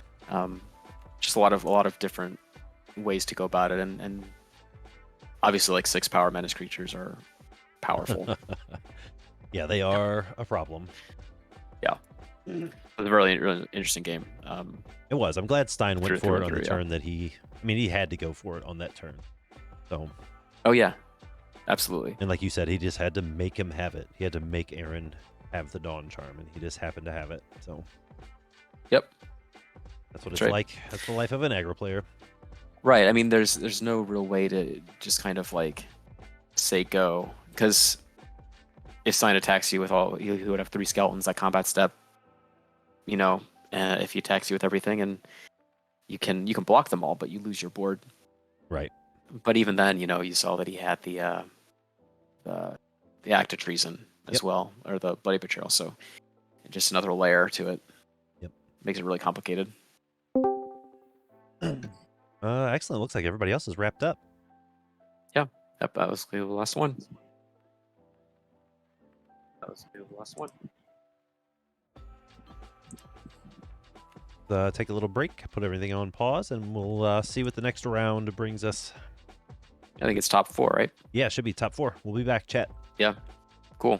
Just a lot of different ways to go about it, and obviously like 6 power menace creatures are powerful. Yeah, they are a problem. It was a really, really interesting game. It was. I'm glad Stein went Through for it and on the through, turn that he. I mean, he had to go for it on that turn. So, Oh yeah, absolutely. and like you said, he just had to make him have it. He had to make Aaron have the Dawn Charm, and he just happened to have it. So, Yep. that's what That's it's right. like. That's the life of an aggro player. Right. I mean, there's no real way to just kind of like say go, because if Stein attacks you with all, he would have 3 skeletons that combat step. You know, if he attacks you with everything, and you can block them all, but you lose your board. Right. But even then, you saw that he had the act of treason as Yep. well, or the bloody betrayal. So just another layer to it. Yep. Makes it really complicated. Excellent. Looks like everybody else is wrapped up. Yep, that was the last one. Take a little break, put everything on pause, and we'll see what the next round brings us. I think it's top 4, right? Yeah, it should be top 4. We'll be back, chat. Yeah. Cool.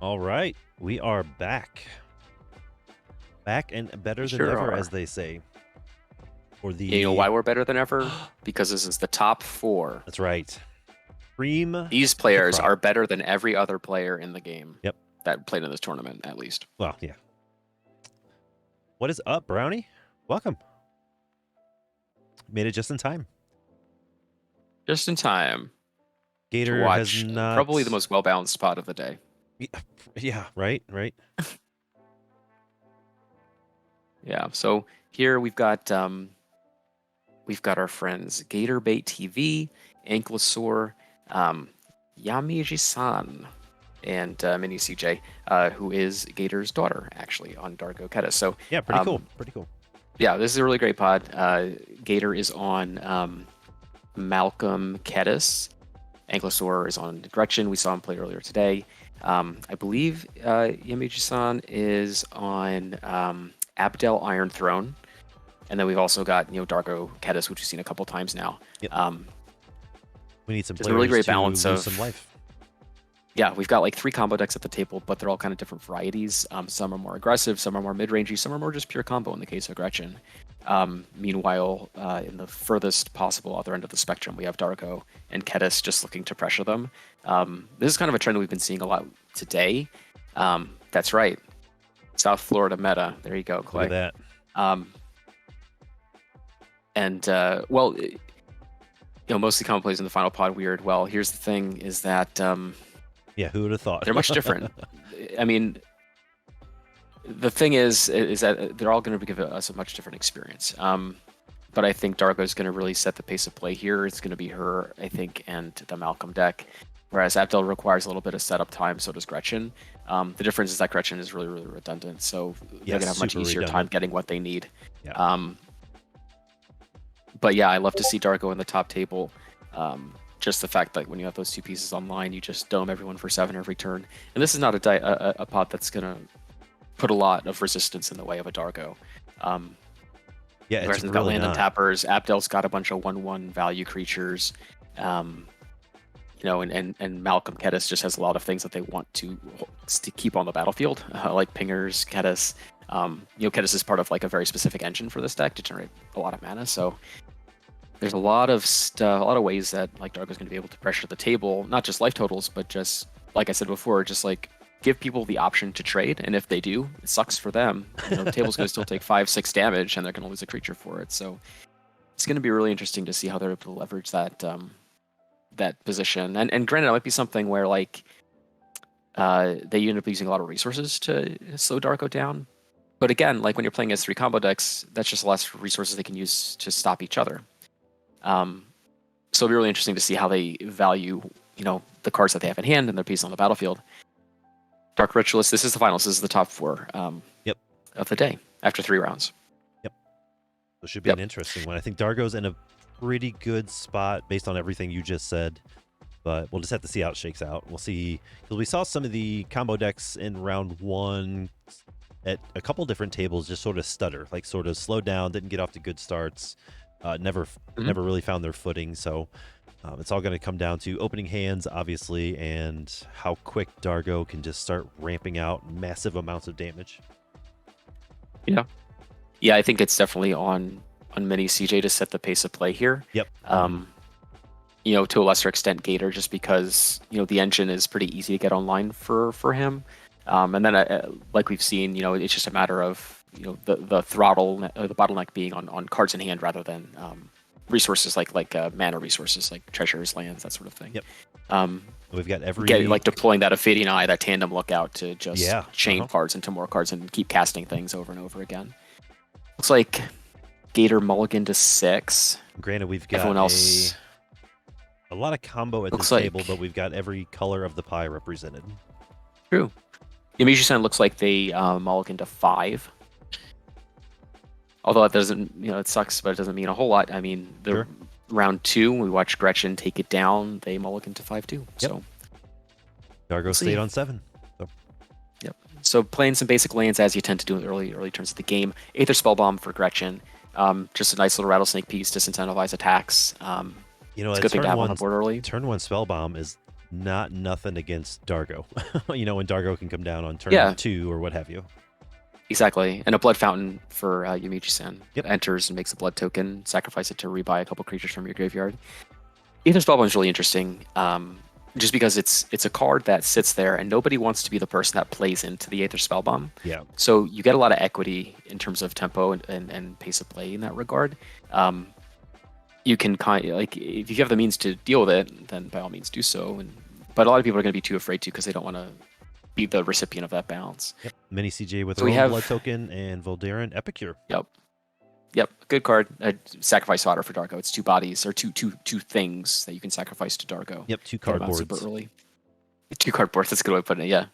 All right, we are back. Back and better than Sure ever, are. as they say. For the You know why we're better than ever? Because this is the top 4. That's right. Cream. These players are better than every other player in the game. Yep. That played in this tournament, at least. Well, yeah. What is up, Brownie? Welcome. Made it just in time. Just in time Gator to watch has not... probably the most well-balanced spot of the day. Yeah, right. Yeah, so here we've got our friends Gatorbait TV, Ankylosaur, Yamiji-san, and Mini CJ, who is Gator's daughter, actually, on Dargo Kedis. So yeah, pretty cool. Yeah, this is a really great pod. Gator is on Malcolm Kedis. Ankylosaur is on Gretchen. We saw him play earlier today. I believe Yamiji-san is on Abdel Iron Throne. And then we've also got, Dargo Kedis, which we've seen a couple times now. Yep. We need some There's a really great to balance lose of some life. Yeah, we've got like 3 combo decks at the table, but they're all kind of different varieties. Some are more aggressive, some are more mid-rangey, some are more just pure combo in the case of Gretchen. Meanwhile, in the furthest possible other end of the spectrum, we have Dargo and Kedis just looking to pressure them. This is kind of a trend that we've been seeing a lot today. That's right. South Florida meta. There you go, Clay. Look at that. Mostly common plays in the final pod weird. Well, here's the thing is that yeah, who would have thought? they're much different. I mean, the thing is that they're all going to give us a much different experience. But I think Dargo is going to really set the pace of play here. It's going to be her, I think, and the Malcolm deck. Whereas Abdel requires a little bit of setup time, so does Gretchen. The difference is that Gretchen is really, really redundant, so they're going to have much easier time getting what they need. Yeah. But yeah, I love to see Dargo in the top table. Just the fact that when you have those 2 pieces online, you just dome everyone for 7 every turn. And this is not a pot that's going to put a lot of resistance in the way of a Dargo. Yeah, whereas it's got land and tappers. Abdel's got a bunch of 1/1 value creatures. And Malcolm Kedis just has a lot of things that they want to keep on the battlefield, like pingers, Kedis. Kedis is part of like a very specific engine for this deck to generate a lot of mana. So there's a lot of ways that like Dargo's going to be able to pressure the table, not just life totals, but just like I said before, just like give people the option to trade. And if they do, it sucks for them. The table's going to still take 5-6 damage, and they're going to lose a creature for it. So it's going to be really interesting to see how they're able to leverage that position. And granted, it might be something where like they end up using a lot of resources to slow Dargo down. But again, like when you're playing as 3 combo decks, that's just less resources they can use to stop each other. So it'll be really interesting to see how they value, the cards that they have in hand and their pieces on the battlefield. Dark Ritualist, this is the finals. This is the top 4 of the day after 3 rounds. Yep. So it should be an interesting one. I think Dargo's in a pretty good spot based on everything you just said. But we'll just have to see how it shakes out. We'll see. Because we saw some of the combo decks in round 1 at a couple different tables just sort of stutter, like sort of slow down, didn't get off to good starts, never really found their footing. So it's all going to come down to opening hands, obviously, and how quick Dargo can just start ramping out massive amounts of damage. Yeah. Yeah, I think it's definitely on Mini CJ to set the pace of play here. Yep. To a lesser extent Gator, just because, the engine is pretty easy to get online for him. And then, like we've seen, it's just a matter of, the throttle, the bottleneck being on cards in hand rather than resources like mana resources like treasures, lands, that sort of thing. Yep. We've got every like deploying that Fading Eye, that tandem lookout to just chain uh-huh. cards into more cards and keep casting things over and over again. Looks like Gator mulligan to 6. Granted, we've got everyone else. A lot of combo at this table, but we've got every color of the pie represented. True. Yamiji-san looks like they mulligan to 5. Although it doesn't, it sucks, but it doesn't mean a whole lot. I mean, round 2, we watched Gretchen take it down. They mulligan to 5 too. Yep. So Dargo stayed on 7. So. Yep. So playing some basic lands as you tend to do in the early turns of the game. Aether Spellbomb for Gretchen. Just a nice little rattlesnake piece to incentivize attacks. It's a good thing to have on the board early. Turn 1 Spellbomb is not nothing against Dargo. You know, when Dargo can come down on turn Yeah. 2 or what have you. Exactly. And a blood fountain for Yumichi-san. Yep. Enters and makes a blood token, sacrifice it to rebuy a couple creatures from your graveyard. Aether Spellbomb is really interesting, just because it's a card that sits there and nobody wants to be the person that plays into the Aether Spellbomb. Yeah. So you get a lot of equity in terms of tempo and pace of play in that regard. You can like, if you have the means to deal with it, then by all means do so. But a lot of people are going to be too afraid to because they don't want to be the recipient of that balance. Yep. Mini CJ with So her we own have- blood token and Voldaren Epicure. Yep, good card. Sacrifice fodder for Dargo. It's 2 bodies or two things that you can sacrifice to Dargo. Yep, 2 Get them out cardboards. super early. 2 cardboards. That's a good way of putting it. Yeah.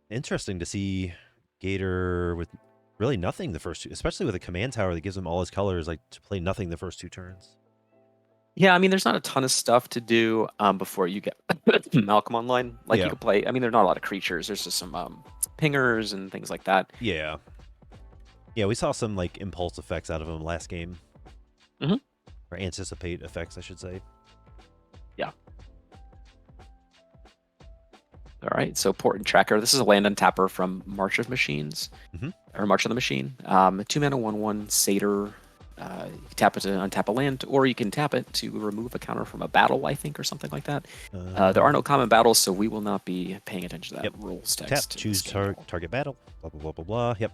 Interesting to see Gator with really nothing the first 2, especially with a command tower that gives him all his colors, like to play nothing the first 2 turns. Yeah, I mean, there's not a ton of stuff to do before you get Malcolm online. Like, Yeah. you can play. I mean, there's not a lot of creatures. There's just some pingers and things like that. Yeah. Yeah, we saw some like impulse effects out of him last game. Mhm. Or anticipate effects, I should say. All right, so Port and Tracker. This is a land untapper from March of Machines, Mhm. or March of the Machine. 2 mana, 1/1 Satyr. You can tap it to untap a land, or you can tap it to remove a counter from a battle, I think, or something like that. There are no common battles, so we will not be paying attention to that Yep. rules Tap, text. in choose this game at all. target battle, blah, blah, blah, blah, blah. Yep.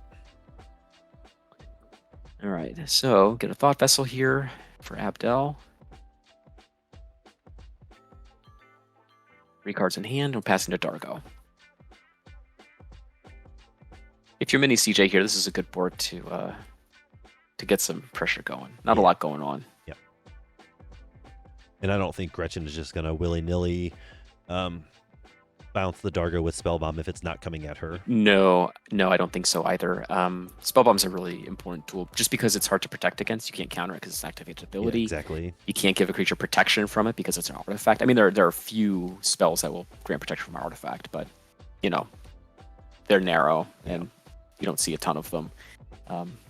All right, so get a Thought Vessel here for Abdel. 3 cards in hand. We're passing to Dargo. If you're mini CJ here, this is a good board to get some pressure going. Not a lot going on. And I don't think Gretchen is just going to willy-nilly bounce the Dargo with Spellbomb if it's not coming at her. No, I don't think so either. Spellbomb's a really important tool just because it's hard to protect against. You can't counter it because it's an activated ability. Yeah, exactly. You can't give a creature protection from it because it's an artifact. I mean, there are a few spells that will grant protection from an artifact, but, you know, they're narrow and you don't see a ton of them.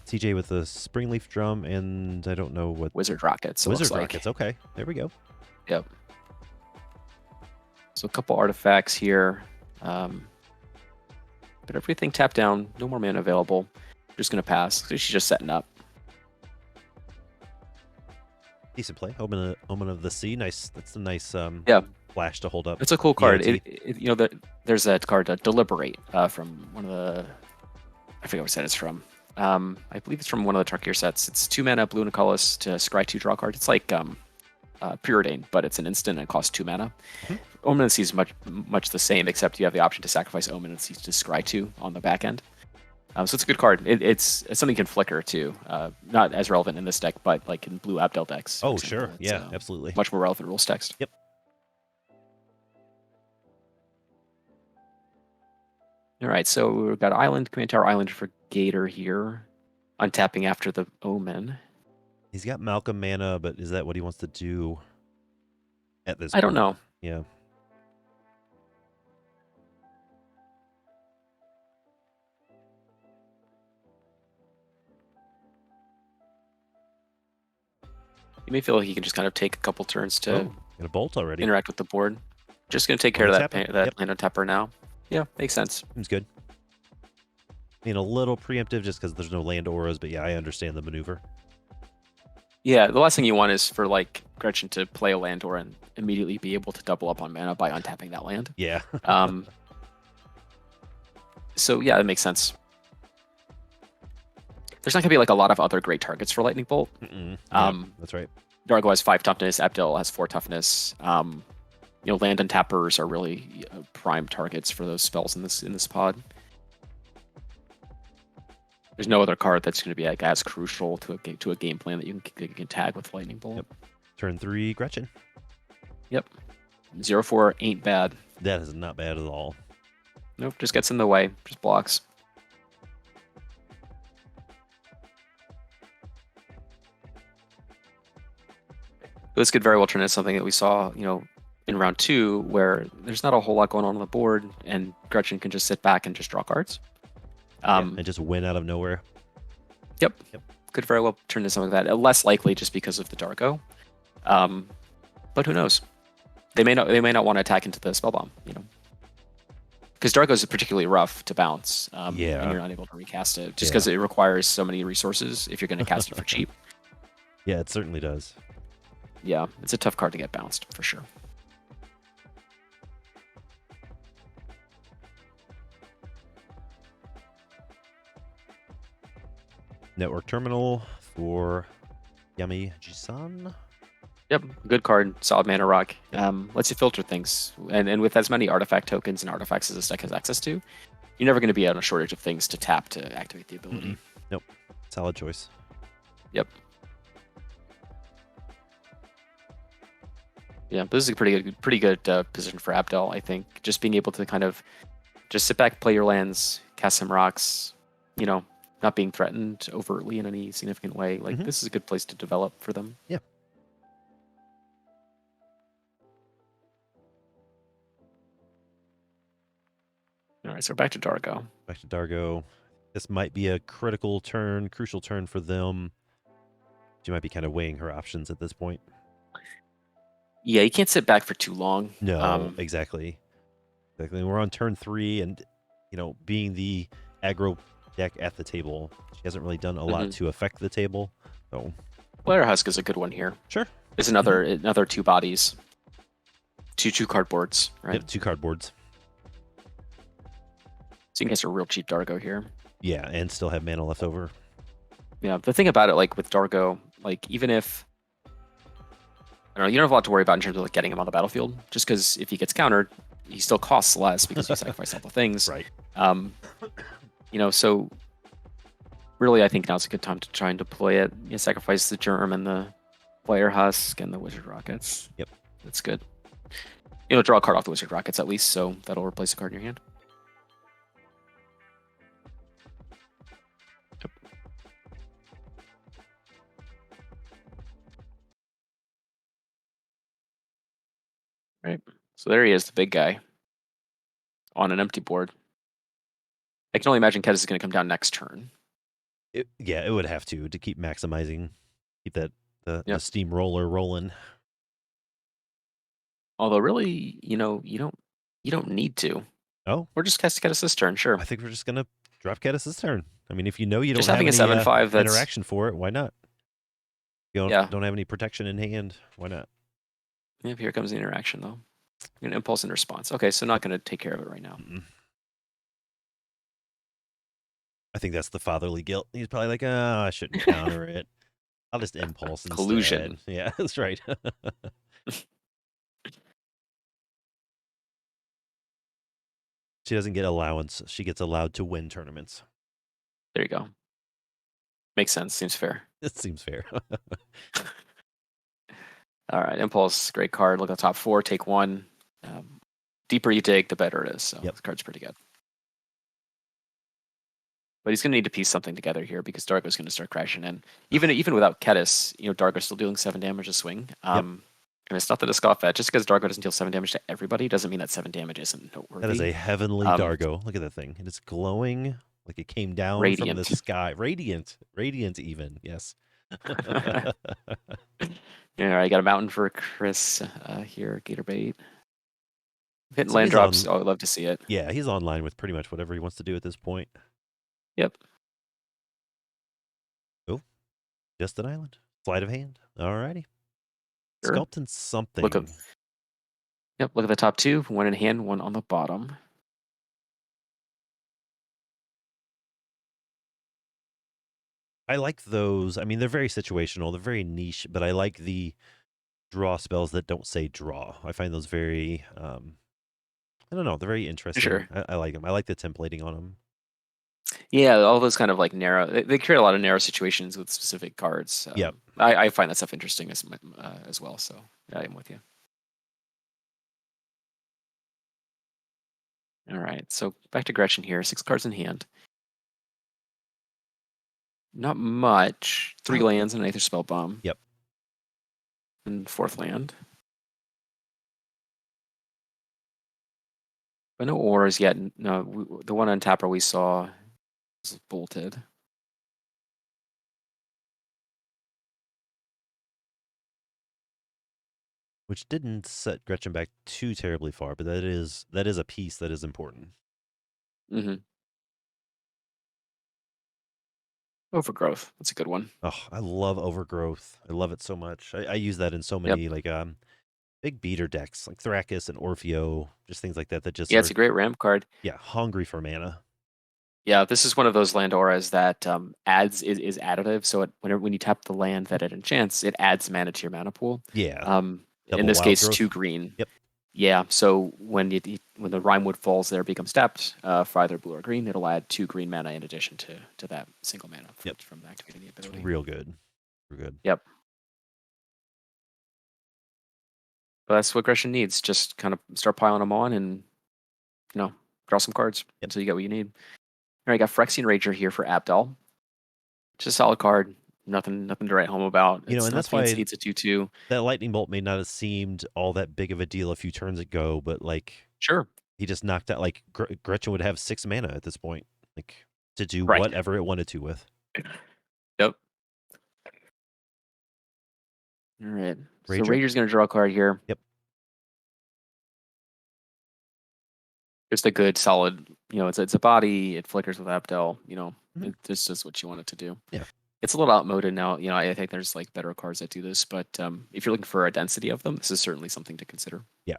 CJ with the Springleaf Drum and I don't know what... Wizard Rockets. Wizard like. Rockets, okay. There we go. Yep. So a couple artifacts here. But everything tapped down. No more mana available. Just going to pass. So she's just setting up. Decent play. Omen of the Sea. Nice. That's a nice flash to hold up. It's a cool card. EOT. You know, there's that card, Deliberate, from one of the... I forget what set it's from. I believe it's from one of the Trakir sets. It's 2 mana, blue and a colorless to scry 2 draw card. It's like Preordained, but it's an instant and it costs 2 mana. Mhm. Omen of the Sea is much the same, except you have the option to sacrifice Omen of the Sea to scry 2 on the back end. So it's a good card. It's something you can flicker too. Not as relevant in this deck, but like in blue Abdel decks. for Oh, example. sure. It's, Yeah, absolutely. much more relevant rules text. Yep. All right, so we've got Island, Command Tower Island for Gator here. Untapping after the Omen. He's got Malcolm mana, but is that what he wants to do at this I don't point? know. Yeah. You may feel like he can just kind of take a couple turns to Oh, got a bolt already. interact with the board. Just going to take care of that Untap it. that Yep. land untapper now. Yeah, makes sense. Seems good. Being a little preemptive just because there's no land auras, but yeah, I understand the maneuver. Yeah, the last thing you want is for like Gretchen to play a land or and immediately be able to double up on mana by untapping that land. Yeah. So yeah, it makes sense. There's not gonna be like a lot of other great targets for Lightning Bolt. Yeah, that's right. Dargo has 5 toughness. Abdel has 4 toughness. You know, land untappers are really prime targets for those spells in this pod. There's no other card that's going to be like as crucial to a game plan that you can tag with Lightning Bolt. Yep. Turn 3, Gretchen. 0/4 ain't bad. That is not bad at all. Nope, just gets in the way, just blocks. This could very well turn into something that we saw, you know, in round 2, where there's not a whole lot going on the board, and Gretchen can just sit back and just draw cards. And just win out of nowhere. Yep. Could very well turn into something like that. Less likely just because of the Dargo. But who knows? They may not want to attack into the spell bomb, you know. Because Dargo's particularly rough to bounce, and Yeah. you're not able to recast it just because it requires so many resources if you're going to cast it for cheap. Yeah, it certainly does. Yeah, it's a tough card to get bounced for sure. Network terminal for Yami Jisan. Yep, good card, solid mana rock. Lets you filter things, and with as many artifact tokens and artifacts as this deck has access to, you're never going to be on a shortage of things to tap to activate the ability. Nope, solid choice. Yep. Yeah, this is a pretty good position for Abdel. I think just being able to kind of just sit back, play your lands, cast some rocks, you know, not being threatened overtly in any significant way. Like this is a good place to develop for them. Yeah. All right, so back to Dargo. Back to Dargo. This might be a critical turn, crucial turn for them. She might be kind of weighing her options at this point. Yeah, you can't sit back for too long. No, exactly. We're on turn 3, and being the aggro deck at the table, she hasn't really done a lot to affect the table. So, Flare Husk is a good one here. Sure. It's another 2 bodies, two cardboards, right? Yep, 2 cardboards. So you can get a real cheap Dargo here. Yeah, and still have mana left over. Yeah, the thing about it, like with Dargo, like even if I don't know, you don't have a lot to worry about in terms of like getting him on the battlefield. Just because if he gets countered, he still costs less because you sacrifice all the things. Right. So really, I think now's a good time to try and deploy it. You sacrifice the Germ and the Flare Husk and the Wizard Rockets. Yep, that's good. Draw a card off the Wizard Rockets at least, so that'll replace a card in your hand. Right. So there he is, the big guy on an empty board. I can only imagine Kedis is going to come down next turn. It would have to keep maximizing, keep that the steamroller rolling. Although really, you don't need to. Oh, we're just casting Kedis this turn, sure. I think we're just going to drop Kedis this turn. I mean, if you don't just have having any a 7/5 interaction for it, why not? You don't have any protection in hand, why not? Yep, here comes the interaction though. An impulse and response. Okay, so not going to take care of it right now. I think that's the fatherly guilt. He's probably like, I shouldn't counter it. I'll just impulse instead. Collusion. Yeah, that's right. She doesn't get allowance. She gets allowed to win tournaments. There you go. Makes sense. Seems fair. It seems fair. All right, impulse, great card. Look at the top 4, take 1. Deeper you dig, the better it is. So this card's pretty good. But he's going to need to piece something together here because Dargo's going to start crashing in. Even without Kedis, Dargo's still dealing 7 damage a swing. And it's nothing to scoff at. Just because Dargo doesn't deal 7 damage to everybody doesn't mean that 7 damage isn't noteworthy. That is a heavenly Dargo. Look at that thing. It is glowing like it came down from the sky. Radiant even. Yes. Yeah, I got a mountain for Chris here, Gatorbait. Hitting land drops. I'd love to see it. Yeah, he's online with pretty much whatever he wants to do at this point. Yep. Oh, just an island. Sleight of hand. Alrighty. Sure. Sculpting something. Look at the top 2. 1 in hand, 1 on the bottom. I like those. I mean, they're very situational. They're very niche, but I like the draw spells that don't say draw. I find those very, I don't know, they're very interesting. Sure. I like them. I like the templating on them. Yeah, all those kind of like narrow. They create a lot of narrow situations with specific cards. Yep. I find that stuff interesting as well. So yeah, I'm with you. All right, so back to Gretchen here. 6 cards in hand. Not much. 3 lands and an Aether Spell Bomb. Yep. And 4th land. But no auras yet. No, the one on Tapper we saw was bolted. which didn't set Gretchen back too terribly far, but that is a piece that is important. Mm-hmm. Overgrowth. That's a good one. Oh, I love Overgrowth. I love it so much. I use that in so Yep. many like big beater decks like Thrakis and Orfeo, just things like that that just Yeah, it's are a great ramp card. hungry for mana. Yeah, this is one of those land auras that is additive. So when you tap the land that it enchants, it adds mana to your mana pool. Yeah, In double this wild case, growth. 2 green. Yep. Yeah, so when the Rimewood falls there becomes tapped for either blue or green, it'll add 2 green mana in addition to that single mana from activating the It's ability. real good. Real good. Yep. But that's what Gresham needs. Just kind of start piling them on and, draw some cards until you get what you need. All right, got Phyrexian Rager here for Abdal. Just a solid card. Nothing to write home about. It's And not that's why fancy. It's a 2/2. that lightning bolt may not have seemed all that big of a deal a few turns ago, but like Sure. he just knocked out like Gretchen would have 6 mana at this point, like to do Right. whatever it wanted to with. Yep. All right. So Rager? Rager's going to draw a card here. Yep. Just a good, solid, it's a body. It flickers with Abdel. This is what you want it to do. Yeah. It's a little outmoded now. I think there's like better cards that do this, but if you're looking for a density of them, this is certainly something to consider. Yeah.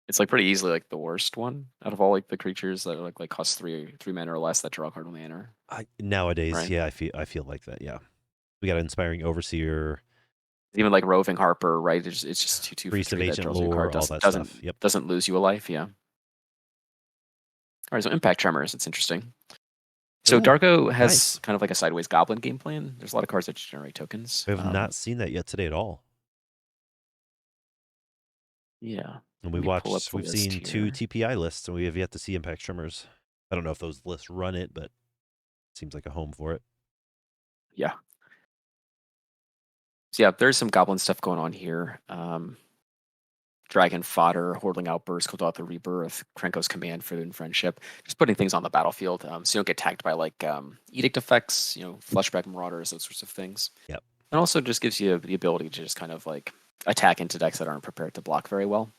It's like pretty easily like the worst one out of all like the creatures that are like cost three mana or less that draw a card when they enter. Nowadays, Right. yeah, I feel like that. Yeah, we got Inspiring Overseer, Even like Roving Harper, right? It's just 2/2 for Priest of 3 that Ancient draws you a Lore, card. all that stuff. Yep. Doesn't lose you a life. Yeah. All right. So Impact Tremors. It's interesting. So Ooh, Dargo has nice. kind of like a sideways goblin game plan. There's a lot of cards that generate tokens. We have not seen that yet today at all. Yeah. And we've seen 2 here. TPI lists, and we have yet to see Impact Tremors. I don't know if those lists run it, but it seems like a home for it. Yeah. So yeah, there's some goblin stuff going on here. Dragon Fodder, Hordling Outburst, Koldotha Rebirth, Krenko's Command, Food and Friendship. Just putting things on the battlefield so you don't get tagged by like Edict effects, Fleshback Marauders, those sorts of things. Yep. And also just gives you the ability to just kind of like attack into decks that aren't prepared to block very well.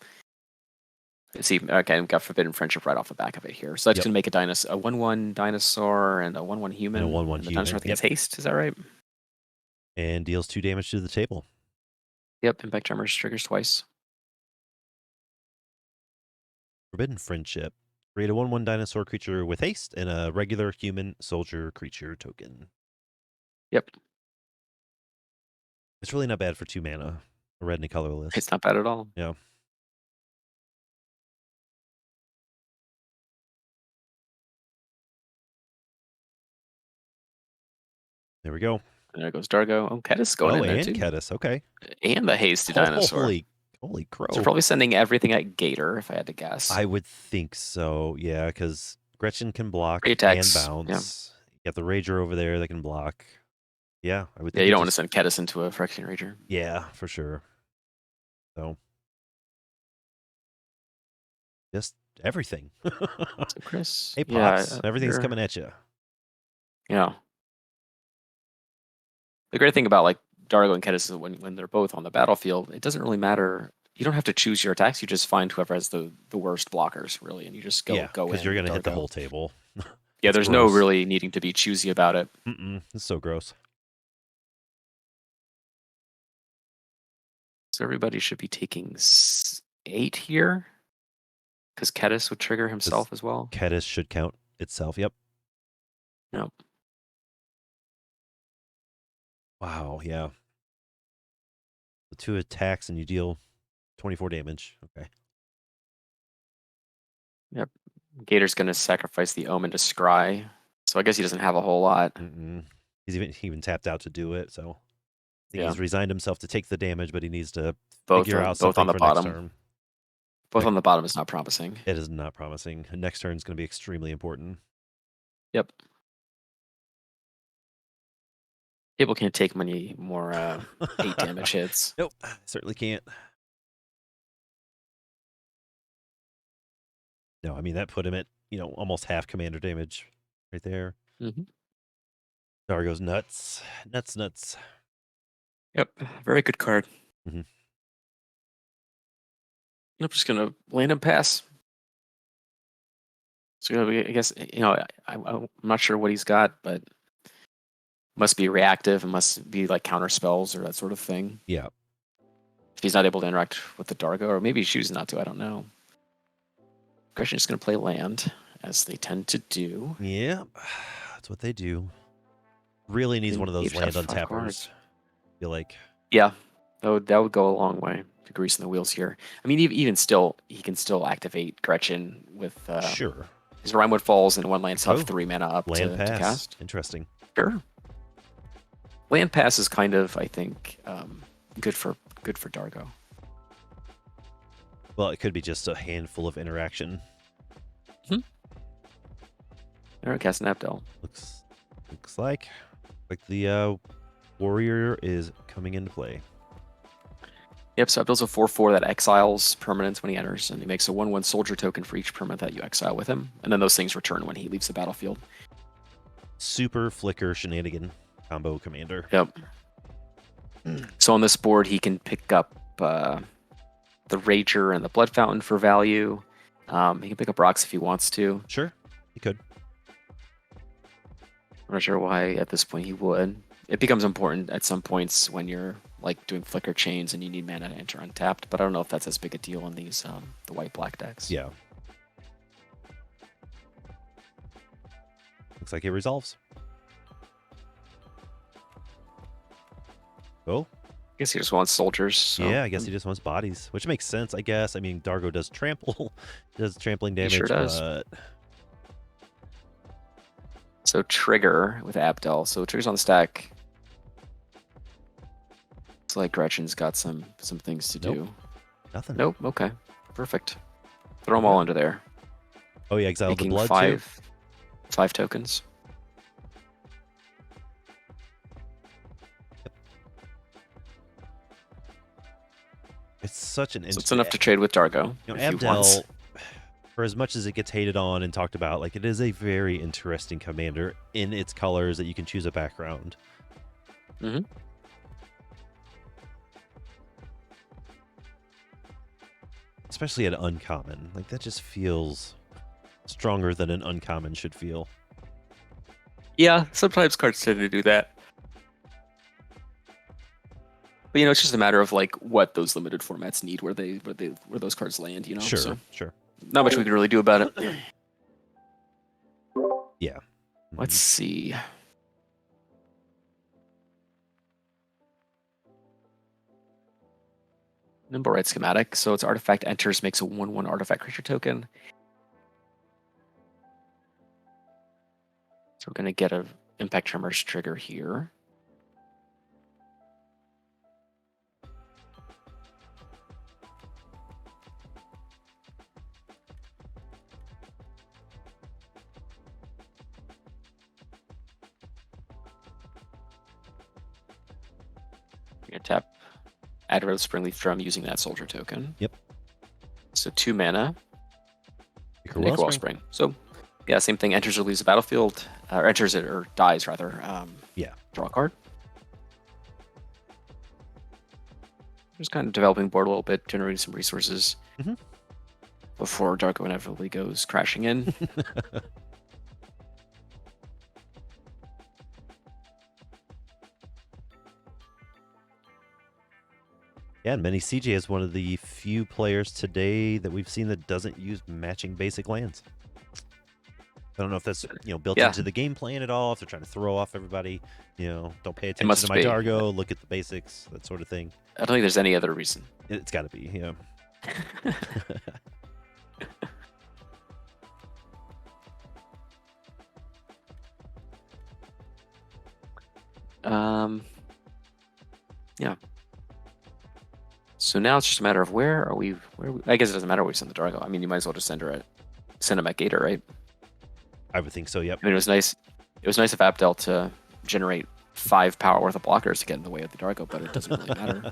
See, okay, we've got Forbidden Friendship right off the back of it here. So that's going to make a 1/1 dinosaur and a 1/1 human. And a 1/1 the human. dinosaur gets haste, is that right? And deals 2 damage to the table. Yep, Impact Tremors triggers twice. Forbidden Friendship. Create a 1/1 dinosaur creature with haste and a regular human soldier creature token. Yep. It's really not bad for 2 mana. A red and a colorless. It's not bad at all. Yeah. There we go. And there goes Dargo. Oh, Kedis going in there and too. Kedis. Okay. And the hasty dinosaur. Holy crow. So we're probably sending everything at Gator, if I had to guess. I would think so, yeah, because Gretchen can block and Attacks, bounce. yeah. You got the Rager over there that can block. Yeah, I would think. Yeah, you don't want to send Kedis into a Phyrexian Rager. Yeah, for sure. So, just everything. So Chris. Hey, Pops, everything's coming at you. Yeah. The great thing about like Dargo and Kedis is when they're both on the battlefield, it doesn't really matter. You don't have to choose your attacks. You just find whoever has the worst blockers, really, and you just go in. Because you're going to hit the whole table. Yeah, there's no really needing to be choosy about it. It's so gross. So everybody should be taking 8 here, because Kedis would trigger himself as well. Kedis should count itself. Yep. Nope. Wow. Yeah. The 2 attacks and you deal 24 damage. Okay. Yep. Gator's going to sacrifice the Omen to Scry, so I guess he doesn't have a whole lot. He's even tapped out to do it, so I think he's resigned himself to take the damage, but he needs to figure out something on the for bottom. next turn. Both on the bottom is not promising. It is not promising. Next turn is going to be extremely important. Yep. People can't take many more 8 damage hits. Nope, certainly can't. No, I mean that put him at almost half commander damage right there. Mm-hmm. Dargo's nuts. Nuts. Yep, very good card. Mm-hmm. I'm just gonna land and pass. So I guess I'm not sure what he's got, but must be reactive and must be like counter spells or that sort of thing. Yeah. If he's not able to interact with the Dargo, or maybe he chooses not to, I don't know. Gretchen's just gonna play land, as they tend to do. Yeah, that's what they do. Really needs one of those land untappers. I feel like. Yeah, that would go a long way to greasing the wheels here. I mean, even still, he can still activate Gretchen with Sure. his Rimewood Falls and one land, still have 3 mana up land to pass. cast. Interesting. Sure. Land pass is kind of, I think, good for Dargo. Well, it could be just a handful of interaction. Alright, cast an Abdel. Looks like the warrior is coming into play. Yep, so Abdel's a 4/4 that exiles permanents when he enters, and he makes a 1/1 soldier token for each permanent that you exile with him, and then those things return when he leaves the battlefield. Super flicker shenanigan combo commander. Yep. So on this board, he can pick up the Rager and the Blood Fountain for value. He can pick up rocks if he wants to. Sure, he could. I'm not sure why at this point he would. It becomes important at some points when you're like doing flicker chains and you need mana to enter untapped, but I don't know if that's as big a deal in these the white-black decks. Yeah. Looks like it resolves. Oh. I guess he just wants soldiers. So. Yeah, I guess he just wants bodies, which makes sense, I guess. I mean, Dargo does trample, does trampling damage, He sure does. but... So trigger with Abdel. So trigger's on the stack. Looks like Gretchen's got some things to do. Nothing. Nope. Okay. Perfect. Throw them all into there. Oh, yeah, exile the blood, too. 5 tokens. It's such an... So it's enough to trade with Dargo. Abdel, for as much as it gets hated on and talked about, like, it is a very interesting commander in its colors that you can choose a background. Mm-hmm. Especially at uncommon. Like, that just feels stronger than an uncommon should feel. Yeah, sometimes cards tend to do that. But it's just a matter of like what those limited formats need, where those cards land. Sure, so sure. Not much we can really do about it. Yeah. Let's see. Nimble Right schematic. So its artifact enters, makes a 1/1 artifact creature token. So we're gonna get a Impact Tremors trigger here. We're gonna tap Add Red Springleaf Drum using that soldier token. Yep. So 2 mana. Ichor Wellspring. So yeah, same thing. Enters or leaves the battlefield, or enters it or dies rather. Yeah. Draw a card. Just kind of developing board a little bit, generating some resources before Darko inevitably goes crashing in. Yeah, and Many CJ is one of the few players today that we've seen that doesn't use matching basic lands. I don't know if that's built into the game plan at all, if they're trying to throw off everybody, don't pay attention to my Dargo, look at the basics, that sort of thing. I don't think there's any other reason. It's got to be, yeah. Yeah. So now it's just a matter of where are we? I guess it doesn't matter where we send the Dargo. I mean, you might as well just send him at Gator, right? I would think so. Yep. I mean, it was nice. It was nice of Abdel to generate 5 power worth of blockers to get in the way of the Dargo, but it doesn't really matter.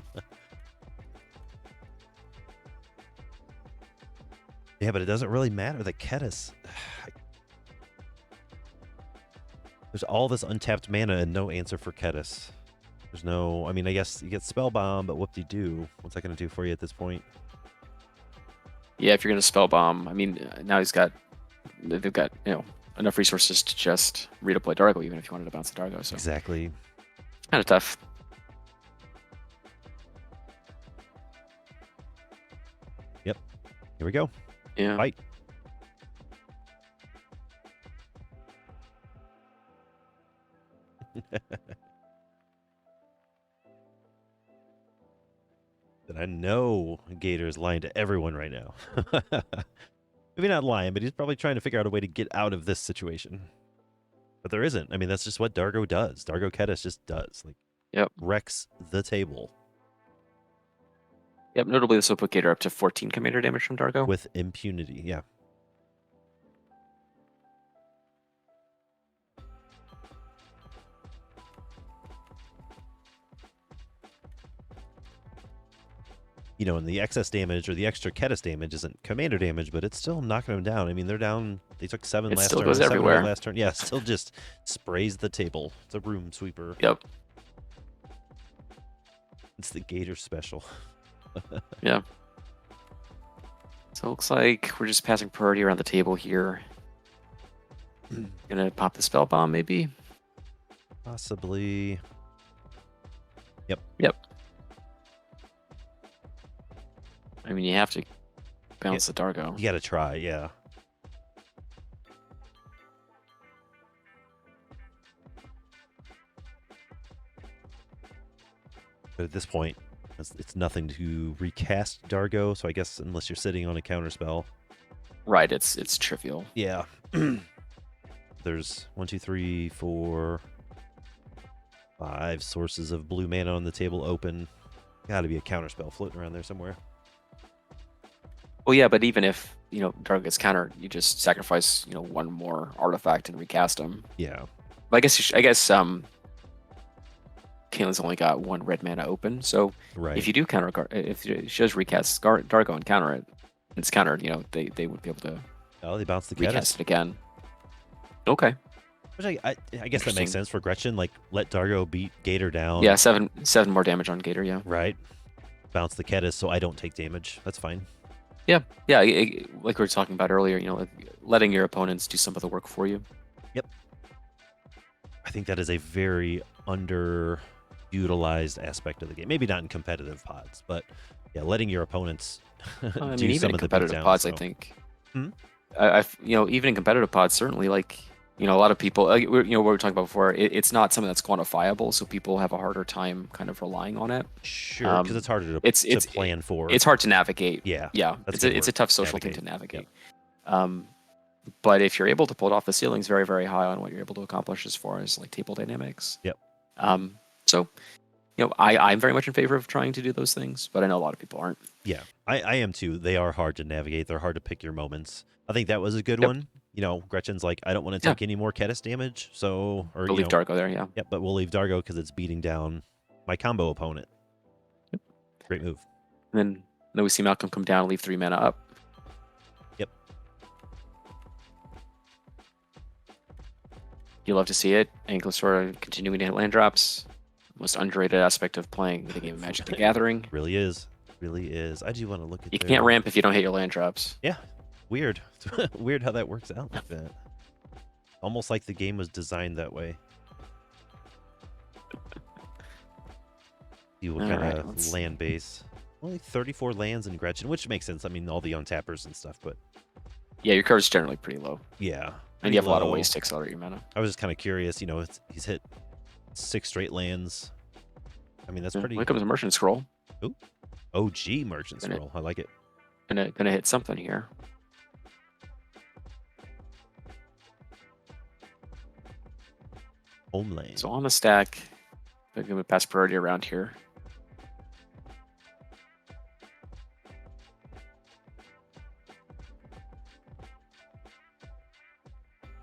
Yeah, but it doesn't really matter. The Ketis. There's all this untapped mana and no answer for Ketis. There's no... I mean, I guess you get Spellbomb, but whoop-de-doo. What's that going to do for you at this point? Yeah, if you're going to spell bomb, I mean, now they've got enough resources to just redeploy Dargo, even if you wanted to bounce the Dargo. So Exactly. kind of tough. Yep. Here we go. Yeah. Fight. That I know Gator is lying to everyone right now. Maybe not lying, but he's probably trying to figure out a way to get out of this situation. But there isn't. I mean, that's just what Dargo does. Dargo Ketis just does. Like, Yep. wrecks the table. Yep. Notably, this will put Gator up to 14 commander damage from Dargo. With impunity, yeah. You know, and the excess damage or the extra Ketis damage isn't commander damage, but it's still knocking them down. I mean, they're down. They took 7 It last still turn. goes 7 everywhere. last turn. Yeah, it still just sprays the table. It's a room sweeper. Yep. It's the Gator special. Yeah. So it looks like we're just passing priority around the table here. Gonna pop the spell bomb, maybe. Possibly. Yep. Yep. I mean, you have to bounce the Dargo. You got to try, yeah. But at this point, it's nothing to recast Dargo, so I guess unless you're sitting on a counterspell. Right, it's trivial. Yeah. There's 1, 2, 3, 4, 5 sources of blue mana on the table open. Got to be a counterspell floating around there somewhere. Well, yeah, but even if Dargo gets countered, you just sacrifice one more artifact and recast him. Yeah. But I guess Caitlin's only got 1 red mana open, so Right. if you do if she does recast Dargo and counter it, it's countered. They would be able to Oh, they bounced the recast Ketis. it again. Okay. Which I guess that makes Interesting. sense for Gretchen. Like, let Dargo beat Gator down. Yeah, 7 more damage on Gator. Yeah. Right. Bounce the Ketis so I don't take damage. That's fine. Yeah. Like we were talking about earlier, letting your opponents do some of the work for you. I think that is a very underutilized aspect of the game. Maybe not in competitive pods, but yeah, letting your opponents I do mean, even some in of the competitive beatdowns, pods, so. I think. Hmm? Even in competitive pods, certainly, like a lot of people, what we were talking about before, it's not something that's quantifiable, so people have a harder time kind of relying on it. Sure, because it's harder to It's plan for. It's hard to navigate. Yeah, Yeah, that's it's a tough social thing to navigate. But if you're able to pull it off, the ceiling's very, very high on what you're able to accomplish as far as like table dynamics. Yep. So, I'm very much in favor of trying to do those things, but I know a lot of people aren't. Yeah, I am too. They are hard to navigate. They're hard to pick your moments. I think that was a good Yep. one. Gretchen's like, I don't want to take any more Ketis damage, so We'll leave Dargo there, yeah. Yep, but we'll leave Dargo because it's beating down my combo opponent. Yep. Great move. And then we see Malcolm come down and leave 3 mana up. Yep. You love to see it. Ankylosaur continuing to hit land drops. Most underrated aspect of playing the game of Magic the Gathering. Really is. Really is. I do want to look at You can't ramp if you don't hit your land drops. Yeah. Weird. Weird how that works out like that. Almost like the game was designed that way. You will kind of land base. Only 34 lands in Gretchen, which makes sense. I mean, all the untappers and stuff, but Yeah, your card's generally pretty low. yeah. And you have a lot of low. ways to accelerate your mana. I was just kind of curious, he's hit 6 straight lands. I mean, that's pretty... Here comes a Merchant Scroll. Ooh. OG Merchant Gonna- Scroll. I like it. Gonna hit something here. Homeland. So on the stack, they're gonna pass priority around here.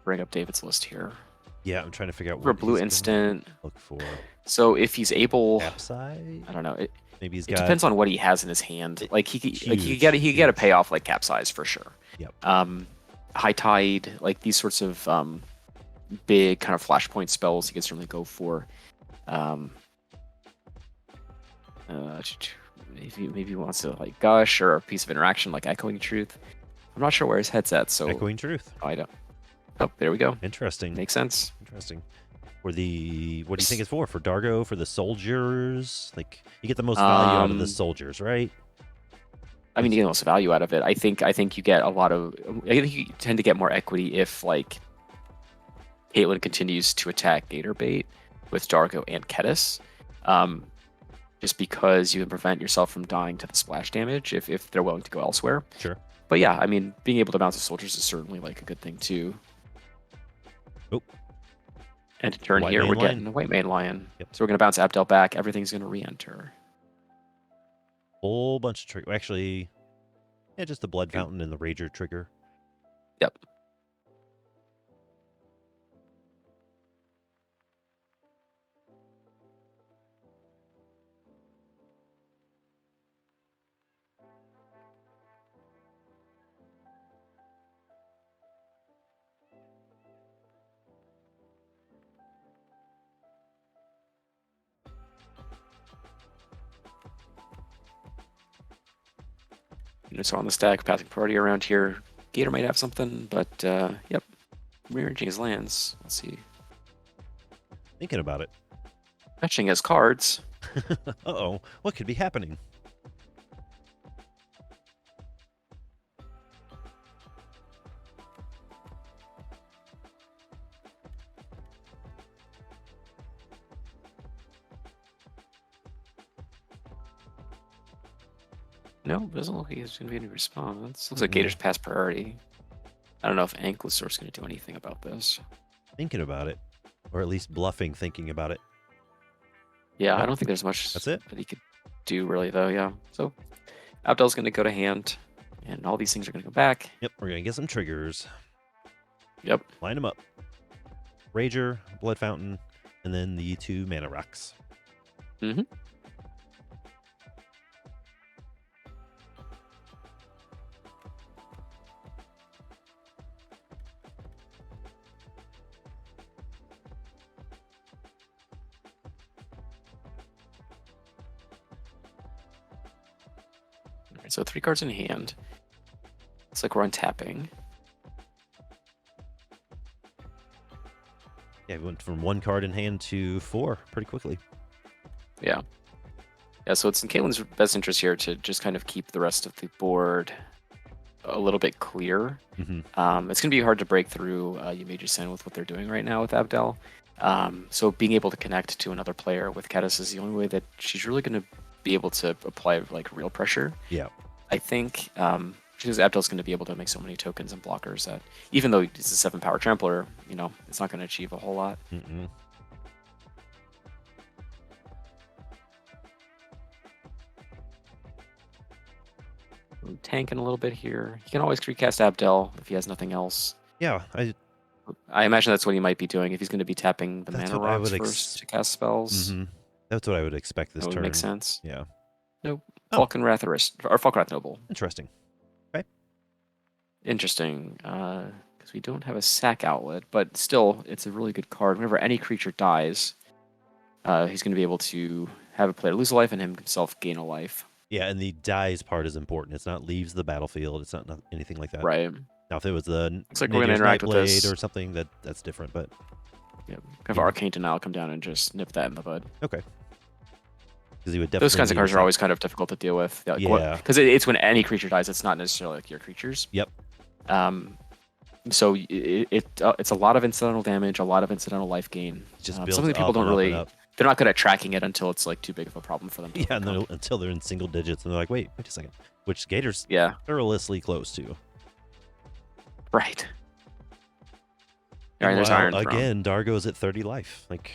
Bring up David's list here. Yeah, I'm trying to figure out For a what blue he's gonna instant. look for. So if he's able, Capside? I don't know. Maybe he's It got depends on what he has in his hand. Like he could huge, get a huge. payoff like Capsize for sure. Yep. High Tide, like these sorts of big kind of flashpoint spells, he could certainly go for. Maybe he wants to like Gush or a piece of interaction like Echoing Truth. I'm not sure where his head's at, so Echoing Truth. I don't. Oh, there we go. Interesting. Makes sense. Interesting. For the what do you think it's for? For Dargo, for the soldiers? Like you get the most value out of the soldiers, right? I mean, you get the most value out of it. I think you get a lot of. I think you tend to get more equity if like Caitlyn continues to attack Gator Bait with Dargo and Ketis. Just because you can prevent yourself from dying to the splash damage if they're willing to go elsewhere. Sure. But yeah, I mean, being able to bounce the soldiers is certainly like a good thing too. Oh. And to turn here, we're getting a White Mane Lion. Yep. So we're going to bounce Abdel back. Everything's going to re-enter. Whole bunch of trigger. Actually, yeah, just the Blood Fountain and the Rager trigger. Yep. So on the stack, passing party around here. Gator might have something, but yep. Rearranging his lands. Let's see. Thinking about it. Fetching his cards. Uh-oh. What could be happening? No, doesn't look like there's going to be any response. Looks like Gator's past priority. I don't know if Ankylosaur's going to do anything about this. Thinking about it. Or at least bluffing thinking about it. Yeah, Yep. I don't think there's much That's it. that he could do really, though. Yeah. So Abdel's going to go to hand, and all these things are going to go back. Yep, we're going to get some triggers. Yep. Line them up. Rager, Blood Fountain, and then the 2 mana rocks. Mm-hmm. All right, so 3 cards in hand. Looks like we're untapping. Yeah, we went from 1 card in hand to 4 pretty quickly. Yeah. Yeah, so it's in Caitlin's best interest here to just kind of keep the rest of the board a little bit clear. Mm-hmm. It's going to be hard to break through Yumeji Sen with what they're doing right now with Abdel. So being able to connect to another player with Ketis is the only way that she's really going to be able to apply like real pressure. Yeah. I think because Abdel's going to be able to make so many tokens and blockers that even though he's a 7 power trampler, you know, it's not going to achieve a whole lot. Mm-mm. I'm tanking a little bit here. He can always recast Abdel if he has nothing else. Yeah, I imagine that's what he might be doing if he's going to be tapping the That's mana what I rocks would first to cast spells. Mm-hmm. That's what I would expect this That would turn. make sense. Yeah. Nope. Oh. Falcon Wrath or Falcon Wrath Noble. Interesting. Interesting. Because we don't have a sack outlet, but still, it's a really good card. Whenever any creature dies, he's going to be able to have a player lose a life and himself gain a life. Yeah, and the dies part is important. It's not leaves the battlefield. It's not anything like that. Right. Now, if it was the Looks like we're going to interact with this. or something, that's different. But Yeah, have Arcane Denial come down and just nip that in the bud. okay. Because he would definitely. Those kinds of cards are always kind of difficult to deal with. Yeah. Because it's when any creature dies. It's not necessarily like your creatures. Yep. So it's a lot of incidental damage, a lot of incidental life gain. Just some builds of the people up don't and up really. and up. They're not good at tracking it until it's like too big of a problem for them. To Yeah, and overcome. until they're in single digits, and they're like, wait a second. Which Gator's Yeah. perilously close to. Right. All right, there's Meanwhile, Iron Throne. again, Dargo's at 30 life. Like,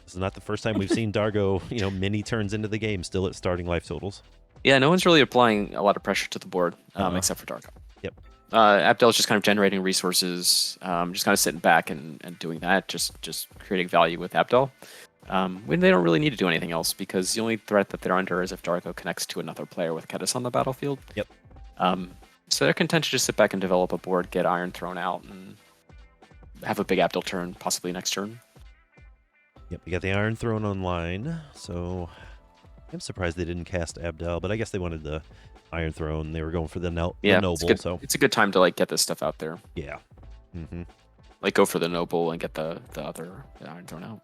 this is not the first time we've seen Dargo, many turns into the game, still at starting life totals. Yeah, no one's really applying a lot of pressure to the board, except for Darko. Yep. Abdel's just kind of generating resources, just kind of sitting back and doing that, just creating value with Abdel. when they don't really need to do anything else because the only threat that they're under is if Dargo connects to another player with Kedis on the battlefield. Yep. So they're content to just sit back and develop a board, get Iron thrown out, and have a big Abdel turn, possibly next turn. Yep, we got the Iron thrown online, so I'm surprised they didn't cast Abdel, but I guess they wanted the Iron Throne. They were going for the Noble, so it's a good time to like get this stuff out there. yeah. Mm-hmm. Like go for the Noble and get the Iron thrown out.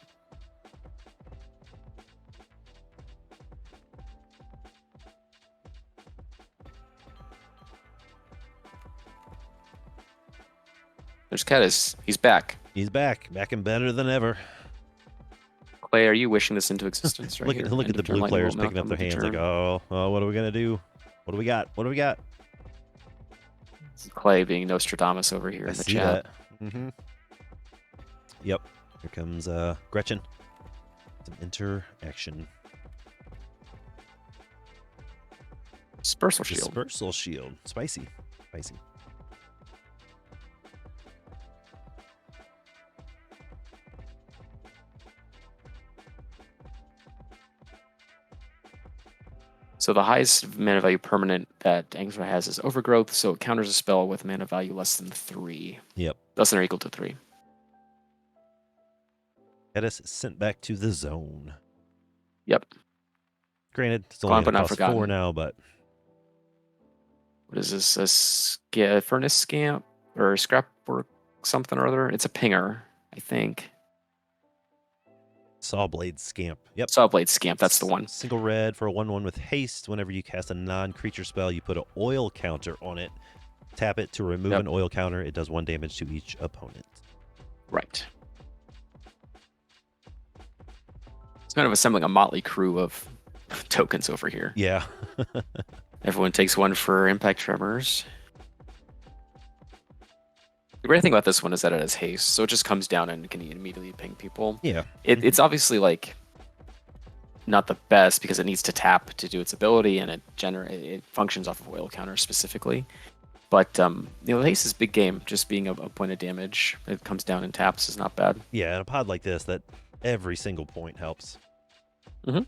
There's Kedis. He's back. He's back and better than ever. Clay, are you wishing this into existence? Right Look at the blue players picking up their hands like, oh, what are we gonna do? What do we got? What do we got? Clay being Nostradamus over here in the chat. Mm-hmm. Yep. Here comes Gretchen. Some interaction. Dispersal Shield. Dispersal Shield. Spicy. So the highest mana value permanent that Angstrom has is Overgrowth, so it counters a spell with mana value less than 3. Yep. Less than or equal to 3. Kedis sent back to the zone. Yep. Granted, it's only but not cost forgotten. 4 now, but What is this? A Furnace Scamp or Scrapwork something or other? It's a pinger, I think. Sawblade Scamp. Yep. Sawblade Scamp, that's the one. Single red for a 1/1 with haste. Whenever you cast a non-creature spell, you put an oil counter on it. Tap it to remove an oil counter. It does 1 damage to each opponent. Right. It's kind of assembling a motley crew of tokens over here. Yeah. Everyone takes 1 for Impact Tremors. The great thing about this one is that it has haste, so it just comes down and can immediately ping people. Yeah. It's obviously like not the best because it needs to tap to do its ability, and it functions off of oil counter specifically. But haste is big game. Just being a point of damage, it comes down and taps is not bad. Yeah, in a pod like this, that every single point helps. Mm-hmm.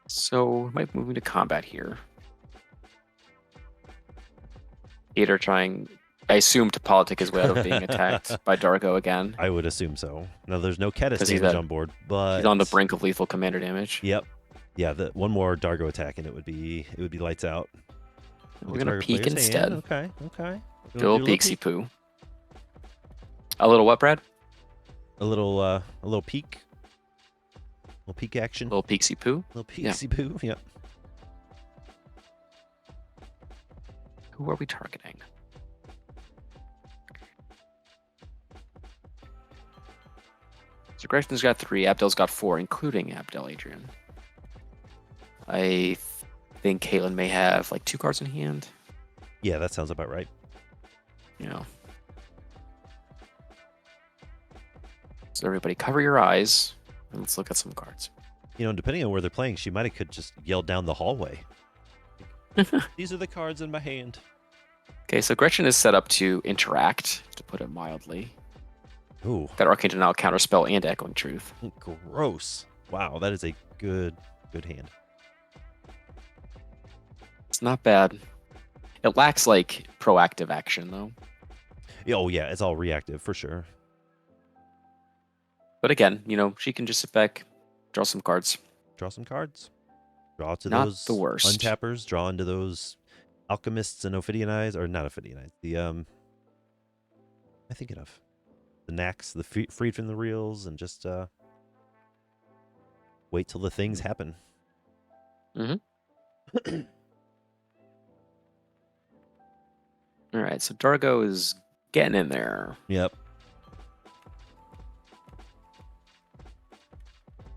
So might move into combat here. Gator trying, I assume, to politic his way out of being attacked by Dargo again. I would assume so. Now, there's no Kedis damage on board, but he's on the brink of lethal commander damage. Yep. Yeah, the one more Dargo attack and it would be lights out. We're gonna peek instead. Okay. Little peeksy poo. A little what, Brad? A little peek. A little peek action. Little peeksy poo. Little peeksy poo. Yep. Who are we targeting? So Gretchen's got 3, Abdel's got 4, including Abdel Adrian. I think Caitlyn may have like 2 cards in hand. Yeah, that sounds about right. Yeah. So everybody cover your eyes and let's look at some cards. Depending on where they're playing, she might have could just yell down the hallway. These are the cards in my hand. Okay, so Gretchen is set up to interact, to put it mildly. Ooh. Got Arcane Denial, Counterspell, and Echoing Truth. Gross. Wow, that is a good hand. It's not bad. It lacks, like, proactive action, though. Oh, yeah, it's all reactive, for sure. But again, she can just sit back, draw some cards. Draw some cards. Draw to Not those the worst. untappers. Draw into those alchemists and Ophidian Eyes. Or not Ophidian Eyes. The, I think of the Nax, the freed from the reels, and just wait till the things happen. Mm-hmm. All right, so Dargo is getting in there. Yep.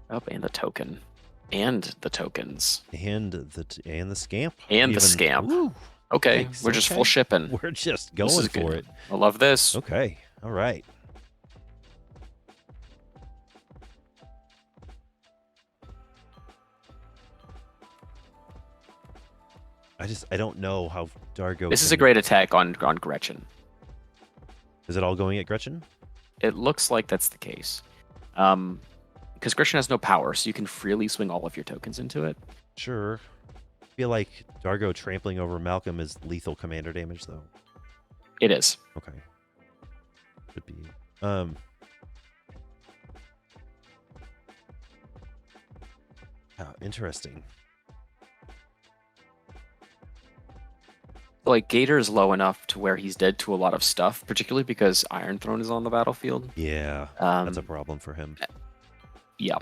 Oh, and the token. And the tokens. And the scamp. And the scamp. Woo. Okay, we're just full shipping. We're just going for it. I love this. Okay, all right. I don't know how Dargo. This is a great attack on Gretchen. Is it all going at Gretchen? It looks like that's the case. Because Gretchen has no power, so you can freely swing all of your tokens into it. Sure. I feel like Dargo trampling over Malcolm is lethal commander damage, though. It is. Okay. Could be. Interesting. Like, Gator is low enough to where he's dead to a lot of stuff, particularly because Iron Throne is on the battlefield. Yeah, that's a problem for him. Yeah.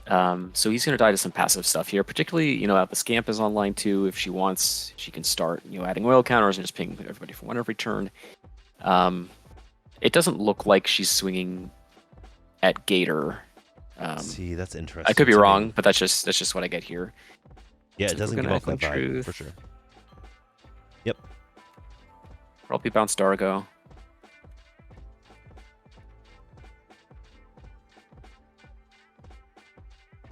So he's going to die to some passive stuff here, particularly, the Scamp is online too. If she wants, she can start, adding oil counters and just ping everybody for one every turn. It doesn't look like she's swinging at Gator. See, that's interesting. I could be wrong, but that's just what I get here. Yeah, So it doesn't give off that vibe, for sure. Yep. Probably bounce Dargo.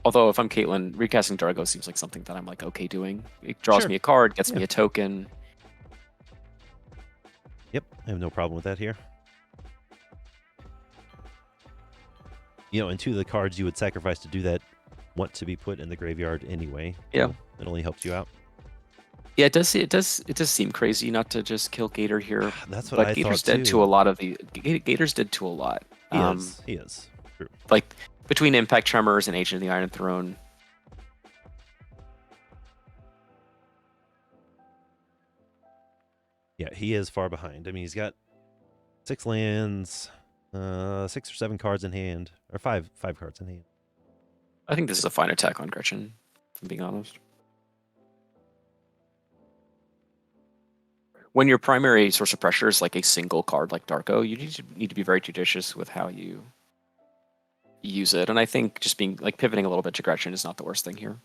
Although, if I'm Caitlyn, recasting Dargo seems like something that I'm like okay doing. It draws me a card, gets me a token. Yep, I have no problem with that here. And two of the cards you would sacrifice to do that want to be put in the graveyard anyway. Yeah, so it only helps you out. Yeah, it does seem crazy not to just kill Gator here. That's what I Gator's thought too. dead to a lot of the Gator's dead to a lot. He is. True. Like between Impact Tremors and Agent of the Iron Throne. Yeah, he is far behind. I mean, he's got 6 lands, 6 or 7 cards in hand, or 5 cards in hand. I think this is a fine attack on Gretchen, if I'm being honest. When your primary source of pressure is like a single card like Darko, you need to be very judicious with how you use it. And I think just being like pivoting a little bit to Gretchen is not the worst thing here.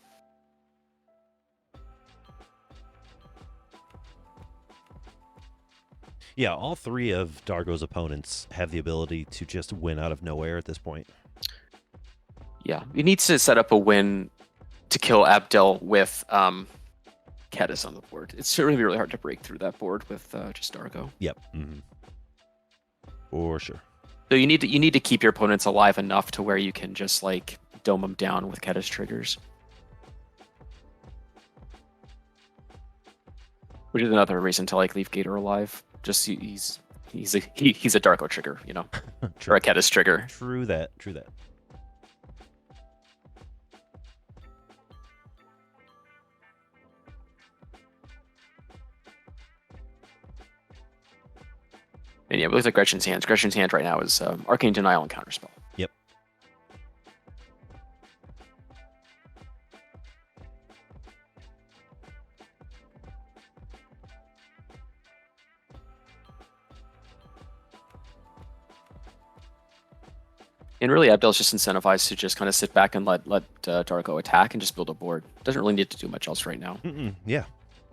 Yeah, all 3 of Dargo's opponents have the ability to just win out of nowhere at this point. Yeah, he needs to set up a win to kill Abdel with Kedis on the board. It's really, really hard to break through that board with just Dargo. Yep. Mm-hmm. For sure. So you need to keep your opponents alive enough to where you can just like dome them down with Kedis triggers. Which is another reason to like leave Gator alive. Just he's a Darko trigger, or a Kedis trigger. True that. And yeah, it looks like Gretchen's hand. Gretchen's hand right now is Arcane Denial and Counterspell. Yep. And really, Abdel's just incentivized to just kind of sit back and let Darko attack and just build a board. Doesn't really need to do much else right now. Yeah.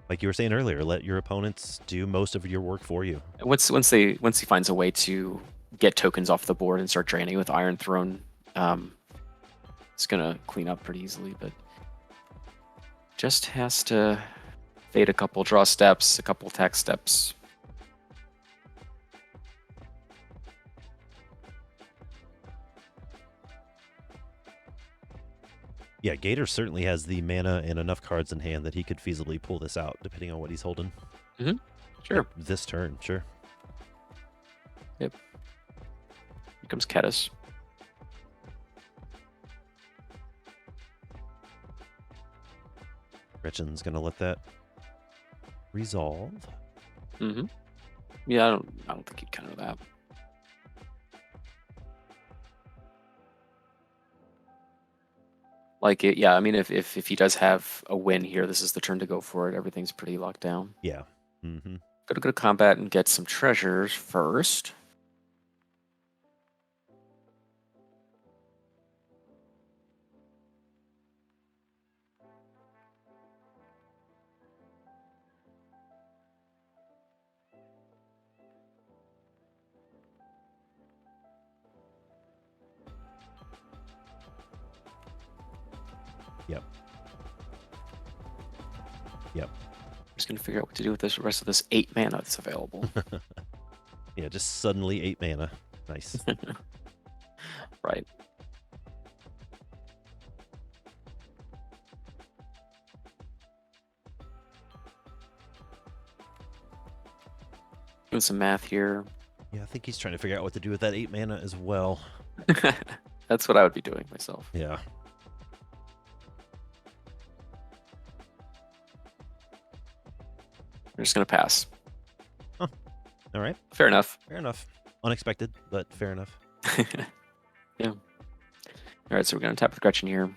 Like you were saying earlier, let your opponents do most of your work for you. Once he finds a way to get tokens off the board and start draining with Iron Throne, it's gonna clean up pretty easily. But just has to fade a couple draw steps, a couple attack steps. Yeah, Gator certainly has the mana and enough cards in hand that he could feasibly pull this out, depending on what he's holding. Mm-hmm. Sure. This turn, sure. Yep. Here comes Kedis. Gretchen's gonna let that resolve. Mm-hmm. Yeah, I don't think he'd counter that. Like it, yeah. I mean, if he does have a win here, this is the turn to go for it. Everything's pretty locked down. Yeah. Mm-hmm. Gotta go to combat and get some treasures first. Yep. I'm just gonna figure out what to do with this rest of this 8 mana that's available. Yeah, just suddenly 8 mana. Nice. Right. Doing some math here. Yeah, I think he's trying to figure out what to do with that 8 mana as well. That's what I would be doing myself. Yeah. I'm just gonna pass. All right. Fair enough. Fair enough. Unexpected, but fair enough. Yeah. All right, so we're gonna tap with Gretchen here.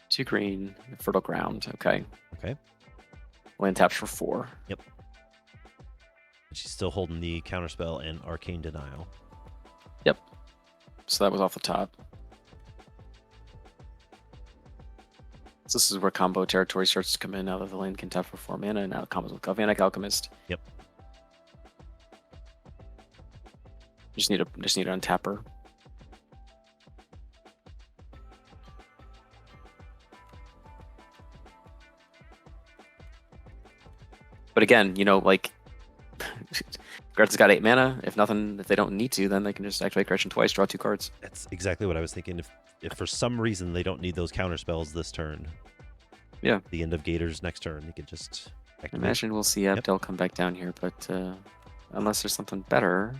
Two green, fertile ground. Okay. Okay. Land taps for 4. Yep. She's still holding the counterspell and arcane denial. Yep. So that was off the top. So this is where combo territory starts to come in now that the land can tap for 4 mana, and now it combos with Galvanic Alchemist. Yep. Just need an untapper. But again, you know, like Gretchen's got 8 mana. If they don't need to, then they can just activate Gretchen twice, draw 2 cards. That's exactly what I was thinking. If for some reason they don't need those counterspells this turn, yeah, the end of Gator's next turn, you can just activate. Imagine we'll see Abdel come back down here, but unless there's something better.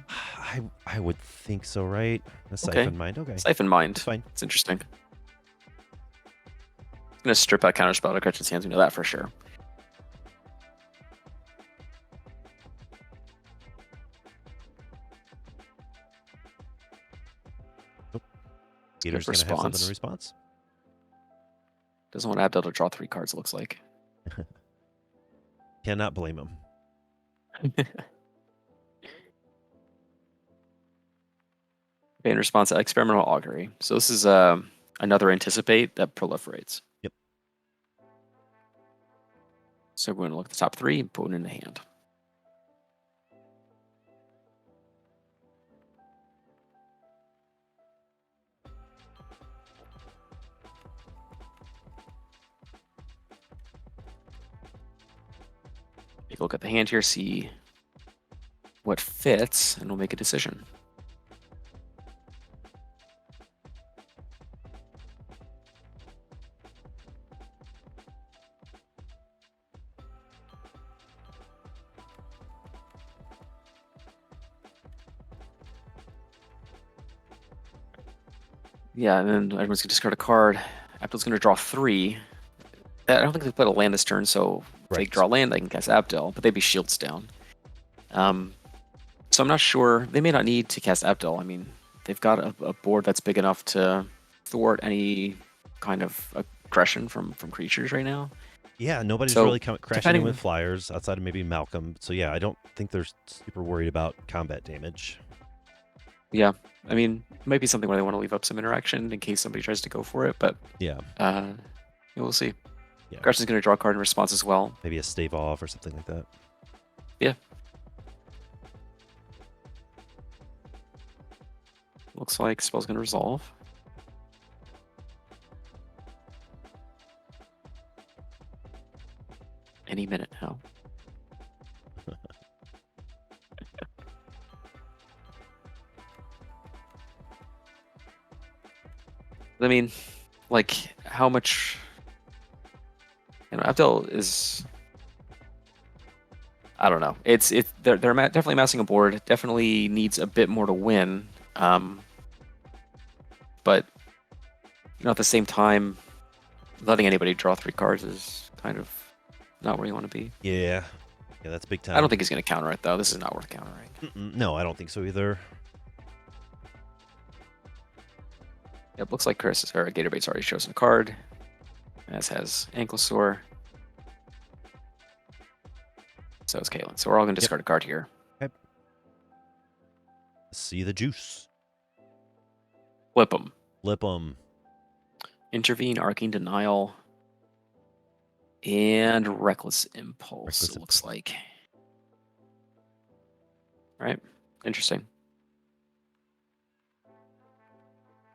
I would think so, right? A Siphon Mind. Okay. Siphon Mind. It's fine. It's interesting. Gonna strip out counterspell to Gretchen's hands. We know that for sure. Gator's going to have something in response. Doesn't want Abdel to draw 3 cards, it looks like. Cannot blame him. Okay, in response, Experimental Augury. So this is another Anticipate that proliferates. Yep. So we're going to look at the top 3 and put one in the hand. Take a look at the hand here, see what fits, and we'll make a decision. Yeah, and then everyone's going to discard a card. Abdel's going to draw 3. I don't think they played a land this turn, so if they draw land, they can cast Abdel, but they'd be shields down. So I'm not sure. They may not need to cast Abdel. I mean, they've got a board that's big enough to thwart any kind of aggression from creatures right now. Yeah, nobody's really crashing in with flyers outside of maybe Malcolm. So yeah, I don't think they're super worried about combat damage. Yeah, I mean, it might be something where they want to leave up some interaction in case somebody tries to go for it, but yeah, we'll see. Yeah. Gretchen's going to draw a card in response as well. Maybe a stave off or something like that. Yeah. Looks like spell's going to resolve. Any minute now. I mean, like, how much... You know, Abdel is... I don't know. They're definitely amassing a board. Definitely needs a bit more to win. But, you know, at the same time, letting anybody draw 3 cards is kind of not where you want to be. Yeah, that's big time. I don't think he's going to counter it, though. This is not worth countering. No, I don't think so either. It looks like Gatorbait's already chosen a card, as has Ankylosaur. So is Kalen. So we're all going to discard a card here. Okay. See the juice. Flip them. Flip them. Intervene, Arcane Denial, and Reckless Impulse, it looks like. Right? Interesting.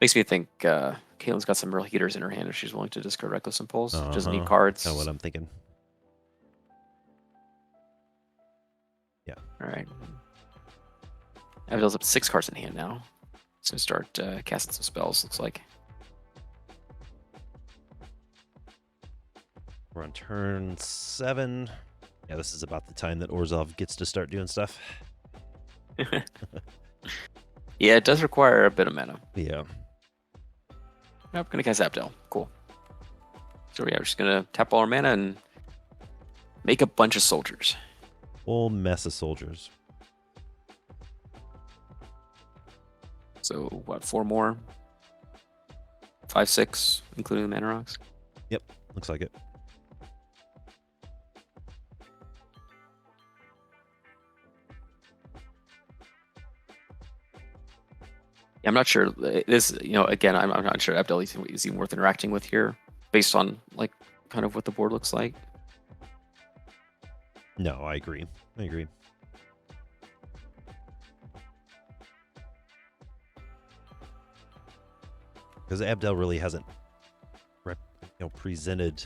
Makes me think Caitlin's got some real heaters in her hand if she's willing to discard Reckless Impulse. Doesn't need Uh-huh. cards. Kind of what I'm thinking. Yeah. All right. Abdel's up to 6 cards in hand now. It's gonna start casting some spells. Looks like. We're on turn 7. Yeah, this is about the time that Orzhov gets to start doing stuff. Yeah, it does require a bit of mana. Yeah. Nope, gonna cast Abdel. Cool. So yeah, we're just gonna tap all our mana and make a bunch of soldiers. Whole mess of soldiers. So what? 4 more. 5, 6, including the mana rocks. Yep, looks like it. I'm not sure. This, again, I'm not sure Abdel is even worth interacting with here, based on like kind of what the board looks like. No, I agree. Because Abdel really hasn't, presented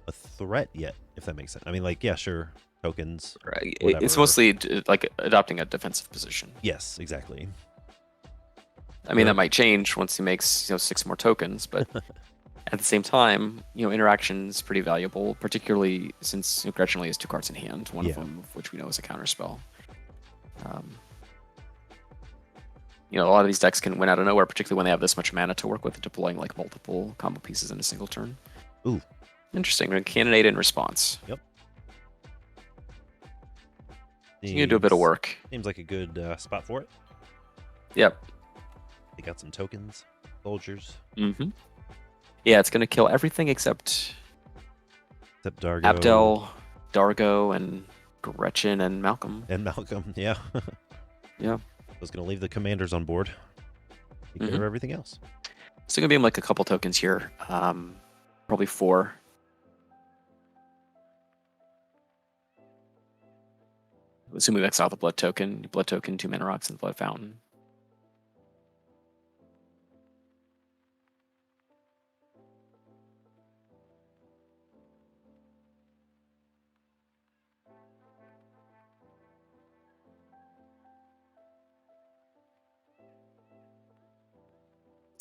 a threat yet, if that makes sense. I mean, like, yeah, sure, tokens. Right. Whatever. It's mostly like adopting a defensive position. Yes, exactly. I mean, that might change once he makes 6 more tokens, but at the same time, interaction is pretty valuable, particularly since Gretchen only has 2 cards in hand, one of them of which we know is a counterspell. A lot of these decks can win out of nowhere, particularly when they have this much mana to work with, deploying like multiple combo pieces in a single turn. Ooh. Interesting. We're going to cannonade in response. Yep. So you're going to do a bit of work. Seems like a good spot for it. Yep. They got some tokens, soldiers. Mm-hmm. Yeah, it's going to kill everything except Dargo. Abdel, Dargo, and Gretchen, and Malcolm. And Malcolm, yeah. Yeah. I was going to leave the commanders on board. Take care of everything else. So going to be like a couple tokens here. Probably 4. Assuming we exile the blood token, 2 mana rocks, and blood fountain.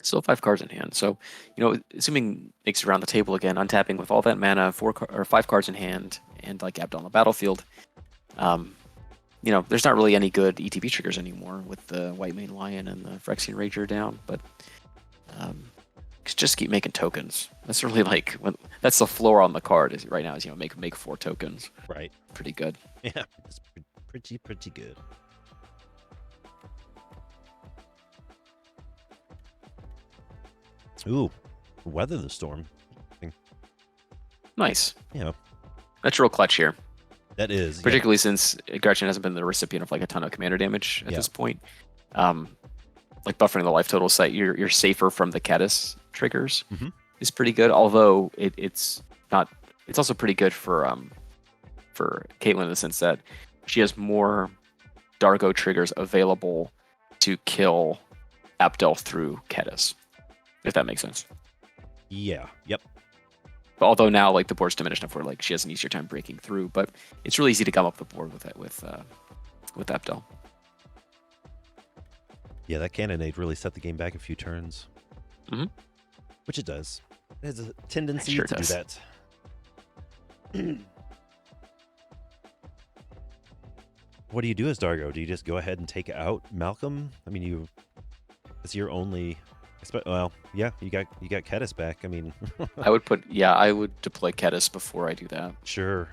Still 5 cards in hand. So, assuming makes it around the table again, untapping with all that mana, 5 cards in hand, and like Abdel on the battlefield. There's not really any good ETB triggers anymore with the White Mane Lion and the Phyrexian Rager down, but just keep making tokens. That's really that's the floor on the card right now is make 4 tokens. Right. Pretty good. Yeah, it's pretty good. Ooh, weather the storm. Nice. Yeah. That's real clutch here. That is. Particularly since Gretchen hasn't been the recipient of like a ton of commander damage at this point. Like buffering the life total site, you're safer from the Caddis triggers is pretty good. Although it's not. It's also pretty good for Caitlin in the sense that she has more Dargo triggers available to kill Abdel through Caddis. If that makes sense. Yeah. Yep. But although now like the board's diminished enough where like she has an easier time breaking through, but it's really easy to come up the board with that with Abdel. Yeah, that cannonade really set the game back a few turns. Which it does. It has a tendency to do that. What do you do as Dargo? Do you just go ahead and take out Malcolm? I mean, it's your only. Well, yeah, you got Caddis back. I mean, I would deploy Caddis before I do that. Sure.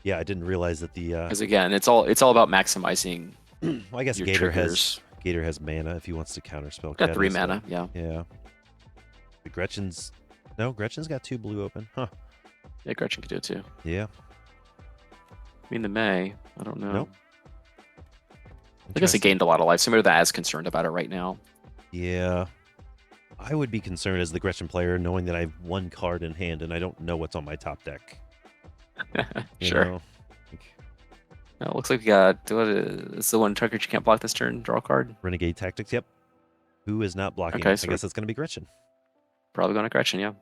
Yeah, I didn't realize that the. Because again, it's all about maximizing. Well, I guess your Gator triggers. has mana if he wants to counterspell. Got Caddis, 3 mana. Yeah. Yeah. The Gretchen's got 2 blue open. Huh. Yeah, Gretchen could do it too. Yeah. I mean, the May. I don't know. Nope. I guess it gained a lot of life. Somebody that is concerned about it right now. Yeah. I would be concerned as the Gretchen player knowing that I have 1 card in hand and I don't know what's on my top deck. Sure. It looks like we got it's the one target you can't block this turn. Draw a card. Renegade Tactics. Yep. Who is not blocking? Okay, I guess it's going to be Gretchen. Probably going to Gretchen, yeah.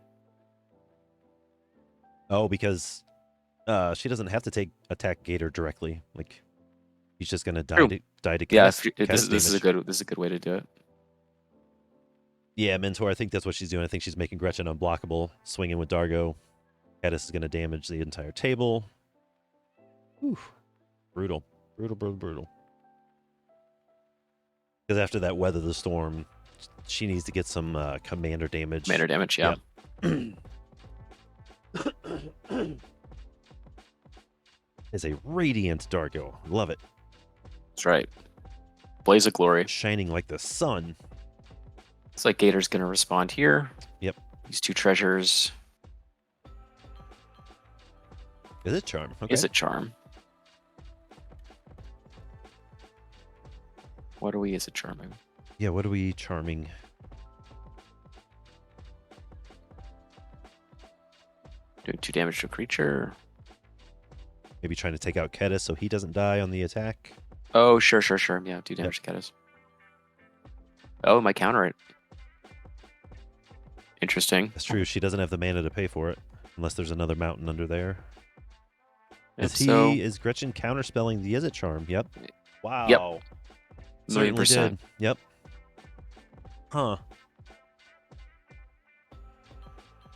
Oh, because she doesn't have to attack Gator directly. Like he's just gonna die True. to Yeah, Caddis this is a damage. good way to do it. Yeah, Mentor. I think that's what she's doing. I think she's making Gretchen unblockable, swinging with Dargo. Caddis is gonna damage the entire table. Whew. Brutal. Brutal. Because after that Weather the Storm, she needs to get some commander damage. Commander damage, yeah. Is a radiant Dargo. Love it. That's right. Blaze of Glory. Shining like the sun. It's like Gator's going to respond here. Yep. These 2 treasures. Is it Charm? Okay. Is it Charm? What are we? Is it Charming? Yeah, what are we charming? Doing 2 damage to a creature. Maybe trying to take out Caddis so he doesn't die on the attack. Oh, sure. Yeah, 2 damage to Caddis. Oh, my counter it. Interesting. That's true. She doesn't have the mana to pay for it. Unless there's another mountain under there. Is Gretchen counterspelling the Is it Charm? Yep. Wow. Yep. Certainly 1,000,000%. did. Yep. Huh.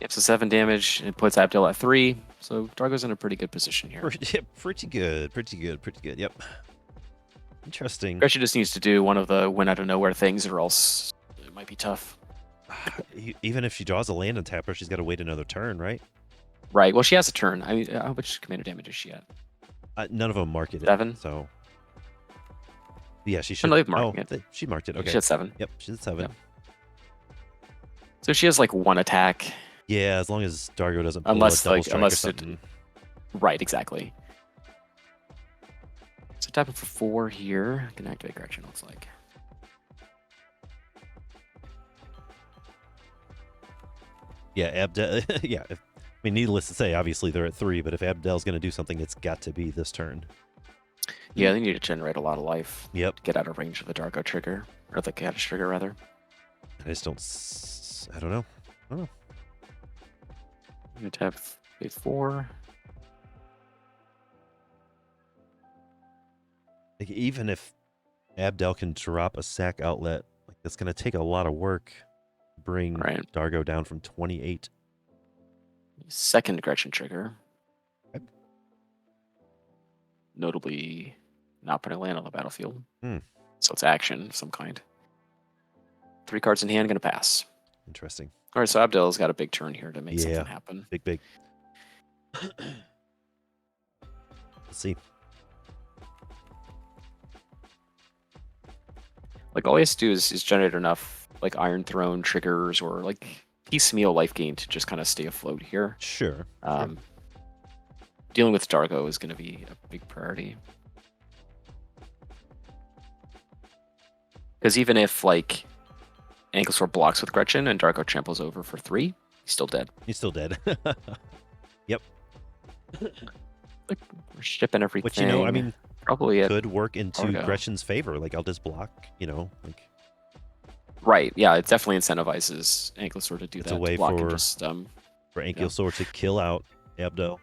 Yep, so 7 damage. It puts Abdel at 3. So Dargo's in a pretty good position here. Pretty good. Yep. Interesting. Gretchen just needs to do one of the win out of nowhere things, or else it might be tough. Even if she draws a land and tapper, she's got to wait another turn, right? Right. Well, she has a turn. I mean, how much commander damage is she at? None of them marked it. 7? So. Yeah, she should. No, they've marked it. She marked it. Okay. She had 7. Yep, she's at 7. Yep. So she has like 1 attack. Yeah, as long as Dargo doesn't pull Unless, a double like, strike or unless something. Right, exactly. So tapping for 4 here. Can activate Gretchen, looks like. Yeah, Abdel. Yeah, I mean, needless to say, obviously they're at 3, but if Abdel's going to do something, it's got to be this turn. Yeah, they need to generate a lot of life. Yep. To get out of range of the Darko trigger. Or the Caddis trigger, rather. I just don't. I don't know. I'm going to tap 4. Like, even if Abdel can drop a sack outlet, like that's going to take a lot of work. Bring Dargo down from 28. Second Gretchen trigger. Okay. Notably, not putting land on the battlefield. Hmm. So it's action of some kind. 3 cards in hand, going to pass. Interesting. All right, so Abdel's got a big turn here to make something happen. Big. Let's see. Like, all he has to do is generate enough, like, Iron Throne triggers or, like, piecemeal life gain to just kind of stay afloat here. Sure. Dealing with Dargo is going to be a big priority. Because even if, like, Ankylosaur blocks with Gretchen and Dargo tramples over for 3, he's still dead. He's still dead. Yep. Like, we're shipping everything. Which, you know, I mean, probably could work into Dargo. Gretchen's favor. Like, I'll just block, like. Right, yeah, it definitely incentivizes Ankylosaur to do It's that. a way to block for and just, for Ankylosaur to kill out Abdo.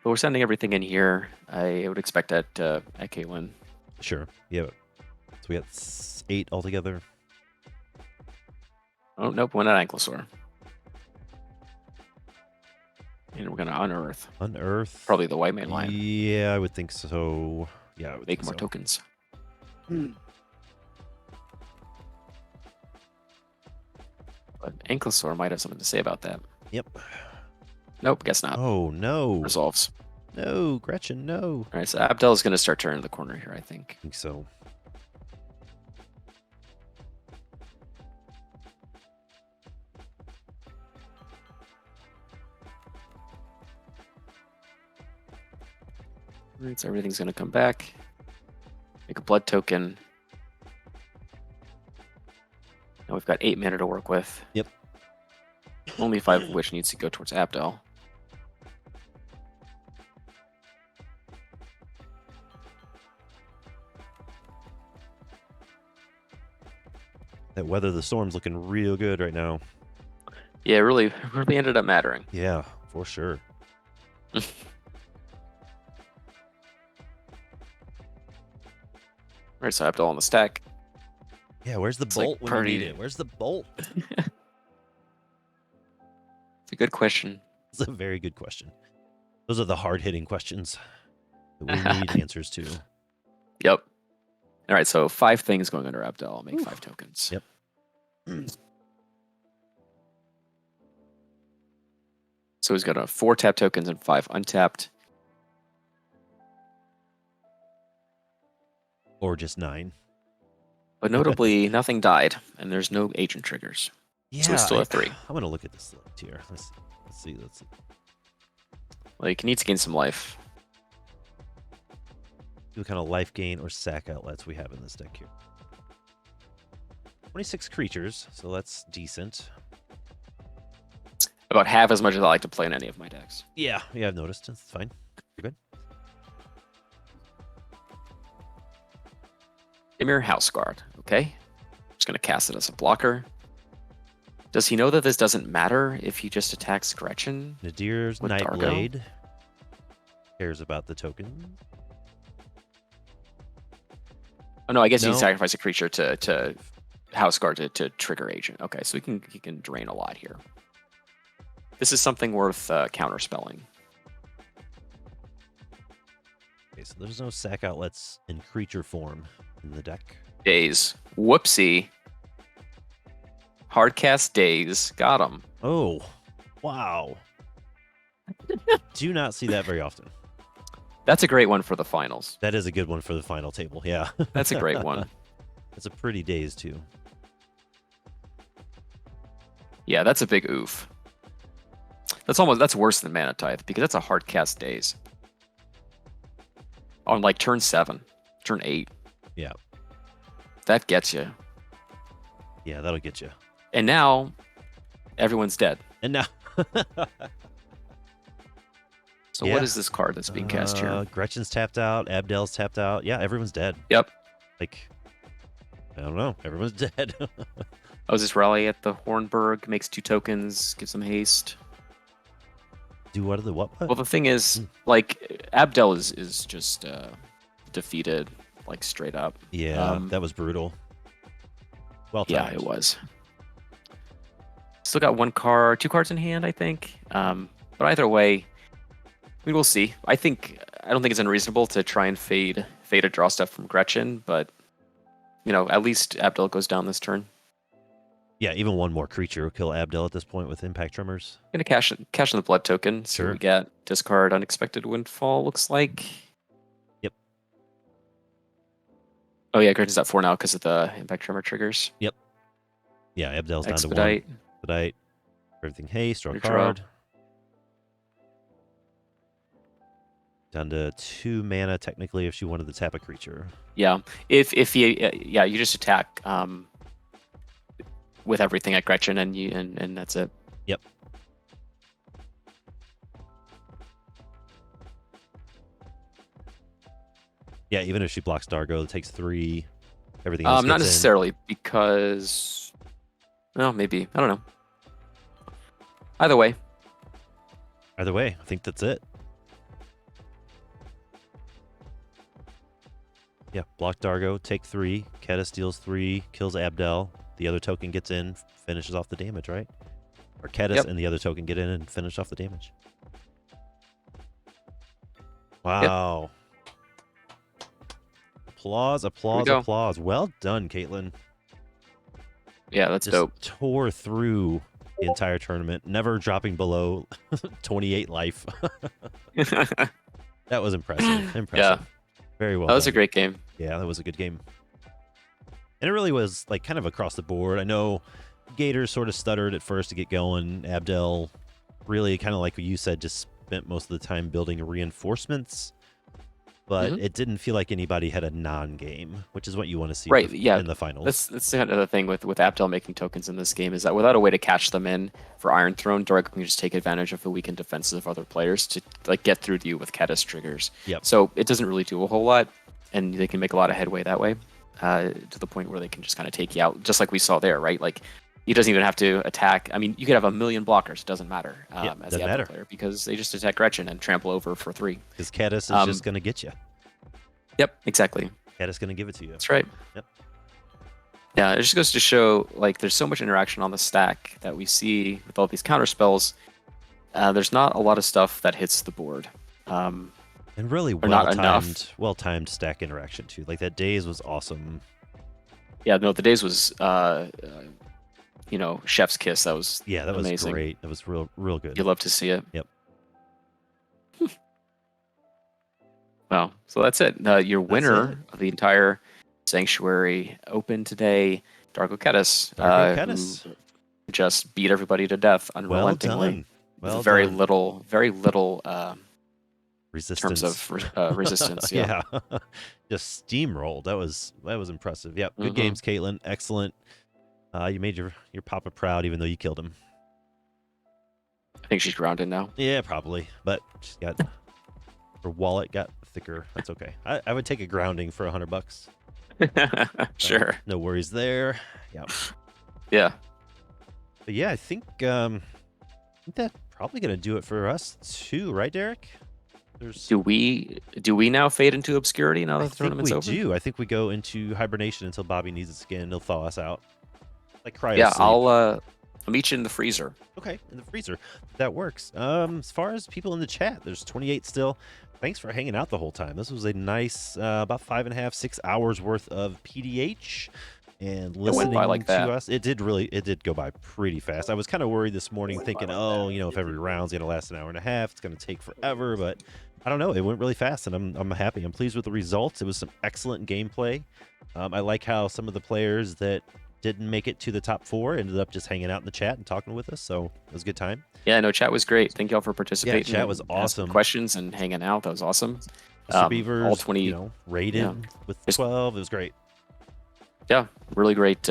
But we're sending everything in here. I would expect that at Caitlyn. Sure. Yeah. So we got 8 altogether. Oh, nope, one at Ankylosaur. And we're going to unearth. Unearth. Probably the white main line. Yeah, I would think so. Yeah, I would Make think more so. tokens. But Ankylosaur might have something to say about that. Yep. Nope, guess not. Oh, no. Resolves. No, Gretchen, no. All right, so Abdel is going to start turning the corner here, I think. I think so. All right, so everything's going to come back. Make a blood token. Now we've got 8 mana to work with. Yep. Only 5 of which needs to go towards Abdel. That Weather the Storm's looking real good right now. Yeah, it really ended up mattering. Yeah, for sure. Alright, so Abdul on the stack. Yeah, where's the It's like bolt when you need it? Where's the bolt? It's a good question. It's a very good question. Those are the hard-hitting questions that we need answers to. Yep. All right, so 5 things going under Abdel. I'll make 5 tokens. Yep. So he's got a 4 tap tokens and 5 untapped. Or just 9. But notably, nothing died, and there's no agent triggers. Yeah, So we still have 3. I'm gonna look at this list here. Let's see. Like, he needs to gain some life. See what kind of life gain or sack outlets we have in this deck here. 26 creatures, so that's decent. About half as much as I like to play in any of my decks. Yeah, I've noticed. It's fine. You're good. Dimir House Guard. Okay. Just going to cast it as a blocker. Does he know that this doesn't matter if he just attacks Gretchen? Nadir's with Dargo? Nightblade cares about the token. Oh no, I guess he No. can sacrifice a creature to House Guard to trigger agent. Okay, so he can drain a lot here. This is something worth counterspelling. Okay, so there's no sack outlets in creature form in the deck. Days. Whoopsie. Hardcast Days. Got him. Oh, wow. Do not see that very often. That's a great one for the finals. That is a good one for the final table. Yeah. That's a great one. It's a pretty days too. Yeah, that's a big oof. That's worse than Mana Tithe because that's a hardcast Days. On like turn 7, turn 8. Yeah. That gets you. Yeah, that'll get you. And now everyone's dead. And now So Yeah. what is this card that's being cast here? Gretchen's tapped out, Abdel's tapped out. Yeah, everyone's dead. Yep. Like, I don't know. Everyone's dead. Oh, is this Rally at the Hornburg? Makes 2 tokens, gives them haste. Do what are the what? Well, the thing is, like, Abdel is just defeated, like, straight up. Yeah, that was brutal. Well Yeah, timed. it was. Still got 2 cards in hand, I think. But either way, we will see. I don't think it's unreasonable to try and fade a draw step from Gretchen, but at least Abdel goes down this turn. Yeah, even one more creature will kill Abdel at this point with impact tremors. Gonna cash in the blood token. So Sure. we get discard unexpected windfall. Looks like. Yep. Oh yeah, Gretchen's at 4 now because of the impact tremor triggers. Yeah, Abdel's down to 1. Expedite. Expedite. Everything haste, draw a Draw. card. Down to 2 mana technically if she wanted to tap a creature. Yeah, if you just attack with everything at Gretchen and that's it. Yep. Yeah, even if she blocks Dargo, it takes 3. Everything else Not gets in. necessarily because, well, maybe I don't know. Either way, Either way, I think that's it. Yeah, block Dargo, take 3. Keta steals 3, kills Abdel. The other token gets in, finishes off the damage, right? Or Ketis Yep. and the other token get in and finish off the damage. Wow. Applause, applause, go. applause. Well done, Caitlin. yeah, that's Just dope. tore through the entire tournament, never dropping below 28 life. That was impressive. Impressive. Yeah. Very well That was a done. great game. Yeah, that was a good game. And it really was like kind of across the board. I know Gators sort of stuttered at first to get going. Abdel really kind of like what you said, just spent most of the time building reinforcements. But Mhm. it didn't feel like anybody had a non-game, which is what you want to see Right, yeah. in the finals. That's the other thing with Abdel making tokens in this game is that without a way to catch them in for Iron Throne, Dargo can just take advantage of the weakened defenses of other players to like get through to you with Ketis triggers. Yep. So it doesn't really do a whole lot, and they can make a lot of headway that way, to the point where they can just kind of take you out, just like we saw there, right? Like he doesn't even have to attack. I mean, you could have a million blockers. It doesn't matter as doesn't the matter. advent player because they just attack Gretchen and trample over for 3. Because Caddis is just going to get you. Yep, exactly. Caddis going to give it to you. That's right. Yep. Yeah, it just goes to show, like, there's so much interaction on the stack that we see with all these counter spells. There's not a lot of stuff that hits the board. And really not enough. well-timed stack interaction too. Like that Days was awesome. Yeah, no, the Days was, chef's kiss. That was that was amazing. great. That was real good. You love to see it. Yep. Well, so that's it. Your winner of the entire Sanctuary Open today, Darko Kedis, who just beat everybody to death unrelentingly. Well done. Very little resistance. Terms of resistance. Yeah. Just steamrolled. That was impressive. Yep. Good games, Caitlin. Excellent. You made your papa proud, even though you killed him. I think she's grounded now. Yeah, probably. But she's got her wallet got thicker. That's okay. I would take a grounding for $100. Sure. No worries there. Yeah. Yeah. But yeah, I think that's probably gonna do it for us too, right, Derek? Do we now fade into obscurity now that the tournament's over? I think we do. I think we go into hibernation until Bobby needs his skin. He'll thaw us out. Like cryo Yeah, sleep. I'll meet you in the freezer. Okay, in the freezer. That works. As far as people in the chat, there's 28 still. Thanks for hanging out the whole time. This was a nice about 5.5, 6 hours worth of PDH and listening to us. It did go by pretty fast. I was kind of worried this morning thinking, if every round's going to last an hour and a half, it's going to take forever, but I don't know. It went really fast, and I'm happy. I'm pleased with the results. It was some excellent gameplay. I like how some of the players that didn't make it to the top 4 ended up just hanging out in the chat and talking with us, so it was a good time. Yeah, no, chat was great. Thank y'all for participating. Yeah, chat was awesome. Questions and hanging out. That was awesome. Mr. Beavers, all 20, rated with 12. It was great. Yeah, really great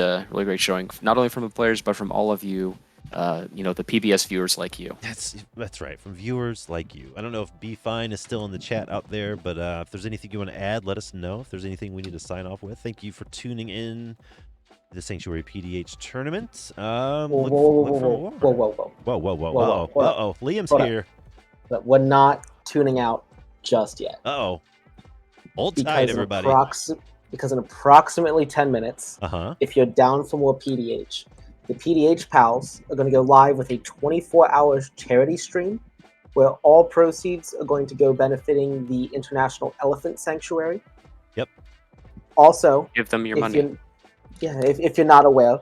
showing. Not only from the players, but from all of you. The PBS viewers like you. That's right. From viewers like you. I don't know if Be Fine is still in the chat out there, but if there's anything you want to add, let us know. If there's anything we need to sign off with, thank you for tuning in. The Sanctuary PDH tournament. Whoa. Liam's here. But we're not tuning out just yet. Uh-oh. Hold tight, everybody. Because in approximately 10 minutes, if you're down for more PDH, the PDH pals are going to go live with a 24-hour charity stream where all proceeds are going to go benefiting the International Elephant Sanctuary. Yep. Also, give them your money. If you're not aware,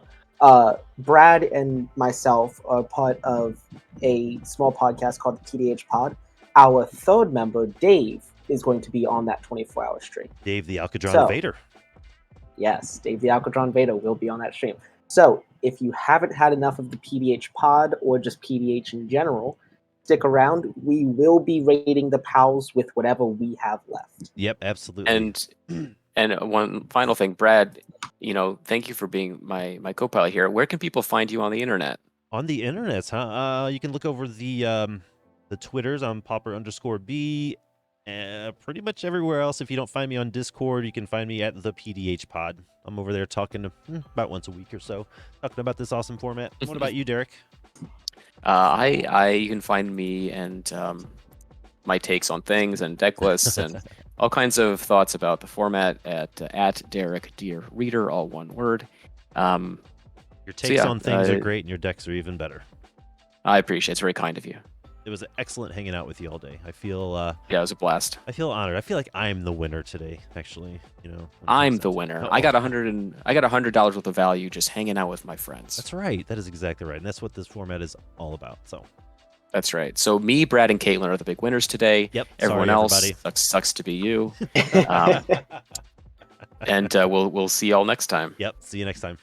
Brad and myself are part of a small podcast called the PDH Pod. Our third member, Dave, is going to be on that 24-hour stream. Dave the Alcadron Vader. Yes, Dave the Alcadron Vader will be on that stream. So if you haven't had enough of the PDH Pod or just PDH in general, stick around. We will be rating the pals with whatever we have left. Yep, absolutely. And one final thing, Brad, thank you for being my co-pilot here. Where can people find you on the internet? On the internet, huh? You can look over the Twitters on Pauper_B. Pretty much everywhere else. If you don't find me on Discord, you can find me at the PDH Pod. I'm over there talking about once a week or so, talking about this awesome format. What about you, Derek? You can find me and my takes on things and deck lists and all kinds of thoughts about the format at Derek Dear Reader, all one word. Your takes on things are great, and your decks are even better. I appreciate it. It's very kind of you. It was excellent hanging out with you all day. I feel it was a blast. I feel honored. I feel like I'm the winner today. Actually, I'm the winner. I got $100 worth of value just hanging out with my friends. That's right. That is exactly right, and that's what this format is all about. So. That's right. So me, Brad, and Caitlin are the big winners today. Yep. Everyone else sucks to be you. And we'll see y'all next time. Yep. See you next time.